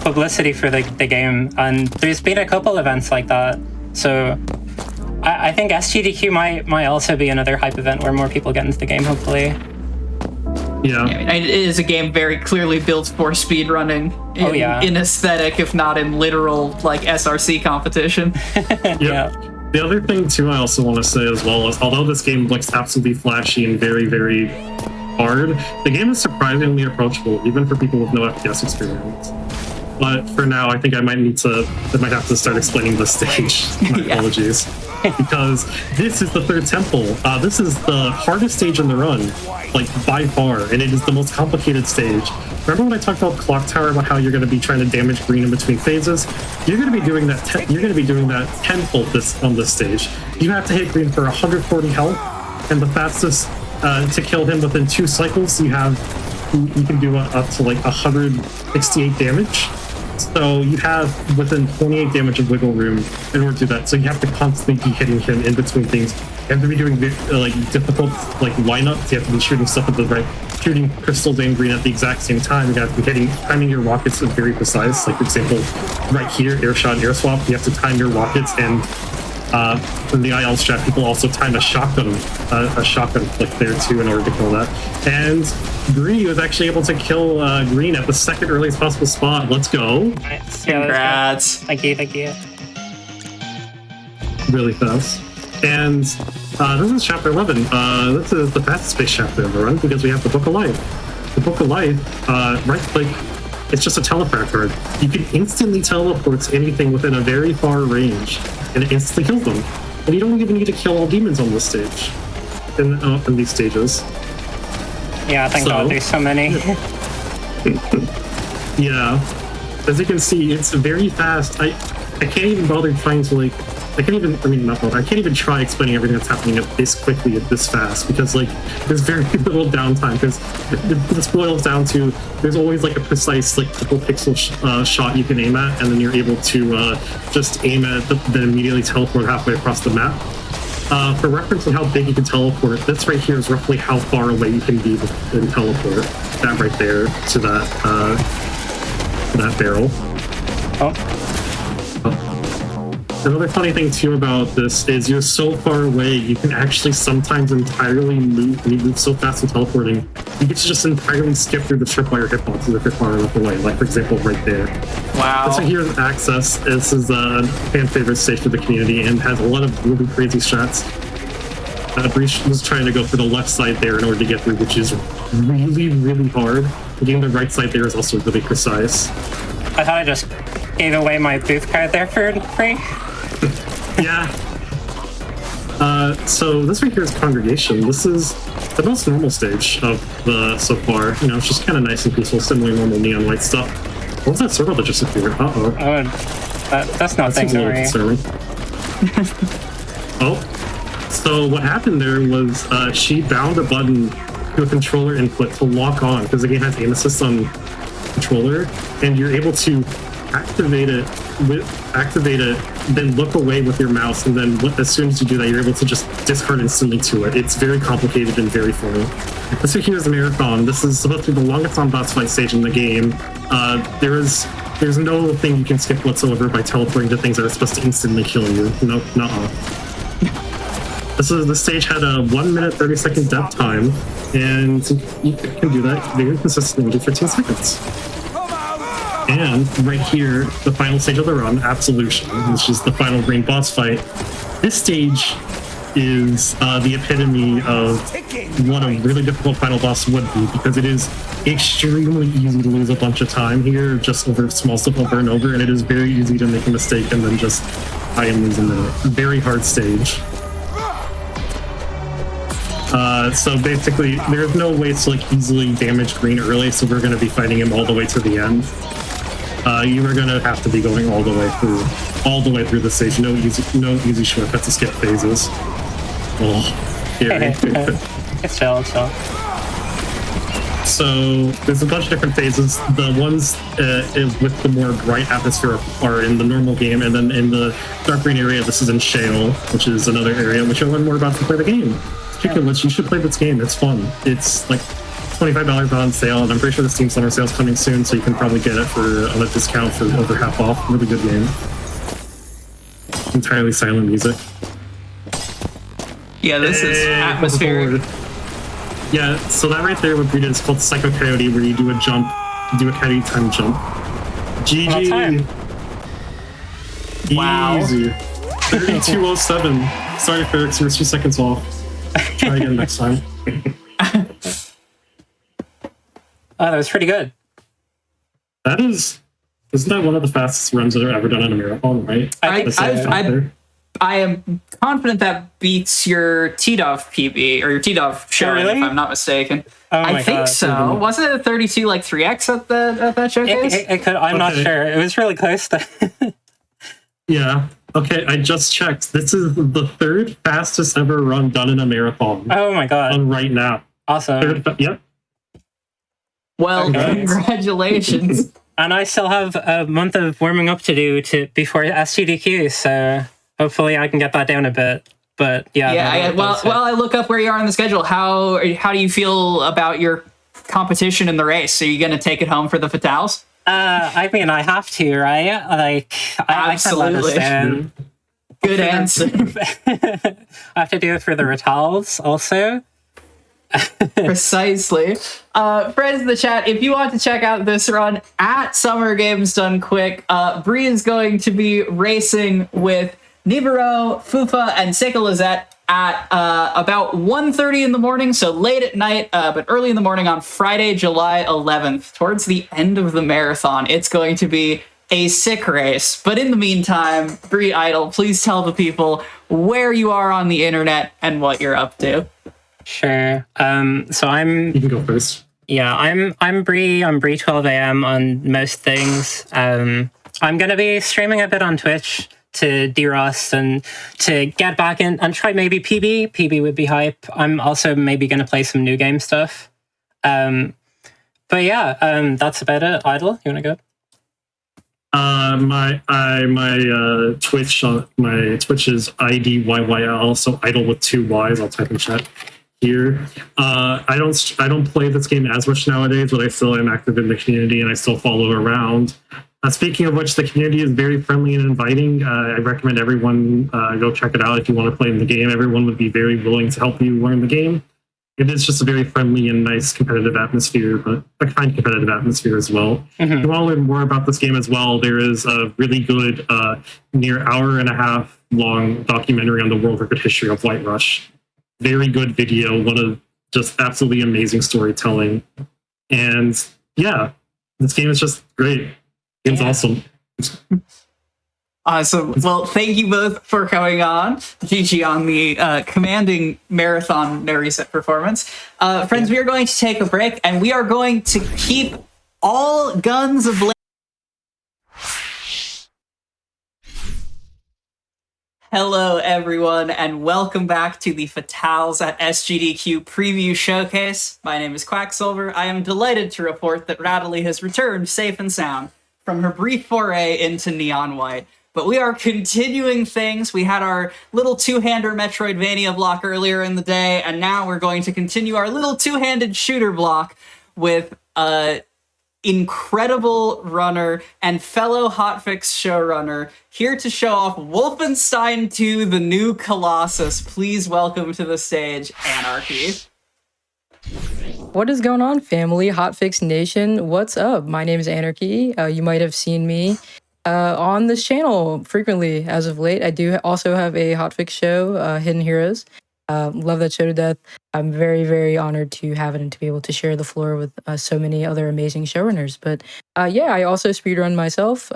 Speaker 10: publicity for the game, and there's been a couple events like that, so I think SGDQ might also be another hype event where more people get into the game, hopefully.
Speaker 11: Yeah.
Speaker 1: I mean, it is a game very clearly built for speedrunning in aesthetic, if not in literal like SRC competition.
Speaker 10: Yeah.
Speaker 11: The other thing too I also want to say as well is, although this game looks absolutely flashy and very, very hard, the game is surprisingly approachable, even for people with no FPS experience. But for now, I think I might have to start explaining the stage. My apologies. Because this is the third temple. This is the hardest stage in the run, like by far, and it is the most complicated stage. Remember when I talked about Clock Tower, about how you're going to be trying to damage green in between phases? You're going to be doing that. You're going to be doing that tenfold on this stage. You have to hit green for 140 health, and the fastest to kill him within 2 cycles, you can do up to like 168 damage. So you have within 28 damage of wiggle room in order to do that. So you have to constantly be hitting him in between things. You have to be doing difficult lineups. You have to be shooting stuff at shooting crystals and green at the exact same time. You have to be timing your rockets very precise. Like for example, right here, air shot, air swap. You have to time your rockets, and in the IL strat, people also time a shotgun click there too in order to kill that. And Green was actually able to kill Green at the second earliest possible spot. Let's go!
Speaker 10: Nice.
Speaker 1: Congrats!
Speaker 10: Thank you.
Speaker 11: Really fast. And this is chapter 11. This is the fastest space chapter ever run because we have the Book of Life. The Book of Life, right click. It's just a teleport card. You can instantly teleport to anything within a very far range, and it instantly kills them. And you don't even need to kill all demons on this stage, in these stages.
Speaker 10: Yeah, thank God there's so many.
Speaker 11: Yeah, as you can see, it's very fast. I can't even bother trying to I can't even try explaining everything that's happening this quickly and this fast, because there's very little downtime, because this boils down to there's always a precise couple pixel shot you can aim at, and then you're able to just aim at it, then immediately teleport halfway across the map. For reference on how big you can teleport, this right here is roughly how far away you can be and teleport. That right there to that barrel. Another funny thing too about this is you're so far away, you can actually sometimes entirely move. When you move so fast and teleporting, you get to just entirely skip through the tripwire hitboxes if you're far enough away. Like for example, right there.
Speaker 1: Wow.
Speaker 11: So here's Access. This is a fan favorite stage for the community and has a lot of really crazy strats. Breach was trying to go for the left side there in order to get through, which is really, really hard. Getting the right side there is also really precise.
Speaker 10: I thought I just gave away my booth card there for free.
Speaker 11: Yeah. So this right here is Congregation. This is the most normal stage of the so far. You know, it's just kind of nice and peaceful, similar normal neon white stuff. What was that circle that just appeared? Uh-oh.
Speaker 10: That's nothing,
Speaker 11: That seems a little concerning. Oh. So what happened there was she bound a button to a controller input to lock on, because the game has aim assist on controller, and you're able to activate it, then look away with your mouse, and then as soon as you do that, you're able to just discard instantly to it. It's very complicated and very funny. This right here is the Marathon. This is supposed to be the longest on-boss fight stage in the game. There's no thing you can skip whatsoever by teleporting to things that are supposed to instantly kill you. No, nuh-uh. This stage had a 1 minute 30-second death time, and you can do that very consistently for 15 seconds. And right here, the final stage of the run, Absolution, which is the final green boss fight. This stage is the epitome of what a really difficult final boss would be, because it is extremely easy to lose a bunch of time here, just over small stuff over and over, and it is very easy to make a mistake and then just I am losing the very hard stage. So basically, there's no way to like easily damage green early, so we're going to be fighting him all the way to the end. You are going to have to be going all the way through the stage. No easy shortcuts to skip phases. Oh, scary.
Speaker 10: It's chill.
Speaker 11: So there's a bunch of different phases. The ones with the more bright atmosphere are in the normal game, and then in the dark green area, this is in Shale, which is another area which you'll learn more about to play the game. Speaking of which, you should play this game. It's fun. It's like $25 on sale, and I'm pretty sure the Steam Summer Sale is coming soon, so you can probably get it on a discount for over half off. Really good game. Entirely silent music.
Speaker 1: Yeah, this is atmospheric.
Speaker 11: Yeah, so that right there, what we did is called Psycho Coyote, where you do a jump, do a coyote time jump. GG.
Speaker 1: Wow.
Speaker 11: Easy. 3207. Sorry, Ferrix, you were 2 seconds off. Try again next time.
Speaker 10: Oh, that was pretty good.
Speaker 11: Isn't that one of the fastest runs that are ever done in a marathon, right?
Speaker 1: I am confident that beats your TDOF PB, or your TDOF showing,
Speaker 10: really?
Speaker 1: if I'm not mistaken.
Speaker 10: Oh
Speaker 1: I think so. Wasn't it a 32 like 3x at that showcase?
Speaker 10: It could. I'm not sure. It was really close to.
Speaker 11: Yeah. Okay, I just checked. This is the third fastest ever run done in a marathon.
Speaker 10: Oh my god.
Speaker 11: On right now.
Speaker 10: Awesome.
Speaker 11: Yep.
Speaker 1: Well, congratulations.
Speaker 10: And I still have a month of warming up to do before SGDQ, so hopefully I can get that down a bit. But yeah.
Speaker 1: While I look up where you are on the schedule, how do you feel about your competition in the race? Are you going to take it home for the Fatales?
Speaker 10: I mean, I have to, right? Like,
Speaker 1: absolutely.
Speaker 10: I
Speaker 1: Good answer.
Speaker 10: I have to do it for the Fatales also.
Speaker 1: Precisely. Friends in the chat, if you want to check out this run at Summer Games Done Quick, Bree is going to be racing with Nibiru, Fufa, and Seika Lizette at about 1:30 in the morning, so late at night, but early in the morning on Friday, July 11th, towards the end of the marathon. It's going to be a sick race. But in the meantime, Bree Idle, please tell the people where you are on the internet and what you're up to.
Speaker 10: Sure. So
Speaker 11: You can go first.
Speaker 10: Yeah, I'm Bree. I'm Bree 12 AM on most things. I'm gonna be streaming a bit on Twitch to derust and to get back in and try maybe PB. PB would be hype. I'm also maybe gonna play some new game stuff. But yeah, that's about it. Idle, you wanna go?
Speaker 11: My Twitch is IDYYL, so idle with 2 Y's. I'll type in chat here. I don't play this game as much nowadays, but I still am active in the community and I still follow around. Speaking of which, the community is very friendly and inviting. I recommend everyone go check it out if you want to play in the game. Everyone would be very willing to help you learn the game. It is just a very friendly and nice competitive atmosphere, but a kind competitive atmosphere as well. Mm-hmm. If you want to learn more about this game as well, there is a really good near hour and a half long documentary on the world record history of White Rush. very good video, one of just absolutely amazing storytelling. And yeah, this game is just great. It's awesome.
Speaker 1: Awesome. Well, thank you both for coming on. GG on the commanding marathon no reset performance. Friends, we are going to take a break, and we are going to keep all guns ablaze. Hello, everyone, and welcome back to the Fatales at SGDQ Preview Showcase. My name is Quacksilver. I am delighted to report that Rattly has returned safe and sound from her brief foray into Neon White. But we are continuing things. We had our little two-hander Metroidvania block earlier in the day, and now we're going to continue our little two-handed shooter block with incredible runner and fellow Hotfix showrunner here to show off Wolfenstein II, the new Colossus. Please welcome to the stage, Anarchy.
Speaker 12: What is going on, family? Hotfix Nation, what's up? My name is Anarchy. You might have seen me on this channel frequently as of late. I do also have a Hotfix show, Hidden Heroes. Love that show to death. I'm very, very honored to have it and to be able to share the floor with so many other amazing showrunners. But yeah, I also speedrun myself.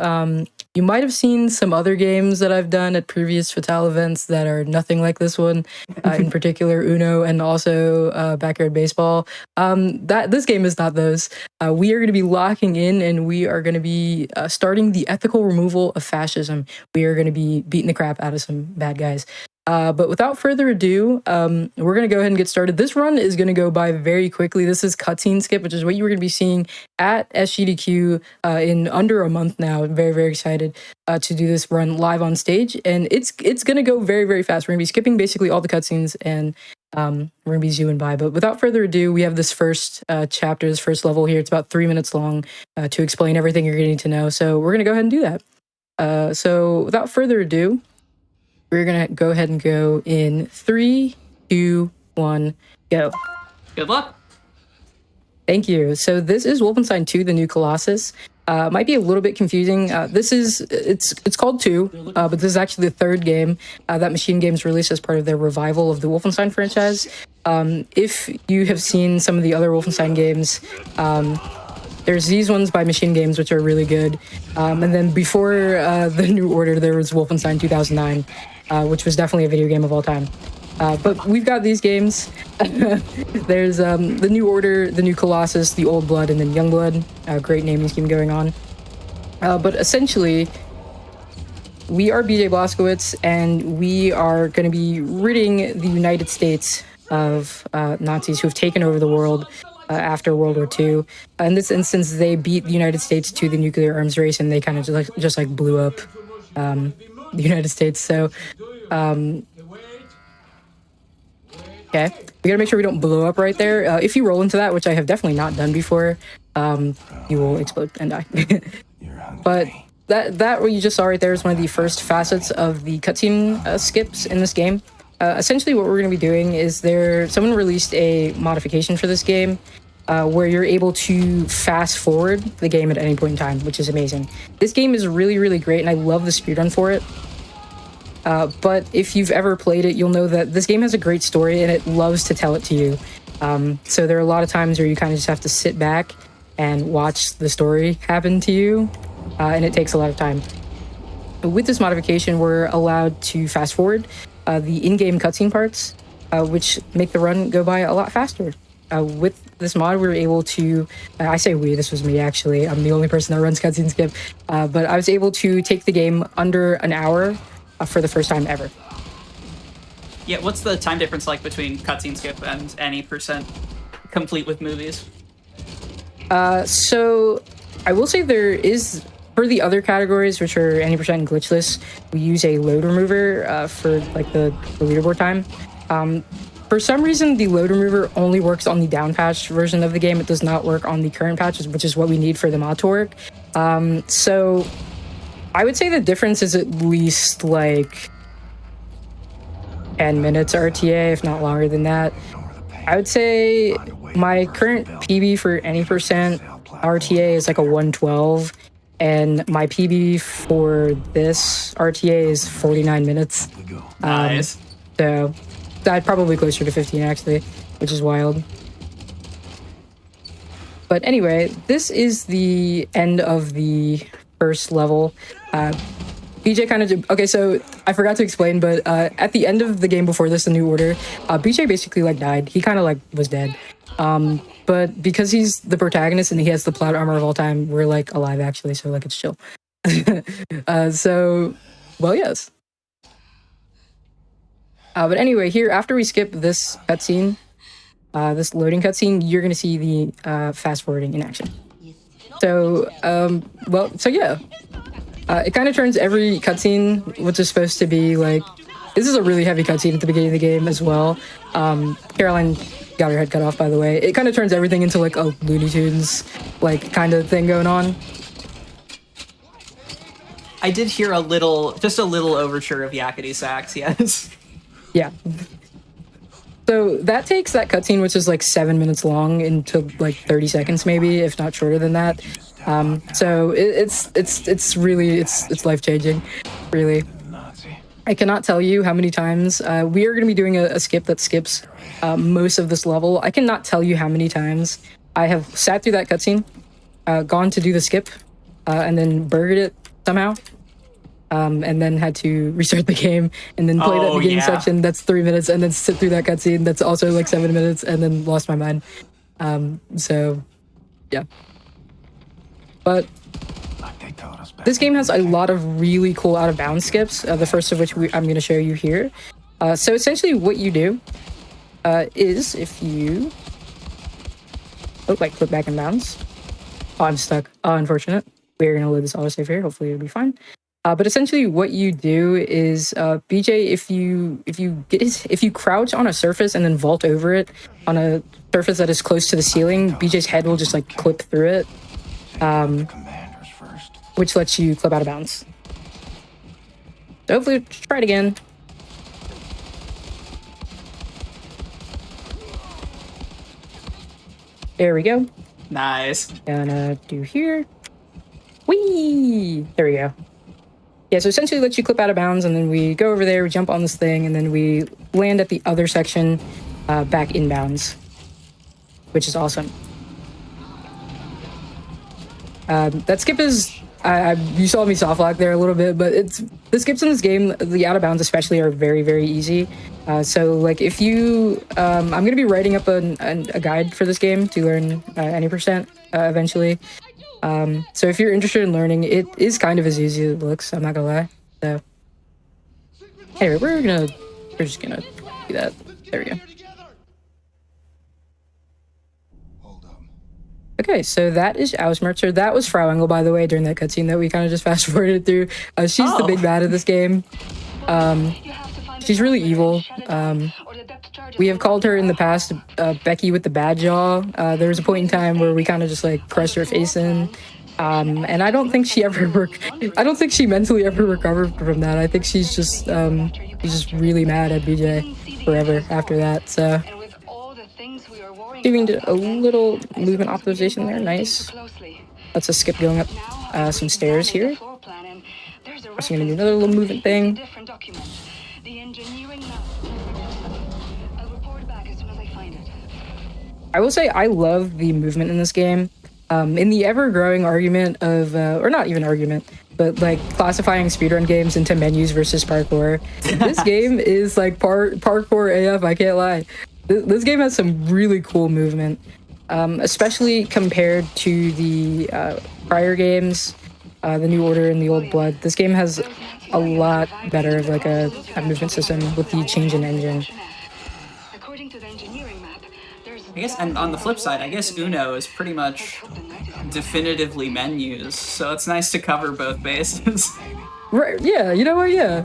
Speaker 12: You might have seen some other games that I've done at previous Fatale events that are nothing like this one, in particular Uno and also Backyard Baseball. This game is not those. We are going to be locking in and we are going to be starting the ethical removal of fascism. We are going to be beating the crap out of some bad guys. But without further ado, we're going to go ahead and get started. This run is going to go by very quickly. This is cutscene skip, which is what you were going to be seeing at SGDQ in under a month now. I'm very, very excited to do this run live on stage. And it's going to go very, very fast. We're going to be skipping basically all the cutscenes and we're going to be zooming by. But without further ado, we have this first chapter, this first level here. It's about 3 minutes long to explain everything you're going to need to know. So we're going to go ahead and do that. So without further ado, we're going to go ahead and go in 3, 2, 1, go.
Speaker 1: Good luck.
Speaker 12: Thank you. So this is Wolfenstein II, the new Colossus. Might be a little bit confusing. It's called 2, but this is actually the third game that Machine Games released as part of their revival of the Wolfenstein franchise. If you have seen some of the other Wolfenstein games, there's these ones by Machine Games, which are really good. And then before the New Order, there was Wolfenstein 2009, which was definitely a video game of all time. But we've got these games. There's the New Order, the new Colossus, the Old Blood, and then Young Blood. Great naming scheme going on. But essentially, we are BJ Blazkowicz, and we are going to be ridding the United States of Nazis who have taken over the world after World War II. In this instance, they beat the United States to the nuclear arms race, and they kind of just blew up the United States. So, okay, we gotta make sure we don't blow up right there. If you roll into that, which I have definitely not done before, you will explode and die. But that what you just saw right there is one of the first facets of the cutscene skips in this game. Essentially, what we're going to be doing is someone released a modification for this game where you're able to fast forward the game at any point in time, which is amazing. This game is really, really great, and I love the speedrun for it. But if you've ever played it, you'll know that this game has a great story, and it loves to tell it to you. So there are a lot of times where you kind of just have to sit back and watch the story happen to you, and it takes a lot of time. With this modification, we're allowed to fast forward the in-game cutscene parts, which make the run go by a lot faster. With this mod, we were able to, I say we, this was me actually, I'm the only person that runs cutscene skip, but I was able to take the game under an hour for the first time ever.
Speaker 1: Yeah, what's the time difference like between cutscene skip and any percent complete with movies?
Speaker 12: So I will say there is, for the other categories, which are any percent glitchless, we use a load remover for the leaderboard time. For some reason, the load remover only works on the down-patched version of the game. It does not work on the current patches, which is what we need for the mod to work. So I would say the difference is at least 10 minutes RTA, if not longer than that. I would say my current PB for any percent RTA is like a 112, and my PB for this RTA is 49 minutes.
Speaker 1: Nice.
Speaker 12: So probably closer to 15 actually, which is wild. But anyway, this is the end of the first level. BJ kind of okay, so I forgot to explain, but at the end of the game before this, the New Order, BJ basically like died. He kind of like was dead. But because he's the protagonist and he has the plot armor of all time, we're like alive actually, so like it's chill. So, well, yes. But anyway, here after we skip this cutscene, this loading cutscene, you're gonna see the fast forwarding in action. So, so yeah. It kind of turns every cutscene, which is supposed to be like, this is a really heavy cutscene at the beginning of the game as well. Caroline got her head cut off, by the way. It kind of turns everything into like a Looney Tunes like kind of thing going on.
Speaker 1: I did hear just a little overture of Yakety Sax, yes.
Speaker 12: Yeah. So that takes that cutscene, which is like 7 minutes long, into like 30 seconds maybe, if not shorter than that. So it's really life changing, really. I cannot tell you how many times we are going to be doing a skip that skips most of this level. I cannot tell you how many times I have sat through that cutscene, gone to do the skip, and then burgered it somehow, and then had to restart the game and then play that beginning section that's 3 minutes, and then sit through that cutscene that's also like 7 minutes, and then lost my mind. So yeah. But this game has a lot of really cool out-of-bounds skips, the first of which I'm going to show you here. So essentially what you do is if you... Oh, like click back and bounce. Oh, I'm stuck. Oh, unfortunate. We're going to load this autosave here. Hopefully it'll be fine. But essentially what you do is, BJ, if you crouch on a surface and then vault over it on a surface that is close to the ceiling, BJ's head will just like clip through it. Which lets you clip out of bounds. So hopefully, try it again. There we go.
Speaker 1: Nice.
Speaker 12: Gonna do here. Whee! There we go. Yeah, so essentially lets you clip out of bounds, and then we go over there, we jump on this thing, and then we land at the other section back in bounds, which is awesome. That skip is, you saw me soft lock there a little bit, but the skips in this game, the out of bounds especially, are very, very easy. So like if you, I'm going to be writing up a guide for this game to learn any percent eventually. So if you're interested in learning, it is kind of as easy as it looks, I'm not going to lie. So anyway, we're just going to do that. There we go. Okay, so that is Ausmerzer. That was Frau Engel, by the way, during that cutscene that we kind of just fast forwarded through. She's the big bad of this game. She's really evil. We have called her in the past Becky with the bad jaw. There was a point in time where we kind of just like crushed her face in. And I don't think she mentally ever recovered from that. I think she's just really mad at BJ forever after that. So giving a little movement optimization there, nice. That's a skip going up some stairs here. Also gonna do another little movement thing. I will say I love the movement in this game. In the ever-growing argument of, or not even argument, but like classifying speedrun games into menus versus parkour, this game is like parkour AF, I can't lie. This game has some really cool movement, especially compared to the prior games, the New Order and the Old Blood. This game has a lot better of like a movement system with the change in engine.
Speaker 1: I guess, and on the flip side, I guess Uno is pretty much definitively menus, so it's nice to cover both bases.
Speaker 12: Right, yeah, you know what, yeah.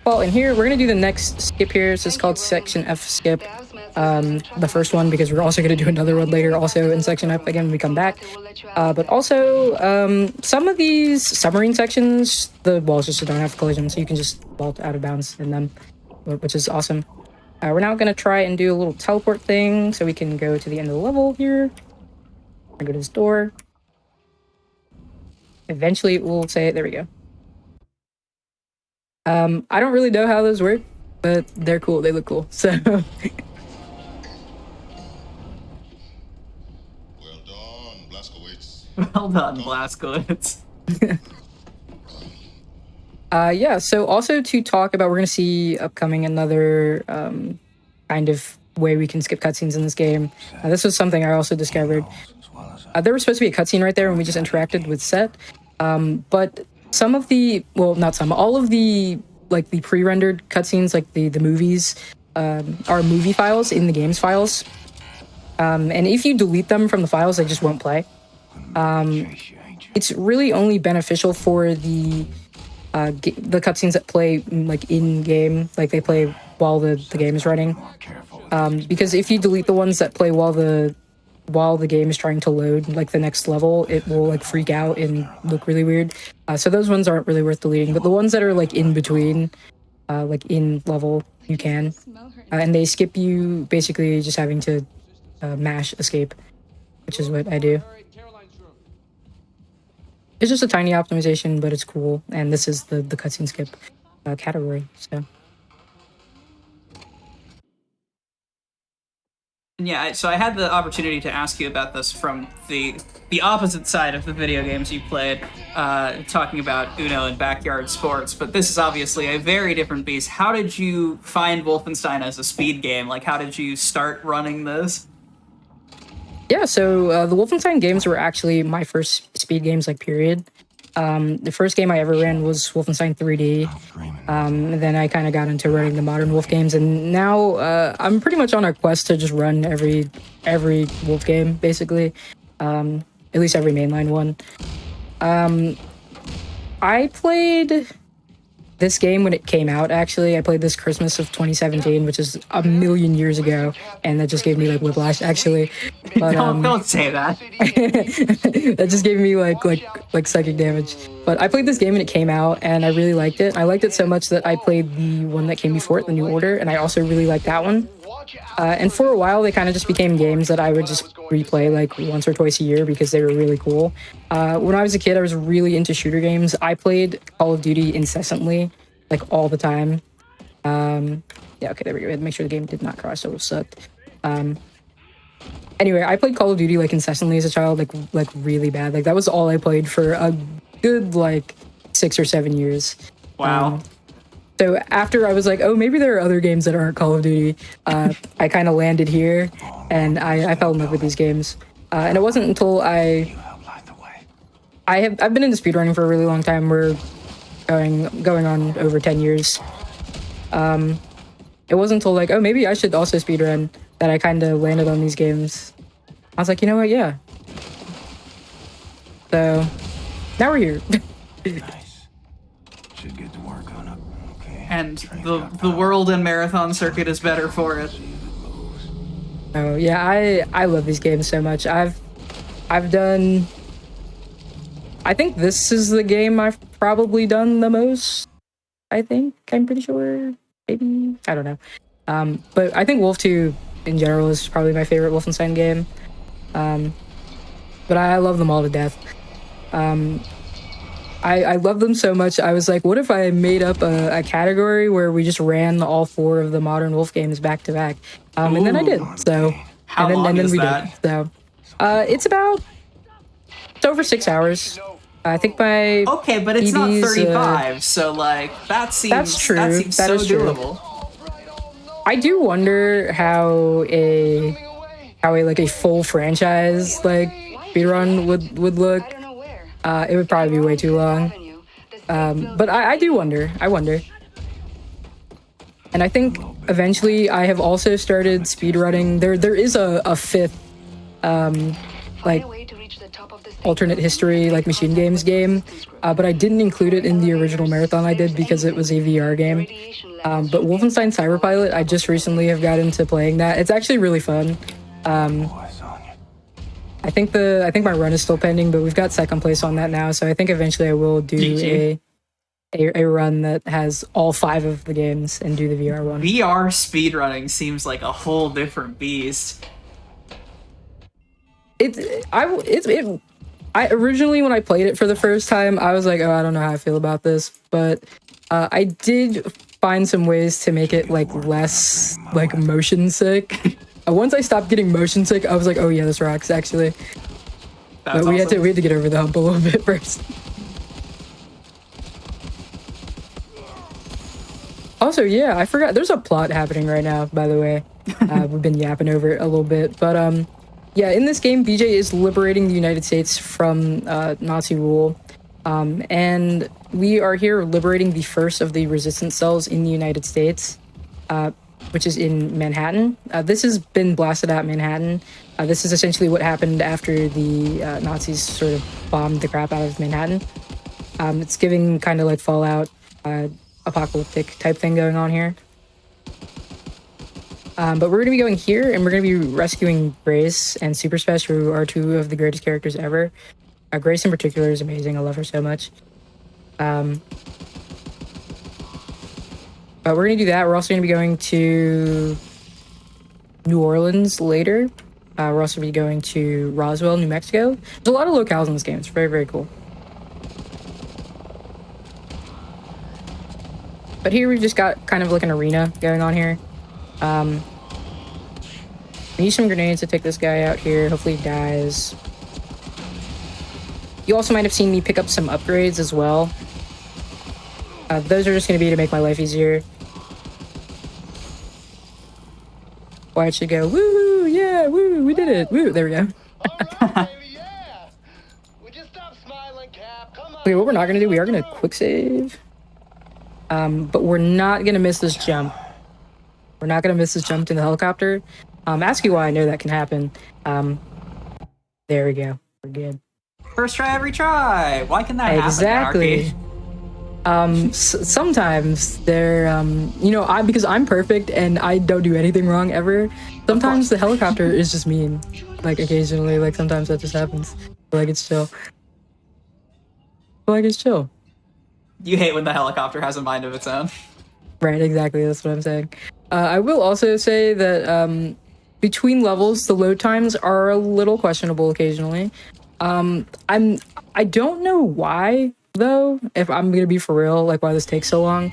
Speaker 12: Well, and here, we're going to do the next skip here. This is called Section F skip. The first one, because we're also going to do another one later, also in Section F, again, when we come back. But also, some of these submarine sections, the walls just don't have collision, so you can just vault out of bounds in them, which is awesome. We're now going to try and do a little teleport thing, so we can go to the end of the level here. Go to this door. Eventually, we'll say, there we go. I don't really know how those work, but they're cool. They look cool. So
Speaker 13: Well done, Blaskowitz.
Speaker 1: Well done, Blazkowicz.
Speaker 12: yeah. So also to talk about, we're gonna see upcoming another kind of way we can skip cutscenes in this game. This was something I also discovered. There was supposed to be a cutscene right there when we just interacted with Set, but some of the, well, not some, all of the like the pre-rendered cutscenes, like the movies, are movie files in the game's files, and if you delete them from the files, they just won't play. It's really only beneficial for the cutscenes that play like in game, like they play while the game is running. Because if you delete the ones that play while the game is trying to load like the next level, it will like freak out and look really weird. So those ones aren't really worth deleting, but the ones that are like in between, like in level, you can. And they skip you basically just having to mash escape, which is what I do. It's just a tiny optimization, but it's cool. And this is the cutscene skip category, so.
Speaker 1: Yeah, so I had the opportunity to ask you about this from the opposite side of the video games you played, talking about Uno and backyard sports, but this is obviously a very different beast. How did you find Wolfenstein as a speed game? Like, how did you start running this?
Speaker 12: Yeah, so the Wolfenstein games were actually my first speed games, like, period. The first game I ever ran was Wolfenstein 3D. And then I kind of got into running the modern Wolf games, and now I'm pretty much on a quest to just run every Wolf game, basically. At least every mainline one. I played this game when it came out, actually. I played this Christmas of 2017, which is a million years ago, and that just gave me, like, whiplash, actually. But,
Speaker 1: don't say that.
Speaker 12: That just gave me, like psychic damage. But I played this game when it came out, and I really liked it. I liked it so much that I played the one that came before it, The New Order, and I also really liked that one. And for a while, they kind of just became games that I would just replay, like, once or twice a year because they were really cool. When I was a kid, I was really into shooter games. I played Call of Duty incessantly, like, all the time. Yeah, okay, there we go. I had to make sure the game did not crash, so it sucked. Anyway, I played Call of Duty, like, incessantly as a child, like really bad. Like, that was all I played for a good, like, 6 or 7 years.
Speaker 1: Wow.
Speaker 12: So after I was like, oh, maybe there are other games that aren't Call of Duty, I kind of landed here, and I fell in love with these games. And it wasn't until I've been into speedrunning for a really long time. We're going on over 10 years. It wasn't until, like, oh, maybe I should also speedrun that I kind of landed on these games. I was like, you know what, yeah. So now we're here.
Speaker 14: Nice. Should get to work on it. Okay.
Speaker 1: And the world and marathon circuit is better for it.
Speaker 12: Oh yeah, I love these games so much. I've done, I think this is the game I've probably done the most. I'm pretty sure, maybe, I don't know. But I think Wolf 2 in general is probably my favorite Wolfenstein game. But I love them all to death. I love them so much. I was like, what if I made up a category where we just ran all 4 of the modern Wolf games back to back? And then I did. So,
Speaker 1: How long is that?
Speaker 12: Did. So, it's over 6 hours. I think my
Speaker 1: Okay, but it's not
Speaker 12: PB's,
Speaker 1: 35, so, like, that seems
Speaker 12: that's true.
Speaker 1: That seems
Speaker 12: That
Speaker 1: so
Speaker 12: is true.
Speaker 1: doable.
Speaker 12: I do wonder how a like a full franchise like speedrun would look. It would probably be way too long. But I do wonder. I wonder. And I think eventually I have also started speedrunning. There is a 5th like alternate history like machine games game, but I didn't include it in the original marathon I did because it was a VR game. But Wolfenstein Cyberpilot, I just recently have got into playing that. It's actually really fun. I think my run is still pending, but we've got second place on that now, so I think eventually I will do a run that has all 5 of the games and do the VR one.
Speaker 1: VR speedrunning seems like a whole different beast.
Speaker 12: I originally, when I played it for the first time, I was like, oh, I don't know how I feel about this, but I did find some ways to make it like less like motion sick. Once I stopped getting motion sick, I was like, oh yeah, this rocks actually.
Speaker 1: That's
Speaker 12: But we
Speaker 1: awesome.
Speaker 12: had to get over the hump a little bit first. Also, yeah, I forgot. There's a plot happening right now, by the way. We've been yapping over it a little bit. But yeah, in this game, BJ is liberating the United States from Nazi rule. And we are here liberating the first of the resistance cells in the United States, which is in Manhattan. This has been blasted at Manhattan. This is essentially what happened after the Nazis sort of bombed the crap out of Manhattan. It's giving kind of like Fallout apocalyptic type thing going on here. But we're going to be going here, and we're going to be rescuing Grace and Super Spesh, who are two of the greatest characters ever. Grace in particular is amazing. I love her so much. But we're going to do that. We're also going to be going to New Orleans later. We're also going to be going to Roswell, New Mexico. There's a lot of locales in this game. It's very, very cool. But here we've just got kind of like an arena going on here. We use some grenades to take this guy out here. Hopefully he dies. You also might have seen me pick up some upgrades as well. Those are just going to be to make my life easier. Why it should go, woo, yeah, woo, we did it, woo, there we go. Okay, what we're not going to do, we are going to quick save. But we're not going to miss this jump. We're not going to miss this jump to the helicopter. Ask you why I know that can happen. There we go. We're good.
Speaker 1: First try, every try. Why can that happen?
Speaker 12: Exactly. Sometimes they're, you know, because I'm perfect and I don't do anything wrong ever. Sometimes the helicopter is just mean. Like occasionally, like sometimes that just happens. Like it's chill. Like it's chill.
Speaker 1: You hate when the helicopter has a mind of its own.
Speaker 12: Right, exactly. That's what I'm saying. I will also say that between levels, the load times are a little questionable occasionally. I don't know why though. If I'm gonna be for real, like why this takes so long.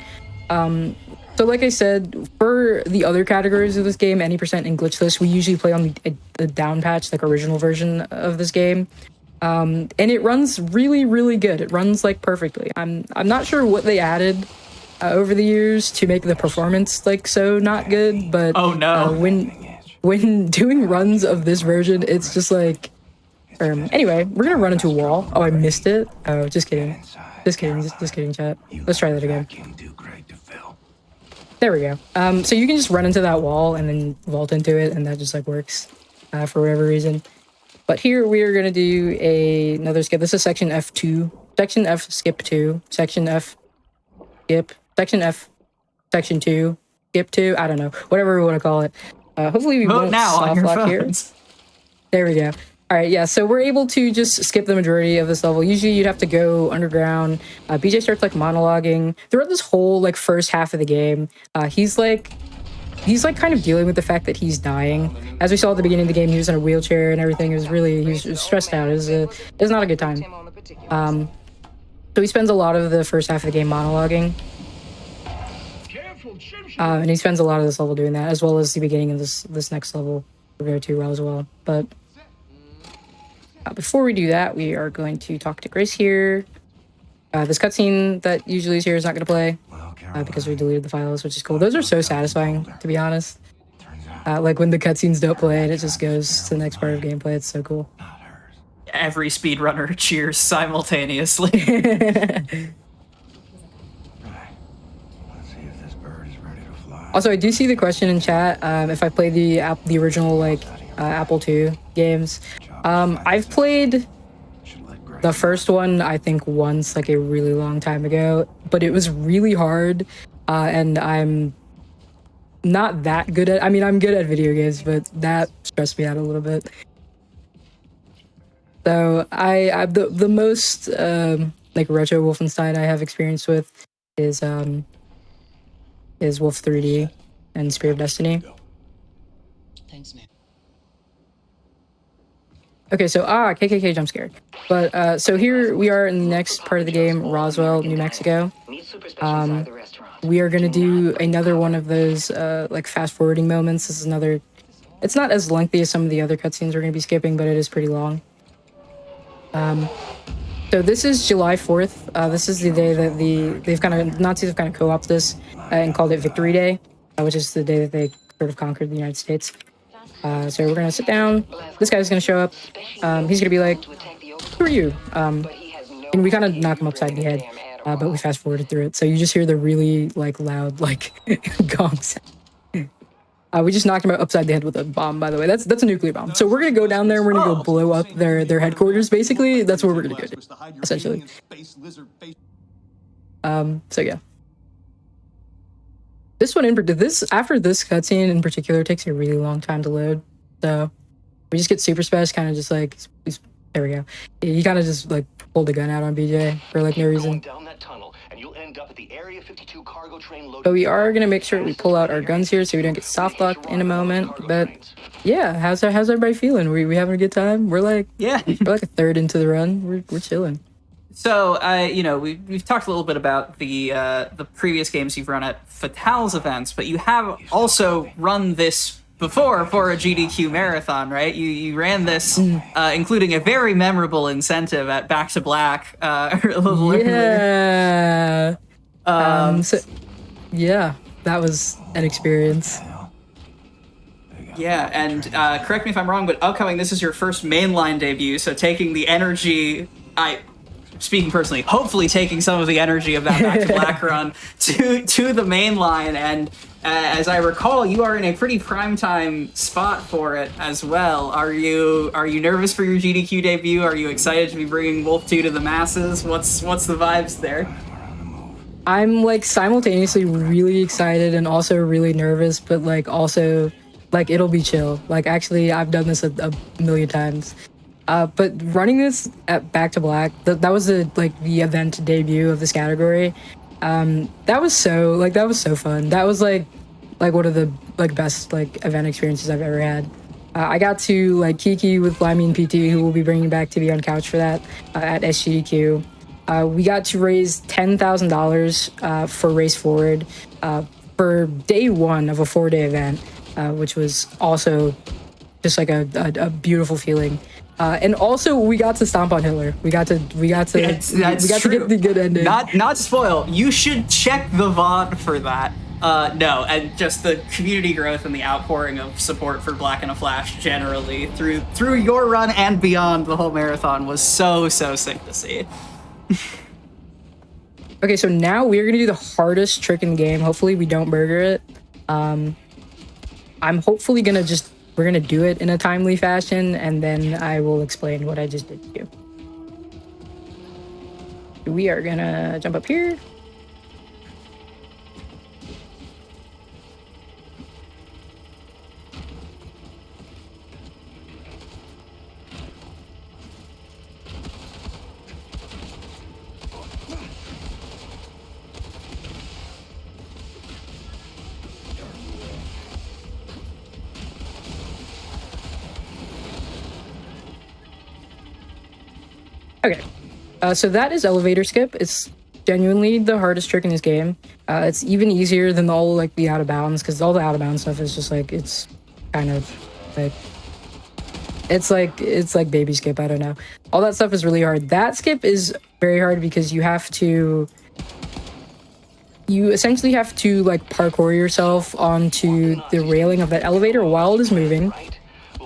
Speaker 12: So like I said, for the other categories of this game, any percent and glitchless, we usually play on the down patch, like original version of this game. And it runs really, really good. It runs like perfectly. I'm not sure what they added over the years to make the performance like so not good, but
Speaker 1: oh no,
Speaker 12: when doing runs of this version, it's just like. Anyway, we're gonna run into a wall. Oh, I missed it. Oh, just kidding. Just kidding, chat. Let's try that again. There we go. So you can just run into that wall and then vault into it, and that just like works for whatever reason. But here we are gonna do another skip. This is section F2, section F skip 2, section F skip, section F section 2, skip 2. I don't know, whatever we want to call it. Hopefully we won't soft lock here. There we go. All right, yeah, so we're able to just skip the majority of this level. Usually you'd have to go underground. BJ starts like monologuing throughout this whole like first half of the game. He's like kind of dealing with the fact that he's dying. As we saw at the beginning of the game, he was in a wheelchair and everything. He was stressed out. It was not a good time. So he spends a lot of the first half of the game monologuing. And he spends a lot of this level doing that, as well as the beginning of this next level we'll go to as well. But before we do that, we are going to talk to Grace here. This cutscene that usually is here is not going to play because we deleted the files, which is cool. Those are so satisfying, to be honest. Like when the cutscenes don't play and it just goes to the next part of gameplay. It's so cool.
Speaker 1: Every speedrunner cheers simultaneously.
Speaker 12: Also, I do see the question in chat if I play the original like Apple II games. I've played the first one, I think, once, like a really long time ago, but it was really hard, and I'm not that good at. I mean, I'm good at video games, but that stressed me out a little bit. So I the most like retro Wolfenstein I have experience with is Wolf 3D and Spear of Destiny.
Speaker 1: Thanks, man.
Speaker 12: Okay, so KKK jump scare. But so here we are in the next part of the game, Roswell, New Mexico. We are gonna do another one of those like fast forwarding moments. This is another. It's not as lengthy as some of the other cutscenes we're gonna be skipping, but it is pretty long. So this is July 4th. This is the day that Nazis have kind of co-opted this and called it Victory Day, which is the day that they sort of conquered the United States. So we're gonna sit down. This guy's gonna show up. He's gonna be like, "Who are you?" And we kind of knock him upside the head, but we fast forwarded through it. So you just hear the really like loud like gongs. We just knocked him upside the head with a bomb, by the way. That's a nuclear bomb. So we're gonna go down there and we're gonna go blow up their headquarters. Basically, that's what we're gonna go do, essentially. So yeah. This one after this cutscene in particular takes a really long time to load. So we just get super special, kind of just like there we go. You kind of just like pulled a gun out on BJ for like no reason. But we are gonna make sure we pull out our guns here so we don't get soft locked in a moment. But yeah, how's everybody feeling? We having a good time? We're like a third into the run. We're chilling.
Speaker 1: So, we've talked a little bit about the previous games you've run at Fatales events, but you have also run this before for a GDQ marathon, right? You ran this, including a very memorable incentive at Back to Black a little earlier.
Speaker 12: Yeah, that was an experience.
Speaker 1: Yeah, and correct me if I'm wrong, but upcoming, this is your first mainline debut, so taking the energy, speaking personally, hopefully taking some of the energy of that Back to Black run to the main line. And as I recall, you are in a pretty primetime spot for it as well. Are you nervous for your GDQ debut? Are you excited to be bringing Wolf 2 to the masses? What's the vibes there?
Speaker 12: I'm like simultaneously really excited and also really nervous, but like also like it'll be chill. Like actually, I've done this a million times. But running this at Back to Black, that was the event debut of this category. That was so fun. That was like one of the best event experiences I've ever had. I got to kiki with Blimey and PT, who will be bringing back to be on couch for that at SGDQ. We got to raise $10,000 for Race Forward for day one of a 4-day event, which was also just like a beautiful feeling. And also we got to stomp on Hitler. We got to get the good ending.
Speaker 1: Not spoil. You should check the VOD for that. And just the community growth and the outpouring of support for Black in a Flash generally through your run and beyond the whole marathon was so sick to see.
Speaker 12: Okay, so now we're gonna do the hardest trick in the game. Hopefully we don't burger it. I'm hopefully we're gonna do it in a timely fashion, and then I will explain what I just did to you. We are gonna jump up here. Okay, so that is elevator skip. It's genuinely the hardest trick in this game. It's even easier than all the out of bounds, because all the out of bounds stuff is just it's kind of it's like baby skip. I don't know. All that stuff is really hard. That skip is very hard because you essentially have to parkour yourself onto the railing of that elevator while it is moving.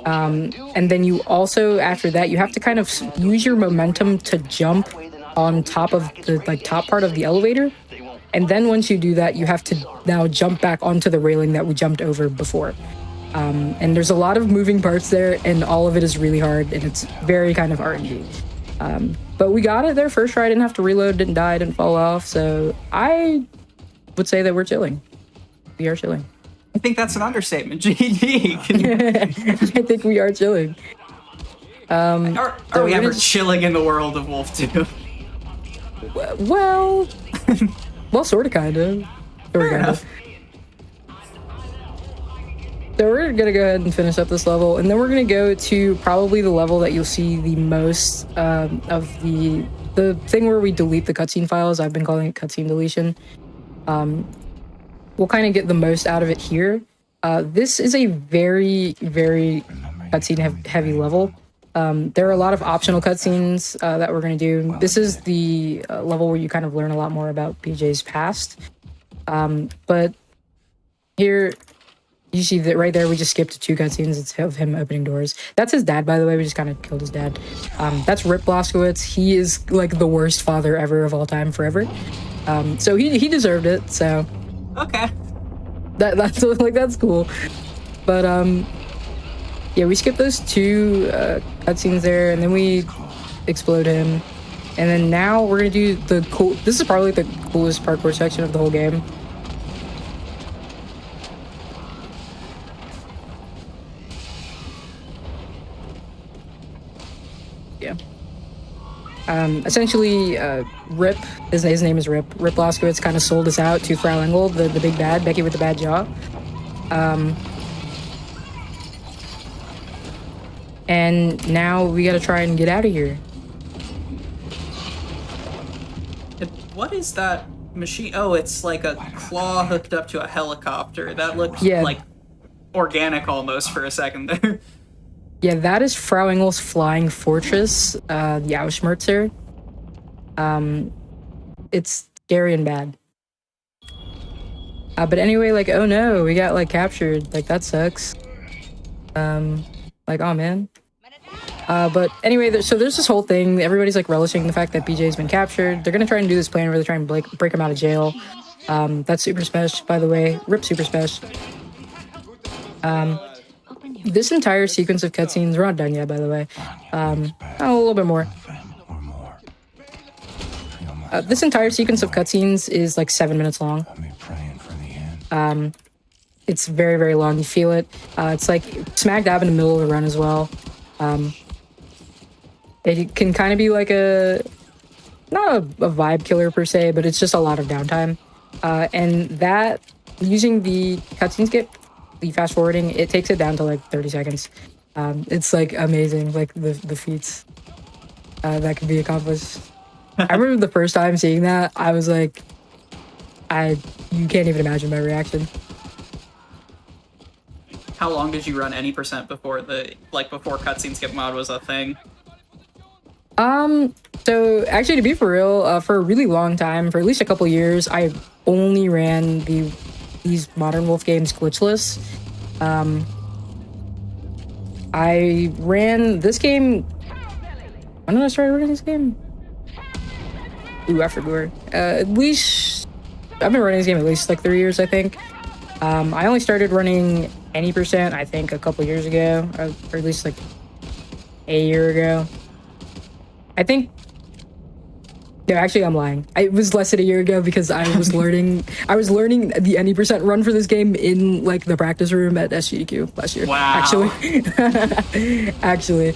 Speaker 12: And then you also, after that, you have to kind of use your momentum to jump on top of the top part of the elevator. And then once you do that, you have to now jump back onto the railing that we jumped over before. And there's a lot of moving parts there, and all of it is really hard, and it's very kind of RNG. But we got it there first try. I didn't have to reload, didn't die, didn't fall off. So I would say that we're chilling. We are chilling.
Speaker 1: I think that's an understatement, GD.
Speaker 12: I think we are chilling.
Speaker 1: Are we ever chilling in the world of Wolf 2?
Speaker 12: Well, sort of, kind of.
Speaker 1: Fair enough.
Speaker 12: So we're gonna go ahead and finish up this level, and then we're gonna go to probably the level that you'll see the most of the the thing where we delete the cutscene files, I've been calling it cutscene deletion. We'll kind of get the most out of it here. This is a very, very cutscene heavy level. There are a lot of optional cutscenes that we're going to do. This is the level where you kind of learn a lot more about BJ's past. But here, you see that right there, we just skipped 2 cutscenes of him opening doors. That's his dad, by the way. We just kind of killed his dad. That's Rip Blazkowicz. He is like the worst father ever of all time forever. So he deserved it. So
Speaker 1: Okay.
Speaker 12: that's like that's cool. But yeah, we skipped those 2 cutscenes there, and then we explode him. And then now we're gonna do the cool. This is probably the coolest parkour section of the whole game. Yeah. Essentially, Rip, his name is Rip. Rip Blazkowicz kind of sold us out to Frau Engel, the big bad, Becky with the bad jaw. And now we gotta try and get out of here.
Speaker 1: What is that machine? Oh, it's like a claw hooked up to a helicopter. That looked like organic almost for a second there.
Speaker 12: Yeah, that is Frau Engel's flying fortress, the Ausschmerzer. It's scary and bad. But anyway, like, oh no, we got, like, captured. Like, that sucks. Like, oh man. But anyway, so there's this whole thing. Everybody's, like, relishing the fact that BJ's been captured. They're gonna try and do this plan where they try and break him out of jail. That's Super Special, by the way. Rip Super Special. This entire sequence of cutscenes, we're not done yet, by the way. A little bit more. This entire sequence of cutscenes is like 7 minutes long. It's very, very long. You feel it. It's like smack dab in the middle of the run as well. It can kind of be like not a vibe killer per se, but it's just a lot of downtime. And that, using the cutscene skip, the fast forwarding, it takes it down to like 30 seconds. It's like amazing, like the feats that can be accomplished. I remember the first time seeing that, I was like, you can't even imagine my reaction.
Speaker 1: How long did you run any percent before before cutscene skip mod was a thing?
Speaker 12: So actually, to be for real, for a really long time, for at least a couple years, I only ran these Modern Wolf games glitchless. I ran this game. When did I start running this game? Ooh, I forgot. At least I've been running this game at least like 3 years, I think. I only started running any percent, I think, a couple years ago, or at least like a year ago. I think. No, actually, I'm lying. It was less than a year ago because I was learning. I was learning the any percent run for this game in like the practice room at SGDQ last year.
Speaker 1: Wow.
Speaker 12: Actually,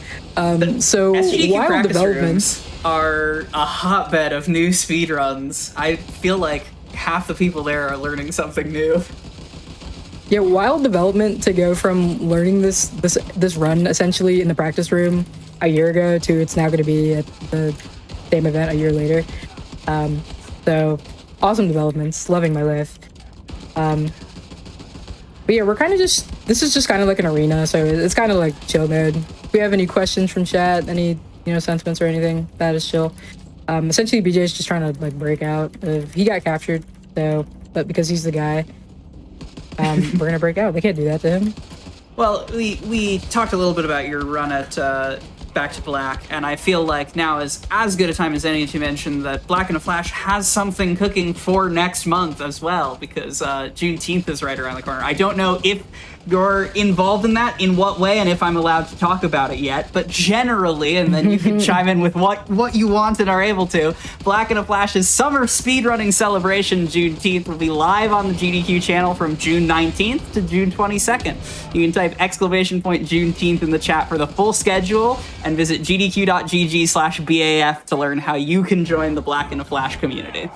Speaker 12: so
Speaker 1: SGDQ
Speaker 12: wild
Speaker 1: practice
Speaker 12: developments
Speaker 1: rooms are a hotbed of new speedruns. I feel like half the people there are learning something new.
Speaker 12: Yeah, wild development to go from learning this run essentially in the practice room a year ago to it's now going to be at the same event a year later. So awesome developments, loving my life. But yeah, we're kind of this is just kind of like an arena, so it's kind of like chill mode. If we have any questions from chat, any sentiments or anything, that is chill. Essentially BJ's just trying to like break out. He got captured, but because he's the guy, we're gonna break out. They can't do that to him.
Speaker 1: Well, we talked a little bit about your run at Back to Black, and I feel like now is as good a time as any to mention that Black in a Flash has something cooking for next month as well, because Juneteenth is right around the corner. I don't know if you're involved in that, in what way, and if I'm allowed to talk about it yet, but generally, and then you can chime in with what you want and are able to, Black in a Flash's summer speedrunning celebration Juneteenth will be live on the GDQ channel from June 19th to June 22nd. You can type !Juneteenth in the chat for the full schedule, and visit gdq.gg/BAF to learn how you can join the Black in a Flash community.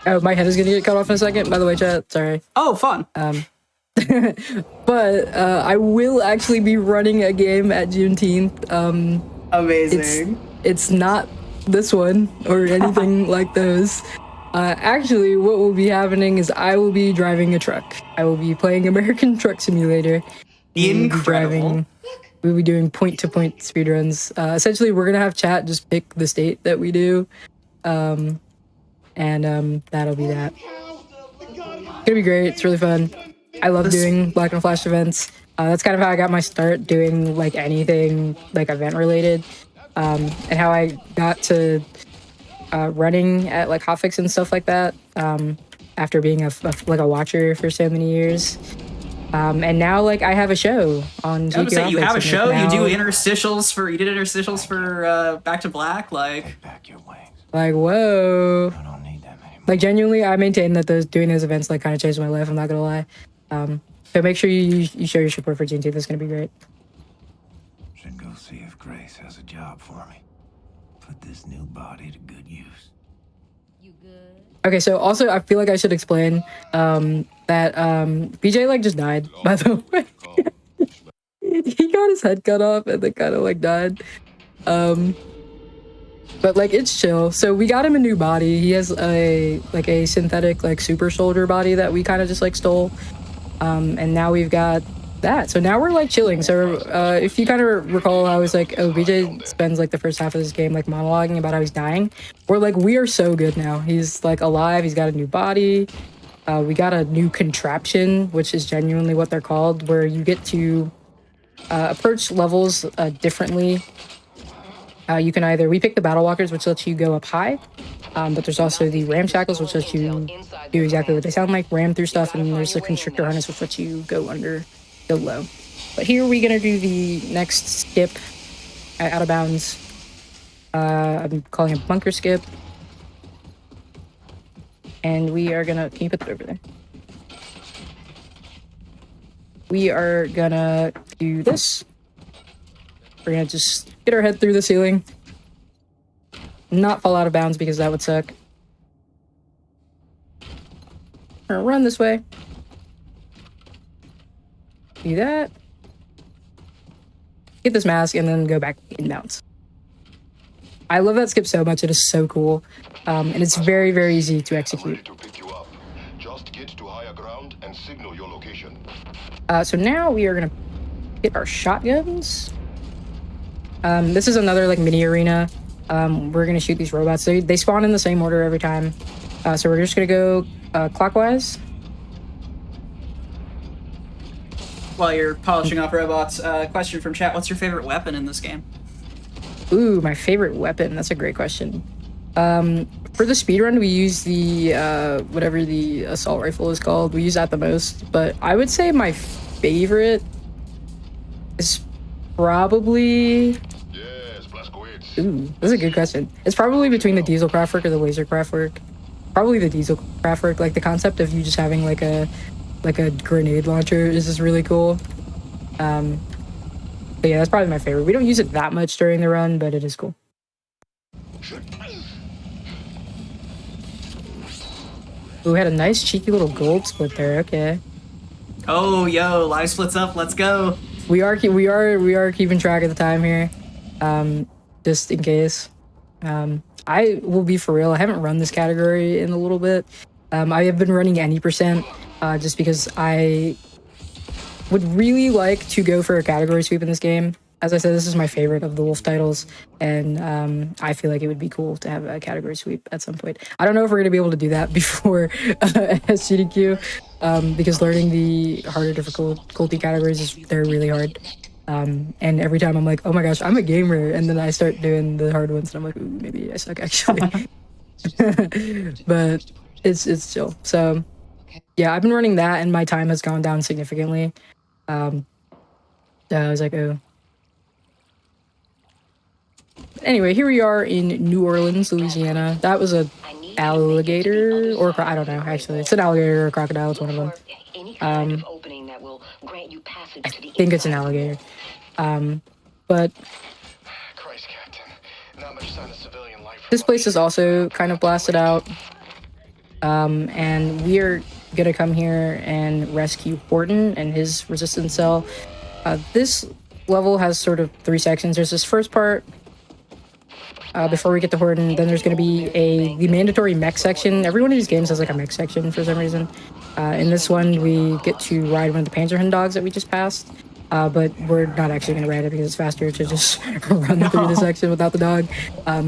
Speaker 12: Oh, my head is gonna get cut off in a second, by the way, chat. Sorry.
Speaker 1: Oh, fun.
Speaker 12: But I will actually be running a game at Juneteenth.
Speaker 1: Amazing.
Speaker 12: It's not this one or anything like those. Actually, what will be happening is I will be driving a truck. I will be playing American Truck Simulator.
Speaker 1: Incredible.
Speaker 12: We'll be doing point-to-point speedruns. Essentially, we're gonna have chat just pick the state that we do, and that'll be that. It's gonna be great. It's really fun. I love doing Black and Flash events. That's kind of how I got my start doing like anything like event related, and how I got to running at like Hotfix and stuff like that. After being a watcher for so many years. And now, like, I have a show on GDQ.
Speaker 1: I would say you
Speaker 12: Hotfix,
Speaker 1: have a
Speaker 12: and,
Speaker 1: show.
Speaker 12: like,
Speaker 1: You
Speaker 12: now-
Speaker 1: do interstitials for. You did interstitials for Back to Black. Like,
Speaker 12: Like, whoa. Like, genuinely, I maintain that doing those events like kind of changed my life. I'm not gonna lie. So make sure you show your support for GNT. That's gonna be great.
Speaker 14: Should go see if Grace has a job for me. Put this new body to good use.
Speaker 12: Okay, so also I feel like I should explain that BJ like just died, by the way. He got his head cut off and then kind of like died. But like it's chill. So we got him a new body. He has a synthetic like super soldier body that we kind of just like stole. And now we've got that. So now we're like chilling. So if you kind of recall, I was like, oh, BJ spends like the first half of this game like monologuing about how he's dying. We are so good now. He's like alive. He's got a new body. We got a new contraption, which is genuinely what they're called, where you get to approach levels differently. You can we pick the battle walkers, which lets you go up high. But there's also the ramshackles, which lets you do exactly what they sound like, ram through stuff. And there's the constrictor harness, which lets you go under. Go low. But here we're gonna do the next skip out of bounds. I'm calling it bunker skip. And we are gonna, can you put that over there? We are gonna do this. We're gonna just get our head through the ceiling. Not fall out of bounds because that would suck. We're gonna run this way. Do that. Get this mask and then go back inbounds. I love that skip so much. It is so cool. And it's very, very easy to execute.
Speaker 13: Just get to higher ground and signal your location.
Speaker 12: So now we are gonna get our shotguns. This is another like mini arena. We're gonna shoot these robots. They spawn in the same order every time. So we're just gonna go clockwise.
Speaker 1: while you're polishing off robots, question from chat: what's your favorite weapon in this game?
Speaker 12: Ooh, my favorite weapon. That's a great question. For the speedrun, we use the whatever the assault rifle is called. We use that the most, but I would say my favorite is probably. Ooh, that's a good question. It's probably between the diesel craftwork or the laser craftwork. Probably the diesel craftwork. Like the concept of you just having like a grenade launcher is just really cool. But yeah, that's probably my favorite. We don't use it that much during the run, but it is cool. Ooh, we had a nice cheeky little gold split there. Okay.
Speaker 1: Oh, yo, live splits up. Let's go.
Speaker 12: We are keeping track of the time here, just in case. I will be for real. I haven't run this category in a little bit. I have been running any percent, just because I would really like to go for a category sweep in this game. As I said, this is my favorite of the Wolf titles, and I feel like it would be cool to have a category sweep at some point. I don't know if we're going to be able to do that before SGDQ, because learning the harder difficulty categories, they're really hard. And every time I'm like, oh my gosh, I'm a gamer, and then I start doing the hard ones, and I'm like, ooh, maybe I suck actually. But it's chill. So yeah, I've been running that, and my time has gone down significantly. I was like, oh. Anyway, here we are in New Orleans, Louisiana. That was a alligator, or I don't know, actually. It's an alligator or a crocodile, it's one of them. I think it's an alligator. But this place is also kind of blasted out. And we are gonna come here and rescue Horton and his resistance cell. This level has sort of 3 sections. There's this first part, before we get to Horden. Then there's going to be the mandatory mech section. Every one of these games has like a mech section for some reason. In this one, we get to ride one of the Panzerhund dogs that we just passed. But we're not actually going to ride it because it's faster to just run through the section without the dog.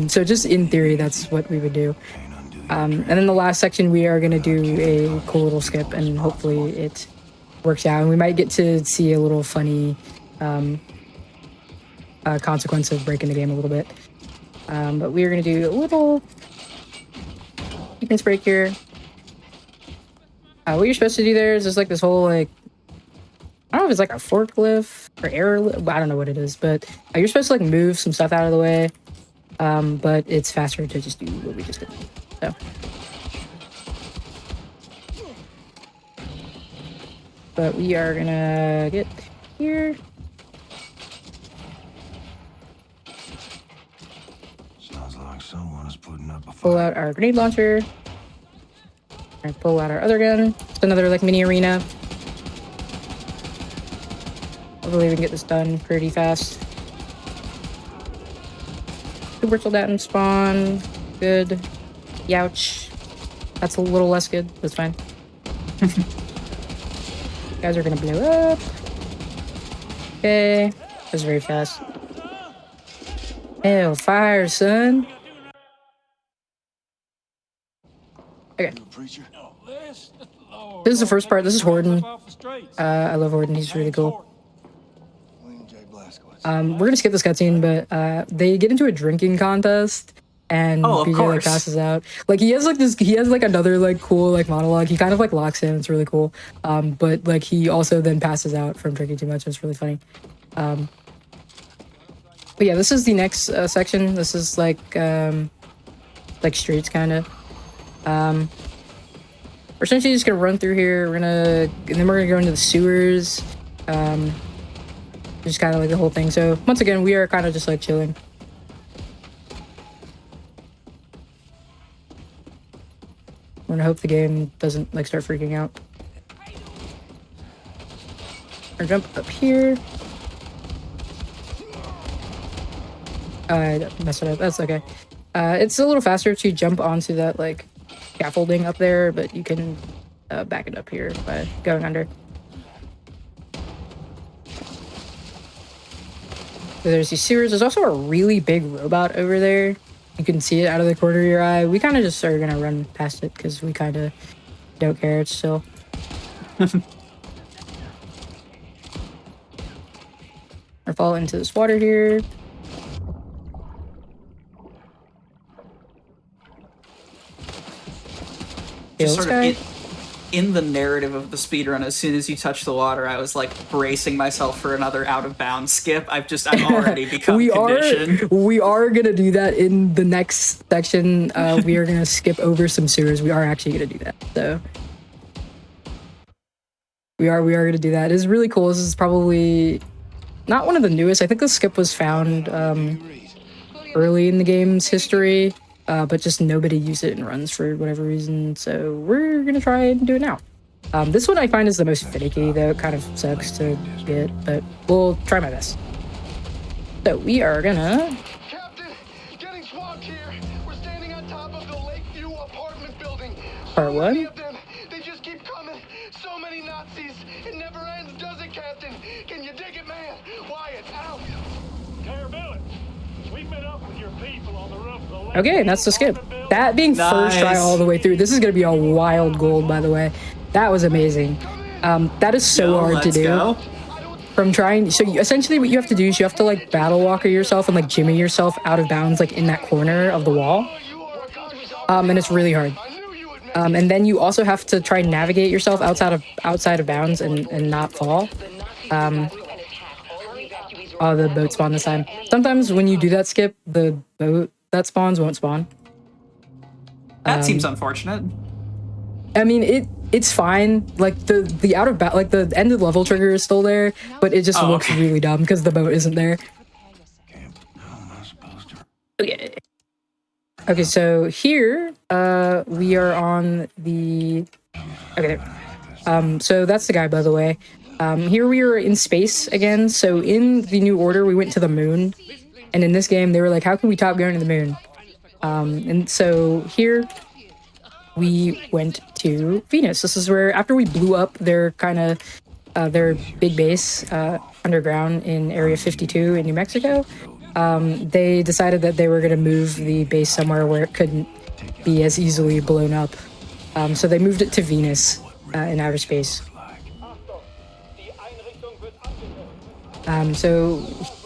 Speaker 12: So just in theory, that's what we would do. And then the last section, we are going to do a cool little skip, and hopefully it works out. And we might get to see a little funny consequence of breaking the game a little bit. But we are going to do a little sequence break here. What you're supposed to do there is just like this whole like, I don't know if it's like a forklift or air lift. I don't know what it is, but you're supposed to like move some stuff out of the way. But it's faster to just do what we just did. So. But we are gonna get here.
Speaker 14: Sounds like someone is putting up a fight.
Speaker 12: Pull out our grenade launcher. And pull out our other gun. It's another like mini arena. Hopefully we can get this done pretty fast. Super soldaten spawn. Good. Youch. That's a little less good. That's fine. Guys are gonna blow up. Okay. That's very fast. Hell, fire, son. Okay. This is the first part. This is Horden. I love Horden. He's really cool. We're gonna skip this cutscene, but they get into a drinking contest, and PJ like passes out. Like he has like another like cool like monologue. He kind of like locks in. It's really cool. But like he also then passes out from drinking too much. It's really funny. But yeah, this is the next section. This is like streets kind of. We're essentially just gonna run through here. And then we're gonna go into the sewers. Just kind of like the whole thing. So once again, we are kind of just like chilling. We're gonna hope the game doesn't like start freaking out. Or jump up here. I messed it up. That's okay. It's a little faster to jump onto that like scaffolding up there, but you can back it up here by going under. So there's these sewers. There's also a really big robot over there. You can see it out of the corner of your eye. We kind of just are gonna run past it because we kind of don't care. It's still. Or fall into this water here.
Speaker 1: Just sort of in the narrative of the speedrun, as soon as you touch the water, I was like bracing myself for another out of bounds skip. I've already become conditioned.
Speaker 12: We are gonna do that in the next section. We are gonna skip over some sewers. We are actually gonna do that. So we are gonna do that. It's really cool. This is probably not one of the newest. I think the skip was found early in the game's history. But just nobody used it in runs for whatever reason, so we're gonna try and do it now. This one I find is the most finicky, though it kind of sucks to get, but we'll try my best. So we are gonna...
Speaker 13: Captain, getting swamped here. We're standing on top of the Lakeview apartment building.
Speaker 12: Part one.
Speaker 13: They just keep coming. So many Nazis. It never ends, does it, Captain? Can you dig it, man? Wyatt, out.
Speaker 15: We've been up with your people on the roof of the lake.
Speaker 12: Okay, and that's the skip. That being first try all the way through. This is gonna be a wild gold, by the way. That was amazing. That is so hard to do.
Speaker 1: Go.
Speaker 12: From trying, so essentially what you have to do is you have to like battle walker yourself and like jimmy yourself out of bounds like in that corner of the wall. And it's really hard. And then you also have to try and navigate yourself outside of bounds and not fall. Oh, the boat spawned this time. Sometimes when you do that skip, the boat that spawns won't spawn.
Speaker 1: That seems unfortunate.
Speaker 12: I mean, it's fine. Like the out of like the end of the level trigger is still there, but it just looks really dumb because the boat isn't there. Okay. Okay, so here we are on the. Okay. So that's the guy, by the way. Here we are in space again. So in the New Order, we went to the moon. And in this game, they were like, how can we top going to the moon? And so here we went to Venus. This is where, after we blew up their their big base underground in Area 52 in New Mexico, they decided that they were going to move the base somewhere where it couldn't be as easily blown up. So they moved it to Venus in outer space. So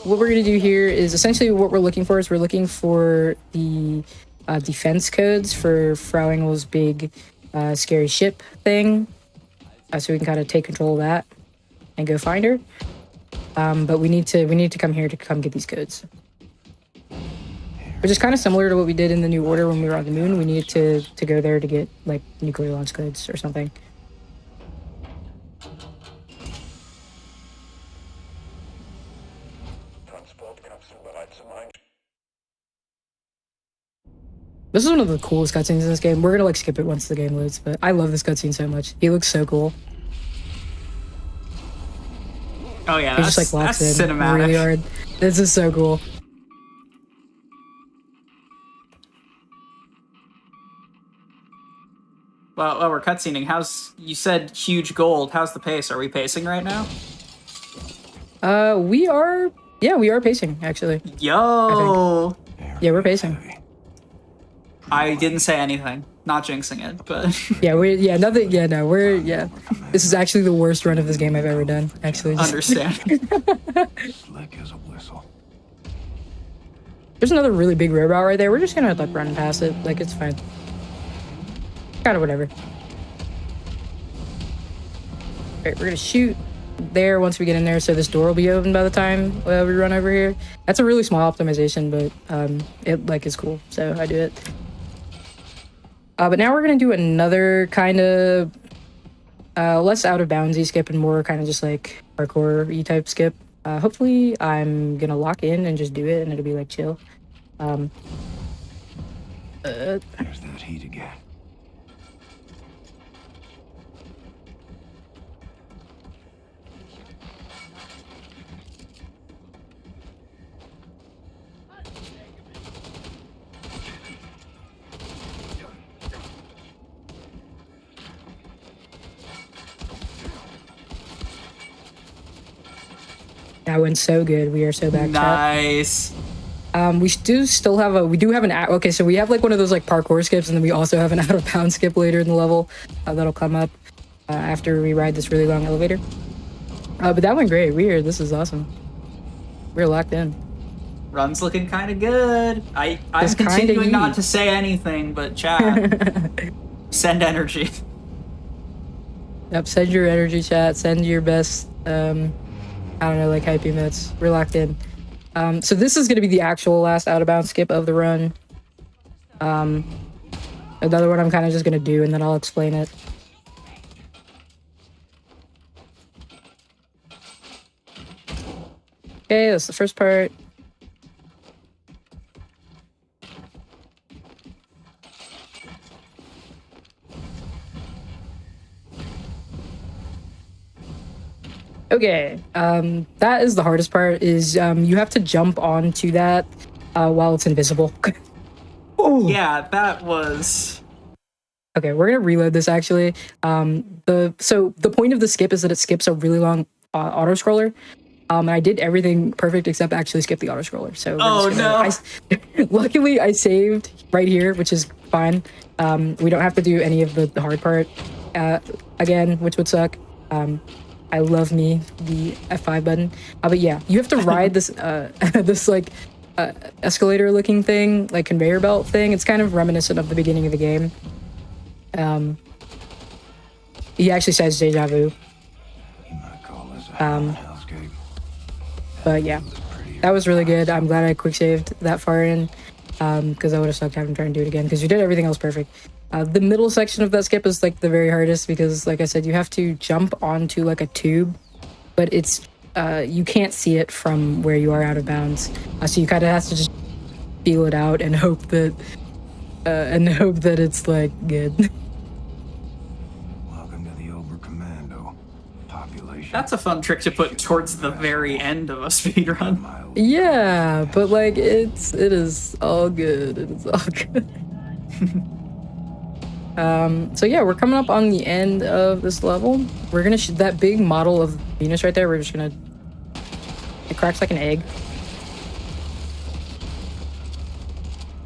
Speaker 12: what we're going to do here is essentially what we're looking for the defense codes for Frau Engel's big scary ship thing, so we can kind of take control of that and go find her. But we need to come here to come get these codes, which is kind of similar to what we did in the New Order when we were on the moon. We needed to go there to get like nuclear launch codes or something. This is one of the coolest cutscenes in this game. We're gonna like skip it once the game loads, but I love this cutscene so much. He looks so cool.
Speaker 1: Oh yeah,
Speaker 12: He just like walks in
Speaker 1: cinematic.
Speaker 12: really hard. This is so cool.
Speaker 1: Well, we're cutscening. You said huge gold. How's the pace? Are we pacing right now?
Speaker 12: We are pacing actually.
Speaker 1: Yo.
Speaker 12: Yeah, we're pacing.
Speaker 1: I didn't say anything. Not jinxing it, but This is actually the worst run of this game I've ever done. Actually, understand.
Speaker 14: Slick as a whistle.
Speaker 12: There's another really big robot right there. We're just gonna like run past it. Like it's fine. Kind of whatever. Alright, we're gonna shoot there once we get in there, so this door will be open by the time we run over here. That's a really small optimization, but it like is cool, so I do it. But now we're gonna do another kind of less out of boundsy skip and more kind of just like parkour-y type skip. Hopefully I'm gonna lock in and just do it, and it'll be like chill.
Speaker 14: There's that heat again.
Speaker 12: That went so good. We are so back.
Speaker 1: Nice.
Speaker 12: We do have an okay, so we have like one of those like parkour skips, and then we also have an out of bounds skip later in the level that'll come up after we ride this really long elevator. But that went great. This is awesome. We're locked in.
Speaker 1: Run's looking kind of good. I'm continuing not to say anything, but chat. Send energy.
Speaker 12: Yep, send your energy, chat. Send your best I don't know, like hype emotes. We're locked in. So this is going to be the actual last out of bounds skip of the run. Another one I'm kind of just going to do, and then I'll explain it. Okay, that's the first part. Okay, that is the hardest part, is you have to jump onto that while it's invisible.
Speaker 1: Oh. Yeah, that was...
Speaker 12: Okay, we're gonna reload this actually. The point of the skip is that it skips a really long auto-scroller. And I did everything perfect except actually skip the auto-scroller. So luckily I saved right here, which is fine. We don't have to do any of the hard part again, which would suck. I love me the F5 button. But yeah, you have to ride this this like escalator looking thing, like conveyor belt thing. It's kind of reminiscent of the beginning of the game. He actually says deja vu. But yeah, that was really good. I'm glad I quick saved that far in, because I would have sucked having to try and do it again, because you did everything else perfect. The middle section of that skip is like the very hardest, because like I said, you have to jump onto like a tube, but it's you can't see it from where you are out of bounds. So you kind of have to just feel it out and hope that it's like good.
Speaker 14: Welcome to the Oberkommando. Population.
Speaker 1: That's a fun trick to put towards the very end of a speedrun.
Speaker 12: Yeah, but like it is all good. It is all good. So yeah, we're coming up on the end of this level. We're gonna shoot that big model of Venus right there. We're just gonna, it cracks like an egg.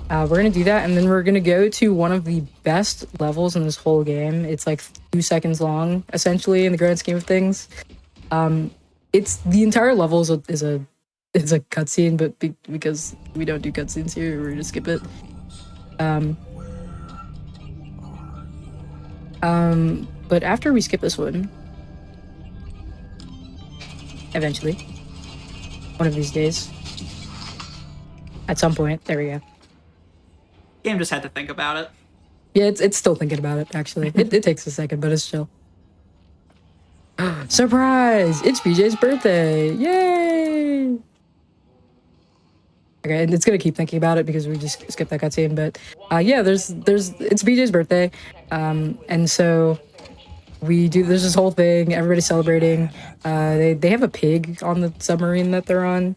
Speaker 12: We're gonna do that, and then we're gonna go to one of the best levels in this whole game. It's like 2 seconds long, essentially, in the grand scheme of things. It's the entire level is a cutscene, but because we don't do cutscenes here, we're gonna skip it. But after we skip this one, eventually, one of these days, at some point, there we go.
Speaker 1: Game just had to think about it.
Speaker 12: Yeah, it's still thinking about it, actually. It takes a second, but it's chill. Surprise! It's BJ's birthday! Yay! Okay, and it's gonna keep thinking about it because we just skipped that cutscene, but yeah, it's BJ's birthday. And so there's this whole thing, everybody's celebrating. They have a pig on the submarine that they're on.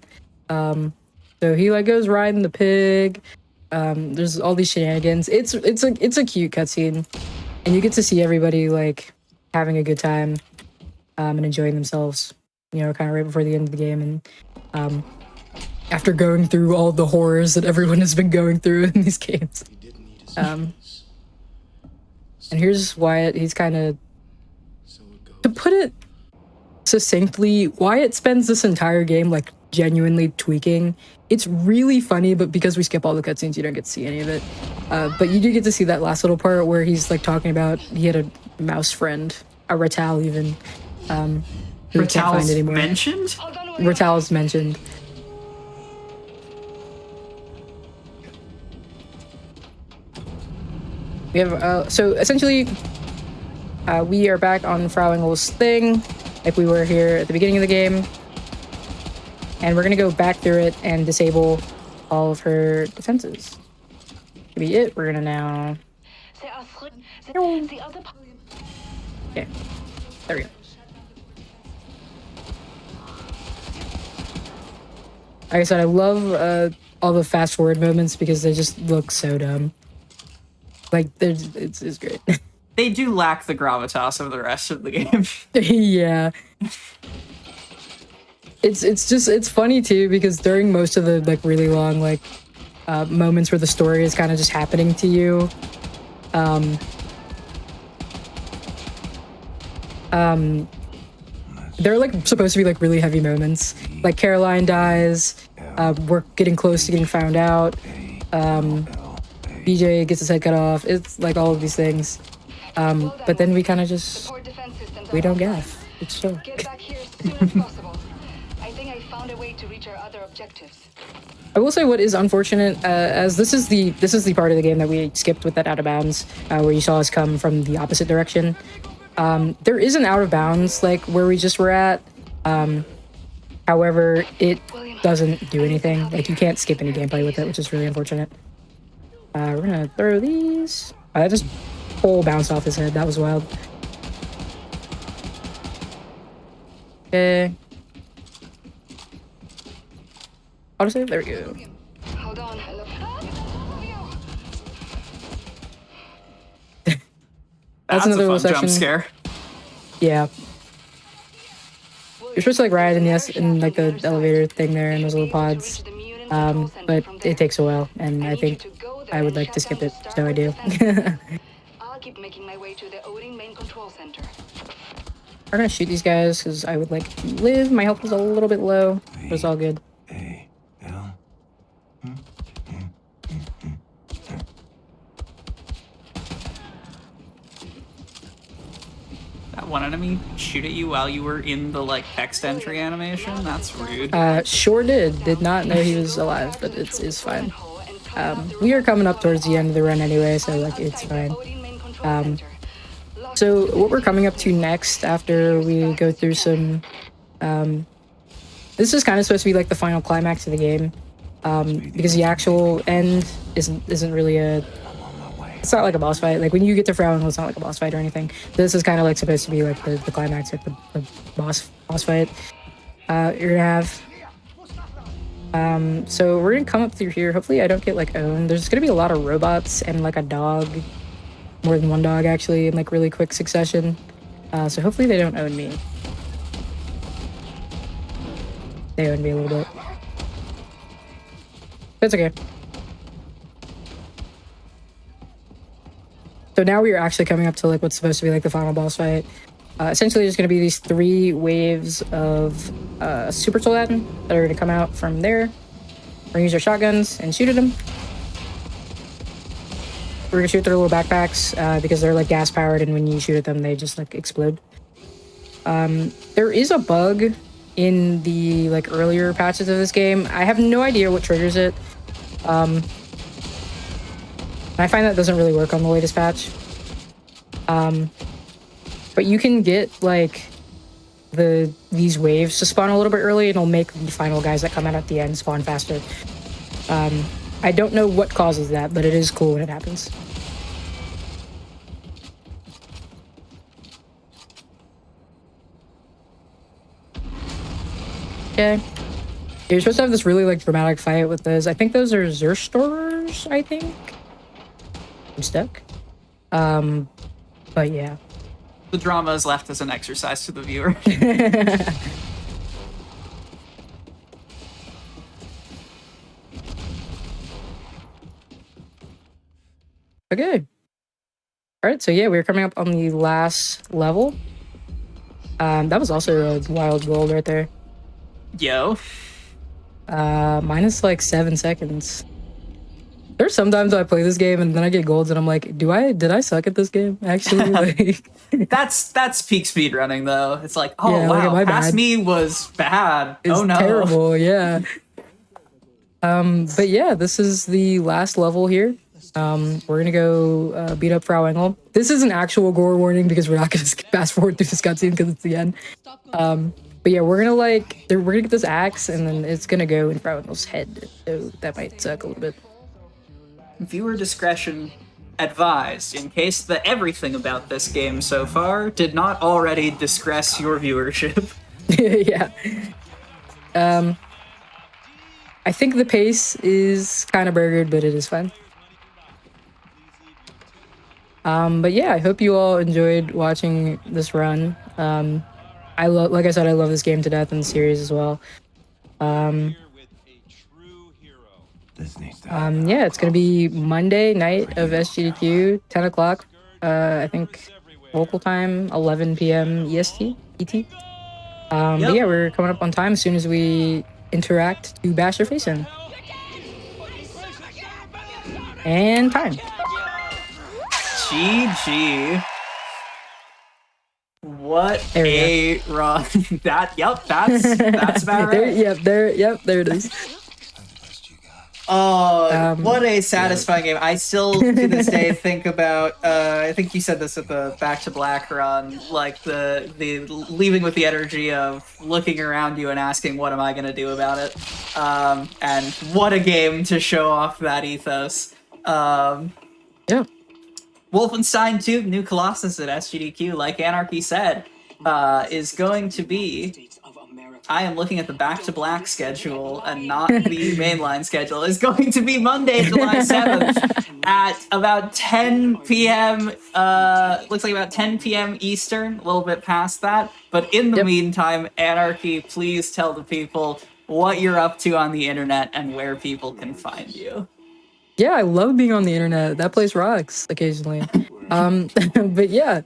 Speaker 12: So he like goes riding the pig. There's all these shenanigans. It's a cute cutscene, and you get to see everybody like having a good time, and enjoying themselves, you know, kind of right before the end of the game. And after going through all the horrors that everyone has been going through in these games. And here's Wyatt. He's kind of, to put it succinctly, Wyatt spends this entire game like genuinely tweaking. It's really funny, but because we skip all the cutscenes, you don't get to see any of it. But you do get to see that last little part where he's like talking about he had a mouse friend, a Ratal even. Who we can't find anymore.
Speaker 1: Mentioned?
Speaker 12: Ratal's mentioned. We have, so essentially, we are back on Frau Engel's thing, like we were here at the beginning of the game. And we're gonna go back through it and disable all of her defenses. To be it, we're gonna now... Okay, there we go. Like I said, I love all the fast forward moments because they just look so dumb. Like, it's great.
Speaker 1: They do lack the gravitas of the rest of the game.
Speaker 12: Yeah. It's funny too because during most of the like really long like moments where the story is kind of just happening to you, they're like supposed to be like really heavy moments. Like Caroline dies, we're getting close to getting found out. BJ gets his head cut off. It's like all of these things. But then we kind of just, we don't gaff. It's chill.
Speaker 16: Get back here as soon as possible. I think I found a way to reach our other objectives.
Speaker 12: I will say what is unfortunate, as this is the part of the game that we skipped with that out of bounds, where you saw us come from the opposite direction. There is an out of bounds like where we just were at. However, it doesn't do anything. Like you can't skip any gameplay with it, which is really unfortunate. We're gonna throw these. That just whole bounced off his head. That was wild. Okay. Autosave? There we go.
Speaker 16: Hold on.
Speaker 12: That's another
Speaker 1: a
Speaker 12: little
Speaker 1: fun
Speaker 12: section.
Speaker 1: jump scare.
Speaker 12: Yeah. You're supposed to like ride in like the elevator thing there in those little pods. But it takes a while, and I think I would like to skip it, so I do.
Speaker 16: I'll keep making my way to the Odin main control center.
Speaker 12: We're gonna shoot these guys because I would like to live. My health was a little bit low, but it's all good.
Speaker 1: That one enemy shoot at you while you were in the like text entry animation? That's rude.
Speaker 12: Sure did not know he was alive, but it's fine. We are coming up towards the end of the run anyway, so like it's fine. So what we're coming up to next after we go through some, this is kind of supposed to be like the final climax of the game, because the actual end isn't really it's not like a boss fight. Like when you get to Frau, it's not like a boss fight or anything. This is kind of like supposed to be like the climax, like the boss fight. You're gonna have So we're gonna come up through here. Hopefully I don't get like owned. There's gonna be a lot of robots and like a dog, more than one dog actually, in like really quick succession. So hopefully they don't own me. They own me a little bit. That's okay. So now we are actually coming up to like what's supposed to be like the final boss fight. Essentially, there's going to be these 3 waves of super Soldaten that are going to come out from there. We're going to use our shotguns and shoot at them. We're going to shoot their little backpacks because they're like gas powered, and when you shoot at them, they just like explode. There is a bug in the like earlier patches of this game. I have no idea what triggers it. I find that doesn't really work on the latest patch. But you can get like these waves to spawn a little bit early, and it'll make the final guys that come out at the end spawn faster. I don't know what causes that, but it is cool when it happens. Okay. You're supposed to have this really like dramatic fight with those. I think those are Zerstorers, I think. I'm stuck. But yeah.
Speaker 1: The drama is left as an exercise to the viewer.
Speaker 12: Okay. Alright, so yeah, we're coming up on the last level. That was also a wild gold right there.
Speaker 1: Yo.
Speaker 12: Minus like 7 seconds. There's sometimes I play this game and then I get golds and I'm like, did I suck at this game? Actually, like
Speaker 1: that's peak speedrunning though. It's like, oh
Speaker 12: yeah,
Speaker 1: wow,
Speaker 12: like,
Speaker 1: past me was bad.
Speaker 12: It's
Speaker 1: oh no.
Speaker 12: terrible, yeah. But yeah, this is the last level here. We're gonna go beat up Frau Engel. This is an actual gore warning because we're not gonna fast forward through this cutscene because it's the end. But yeah, we're gonna get this axe and then it's gonna go in Frau Engel's head. So that might suck a little bit.
Speaker 1: Viewer discretion advised in case that everything about this game so far did not already distress your viewership.
Speaker 12: Yeah. I think the pace is kind of burgered, but it is fun. But yeah, I hope you all enjoyed watching this run. Like I said, I love this game to death and the series as well. Yeah, it's gonna be Monday night of SGDQ, 10 o'clock. I think local time, 11 p.m. EST, ET. But yeah, we're coming up on time as soon as we interact to bash your face in. And time.
Speaker 1: GG. What a run. That's about right.
Speaker 12: There it is.
Speaker 1: Oh, what a satisfying game. I still, to this day, think about, I think you said this at the Back to Black run, like the leaving with the energy of looking around you and asking, what am I going to do about it? And what a game to show off that ethos.
Speaker 12: Yeah.
Speaker 1: Wolfenstein II, new Colossus at SGDQ, like Anarchy said, is going to be... I am looking at the Back to Black schedule and not the mainline schedule. It's going to be Monday, July 7th at about 10 p.m. Looks like about 10 p.m. Eastern, a little bit past that. But in the meantime, Anarchy, please tell the people what you're up to on the internet and where people can find you.
Speaker 12: Yeah, I love being on the internet. That place rocks occasionally. But yeah,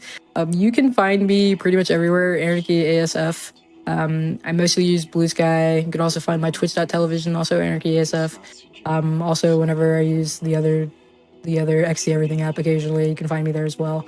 Speaker 12: you can find me pretty much everywhere, Anarchy ASF. I mostly use Blue Sky. You can also find my twitch.tv, also Anarchy ASF. Also, whenever I use the other XD Everything app occasionally, you can find me there as well.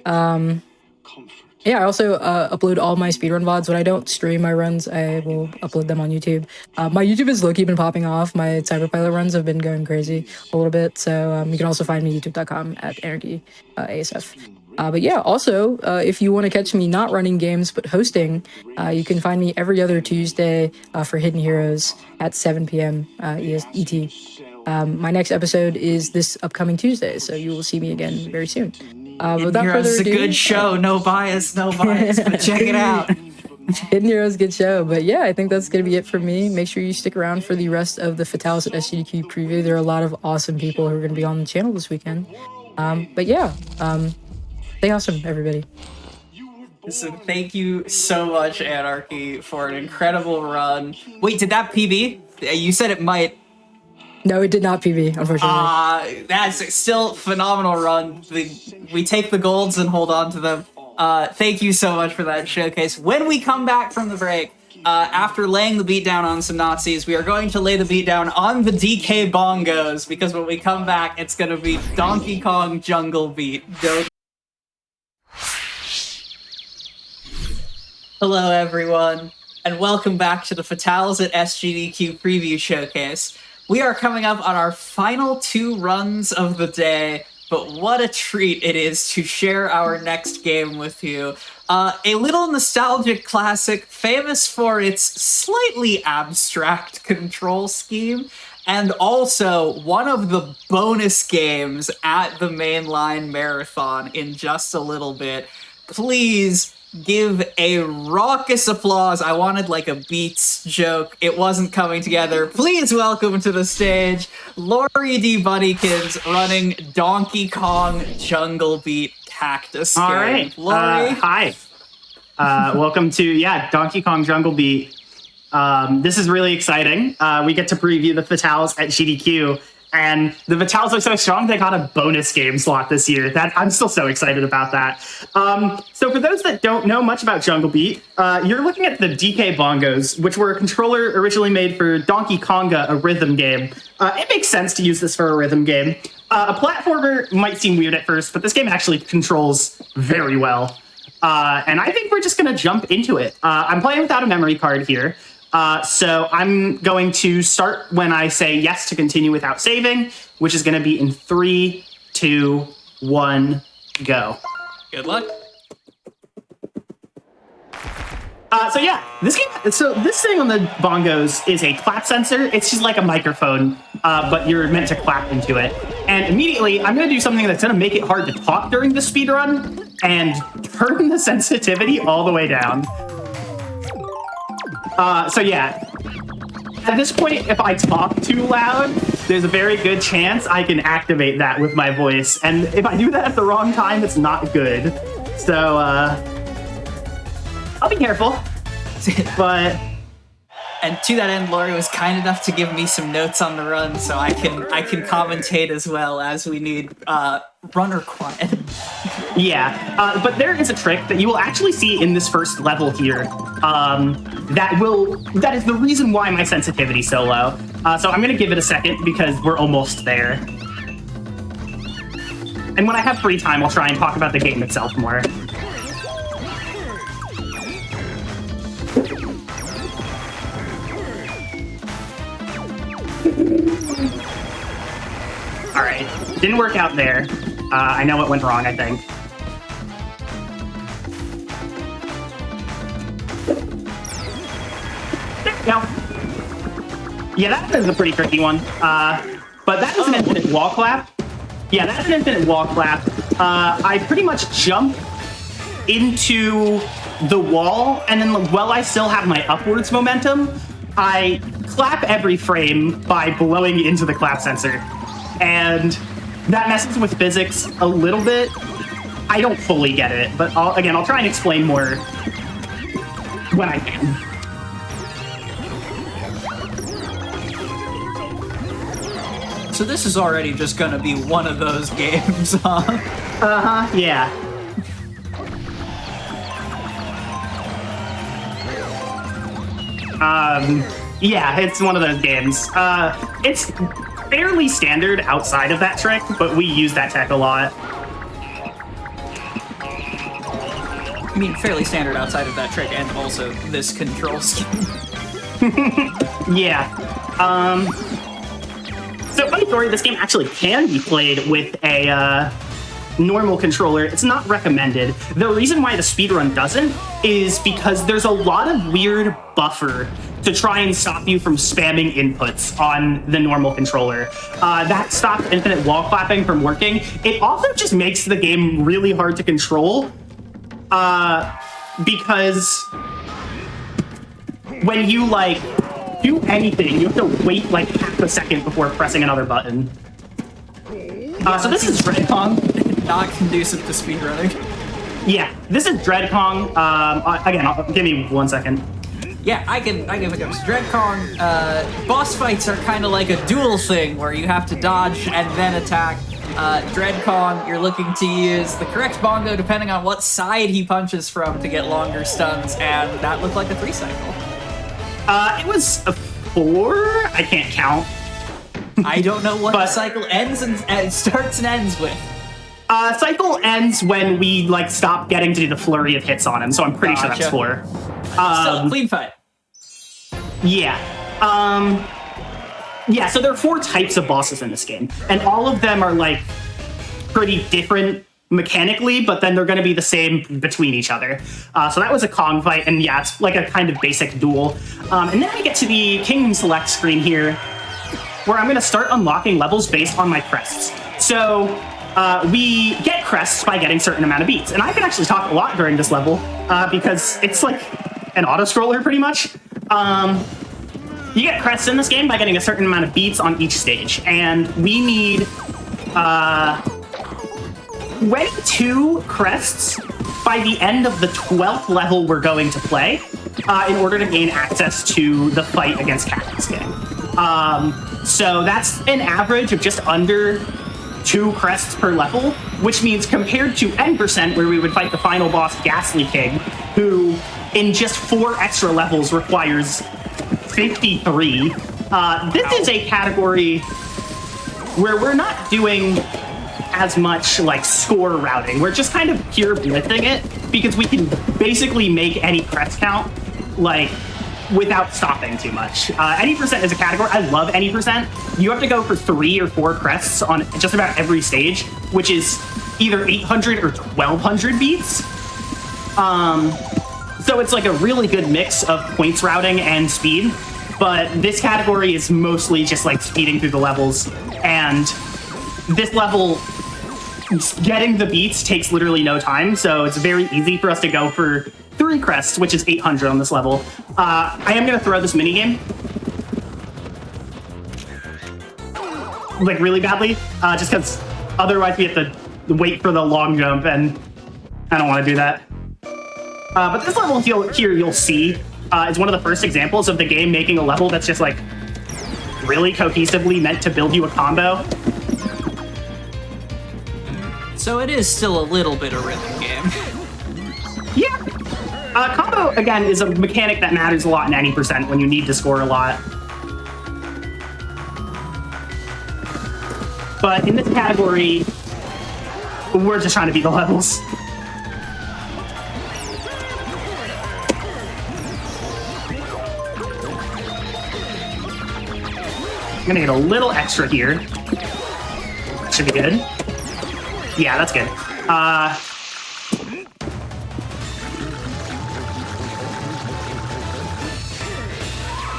Speaker 12: Yeah, I also upload all my speedrun VODs. When I don't stream my runs, I will upload them on YouTube. My YouTube has low-key been popping off. My Cyberpilot runs have been going crazy a little bit. So you can also find me youtube.com at Anarchy ASF. But yeah, also, if you want to catch me not running games but hosting, you can find me every other Tuesday for Hidden Heroes at 7 p.m. ET. My next episode is this upcoming Tuesday, so you will see me again very soon.
Speaker 1: Hidden Heroes is a good show. No bias, but check it out.
Speaker 12: Hidden Heroes, good show. But yeah, I think that's going to be it for me. Make sure you stick around for the rest of the Fatales SGDQ preview. There are a lot of awesome people who are going to be on the channel this weekend. But yeah, stay awesome, everybody.
Speaker 1: So thank you so much, Anarchy, for an incredible run. Wait, did that PB? You said it might.
Speaker 12: No, it did not PB, unfortunately.
Speaker 1: That's still phenomenal run. We take the golds and hold on to them. Thank you so much for that showcase. When we come back from the break, after laying the beat down on some Nazis, we are going to lay the beat down on the DK bongos, because when we come back, it's going to be Donkey Kong Jungle Beat. Hello, everyone, and welcome back to the Fatales at SGDQ Preview Showcase. We are coming up on our final 2 runs of the day, but what a treat it is to share our next game with you. A little nostalgic classic, famous for its slightly abstract control scheme, and also one of the bonus games at the mainline marathon in just a little bit. Please give a raucous applause. I wanted like a Beats joke. It wasn't coming together. Please welcome to the stage Lori D. Bunnykins running Donkey Kong Jungle Beat Cactus
Speaker 17: All
Speaker 1: game.
Speaker 17: right.
Speaker 1: Lori.
Speaker 17: Hi. Welcome to, Donkey Kong Jungle Beat. This is really exciting. We get to preview the Fatales at GDQ. And the Fatales are so strong, they got a bonus game slot this year. I'm still so excited about that. So for those that don't know much about Jungle Beat, you're looking at the DK bongos, which were a controller originally made for Donkey Konga, a rhythm game. It makes sense to use this for a rhythm game. A platformer might seem weird at first, but this game actually controls very well. And I think we're just going to jump into it. I'm playing without a memory card here. So I'm going to start when I say yes to continue without saving, which is going to be in 3, 2, 1, go.
Speaker 1: Good luck.
Speaker 17: This thing on the bongos is a clap sensor. It's just like a microphone, but you're meant to clap into it. And immediately, I'm going to do something that's going to make it hard to talk during the speedrun and turn the sensitivity all the way down. At this point, if I talk too loud, there's a very good chance I can activate that with my voice. And if I do that at the wrong time, it's not good. So, I'll be careful. But...
Speaker 1: And to that end, Lori was kind enough to give me some notes on the run, so I can commentate as well as we need runner quiet.
Speaker 17: But there is a trick that you will actually see in this first level here. That is the reason why my sensitivity is so low. So I'm gonna give it a second because we're almost there. And when I have free time, I'll try and talk about the game itself more. All right, didn't work out there. I know what went wrong, I think. No. Yeah, that is a pretty tricky one. But that is an infinite wall clap. Yeah, that's an infinite wall clap. I pretty much jump into the wall, and then while I still have my upwards momentum, I clap every frame by blowing into the clap sensor. And that messes with physics a little bit. I don't fully get it, but I'll try and explain more when I can.
Speaker 1: So this is already just gonna be one of those games, huh?
Speaker 17: Uh-huh, yeah. Yeah, it's one of those games. It's fairly standard outside of that trick, but we use that tech a lot.
Speaker 1: I mean, fairly standard outside of that trick and also this control scheme.
Speaker 17: Yeah. So, funny story, this game actually can be played with a normal controller. It's not recommended. The reason why the speedrun doesn't is because there's a lot of weird buffer to try and stop you from spamming inputs on the normal controller. That stops infinite wall clapping from working. It also just makes the game really hard to control because when you like do anything, you have to wait like half a second before pressing another button. So this is Dreadkong.
Speaker 1: Not conducive to speedrunning.
Speaker 17: Yeah, this is Dreadkong. Again, give me 1 second.
Speaker 1: Yeah, I can pick up Dreadkong. Boss fights are kind of like a duel thing where you have to dodge and then attack. Dreadkong, you're looking to use the correct bongo depending on what side he punches from to get longer stuns, and that looked like a 3 cycle.
Speaker 17: It was a 4. I can't count.
Speaker 1: I don't know what the cycle ends and starts and ends with.
Speaker 17: Cycle ends when we like stop getting to do the flurry of hits on him, so I'm pretty sure that's 4.
Speaker 1: Still, clean fight.
Speaker 17: Yeah. Yeah, so there are 4 types of bosses in this game, and all of them are like pretty different mechanically, but then they're going to be the same between each other. So that was a Kong fight, and yeah, it's like a kind of basic duel. And then we get to the Kingdom Select screen here, where I'm going to start unlocking levels based on my crests. So we get crests by getting a certain amount of beats, and I can actually talk a lot during this level because it's like an auto-scroller pretty much. You get crests in this game by getting a certain amount of beats on each stage, and we need 22 crests by the end of the 12th level we're going to play in order to gain access to the fight against Cactus King. So that's an average of just under 2 crests per level, which means compared to N%, where we would fight the final boss, Ghastly King, who in just 4 extra levels requires 53. This is a category where we're not doing as much like score routing. We're just kind of pure blitzing it because we can basically make any crest count like without stopping too much. Any percent is a category. I love any percent. You have to go for 3 or 4 crests on just about every stage, which is either 800 or 1200 beats. So it's like a really good mix of points routing and speed, but this category is mostly just like speeding through the levels, and this level, getting the beats takes literally no time, so it's very easy for us to go for 3 crests, which is 800 on this level. I am going to throw this minigame, like really badly, just because otherwise we have to wait for the long jump, and I don't want to do that. But this level here you'll see is one of the first examples of the game making a level that's just like really cohesively meant to build you a combo.
Speaker 1: So it is still a little bit of rhythm game.
Speaker 17: Yeah. Combo, again, is a mechanic that matters a lot in any percent when you need to score a lot. But in this category, we're just trying to beat the levels. I'm gonna get a little extra here. Should be good. Yeah, that's good.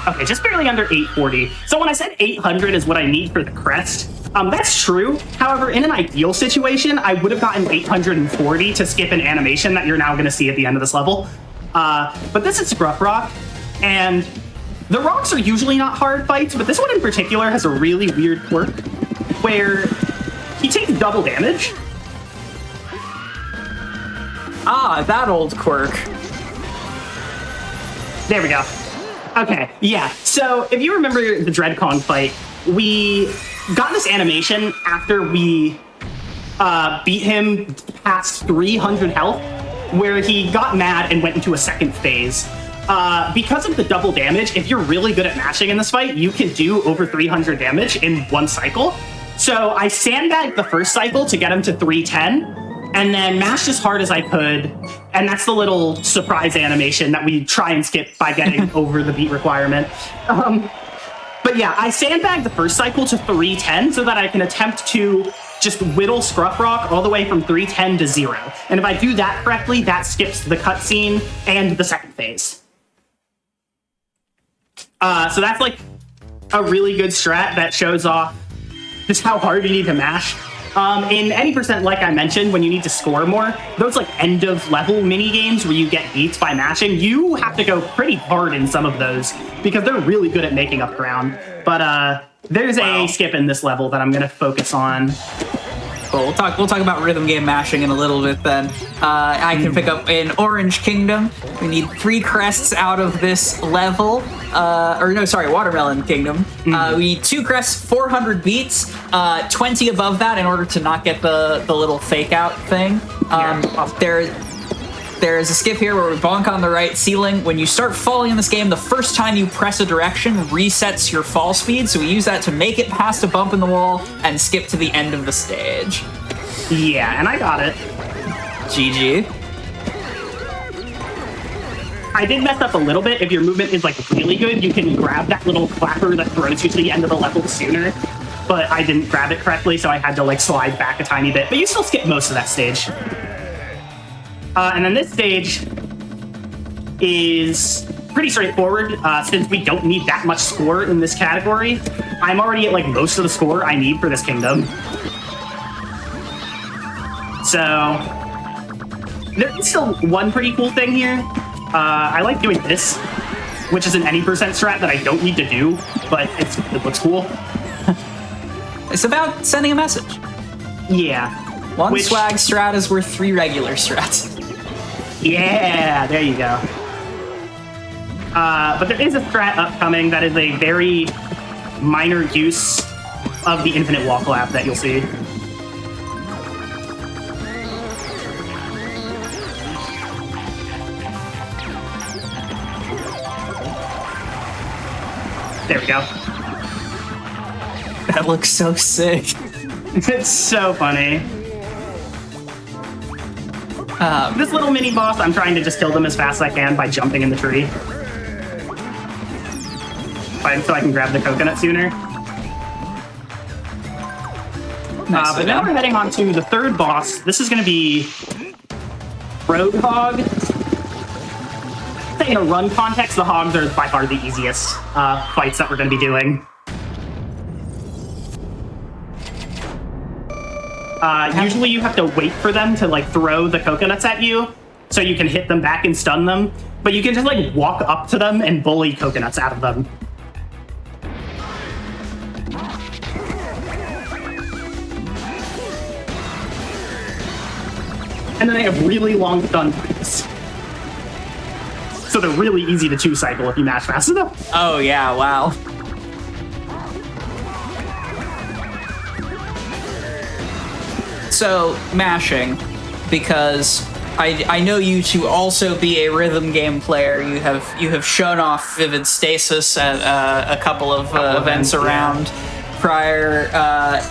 Speaker 17: Okay, just barely under 840. So when I said 800 is what I need for the crest, that's true. However, in an ideal situation, I would have gotten 840 to skip an animation that you're now going to see at the end of this level. But this is Scruff Rock, and the rocks are usually not hard fights, but this one in particular has a really weird quirk where he takes double damage.
Speaker 1: Ah, that old quirk.
Speaker 17: There we go. Okay, yeah. So if you remember the Dreadkong fight, we got this animation after we beat him past 300 health, where he got mad and went into a second phase. Because of the double damage, if you're really good at mashing in this fight, you can do over 300 damage in one cycle. So I sandbagged the first cycle to get him to 310, and then mashed as hard as I could, and that's the little surprise animation that we try and skip by getting over the beat requirement. But yeah, I sandbagged the first cycle to 310 so that I can attempt to just whittle Scruff Rock all the way from 310 to 0. And if I do that correctly, that skips the cutscene and the second phase. So that's like a really good strat that shows off just how hard you need to mash. In any percent, like I mentioned, when you need to score more, those like end of level mini games where you get beats by mashing, you have to go pretty hard in some of those because they're really good at making up ground. But there's a skip in this level that I'm going to focus on.
Speaker 1: Cool. We'll talk about rhythm game mashing in a little bit then. I can pick up in Orange Kingdom. We need 3 crests out of this level. Watermelon Kingdom. We need 2 crests, 400 beats, 20 above that in order to not get the little fake out thing. There's a skip here where we bonk on the right ceiling. When you start falling in this game, the first time you press a direction resets your fall speed, so we use that to make it past a bump in the wall and skip to the end of the stage.
Speaker 17: Yeah, and I got it.
Speaker 1: GG.
Speaker 17: I did mess up a little bit. If your movement is like really good, you can grab that little clapper that throws you to the end of the level sooner. But I didn't grab it correctly, so I had to like slide back a tiny bit. But you still skip most of that stage. And then this stage is pretty straightforward. Since we don't need that much score in this category, I'm already at like most of the score I need for this kingdom. So there's still one pretty cool thing here. I like doing this, which is an any percent strat that I don't need to do, but it looks cool.
Speaker 1: It's about sending a message.
Speaker 17: Yeah.
Speaker 1: One swag strat is worth 3 regular strats.
Speaker 17: Yeah, there you go. But there is a strat upcoming that is a very minor use of the infinite wall collab that you'll see. There we go.
Speaker 1: That looks so sick.
Speaker 17: It's so funny. This little mini boss, I'm trying to just kill them as fast as I can by jumping in the tree. So I can grab the coconut sooner. But now we're heading on to the third boss. This is going to be Roadhog. In a run context, the hogs are by far the easiest fights that we're going to be doing. Usually you have to wait for them to like throw the coconuts at you so you can hit them back and stun them, but you can just like walk up to them and bully coconuts out of them. And then they have really long stun times. So they're really easy to 2-cycle if you mash fast enough.
Speaker 1: Oh yeah, wow. So, mashing, because I know you to also be a rhythm game player. You have shown off Vivid Stasis at a couple of events around prior,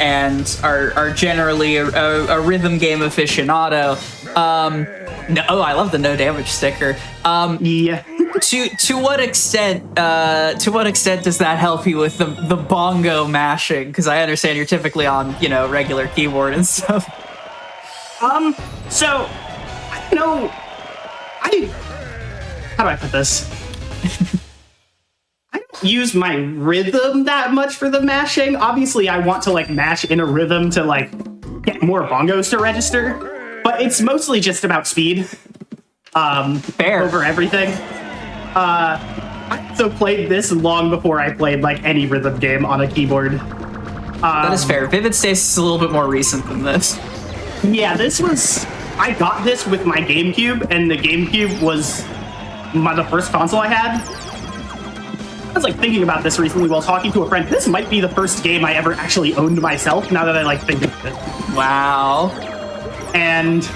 Speaker 1: and are generally a rhythm game aficionado. I love the no damage sticker.
Speaker 17: Yeah.
Speaker 1: To what extent does that help you with the bongo mashing? Because I understand you're typically on regular keyboard and stuff.
Speaker 17: So I don't know. How do I put this? I don't use my rhythm that much for the mashing. Obviously, I want to like mash in a rhythm to like get more bongos to register, but it's mostly just about speed.
Speaker 1: Fair.
Speaker 17: Over everything. I also played this long before I played like any rhythm game on a keyboard.
Speaker 1: That is fair. Vivid Stasis is a little bit more recent than this.
Speaker 17: Yeah, I got this with my GameCube, and the GameCube was the first console I had. I was like thinking about this recently while talking to a friend. This might be the first game I ever actually owned myself, now that I like think of it.
Speaker 1: Wow.
Speaker 17: And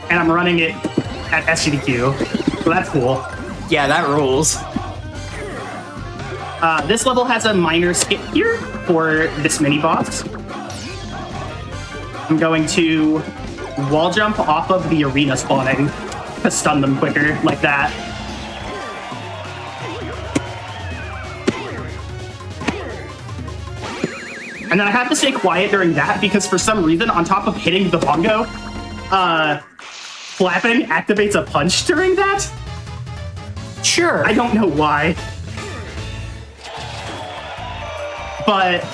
Speaker 17: I'm running it at SGDQ, so that's cool.
Speaker 1: Yeah, that rules.
Speaker 17: This level has a minor skip here for this mini boss. I'm going to wall jump off of the arena spawning to stun them quicker, like that. And then I have to stay quiet during that because for some reason, on top of hitting the bongo, flapping activates a punch during that.
Speaker 1: Sure.
Speaker 17: I don't know why. But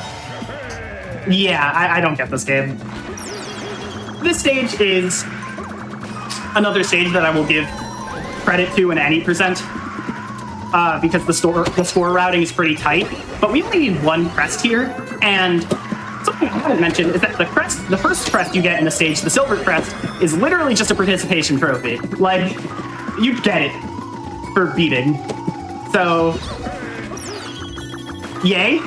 Speaker 17: Yeah, I don't get this game. This stage is another stage that I will give credit to in any percent, because the score routing is pretty tight. But we only need one crest here, and something I haven't mentioned is that the first crest you get in the stage, the silver crest, is literally just a participation trophy. Like, you get it for beating. So, yay.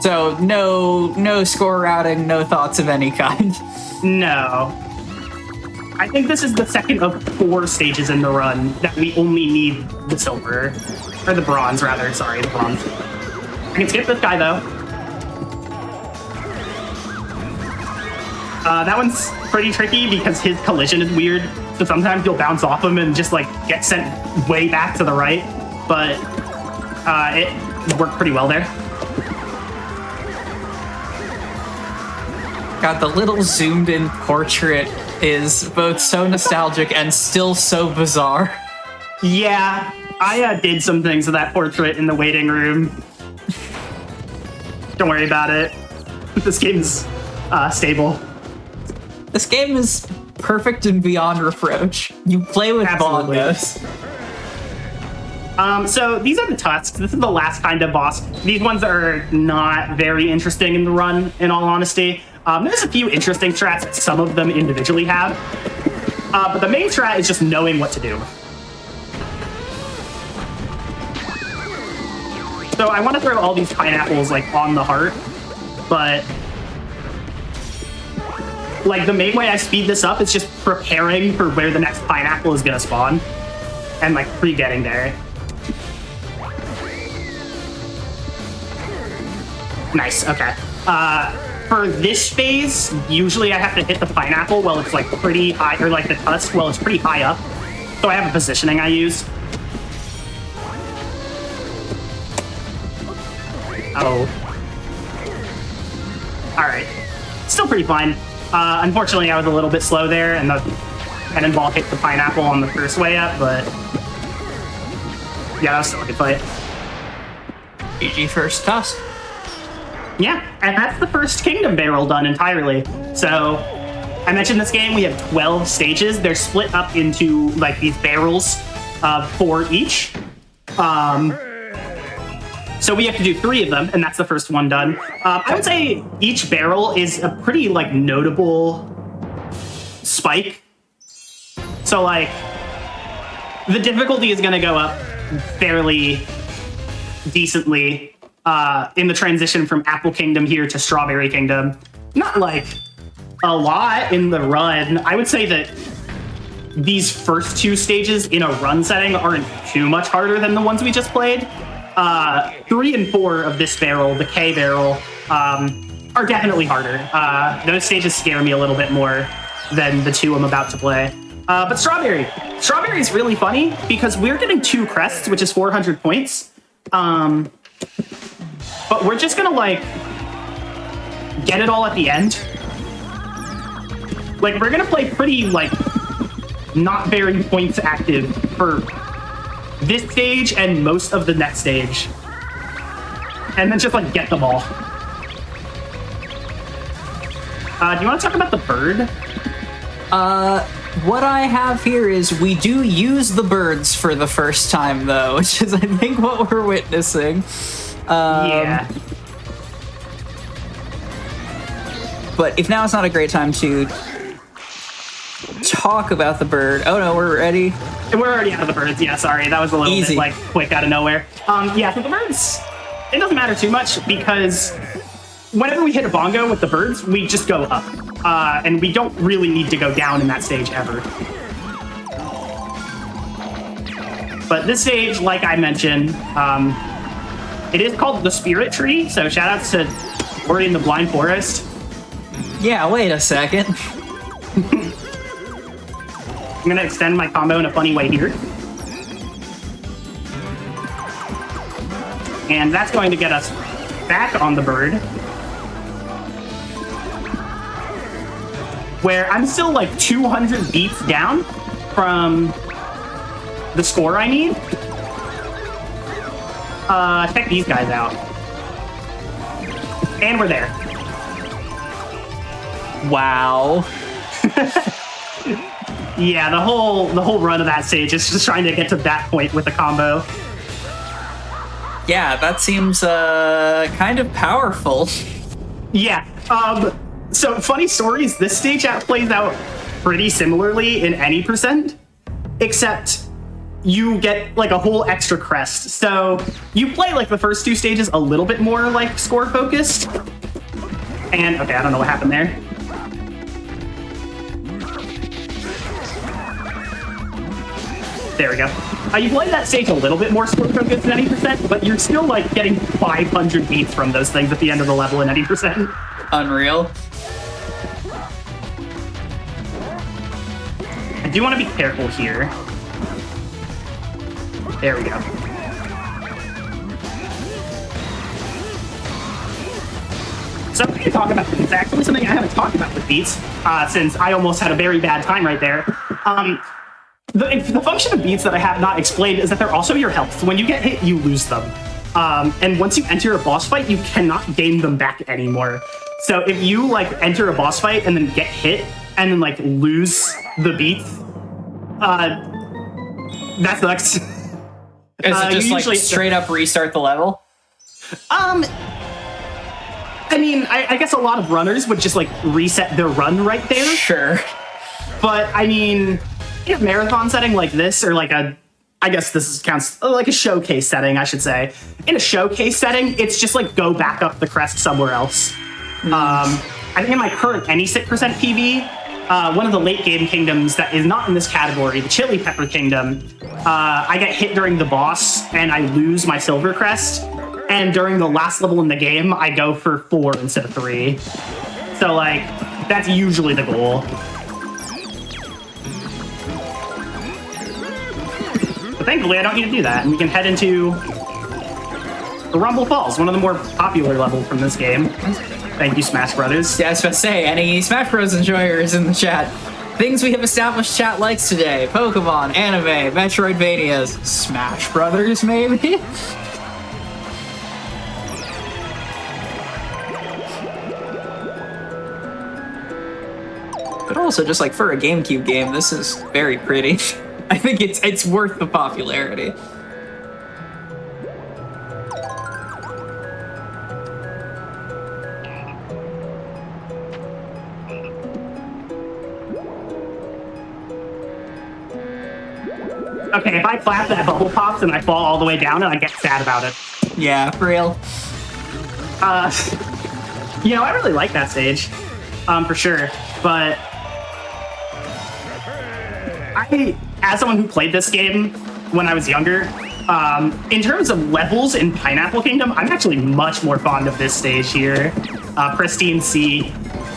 Speaker 1: So no score routing, no thoughts of any kind.
Speaker 17: No. I think this is the second of 4 stages in the run that we only need the silver. Or the bronze, rather. Sorry, the bronze. I can skip this guy, though. That one's pretty tricky because his collision is weird. So sometimes you'll bounce off him and just, like, get sent way back to the right. But it worked pretty well there.
Speaker 1: God, the little zoomed in portrait is both so nostalgic and still so bizarre.
Speaker 17: Yeah, I did some things with that portrait in the waiting room. Don't worry about it. This game's stable.
Speaker 1: This game is perfect and beyond reproach. You play with bongos.
Speaker 17: So these are the tusks. This is the last kind of boss. These ones are not very interesting in the run, in all honesty. There's a few interesting strats that some of them individually have. But the main strat is just knowing what to do. So I want to throw all these pineapples like on the heart, but like the main way I speed this up is just preparing for where the next pineapple is gonna spawn and like pre-getting there. Nice, okay. For this phase, usually I have to hit the pineapple while it's like pretty high, or like the tusk while it's pretty high up. So I have a positioning I use. Oh. Alright. Still pretty fine. Unfortunately, I was a little bit slow there, and the cannonball hit the pineapple on the first way up, but yeah, that was still a good fight.
Speaker 1: GG first tusk.
Speaker 17: Yeah, and that's the first Kingdom barrel done entirely. So, I mentioned this game, we have 12 stages. They're split up into, like, these barrels of 4 each. So we have to do 3 of them, and that's the first one done. I would say each barrel is a pretty, like, notable spike. So, like, the difficulty is going to go up fairly decently in the transition from Apple Kingdom here to Strawberry Kingdom. Not, like, a lot in the run. I would say that these first 2 stages in a run setting aren't too much harder than the ones we just played. 3 and 4 of this barrel, the K barrel, are definitely harder. Those stages scare me a little bit more than the 2 I'm about to play. But Strawberry is really funny because we're getting 2 crests, which is 400 points. But we're just gonna, like, get it all at the end. Like, we're gonna play pretty, like, not very points active for this stage and most of the next stage. And then just, like, get them all. Do you want to talk about the bird?
Speaker 1: What I have here is we do use the birds for the first time, though, which is, I think, what we're witnessing.
Speaker 17: Yeah.
Speaker 1: But if now is not a great time to talk about the bird. Oh no, we're ready.
Speaker 17: We're already out of the birds. Yeah, sorry. That was a little bit, like, quick out of nowhere. Yeah, so the birds, it doesn't matter too much because whenever we hit a bongo with the birds, we just go up. And we don't really need to go down in that stage ever. But this stage, like I mentioned, it is called the Spirit Tree, so shout outs to Ori in the Blind Forest.
Speaker 1: Yeah, wait a second.
Speaker 17: I'm gonna extend my combo in a funny way here. And that's going to get us back on the bird. Where I'm still like 200 beats down from the score I need. Check these guys out. And we're there.
Speaker 1: Wow.
Speaker 17: Yeah, the whole run of that stage is just trying to get to that point with the combo.
Speaker 1: Yeah, that seems kind of powerful.
Speaker 17: Yeah. So funny stories. This stage plays out pretty similarly in any percent, except you get like a whole extra crest. So you play like the first two stages a little bit more like score focused. And okay, I don't know what happened there. There we go. You play that stage a little bit more score focused than any percent, but you're still like getting 500 beats from those things at the end of the level in any percent.
Speaker 1: Unreal.
Speaker 17: I do want to be careful here. There we go. So I'm going to talk about beats. Actually, something I haven't talked about with beats, since I almost had a very bad time right there. The function of beats that I have not explained is that they're also your health. When you get hit, you lose them. And once you enter a boss fight, you cannot gain them back anymore. So if you like enter a boss fight and then get hit and then like lose the beats, that sucks.
Speaker 1: Is it just like straight up restart the level?
Speaker 17: I mean, I guess a lot of runners would just like reset their run right there.
Speaker 1: Sure.
Speaker 17: But I mean, in a marathon setting like this, or like I guess this counts like a showcase setting, I should say. In a showcase setting, it's just like go back up the crest somewhere else. I think in my current any sit percent PB, one of the late game kingdoms that is not in this category, the Chili Pepper Kingdom, I get hit during the boss and I lose my silver crest. And during the last level in the game, I go for 4 instead of 3. So like, that's usually the goal. But thankfully, I don't need to do that, and we can head into the Rumble Falls, one of the more popular levels from this game. Thank you, Smash Brothers.
Speaker 1: Yeah, I was about to say, any Smash Bros. Enjoyers in the chat. Things we have established chat likes today. Pokemon, anime, Metroidvanias, Smash Brothers, maybe? But also, just like for a GameCube game, this is very pretty. I think it's worth the popularity.
Speaker 17: Okay, if I clap, that bubble pops and I fall all the way down and I get sad about it.
Speaker 1: Yeah, for real.
Speaker 17: You know, I really like that stage, for sure. But as someone who played this game when I was younger, in terms of levels in Pineapple Kingdom, I'm actually much more fond of this stage here. Pristine Sea.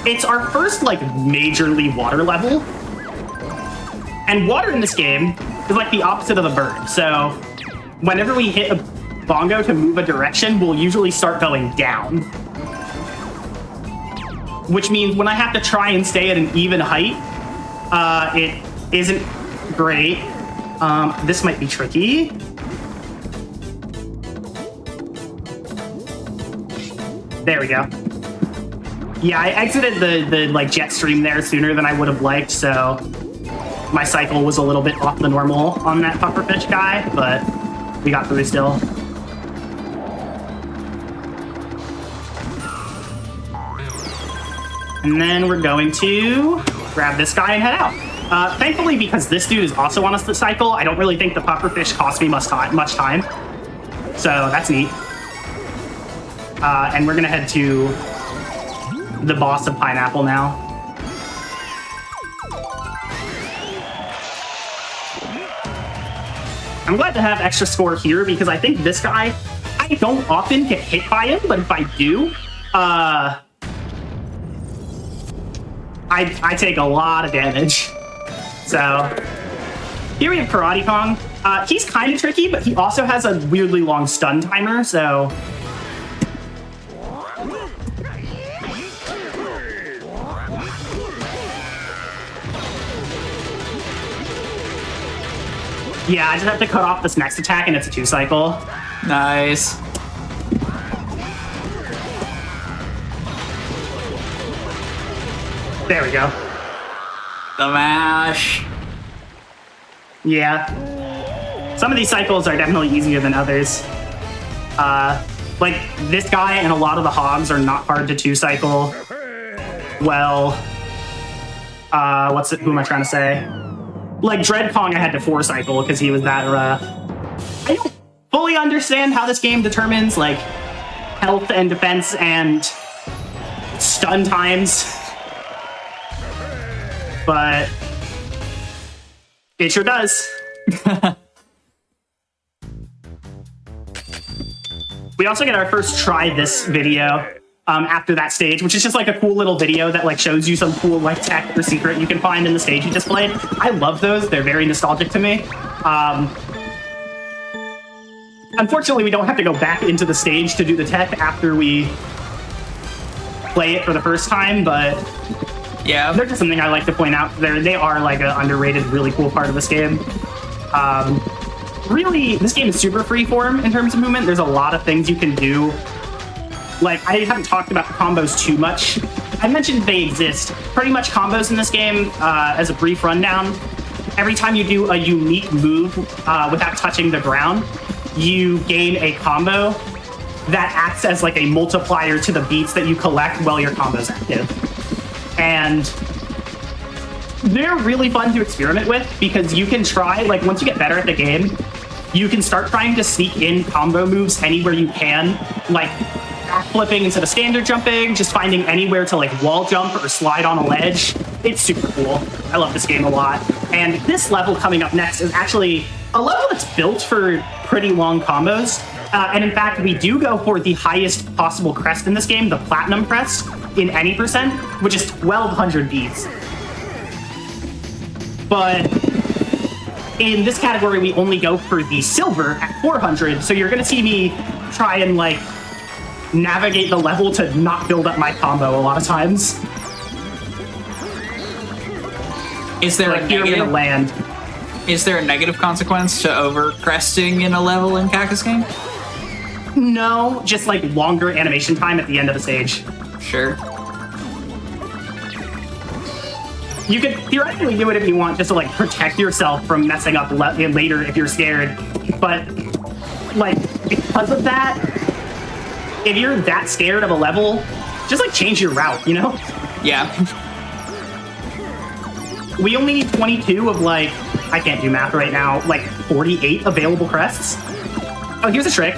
Speaker 17: It's our first, like, majorly water level. And water in this game is like the opposite of the bird. So whenever we hit a bongo to move a direction, we'll usually start going down. Which means when I have to try and stay at an even height, it isn't great. This might be tricky. There we go. Yeah, I exited the like jet stream there sooner than I would have liked, so my cycle was a little bit off the normal on that pufferfish guy, but we got through still. And then we're going to grab this guy and head out. Thankfully, because this dude is also on a cycle, I don't really think the pufferfish cost me much time. So that's neat. And we're gonna head to the boss of Pineapple now. I'm glad to have extra score here because I think this guy, I don't often get hit by him, but if I do, I take a lot of damage. So here we have Karate Kong. He's kind of tricky, but he also has a weirdly long stun timer, so yeah, I just have to cut off this next attack and it's a 2-cycle.
Speaker 1: Nice.
Speaker 17: There we go.
Speaker 1: The mash.
Speaker 17: Yeah. Some of these cycles are definitely easier than others. Like this guy and a lot of the hogs are not hard to 2-cycle. Well, who am I trying to say? Like Dread Kong I had to 4-cycle because he was that rough. I don't fully understand how this game determines like health and defense and stun times. But it sure does. We also get our first try this video after that stage, which is just like a cool little video that like shows you some cool like tech or secret you can find in the stage you just played. I love those. They're very nostalgic to me. Unfortunately, we don't have to go back into the stage to do the tech after we play it for the first time, but yeah, they're just something I like to point out. They are like an underrated, really cool part of this game. Really, this game is super freeform in terms of movement. There's a lot of things you can do. Like, I haven't talked about the combos too much. I mentioned they exist. Pretty much combos in this game, as a brief rundown, every time you do a unique move without touching the ground, you gain a combo that acts as like a multiplier to the beats that you collect while your combo's active. And they're really fun to experiment with because you can try, like once you get better at the game, you can start trying to sneak in combo moves anywhere you can, like back flipping instead of standard jumping, just finding anywhere to like wall jump or slide on a ledge. It's super cool. I love this game a lot. And this level coming up next is actually a level that's built for pretty long combos. And in fact, we do go for the highest possible crest in this game, the Platinum Crest, in any percent, which is 1200 beats. But in this category, we only go for the silver at 400, so you're gonna see me try and like navigate the level to not build up my combo a lot of times.
Speaker 1: Is there
Speaker 17: like, you're gonna land.
Speaker 1: Is there a negative consequence to over cresting in a level in Cactus Game?
Speaker 17: No, just like longer animation time at the end of the stage.
Speaker 1: Sure.
Speaker 17: You could theoretically do it if you want, just to like protect yourself from messing up later if you're scared. But like because of that, if you're that scared of a level, just like change your route, you know?
Speaker 1: Yeah.
Speaker 17: We only need 22 of like, I can't do math right now, like 48 available crests. Oh, here's a trick.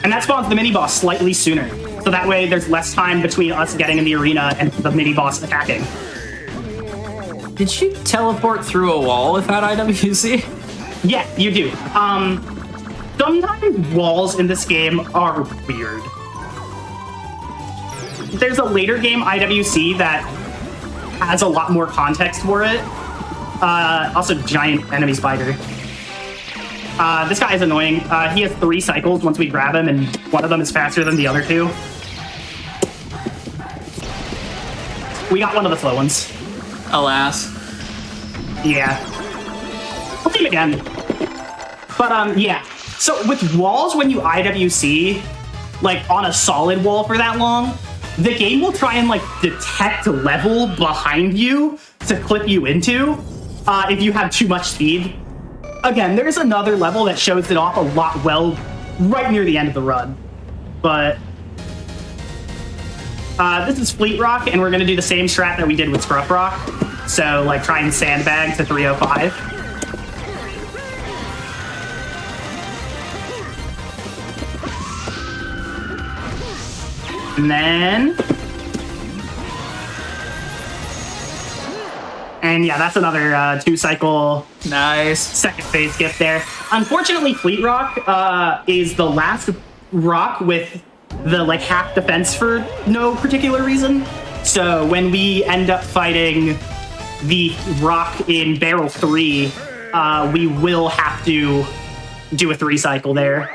Speaker 17: And that spawns the mini-boss slightly sooner. So that way there's less time between us getting in the arena and the mini-boss attacking.
Speaker 1: Did you teleport through a wall with that IWC?
Speaker 17: Yeah, you do. Sometimes walls in this game are weird. There's a later game IWC that has a lot more context for it. Also, giant enemy spider. This guy is annoying. He has 3 cycles once we grab him, and one of them is faster than the other 2. We got one of the slow ones.
Speaker 1: Alas.
Speaker 17: Yeah. We'll see him again. But, yeah. So with walls, when you IWC, like, on a solid wall for that long, the game will try and, like, detect level behind you to clip you into if you have too much speed. Again, there's another level that shows it off a lot well right near the end of the run. But this is Fleet Rock, and we're going to do the same strat that we did with Scruff Rock. So, like, try and sandbag to 305. And then... And yeah, that's another 2-cycle
Speaker 1: nice
Speaker 17: second phase gift there. Unfortunately, Fleet Rock is the last rock with the like half defense for no particular reason. So when we end up fighting the rock in Barrel 3, we will have to do a 3-cycle there.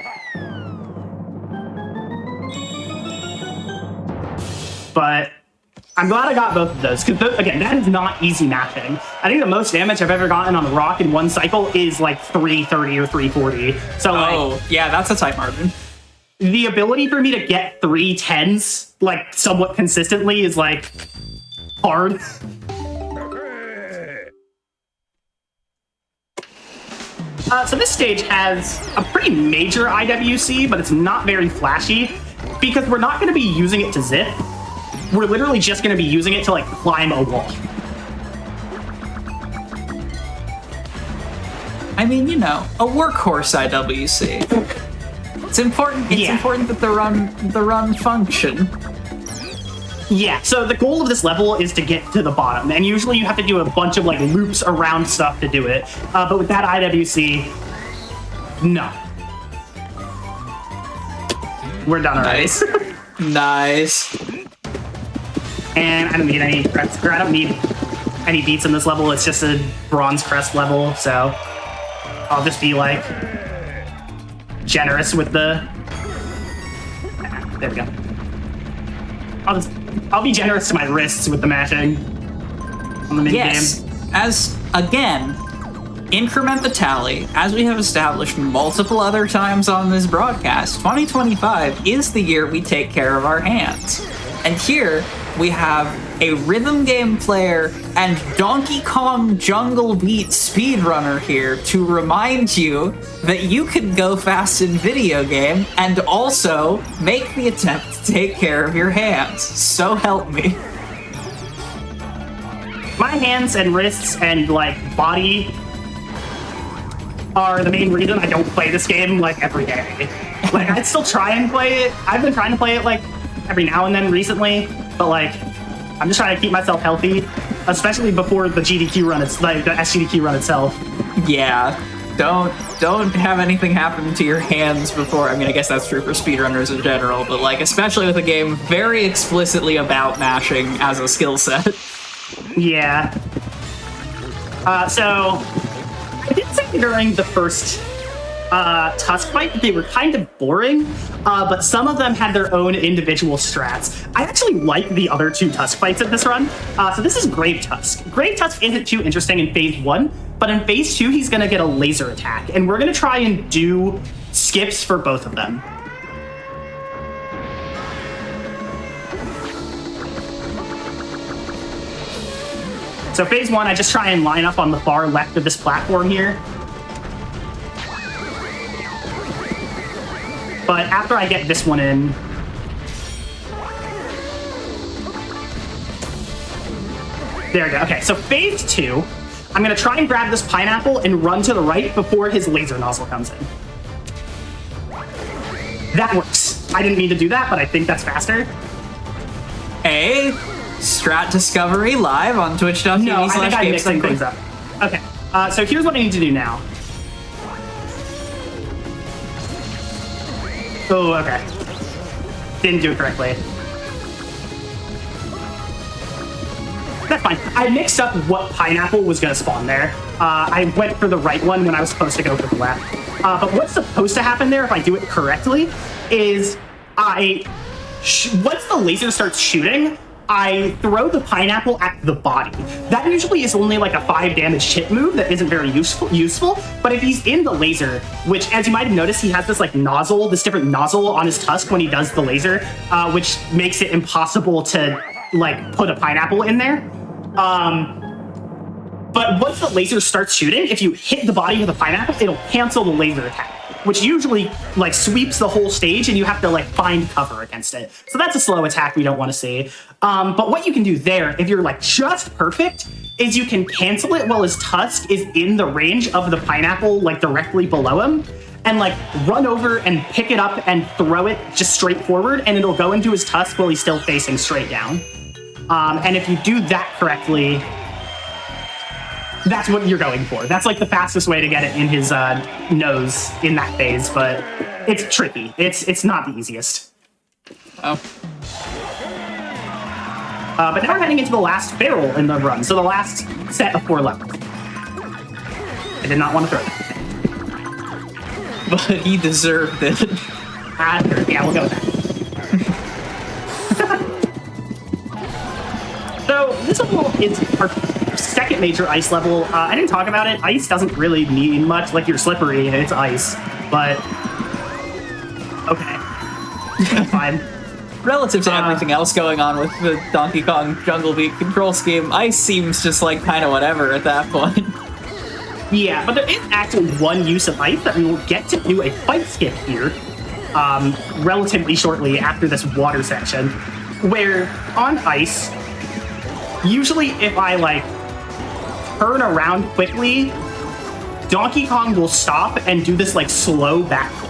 Speaker 17: But I'm glad I got both of those, because, again, that is not easy mathing. I think the most damage I've ever gotten on a rock in one cycle is, like, 330 or 340. So,
Speaker 1: yeah, that's a tight margin.
Speaker 17: the ability for me to get 3 10s, like, somewhat consistently is, like, hard. So this stage has a pretty major IWC, but it's not very flashy, because we're not going to be using it to zip. We're literally just going to be using it to, like, climb a wall.
Speaker 1: I mean, you know, a workhorse IWC. It's important. It's important that the run function.
Speaker 17: Yeah, so the goal of this level is to get to the bottom, and usually you have to do a bunch of, like, loops around stuff to do it. But with that IWC, no. We're done already.
Speaker 1: Nice. Nice.
Speaker 17: And I don't need any crests, or I don't need any beats in this level. It's just a bronze crest level, so I'll just be, like, generous with the... There we go. I'll be generous to my wrists with the mashing on the minigame.
Speaker 1: Yes, as, again, increment the tally. As we have established multiple other times on this broadcast, 2025 is the year we take care of our hands. And here, we have a rhythm game player and Donkey Kong Jungle Beat speedrunner here to remind you that you can go fast in video game and also make the attempt to take care of your hands. So help me.
Speaker 17: My hands and wrists and, like, body are the main reason I don't play this game, like, every day. Like, I'd still try and play it. I've been trying to play it, like, every now and then recently, but, like, I'm just trying to keep myself healthy, especially before the GDQ run, it's like the SGDQ run itself.
Speaker 1: Yeah, don't have anything happen to your hands before. I mean, I guess that's true for speedrunners in general, but, like, especially with a game very explicitly about mashing as a skill set.
Speaker 17: Yeah. So I did say during the first Tusk fight that they were kind of boring, but some of them had their own individual strats. I actually like the other 2 Tusk fights at this run. So this is Grave Tusk. Grave Tusk isn't too interesting in phase 1, but in phase 2 he's gonna get a laser attack, and we're gonna try and do skips for both of them. So phase 1, I just try and line up on the far left of this platform here. But after I get this one in... There we go. Okay, so phase 2, I'm going to try and grab this pineapple and run to the right before his laser nozzle comes in. That works. I didn't mean to do that, but I think that's faster.
Speaker 1: Hey, Strat Discovery live on twitch.tv/GameSunday.
Speaker 17: No, I think I'm mixing things up. Okay, so here's what I need to do now. Oh, okay. Didn't do it correctly. That's fine. I mixed up what pineapple was going to spawn there. I went for the right one when I was supposed to go for the left. But what's supposed to happen there, if I do it correctly, is once the laser starts shooting, I throw the pineapple at the body. That usually is only like a 5 damage hit move that isn't very useful. But if he's in the laser, which, as you might have noticed, he has this like nozzle, this different nozzle on his tusk when he does the laser, which makes it impossible to like put a pineapple in there. But once the laser starts shooting, if you hit the body with a pineapple, it'll cancel the laser attack, which usually like sweeps the whole stage and you have to like find cover against it. So that's a slow attack we don't want to see. But what you can do there, if you're like just perfect, is you can cancel it while his tusk is in the range of the pineapple, like directly below him, and like run over and pick it up and throw it just straight forward, and it'll go into his tusk while he's still facing straight down. And if you do that correctly, that's what you're going for. That's like the fastest way to get it in his nose in that phase, but it's tricky. It's not the easiest.
Speaker 1: Oh.
Speaker 17: But now we're heading into the last barrel in the run, so the last set of 4 levels. I did not want to throw that.
Speaker 1: But he deserved it.
Speaker 17: Yeah, we'll go with that. So this level is our second major ice level. I didn't talk about it. Ice doesn't really mean much. Like, you're slippery, it's ice. But, okay. Fine.
Speaker 1: Relative to everything else going on with the Donkey Kong Jungle Beat control scheme, ice seems just like kind of whatever at that point.
Speaker 17: Yeah, but there is actually one use of ice that we will get to do a fight skip here relatively shortly after this water section, where on ice, usually if I like turn around quickly, Donkey Kong will stop and do this like slow backflip.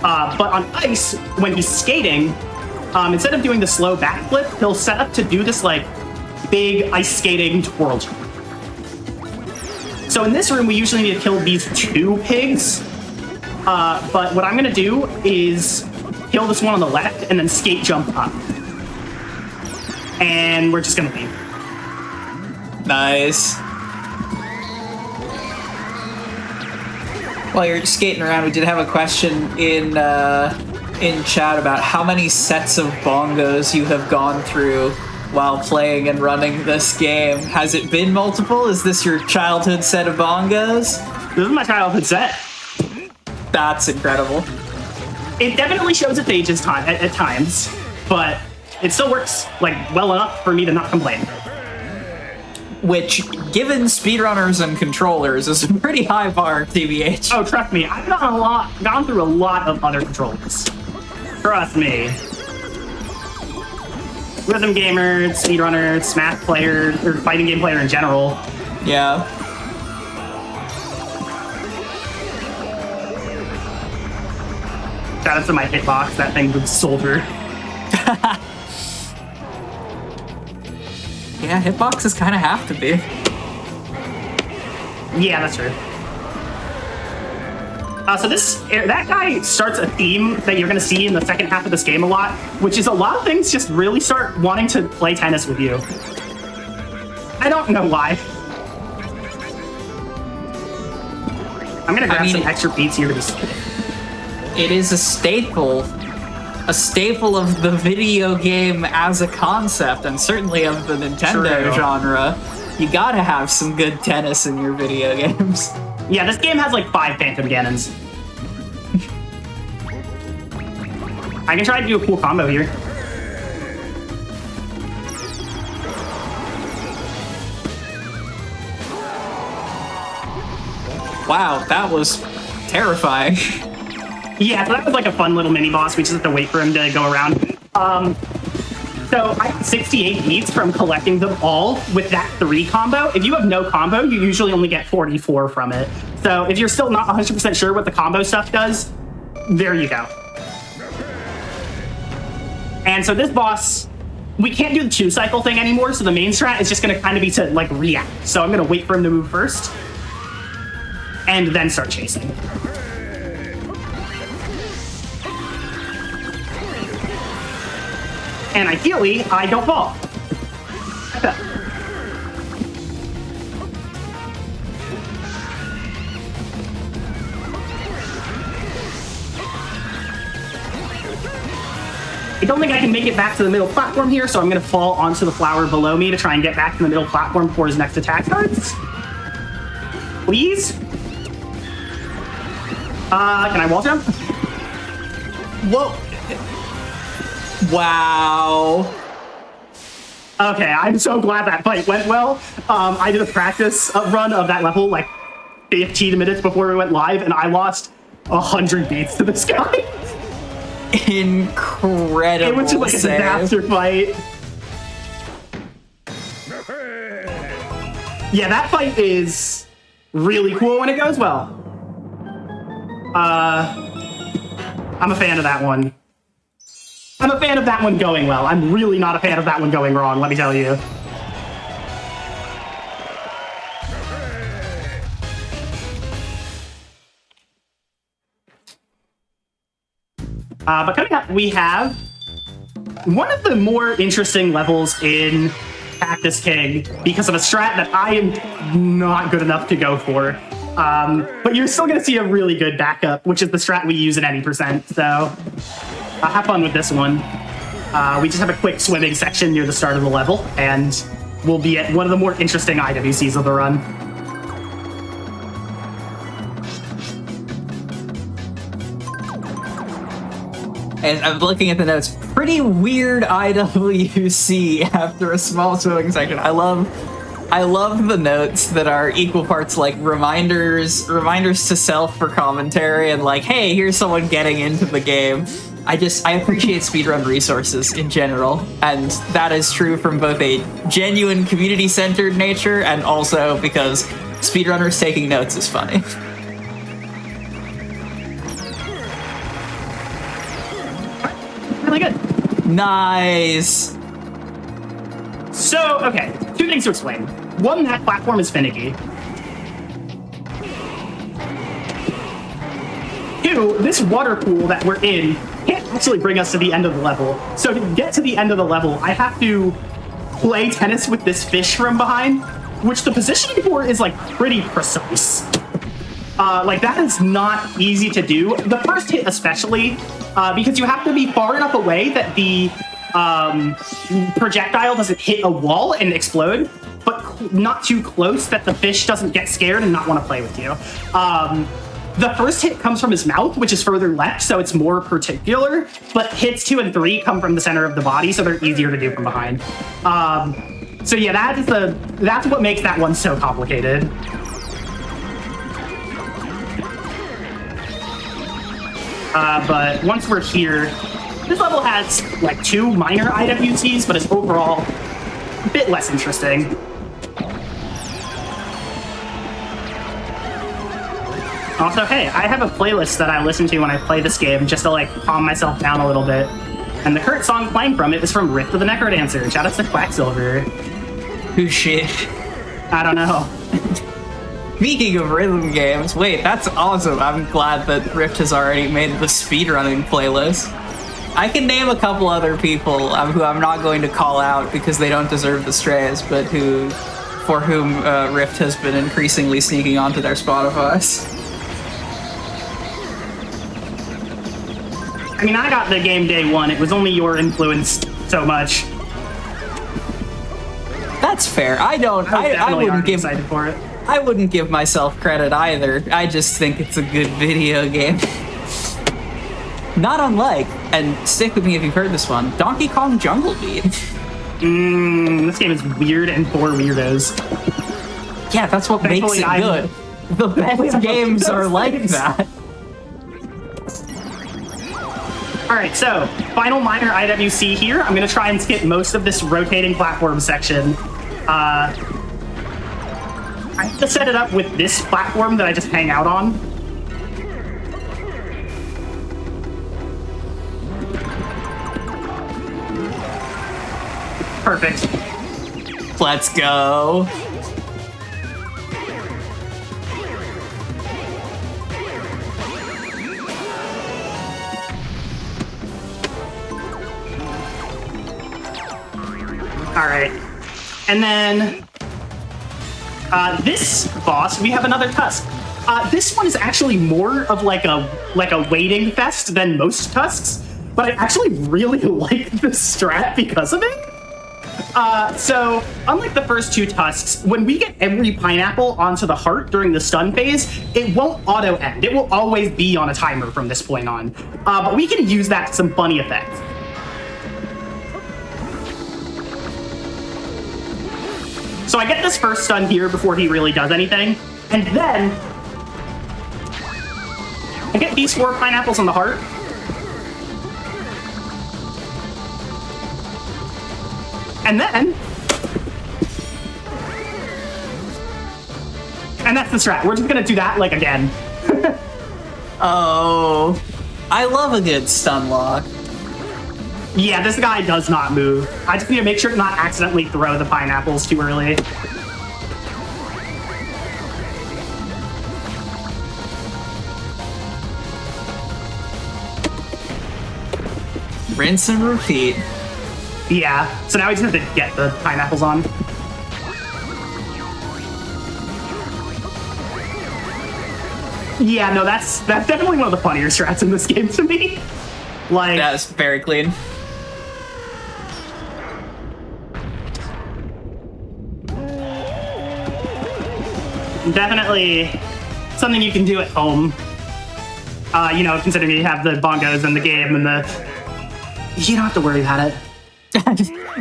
Speaker 17: But on ice, when he's skating, instead of doing the slow backflip, he'll set up to do this like big ice skating twirl jump. So in this room, we usually need to kill these 2 pigs. But what I'm gonna do is kill this one on the left and then skate jump up. And we're just gonna leave.
Speaker 1: Nice. While you're skating around, we did have a question in chat about how many sets of bongos you have gone through while playing and running this game. Has it been multiple? Is this your childhood set of bongos?
Speaker 17: This is my childhood set.
Speaker 1: That's incredible.
Speaker 17: It definitely shows its age at times, but it still works like well enough for me to not complain.
Speaker 1: Which, given speedrunners and controllers, is a pretty high bar, TBH.
Speaker 17: Oh, trust me, I've gone through a lot of other controllers. Trust me. Rhythm gamer, speedrunner, Smash player, or fighting game player in general.
Speaker 1: Yeah.
Speaker 17: Shout out to my hitbox, that thing would soldier.
Speaker 1: Yeah, hitboxes kind of have to be.
Speaker 17: Yeah, that's true. So that guy starts a theme that you're going to see in the second half of this game a lot, which is a lot of things just really start wanting to play tennis with you. I don't know why. I'm going to grab some extra beats here to be safe.
Speaker 1: It is a staple of the video game as a concept, and certainly of the Nintendo genre. You gotta have some good tennis in your video games.
Speaker 17: Yeah, this game has like 5 Phantom Cannons. I can try to do a cool combo here.
Speaker 1: Wow, that was terrifying.
Speaker 17: Yeah, so that was like a fun little mini boss. We just have to wait for him to go around. So I got 68 beats from collecting them all with that 3 combo. If you have no combo, you usually only get 44 from it. So if you're still not 100% sure what the combo stuff does, there you go. And so this boss, we can't do the 2-cycle thing anymore, so the main strat is just gonna kind of be to like react. So I'm gonna wait for him to move first, and then start chasing. And ideally, I don't fall. Okay. I don't think I can make it back to the middle platform here, so I'm going to fall onto the flower below me to try and get back to the middle platform before his next attack starts. Please? Can I wall jump?
Speaker 1: Whoa. Wow.
Speaker 17: Okay, I'm so glad that fight went well. I did a practice run of that level like 15 minutes before we went live, and I lost 100 beats to this guy.
Speaker 1: Incredible.
Speaker 17: It was just like a disaster fight. Yeah, that fight is really cool when it goes well. I'm a fan of that one. I'm a fan of that one going well. I'm really not a fan of that one going wrong, let me tell you. But coming up, we have one of the more interesting levels in Cactus King because of a strat that I am not good enough to go for. But you're still going to see a really good backup, which is the strat we use in any percent. So have fun with this one. We just have a quick swimming section near the start of the level, and we'll be at one of the more interesting IWCs of the run.
Speaker 1: I'm looking at the notes. Pretty weird IWC after a small swimming section. I love the notes that are equal parts like reminders to self for commentary and like, hey, here's someone getting into the game. I appreciate speedrun resources in general, and that is true from both a genuine community-centered nature and also because speedrunners taking notes is funny.
Speaker 17: Really good.
Speaker 1: Nice.
Speaker 17: So, okay, two things to explain. One, that platform is finicky. Two, this water pool that we're in can't actually bring us to the end of the level. So to get to the end of the level, I have to play tennis with this fish from behind, which the positioning for is like pretty precise. Like that is not easy to do. The first hit especially, because you have to be far enough away that the projectile doesn't hit a wall and explode, but not too close that the fish doesn't get scared and not want to play with you. The first hit comes from his mouth, which is further left, so it's more particular, but hits 2 and 3 come from the center of the body, so they're easier to do from behind. So yeah, that's what makes that one so complicated. But once we're here, this level has like 2 minor IWCs, but it's overall a bit less interesting. Also, hey, I have a playlist that I listen to when I play this game just to like calm myself down a little bit. And the current song playing from it is from Rift of the Necrodancer. Shout out to Quacksilver.
Speaker 1: Who's shit?
Speaker 17: I don't know.
Speaker 1: Speaking of rhythm games, wait, that's awesome. I'm glad that Rift has already made the speedrunning playlist. I can name a couple other people who I'm not going to call out because they don't deserve the strays, but for whom Rift has been increasingly sneaking onto their Spotifys.
Speaker 17: I mean, I got the game day one. It was only your influence so much.
Speaker 1: That's fair. I wouldn't give
Speaker 17: excited for it.
Speaker 1: I wouldn't give myself credit either. I just think it's a good video game. Not unlike, and stick with me if you've heard this one, Donkey Kong Jungle Beat.
Speaker 17: This game is weird and for weirdos.
Speaker 1: Yeah, that's what makes it good. The best games are like that.
Speaker 17: Alright, so, final minor IWC here. I'm going to try and skip most of this rotating platform section. I have to set it up with this platform that I just hang out on. Perfect.
Speaker 1: Let's go.
Speaker 17: All right, and then this boss, we have another Tusk. This one is actually more of like a waiting fest than most Tusks, but I actually really like the strat because of it. So, unlike the first 2 Tusks, when we get every pineapple onto the heart during the stun phase, it won't auto-end. It will always be on a timer from this point on. But we can use that to some funny effect. So I get this first stun here before he really does anything, and then I get these 4 pineapples on the heart. And that's the strat. We're just gonna do that like again.
Speaker 1: Oh, I love a good stun lock.
Speaker 17: Yeah, this guy does not move. I just need to make sure to not accidentally throw the pineapples too early.
Speaker 1: Rinse and repeat.
Speaker 17: Yeah, so now we just have to get the pineapples on. Yeah, no, that's definitely one of the funnier strats in this game to me. Like,
Speaker 1: that's very clean.
Speaker 17: Definitely something you can do at home. You know, considering you have the bongos and the game and the You don't have to worry about it.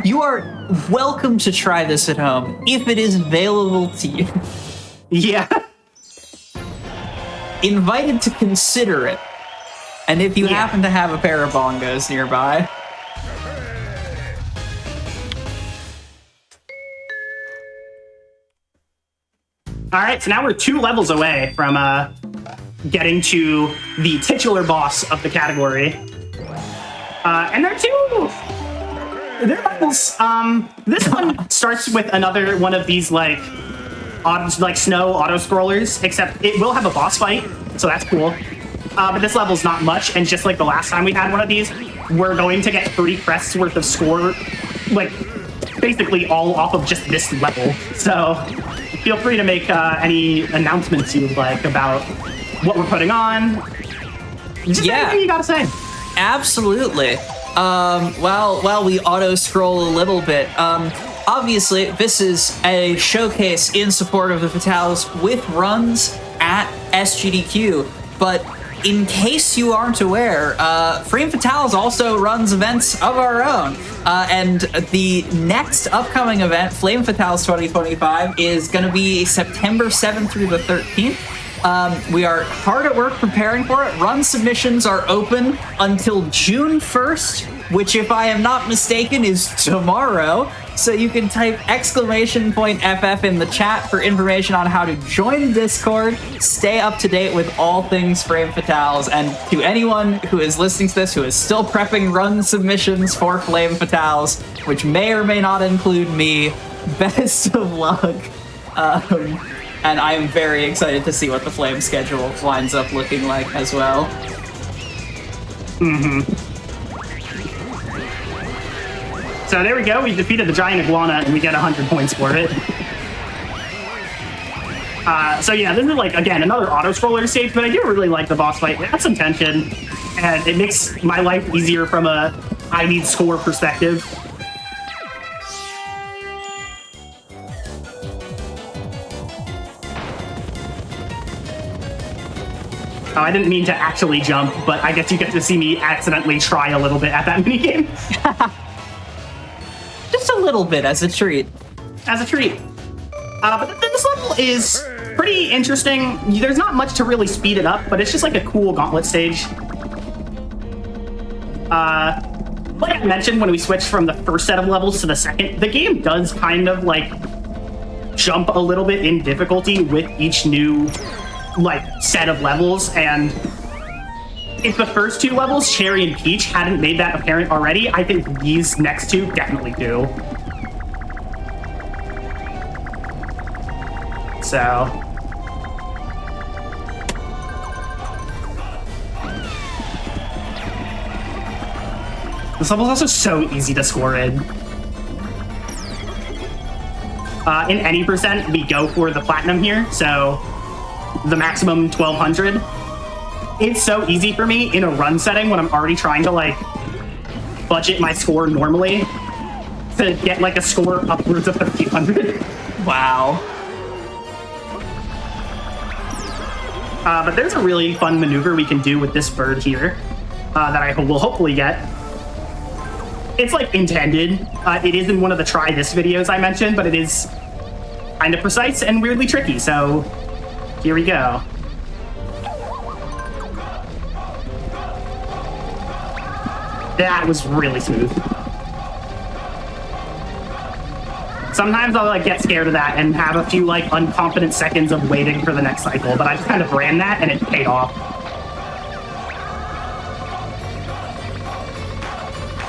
Speaker 1: You are welcome to try this at home if it is available to you.
Speaker 17: Yeah.
Speaker 1: Invited to consider it. And if you happen to have a pair of bongos nearby.
Speaker 17: All right, so now we're 2 levels away from getting to the titular boss of the category. And they're levels. This one starts with another one of these like snow auto scrollers, except it will have a boss fight, so that's cool. But this level's not much, and just like the last time we had one of these, we're going to get 30 crests worth of score, like basically all off of just this level. So feel free to make any announcements you would like about what we're putting on. Just anything you gotta say.
Speaker 1: Absolutely. While we auto scroll a little bit, obviously this is a showcase in support of the Fatales with runs at SGDQ, but in case you aren't aware, Frame Fatales also runs events of our own. And the next upcoming event, Flame Fatales 2025, is going to be September 7th through the 13th. We are hard at work preparing for it. Run submissions are open until June 1st, which, if I am not mistaken, is tomorrow. So you can type !FF in the chat for information on how to join Discord, stay up to date with all things Frame Fatales, and to anyone who is listening to this who is still prepping run submissions for Flame Fatales, which may or may not include me, best of luck. And I am very excited to see what the Flame schedule winds up looking like as well.
Speaker 17: So there we go. We defeated the giant iguana, and we get 100 points for it. So yeah, this is like, again, another auto-scroller stage, but I do really like the boss fight. It has some tension, and it makes my life easier from a I need score perspective. Oh, I didn't mean to actually jump, but I guess you get to see me accidentally try a little bit at that minigame.
Speaker 1: Just a little bit, as a treat.
Speaker 17: As a treat. But this level is pretty interesting. There's not much to really speed it up, but it's just like a cool gauntlet stage. Like I mentioned when we switched from the first set of levels to the second, the game does kind of like jump a little bit in difficulty with each new like set of levels, and if the first 2 levels, Cherry and Peach, hadn't made that apparent already, I think these next 2 definitely do. So this level's also so easy to score in. In any percent, we go for the platinum here, so the maximum 1200. It's so easy for me in a run setting when I'm already trying to like budget my score normally to get like a score upwards of 1300.
Speaker 1: Wow.
Speaker 17: But there's a really fun maneuver we can do with this bird here that I will hopefully get. It's like intended. It is in one of the try this videos I mentioned, but it is kind of precise and weirdly tricky. So here we go. That was really smooth. Sometimes I'll like get scared of that and have a few like unconfident seconds of waiting for the next cycle, but I just kind of ran that and it paid off.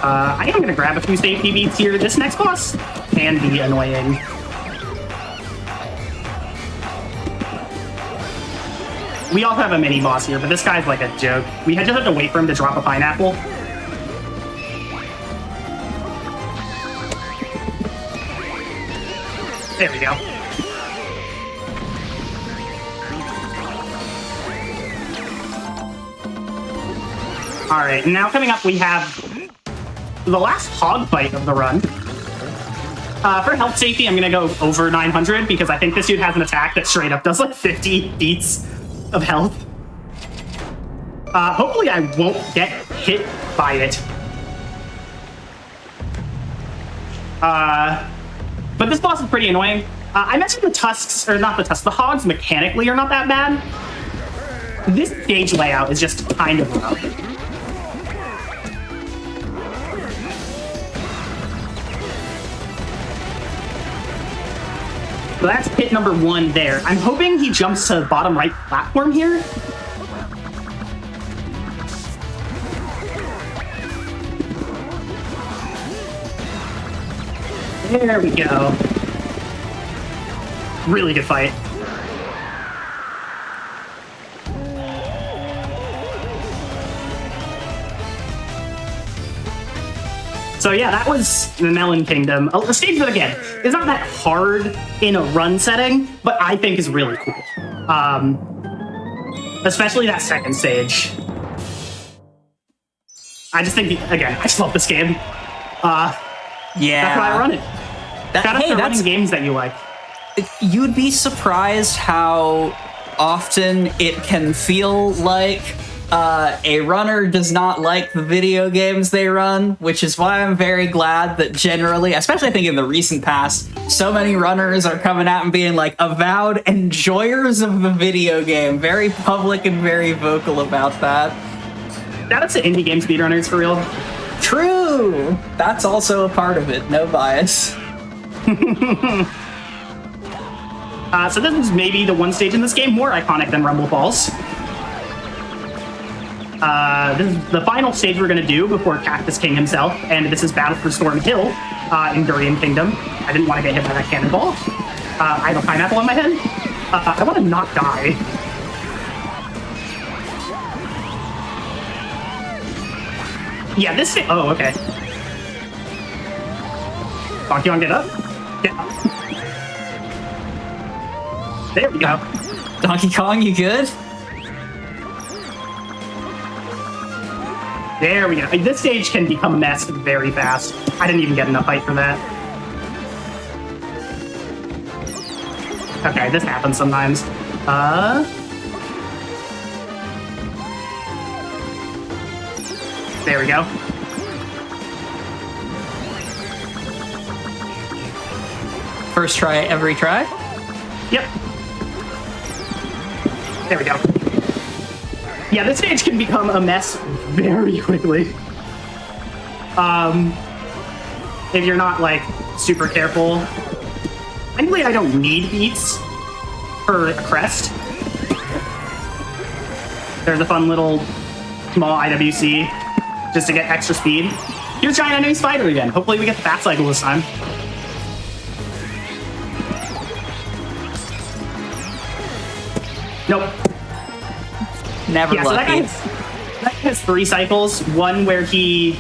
Speaker 17: I am gonna grab a few safety beats here. This next boss can be annoying. We all have a mini boss here, but this guy's like a joke. We just have to wait for him to drop a pineapple. There we go. All right, now coming up, we have the last hog fight of the run. For health safety, I'm gonna go over 900 because I think this dude has an attack that straight up does like 50 beats of health. Hopefully I won't get hit by it. But this boss is pretty annoying. I mentioned the tusks, or not the tusks, the hogs mechanically are not that bad. This stage layout is just kind of rough. So that's hit number 1 there. I'm hoping he jumps to the bottom right platform here. There we go. Really good fight. So yeah, that was the Melon Kingdom. A stage that, again, is not that hard in a run setting, but I think is really cool. Especially that second stage. I just think, again, I just love this game.
Speaker 1: Yeah.
Speaker 17: That's why I run it. Gotta running games that you like.
Speaker 1: You'd be surprised how often it can feel like a runner does not like the video games they run, which is why I'm very glad that generally, especially I think in the recent past, so many runners are coming out and being like avowed enjoyers of the video game, very public and very vocal about that.
Speaker 17: Shout out to indie game speedrunners for real.
Speaker 1: True! That's also a part of it, no bias.
Speaker 17: So this is maybe the one stage in this game more iconic than Rumble Falls. This is the final stage we're going to do before Cactus King himself, and this is Battle for Storm Hill in Durian Kingdom. I didn't want to get hit by that cannonball. I have a pineapple on my head. I want to not die. Yeah, this thing. Oh, okay. Donkey Kong, get up. Get up. There we go.
Speaker 1: Donkey Kong, you good?
Speaker 17: There we go. This stage can become a mess very fast. I didn't even get enough height for that. Okay, this happens sometimes. There we go.
Speaker 1: First try, every try?
Speaker 17: Yep. There we go. Yeah, this stage can become a mess very quickly. If you're not, like, super careful. Thankfully, I don't need beats for a crest. There's a fun little small IWC just to get extra speed. Here's trying a new spider again. Hopefully we get the fat cycle this time. Nope.
Speaker 1: Never
Speaker 17: So that guy has 3 cycles. One where he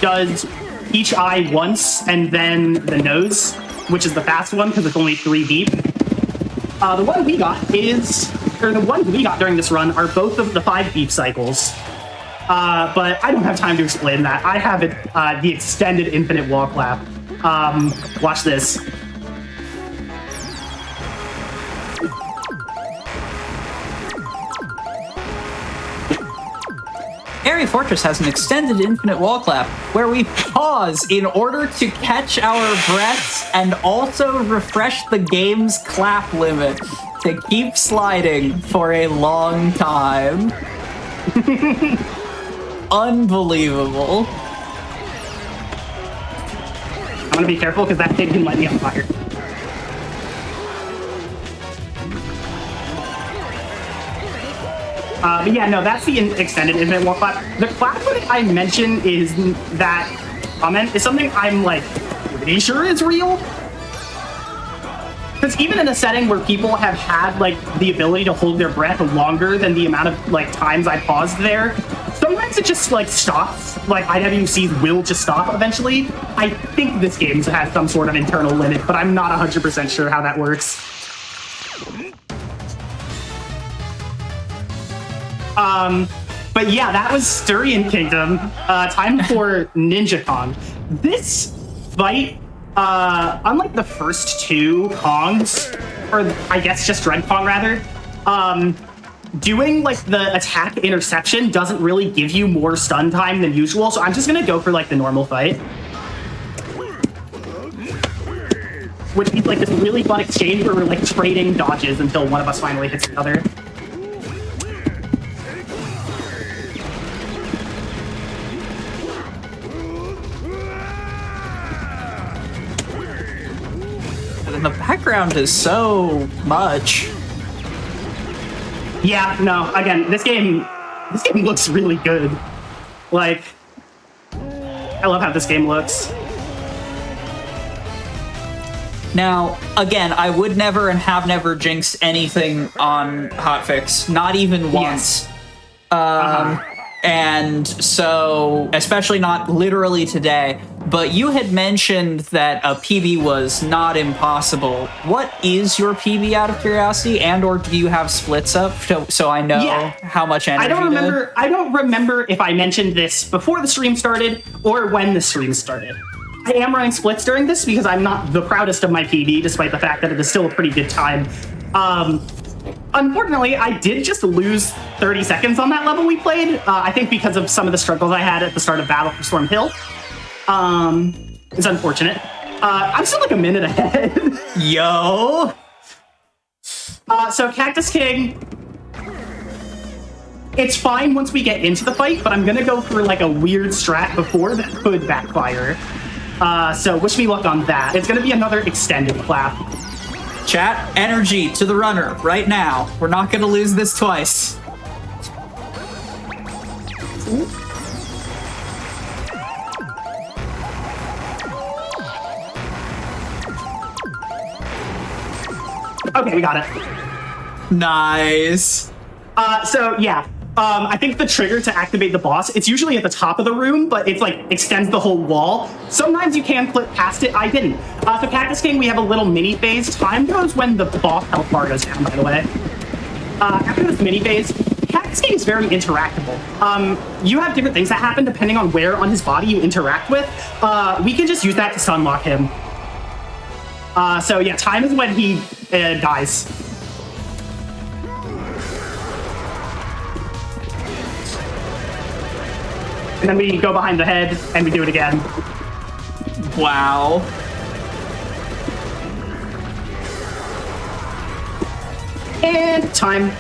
Speaker 17: does each eye once and then the nose, which is the fast one because it's only 3 deep. The one we got the ones we got during this run are both of the 5 deep cycles. But I don't have time to explain that. I have it, the extended infinite wall clap. Watch this.
Speaker 1: Airy Fortress has an extended infinite wall clap where we pause in order to catch our breaths and also refresh the game's clap limit to keep sliding for a long time. Unbelievable.
Speaker 17: I'm gonna be careful because that thing can light me on fire. But yeah, no, that's the extended infinite wall clap. The clap that I mentioned is that comment is something I'm like pretty sure is real. Because even in a setting where people have had like the ability to hold their breath longer than the amount of like times I paused there, sometimes it just like stops. Like IWCs will just stop eventually. I think this game has some sort of internal limit, but I'm not 100% sure how that works. But yeah, that was Durian Kingdom. Time for Ninja Kong. This fight, unlike the first 2 Kongs, or I guess just Dread Kong rather, doing like the attack interception doesn't really give you more stun time than usual, so I'm just gonna go for like the normal fight. which means like this really fun exchange where we're like trading dodges until one of us finally hits the other.
Speaker 1: And the background is so much.
Speaker 17: Yeah, no, again, this game looks really good. Like, I love how this game looks.
Speaker 1: Now, again, I would never and have never jinxed anything on Hotfix, not even once. And so, especially not literally today, but you had mentioned that a PB was not impossible. What is your PB out of curiosity, and or do you have splits up so I know how much energy?
Speaker 17: I don't remember if I mentioned this before the stream started or when the stream started. I am running splits during this because I'm not the proudest of my PB, despite the fact that it is still a pretty good time. Unfortunately, I did just lose 30 seconds on that level we played. I think because of some of the struggles I had at the start of Battle for Storm Hill. It's unfortunate. I'm still like a minute ahead.
Speaker 1: Yo!
Speaker 17: So Cactus King, it's fine once we get into the fight, but I'm gonna go for like a weird strat before that could backfire. So wish me luck on that. It's gonna be another extended clap.
Speaker 1: Chat, energy to the runner right now. We're not gonna lose this twice.
Speaker 17: Okay, we got it.
Speaker 1: Nice.
Speaker 17: So yeah, I think the trigger to activate the boss, it's usually at the top of the room, but it's like extends the whole wall. Sometimes you can clip past it. I didn't. So Cactus King, we have a little mini phase. Time goes when the boss health bar goes down, by the way. After this mini phase, Cactus King is very interactable. You have different things that happen depending on where on his body you interact with. We can just use that to sunlock him. So yeah, time is when he dies. And then we go behind the head, and we do it again.
Speaker 1: Wow.
Speaker 17: And time.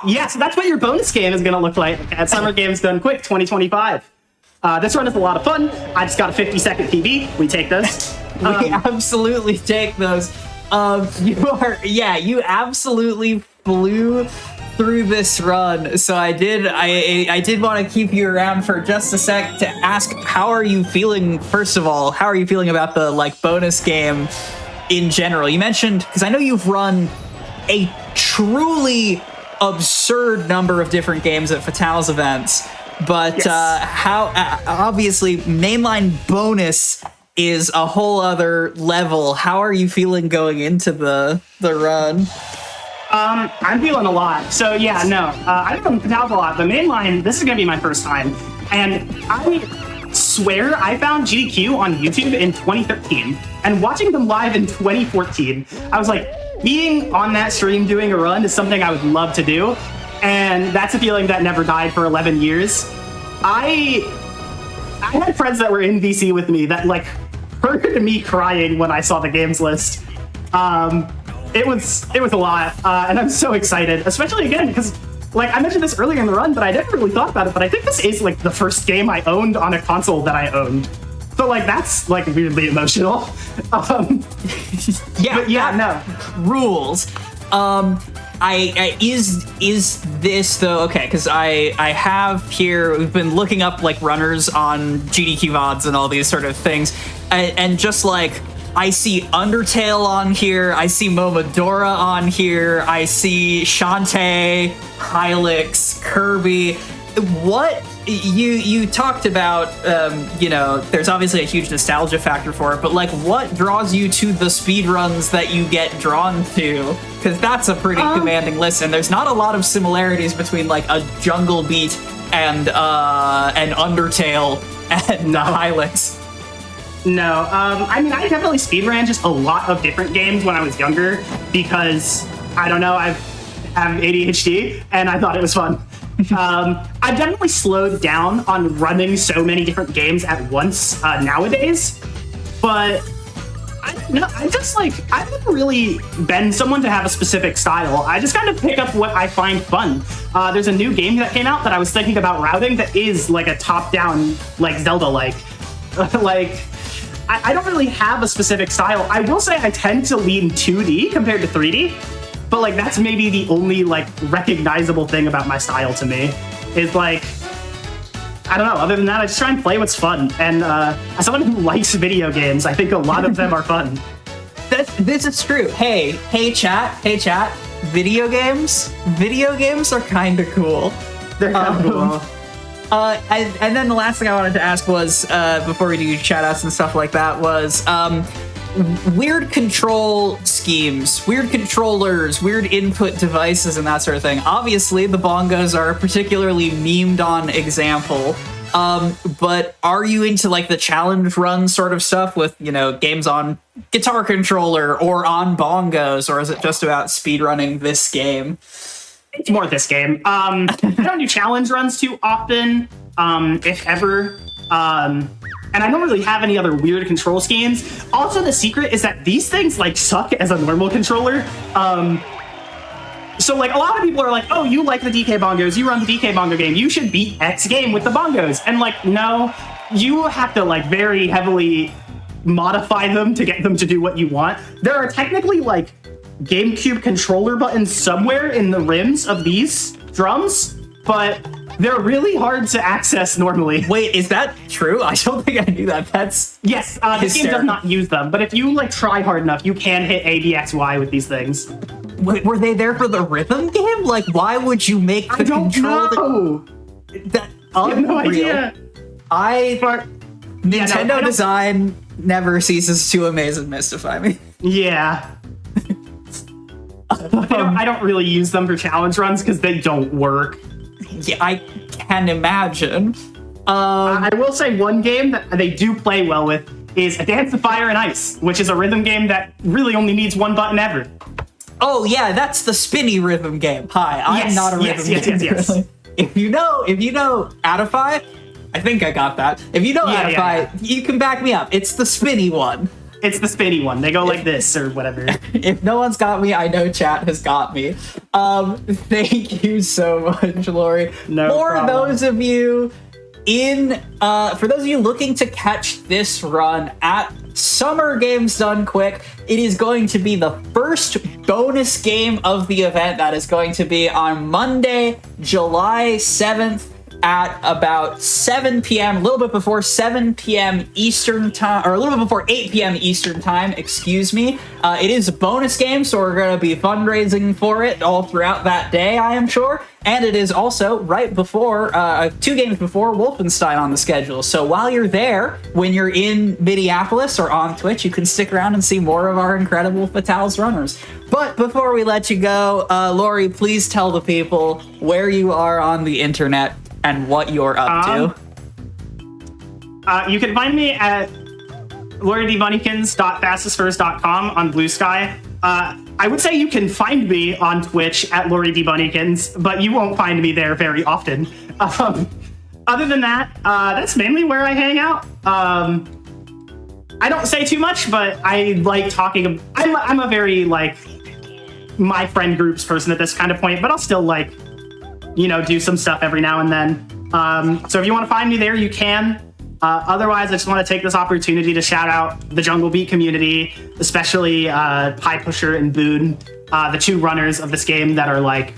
Speaker 17: Yeah, so that's what your bonus game is going to look like at Summer Games Done Quick 2025. This run is a lot of fun. I just got a 50-second PB. We take those.
Speaker 1: We absolutely take those. You absolutely flew through this run. So I did want to keep you around for just a sec to ask, how are you feeling? First of all, how are you feeling about the bonus game in general? You mentioned, because I know you've run a truly absurd number of different games at Fatales events, but yes. How obviously mainline bonus is a whole other level. How are you feeling going into the run?
Speaker 17: I'm feeling a lot. So yeah, no, I've been Fatales a lot. The mainline, this is gonna be my first time, and I swear I found GDQ on YouTube in 2013, and watching them live in 2014, I was like, being on that stream doing a run is something I would love to do, and that's a feeling that never died for 11 years. I had friends that were in VC with me that heard me crying when I saw the games list. It was a lot, and I'm so excited, especially again because I mentioned this earlier in the run, but I never really thought about it. But I think this is the first game I owned on a console that I owned, so that's weirdly emotional.
Speaker 1: No rules. Is this though okay? Because I have here. We've been looking up runners on GDQ VODs and all these sort of things, and just I see Undertale on here, I see Momodora on here, I see Shantae, Hylics, Kirby. What you talked about, there's obviously a huge nostalgia factor for it, but what draws you to the speedruns that you get drawn to? Because that's a pretty commanding list, and there's not a lot of similarities between a Jungle Beat and Undertale and Hylics.
Speaker 17: No, I mean, I definitely speedran just a lot of different games when I was younger because, I don't know, I have ADHD, and I thought it was fun. I've definitely slowed down on running so many different games at once nowadays, but I've never really been someone to have a specific style. I just kind of pick up what I find fun. There's a new game that came out that I was thinking about routing that is like a top-down, like Zelda-like. I don't really have a specific style. I will say I tend to lean 2D compared to 3D, but like that's maybe the only like recognizable thing about my style to me is like, I don't know. Other than that, I just try and play what's fun. And as someone who likes video games, I think a lot of them are fun.
Speaker 1: This is true. Hey chat. Video games are kind of cool.
Speaker 17: They're kind of cool.
Speaker 1: And then the last thing I wanted to ask was, before we do shout outs and stuff like that, was weird control schemes, weird controllers, weird input devices, and that sort of thing. Obviously, the bongos are a particularly memed on example. But are you into like the challenge run sort of stuff with, you know, games on guitar controller or on bongos, or is it just about speedrunning this game?
Speaker 17: It's more this game. I don't do challenge runs too often, if ever. And I don't really have any other weird control schemes. Also, the secret is that these things like suck as a normal controller. So like a lot of people are like, oh, you like the DK bongos, you run the DK bongo game, you should beat X game with the bongos. And like, no, you have to like very heavily modify them to get them to do what you want. There are technically like GameCube controller buttons somewhere in the rims of these drums, but they're really hard to access normally.
Speaker 1: Wait, is that true? I don't think I knew that. That's
Speaker 17: yes, this game does not use them, but if you like try hard enough, you can hit A, B, X, Y with these things.
Speaker 1: Wait, were they there for the rhythm game? Like, why would you make the control? That
Speaker 17: I have no idea.
Speaker 1: Nintendo design never ceases to amaze and mystify me.
Speaker 17: Yeah. I don't really use them for challenge runs because they don't work.
Speaker 1: Yeah, I can imagine.
Speaker 17: I will say one game that they do play well with is A Dance of Fire and Ice, which is a rhythm game that really only needs one button ever.
Speaker 1: Oh yeah, that's the spinny rhythm game. Hi, I'm not a rhythm game.
Speaker 17: Yes.
Speaker 1: If you know Adify, I think I got that. If you know Adify, you can back me up. It's the spinny one.
Speaker 17: It's the spinny one. They go like this or whatever.
Speaker 1: If no one's got me, I know chat has got me. Thank you so much, Lori.
Speaker 17: No
Speaker 1: For those of you looking to catch this run at Summer Games Done Quick, it is going to be the first bonus game of the event that is going to be on Monday, July 7th at about 7 p.m., a little bit before 7 p.m. Eastern time, or a little bit before 8 p.m. Eastern time, excuse me. It is a bonus game, so we're going to be fundraising for it all throughout that day, I am sure. And it is also right before, 2 games before Wolfenstein on the schedule. So while you're there, when you're in Minneapolis or on Twitch, you can stick around and see more of our incredible Fatales runners. But before we let you go, Lori, please tell the people where you are on the internet and what you're up to.
Speaker 17: You can find me at LoriDBunnykins.fastestfirst.com on Blue Sky. I would say you can find me on Twitch at LoriDBunnykins, but you won't find me there very often. Other than that, that's mainly where I hang out. I don't say too much, but I like talking. I'm a very like my friend groups person at this kind of point, but I'll still like, do some stuff every now and then. So if you want to find me there, you can. Otherwise, I just want to take this opportunity to shout out the Jungle Beat community, especially Pie Pusher and Boone, the 2 runners of this game that are like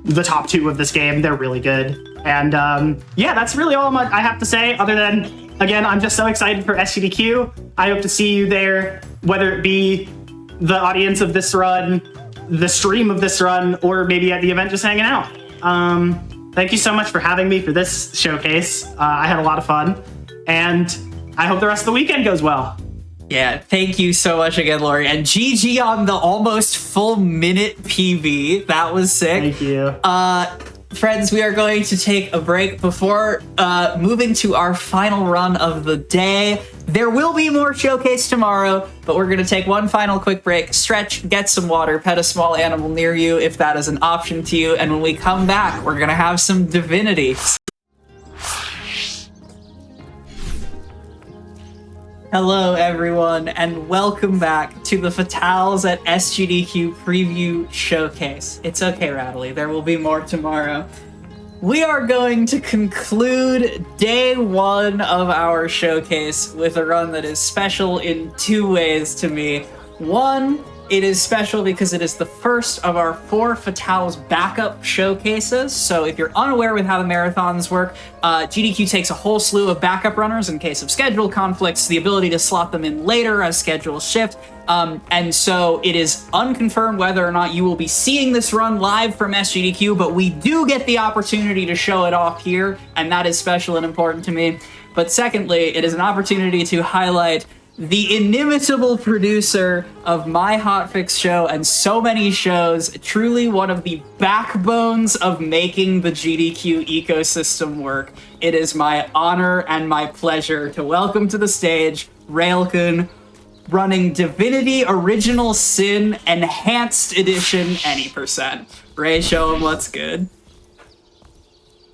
Speaker 17: the top 2 of this game. They're really good. And that's really all I have to say, other than, again, I'm just so excited for SGDQ. I hope to see you there, whether it be the audience of this run, the stream of this run, or maybe at the event just hanging out. Thank you so much for having me for this showcase. I had a lot of fun, and I hope the rest of the weekend goes well.
Speaker 1: Yeah, thank you so much again, Lori. And GG on the almost full minute PB. That was sick.
Speaker 17: Thank you.
Speaker 1: Friends, we are going to take a break before moving to our final run of the day. There will be more showcase tomorrow, but we're going to take one final quick break, stretch, get some water, pet a small animal near you if that is an option to you, and when we come back, we're going to have some Divinity. Hello, everyone, and welcome back to the Fatales at SGDQ Preview Showcase. It's okay, Rattly, there will be more tomorrow. We are going to conclude day one of our showcase with a run that is special in two ways to me. One, it is special because it is the first of our 4 Fatales backup showcases. So if you're unaware with how the marathons work, GDQ takes a whole slew of backup runners in case of schedule conflicts, the ability to slot them in later as schedules shift. And so it is unconfirmed whether or not you will be seeing this run live from SGDQ, but we do get the opportunity to show it off here, and that is special and important to me. But secondly, it is an opportunity to highlight the inimitable producer of my Hotfix show and so many shows, truly one of the backbones of making the GDQ ecosystem work. It is my honor and my pleasure to welcome to the stage Railkun, running Divinity Original Sin Enhanced Edition any %. Ray, show him what's good.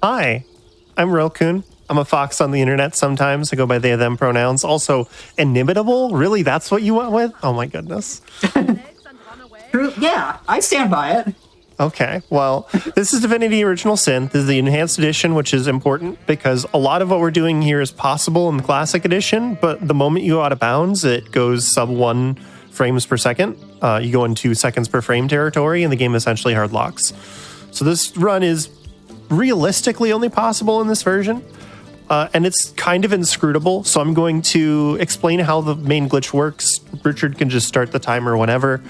Speaker 18: Hi, I'm Railkun. I'm a fox on the internet sometimes. I go by they, them pronouns. Also, inimitable? Really? That's what you went with? Oh my goodness.
Speaker 1: Yeah, I stand by it.
Speaker 18: Okay, well, this is Divinity Original Sin. This is the Enhanced Edition, which is important because a lot of what we're doing here is possible in the Classic Edition, but the moment you go out of bounds, it goes sub 1 frames per second. You go into seconds per frame territory, and the game essentially hard locks. So this run is realistically only possible in this version. And it's kind of inscrutable, so I'm going to explain how the main glitch works. Richard can just start the timer whenever,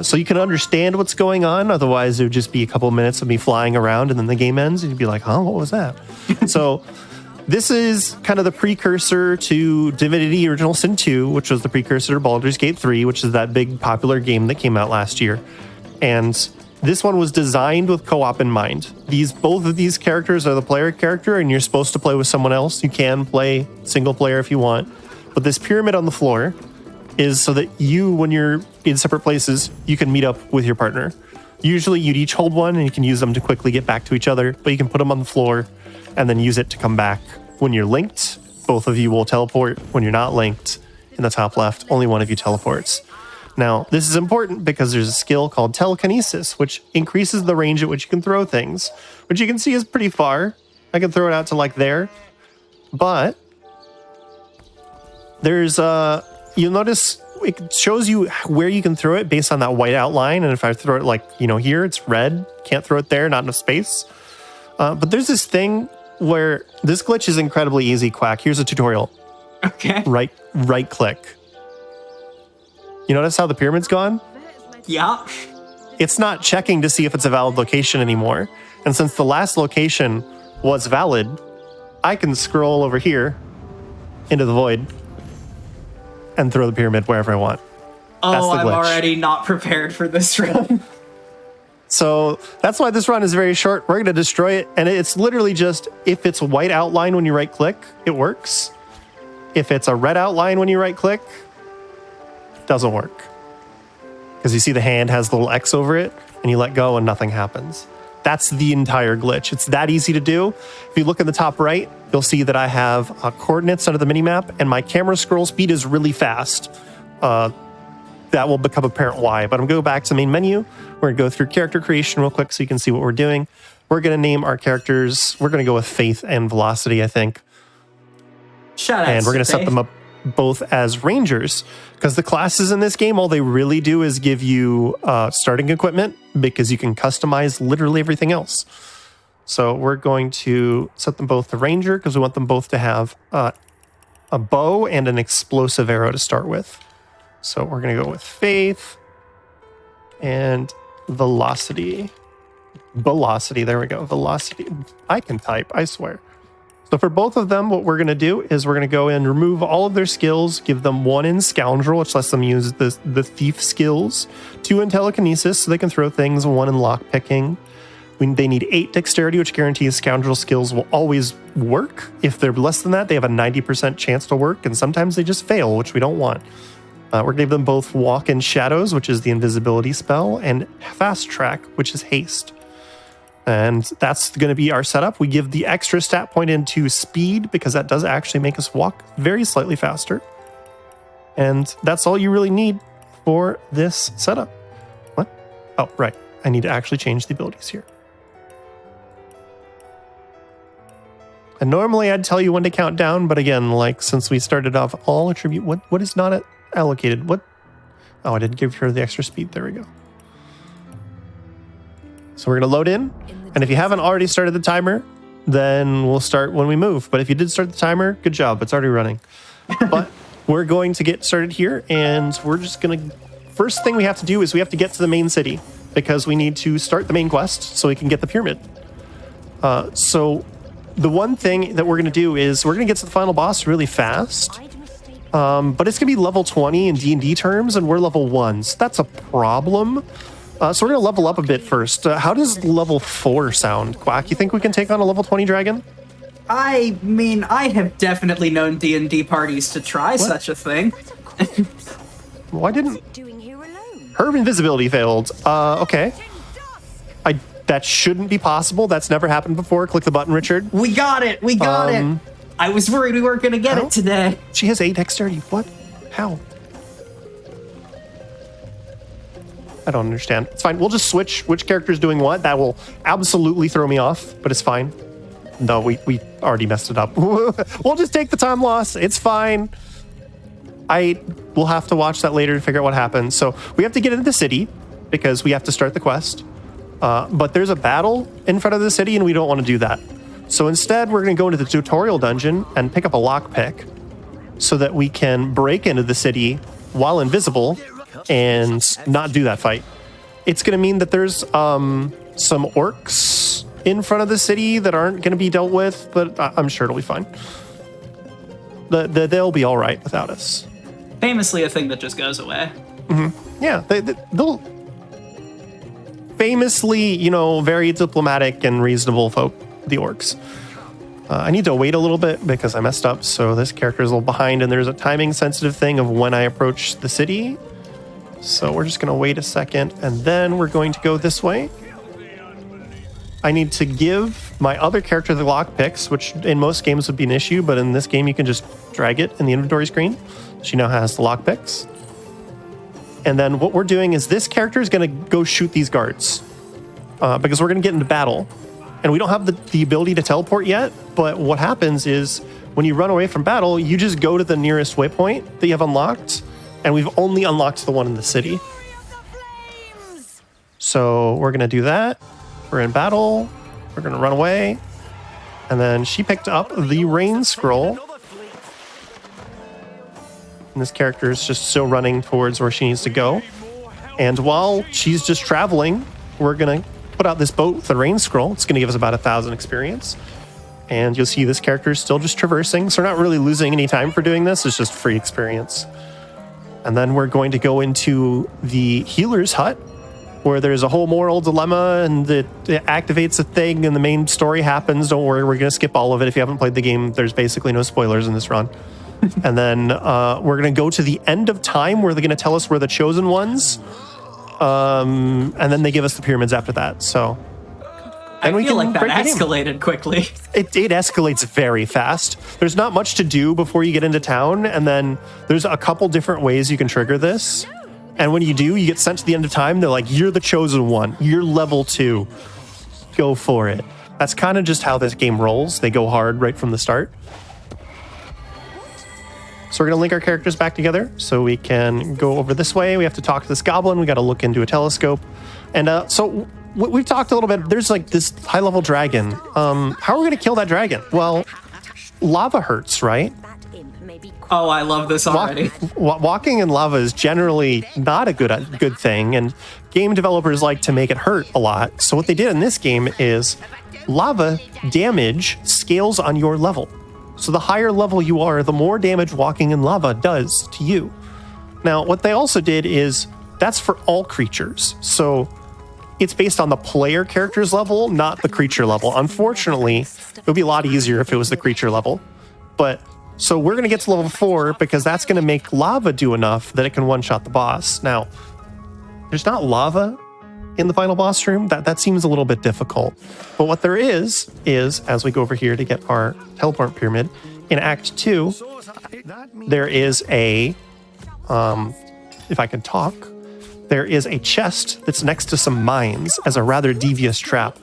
Speaker 18: so you can understand what's going on. Otherwise, it would just be a couple of minutes of me flying around, and then the game ends, and you'd be like, huh, what was that? So this is kind of the precursor to Divinity Original Sin 2, which was the precursor to Baldur's Gate 3, which is that big popular game that came out last year. And this one was designed with co-op in mind. Both of these characters are the player character, and you're supposed to play with someone else. You can play single player if you want. But this pyramid on the floor is so that you, when you're in separate places, you can meet up with your partner. Usually you'd each hold one, and you can use them to quickly get back to each other, but you can put them on the floor and then use it to come back. When you're linked, both of you will teleport. When you're not linked, in the top left, only one of you teleports. Now, this is important because there's a skill called telekinesis, which increases the range at which you can throw things, which you can see is pretty far. I can throw it out to like there, but there's you'll notice it shows you where you can throw it based on that white outline. And if I throw it like, here, it's red. Can't throw it there, not enough space. But there's this thing where this glitch is incredibly easy, Quack. Here's a tutorial.
Speaker 1: Okay.
Speaker 18: Right click. You notice how the pyramid's gone?
Speaker 1: Yeah.
Speaker 18: It's not checking to see if it's a valid location anymore. And since the last location was valid, I can scroll over here into the void and throw the pyramid wherever I want.
Speaker 1: Oh, I'm already not prepared for this run.
Speaker 18: So that's why this run is very short. We're going to destroy it. And it's literally just, if it's a white outline when you right click, it works. If it's a red outline when you right click, doesn't work. Because you see the hand has the little X over it, and you let go and nothing happens. That's the entire glitch. It's that easy to do. If you look in the top right, you'll see that I have coordinates under the minimap, and my camera scroll speed is really fast. That will become apparent why. But I'm going to go back to the main menu. We're going to go through character creation real quick so you can see what we're doing. We're going to name our characters. We're going to go with Faith and Velocity, I think. And we're going to set them up both as rangers, because the classes in this game, all they really do is give you starting equipment, because you can customize literally everything else. So we're going to set them both to ranger because we want them both to have a bow and an explosive arrow to start with. So we're going to go with Faith and Velocity. There we go. Velocity. I can type, I swear. So for both of them, what we're going to do is we're going to go and remove all of their skills, give them 1 in Scoundrel, which lets them use the thief skills, 2 in Telekinesis, so they can throw things, 1 in Lockpicking, They need 8 dexterity, which guarantees scoundrel skills will always work. If they're less than that, they have a 90% chance to work, and sometimes they just fail, which we don't want. We're going to give them both Walk in Shadows, which is the invisibility spell, and Fast Track, which is haste. And that's going to be our setup. We give the extra stat point into Speed, because that does actually make us walk very slightly faster. And that's all you really need for this setup. What? Oh, right. I need to actually change the abilities here. And normally I'd tell you when to count down, but again, like since we started off, all attribute, what is not allocated? What? Oh, I didn't give her the extra speed. There we go. So we're going to load in. And if you haven't already started the timer, then we'll start when we move. But if you did start the timer, good job. It's already running. But we're going to get started here, and we're just going to, first thing we have to do is we have to get to the main city, because we need to start the main quest so we can get the pyramid. So the one thing that we're going to do is we're going to get to the final boss really fast. But it's going to be level 20 in D&D terms, and we're level 1. So that's a problem. So we're going to level up a bit first. How does level 4 sound? Quack, you think we can take on a level 20 dragon?
Speaker 1: I mean, I have definitely known D&D parties to try such a thing.
Speaker 18: Why didn't... Her invisibility failed. Okay. That shouldn't be possible. That's never happened before. Click the button, Richard.
Speaker 1: We got it. We got it. I was worried we weren't going to get it today.
Speaker 18: She has 8 dexterity. What? How? I don't understand. It's fine. We'll just switch which character's doing what. That will absolutely throw me off, but it's fine. No, we already messed it up. We'll just take the time loss. It's fine. We'll have to watch that later to figure out what happens. So we have to get into the city because we have to start the quest. But there's a battle in front of the city and we don't want to do that. So instead, we're going to go into the tutorial dungeon and pick up a lockpick so that we can break into the city while invisible and not do that fight. It's going to mean that there's some orcs in front of the city that aren't going to be dealt with, but I'm sure it'll be fine. They'll be all right without us.
Speaker 1: Famously a thing that just goes away.
Speaker 18: Mm-hmm. Yeah, they'll famously, very diplomatic and reasonable folk, the orcs. I need to wait a little bit because I messed up, so this character is a little behind, and there's a timing sensitive thing of when I approach the city. So we're just going to wait a second, and then we're going to go this way. I need to give my other character the lockpicks, which in most games would be an issue, but in this game you can just drag it in the inventory screen. She now has the lockpicks. And then what we're doing is this character is going to go shoot these guards because we're going to get into battle. And we don't have the ability to teleport yet, but what happens is when you run away from battle, you just go to the nearest waypoint that you have unlocked, and we've only unlocked the one in the city. So we're going to do that. We're in battle. We're going to run away. And then she picked up the rain scroll. And this character is just still running towards where she needs to go. And while she's just traveling, we're going to put out this boat with the rain scroll. It's going to give us about 1,000 experience. And you'll see this character is still just traversing. So we're not really losing any time for doing this. It's just free experience. And then we're going to go into the healer's hut, where there's a whole moral dilemma and it activates a thing and the main story happens. Don't worry, we're going to skip all of it. If you haven't played the game, there's basically no spoilers in this run. And then we're going to go to the end of time where they're going to tell us we're the chosen ones. And then they give us the pyramids after that. So
Speaker 1: I feel like that escalated quickly.
Speaker 18: It escalates very fast. There's not much to do before you get into town. And then there's a couple different ways you can trigger this. And when you do, you get sent to the end of time. They're like, you're the chosen one. You're level 2. Go for it. That's kind of just how this game rolls. They go hard right from the start. So we're going to link our characters back together so we can go over this way. We have to talk to this goblin. We got to look into a telescope. And so we've talked a little bit. There's like this high-level dragon. How are we going to kill that dragon? Well, lava hurts, right?
Speaker 1: Oh, I love this already.
Speaker 18: Walking in lava is generally not a good thing, and game developers like to make it hurt a lot. So what they did in this game is lava damage scales on your level. So the higher level you are, the more damage walking in lava does to you. Now, what they also did is that's for all creatures. So it's based on the player character's level, not the creature level. Unfortunately, it would be a lot easier if it was the creature level. But so we're going to get to level 4 because that's going to make lava do enough that it can one-shot the boss. Now, there's not lava in the final boss room. That seems a little bit difficult. But what there is as we go over here to get our teleport pyramid, in Act 2, there is a, if I can talk, there is a chest that's next to some mines as a rather devious trap,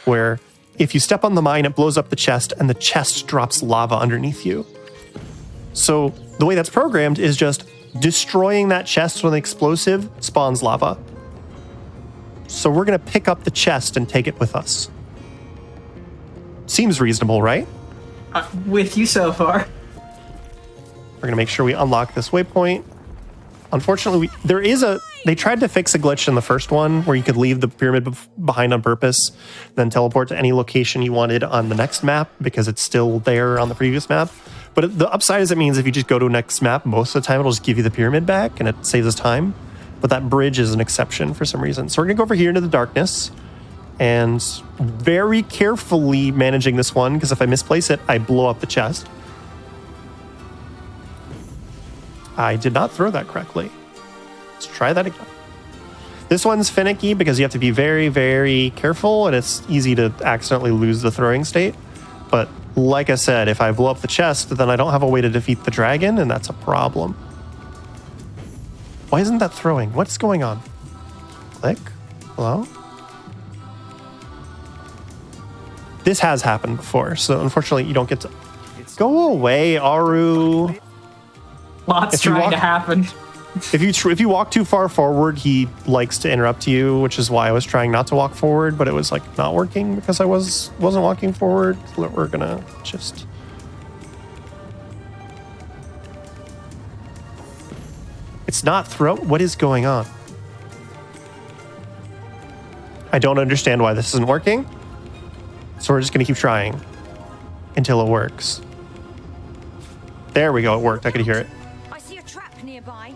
Speaker 18: where if you step on the mine, it blows up the chest, and the chest drops lava underneath you. So the way that's programmed is just destroying that chest with an explosive spawns lava. So we're going to pick up the chest and take it with us. Seems reasonable, right?
Speaker 1: With you so far.
Speaker 18: We're going to make sure we unlock this waypoint. Unfortunately, they tried to fix a glitch in the first one where you could leave the pyramid behind on purpose, then teleport to any location you wanted on the next map because it's still there on the previous map. But the upside is it means if you just go to a next map, most of the time it'll just give you the pyramid back and it saves us time. But that bridge is an exception for some reason. So we're going to go over here into the darkness and very carefully managing this one, because if I misplace it, I blow up the chest. I did not throw that correctly. Let's try that again. This one's finicky because you have to be very, very careful, and it's easy to accidentally lose the throwing state. But like I said, if I blow up the chest, then I don't have a way to defeat the dragon, and that's a problem. Why isn't that throwing? What's going on? Click. Hello? This has happened before, so unfortunately you don't get to... Go away, Aru.
Speaker 1: Lots trying to happen.
Speaker 18: If you walk too far forward, he likes to interrupt you, which is why I was trying not to walk forward, but it was like not working because I wasn't walking forward. We're gonna just... It's not throw. What is going on? I don't understand why this isn't working. So we're just gonna keep trying until it works. There we go, it worked. I could hear it.
Speaker 19: I see a trap nearby.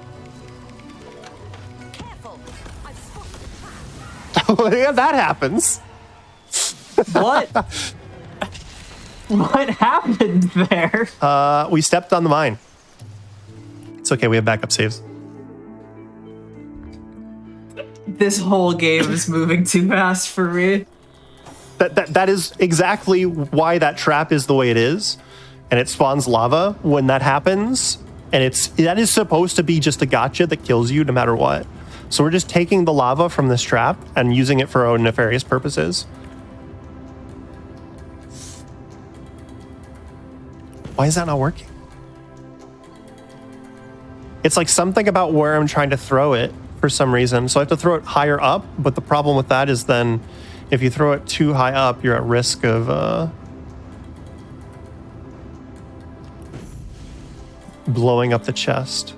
Speaker 19: Careful. I've spotted the trap.
Speaker 18: Yeah, that happens.
Speaker 1: What? What happened there?
Speaker 18: We stepped on the mine. It's okay, we have backup saves.
Speaker 1: This whole game is moving too fast for me.
Speaker 18: That is exactly why that trap is the way it is, and it spawns lava when that happens, and that is supposed to be just a gotcha that kills you no matter what. So we're just taking the lava from this trap and using it for our own nefarious purposes. Why is that not working? It's like something about where I'm trying to throw it for some reason. So I have to throw it higher up, but the problem with that is then if you throw it too high up, you're at risk of blowing up the chest.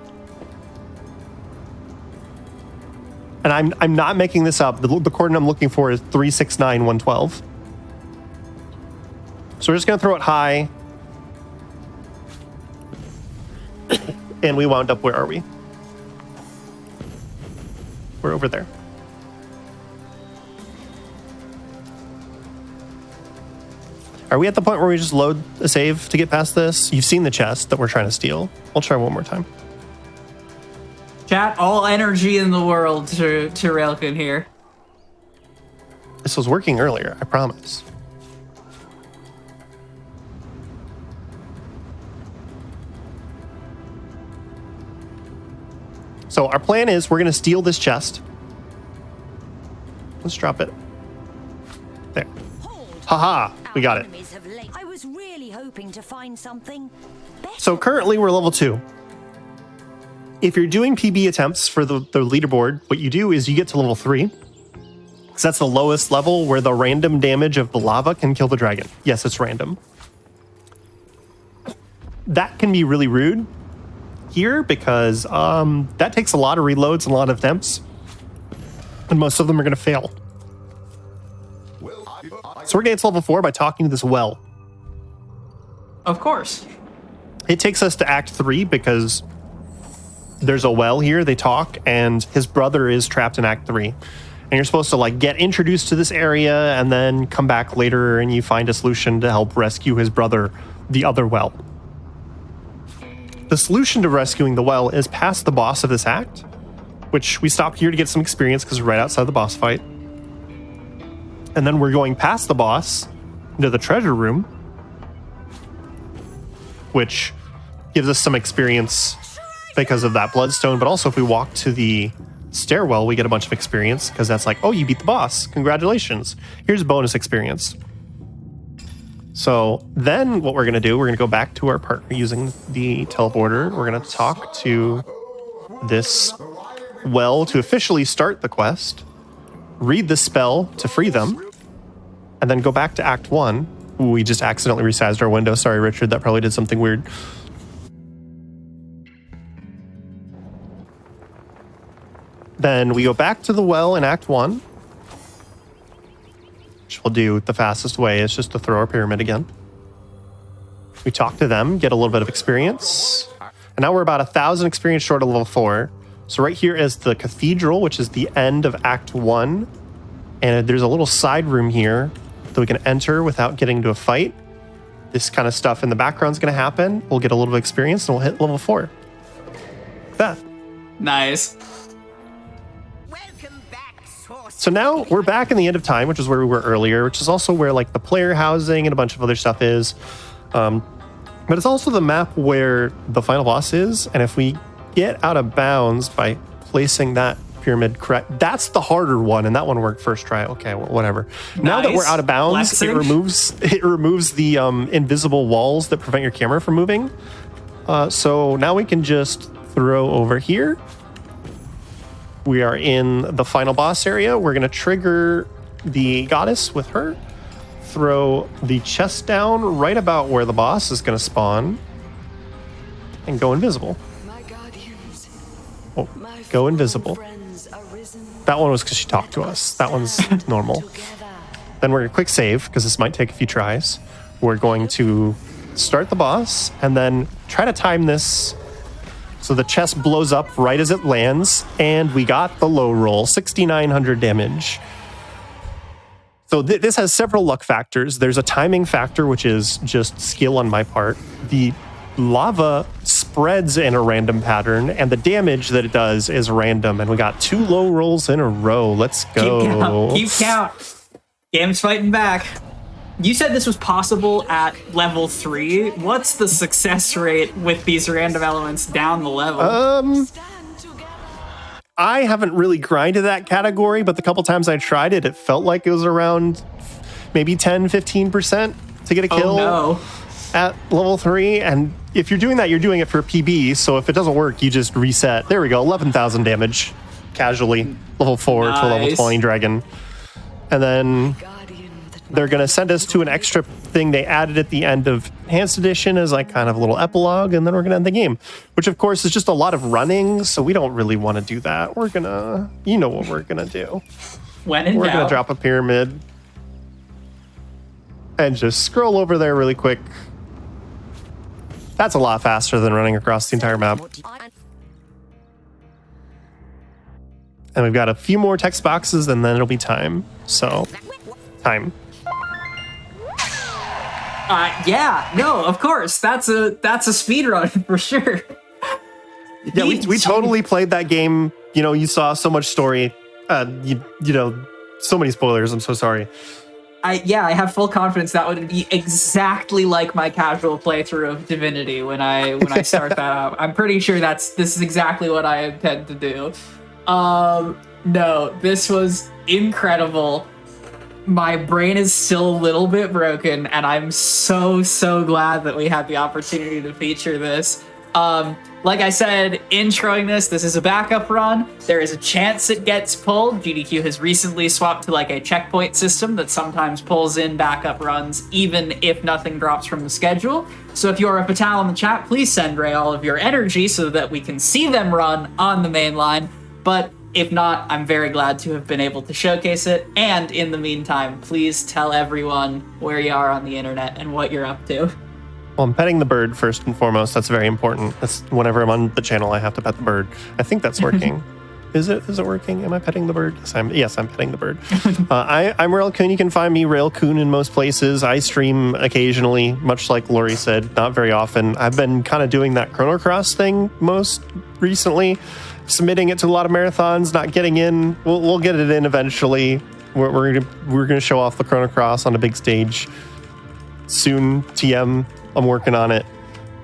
Speaker 18: And I'm not making this up. The coordinate I'm looking for is 369112. So we're just gonna throw it high. And we wound up, where are we? We're over there. Are we at the point where we just load a save to get past this? You've seen the chest that we're trying to steal. I'll try one more time.
Speaker 1: Chat, all energy in the world to Railkin here.
Speaker 18: This was working earlier, I promise. So our plan is we're going to steal this chest. Let's drop it. There. Haha, we got it.
Speaker 19: I was really hoping to find something.
Speaker 18: So currently we're level 2. If you're doing PB attempts for the leaderboard, what you do is you get to level 3. Because that's the lowest level where the random damage of the lava can kill the dragon. Yes, it's random. That can be really rude here because that takes a lot of reloads and a lot of attempts. And most of them are going to fail. So we're going to get to level 4 by talking to this well.
Speaker 1: Of course.
Speaker 18: It takes us to Act 3 because there's a well here, they talk, and his brother is trapped in Act 3. And you're supposed to like get introduced to this area and then come back later and you find a solution to help rescue his brother, the other well. The solution to rescuing the well is past the boss of this act, which we stop here to get some experience because we're right outside the boss fight. And then we're going past the boss into the treasure room, which gives us some experience because of that bloodstone. But also if we walk to the stairwell, we get a bunch of experience because that's like, oh, you beat the boss. Congratulations. Here's bonus experience. So then what we're going to do, we're going to go back to our partner using the teleporter. We're going to talk to this well to officially start the quest, read the spell to free them, and then go back to Act 1. Ooh, we just accidentally resized our window. Sorry, Richard, that probably did something weird. Then we go back to the well in Act 1, which we'll do the fastest way is just to throw our pyramid again. We talk to them, get a little bit of experience. And now we're about 1,000 experience short of level 4. So right here is the cathedral, which is the end of Act 1. And there's a little side room here that we can enter without getting into a fight. This kind of stuff in the background is going to happen. We'll get a little bit of experience and we'll hit level 4. Like that.
Speaker 1: Nice.
Speaker 18: So now we're back in the end of time, which is where we were earlier, which is also where like the player housing and a bunch of other stuff is. But it's also the map where the final boss is. And if we get out of bounds by placing that pyramid correct, that's the harder one. And that one worked first try. Okay, whatever. Nice. Now that we're out of bounds,
Speaker 1: Flexing.
Speaker 18: it removes the invisible walls that prevent your camera from moving. So now we can just throw over here. We are in the final boss area. We're going to trigger the goddess with her. Throw the chest down right about where the boss is going to spawn. And go invisible. Oh, go invisible. That one was because she talked to us. That one's normal. Then we're going to quick save because this might take a few tries. We're going to start the boss and then try to time this so the chest blows up right as it lands, and we got the low roll, 6,900 damage. So this has several luck factors. There's a timing factor, which is just skill on my part. The lava spreads in a random pattern, and the damage that it does is random, and we got 2 low rolls in a row. Let's go.
Speaker 1: Keep count. Game's fighting back. You said this was possible at level 3. What's the success rate with these random elements down the level?
Speaker 18: I haven't really grinded that category, but the couple times I tried it, it felt like it was around maybe 10-15% to get a kill at level 3. And if you're doing that, you're doing it for a PB. So if it doesn't work, you just reset. There we go, 11,000 damage casually, level 4 to level 20 dragon. And then they're going to send us to an extra thing they added at the end of Enhanced Edition as like kind of a little epilogue, and then we're going to end the game, which of course is just a lot of running, so we don't really want to do that. We're going to, you know what we're going to do.
Speaker 1: When in
Speaker 18: We're
Speaker 1: doubt.
Speaker 18: going to drop a pyramid and just scroll over there really quick. That's a lot faster than running across the entire map. And we've got a few more text boxes and then it'll be time. So, time.
Speaker 1: Yeah, no, of course. That's a speed run for sure.
Speaker 18: Yeah, we totally played that game. You know, you saw so much story. You know, so many spoilers. I'm so sorry.
Speaker 1: I have full confidence that would be exactly like my casual playthrough of Divinity when I start that up. I'm pretty sure this is exactly what I intend to do. No, this was incredible. My brain is still a little bit broken, and I'm so glad that we had the opportunity to feature this. Like I said, introing this is a backup run. There is a chance it gets pulled. GDQ has recently swapped to like a checkpoint system that sometimes pulls in backup runs, even if nothing drops from the schedule. So if you're a Fatal in the chat, please send Ray all of your energy so that we can see them run on the main line. But if not, I'm very glad to have been able to showcase it. And in the meantime, please tell everyone where you are on the internet and what you're up to.
Speaker 18: Well, I'm petting the bird first and foremost. That's very important. That's whenever I'm on the channel, I have to pet the bird. I think that's working. Is it working? Am I petting the bird? Yes, I'm petting the bird. I'm Railcoon. You can find me Railcoon in most places. I stream occasionally, much like Lori said, not very often. I've been kind of doing that Chrono Cross thing most recently, submitting it to a lot of marathons, not getting in. We'll get it in eventually. We're gonna show off the Chrono Cross on a big stage soon. TM, I'm working on it.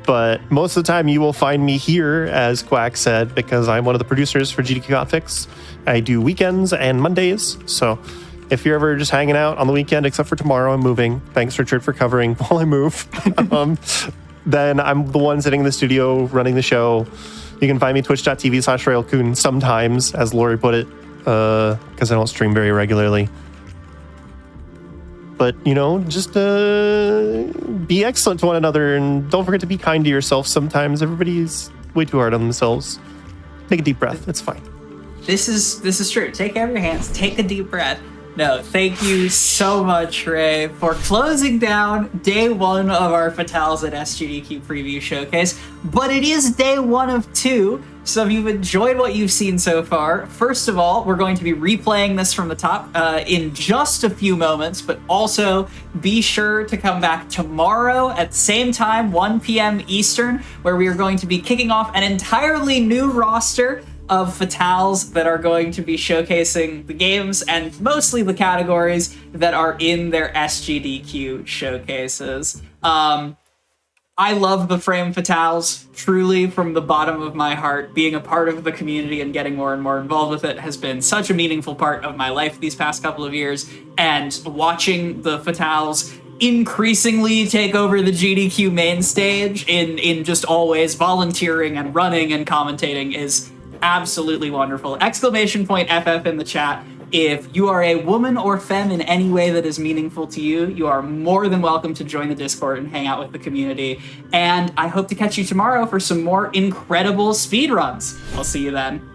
Speaker 18: But most of the time you will find me here, as Quack said, because I'm one of the producers for GDQ Hotfix. I do weekends and Mondays. So if you're ever just hanging out on the weekend, except for tomorrow, I'm moving. Thanks, Richard, for covering while I move. Then I'm the one sitting in the studio running the show. You can find me twitch.tv/Railcoon sometimes, as Lori put it, because I don't stream very regularly. But, just be excellent to one another, and don't forget to be kind to yourself sometimes. Everybody's way too hard on themselves. Take a deep breath. It's fine.
Speaker 1: This is true. Take care of your hands. Take a deep breath. No, thank you so much, Ray, for closing down day 1 of our Fatales at SGDQ Preview Showcase. But it is day 1 of 2, so if you've enjoyed what you've seen so far, first of all, we're going to be replaying this from the top in just a few moments, but also be sure to come back tomorrow at the same time, 1 p.m. Eastern, where we are going to be kicking off an entirely new roster of Fatales that are going to be showcasing the games and mostly the categories that are in their SGDQ showcases. I love the Frame Fatales, truly, from the bottom of my heart. Being a part of the community and getting more and more involved with it has been such a meaningful part of my life these past couple of years, and watching the Fatales increasingly take over the GDQ main stage in just always volunteering and running and commentating is absolutely wonderful. !FF in the chat. If you are a woman or femme in any way that is meaningful to you, you are more than welcome to join the Discord and hang out with the community. And I hope to catch you tomorrow for some more incredible speedruns. I'll see you then.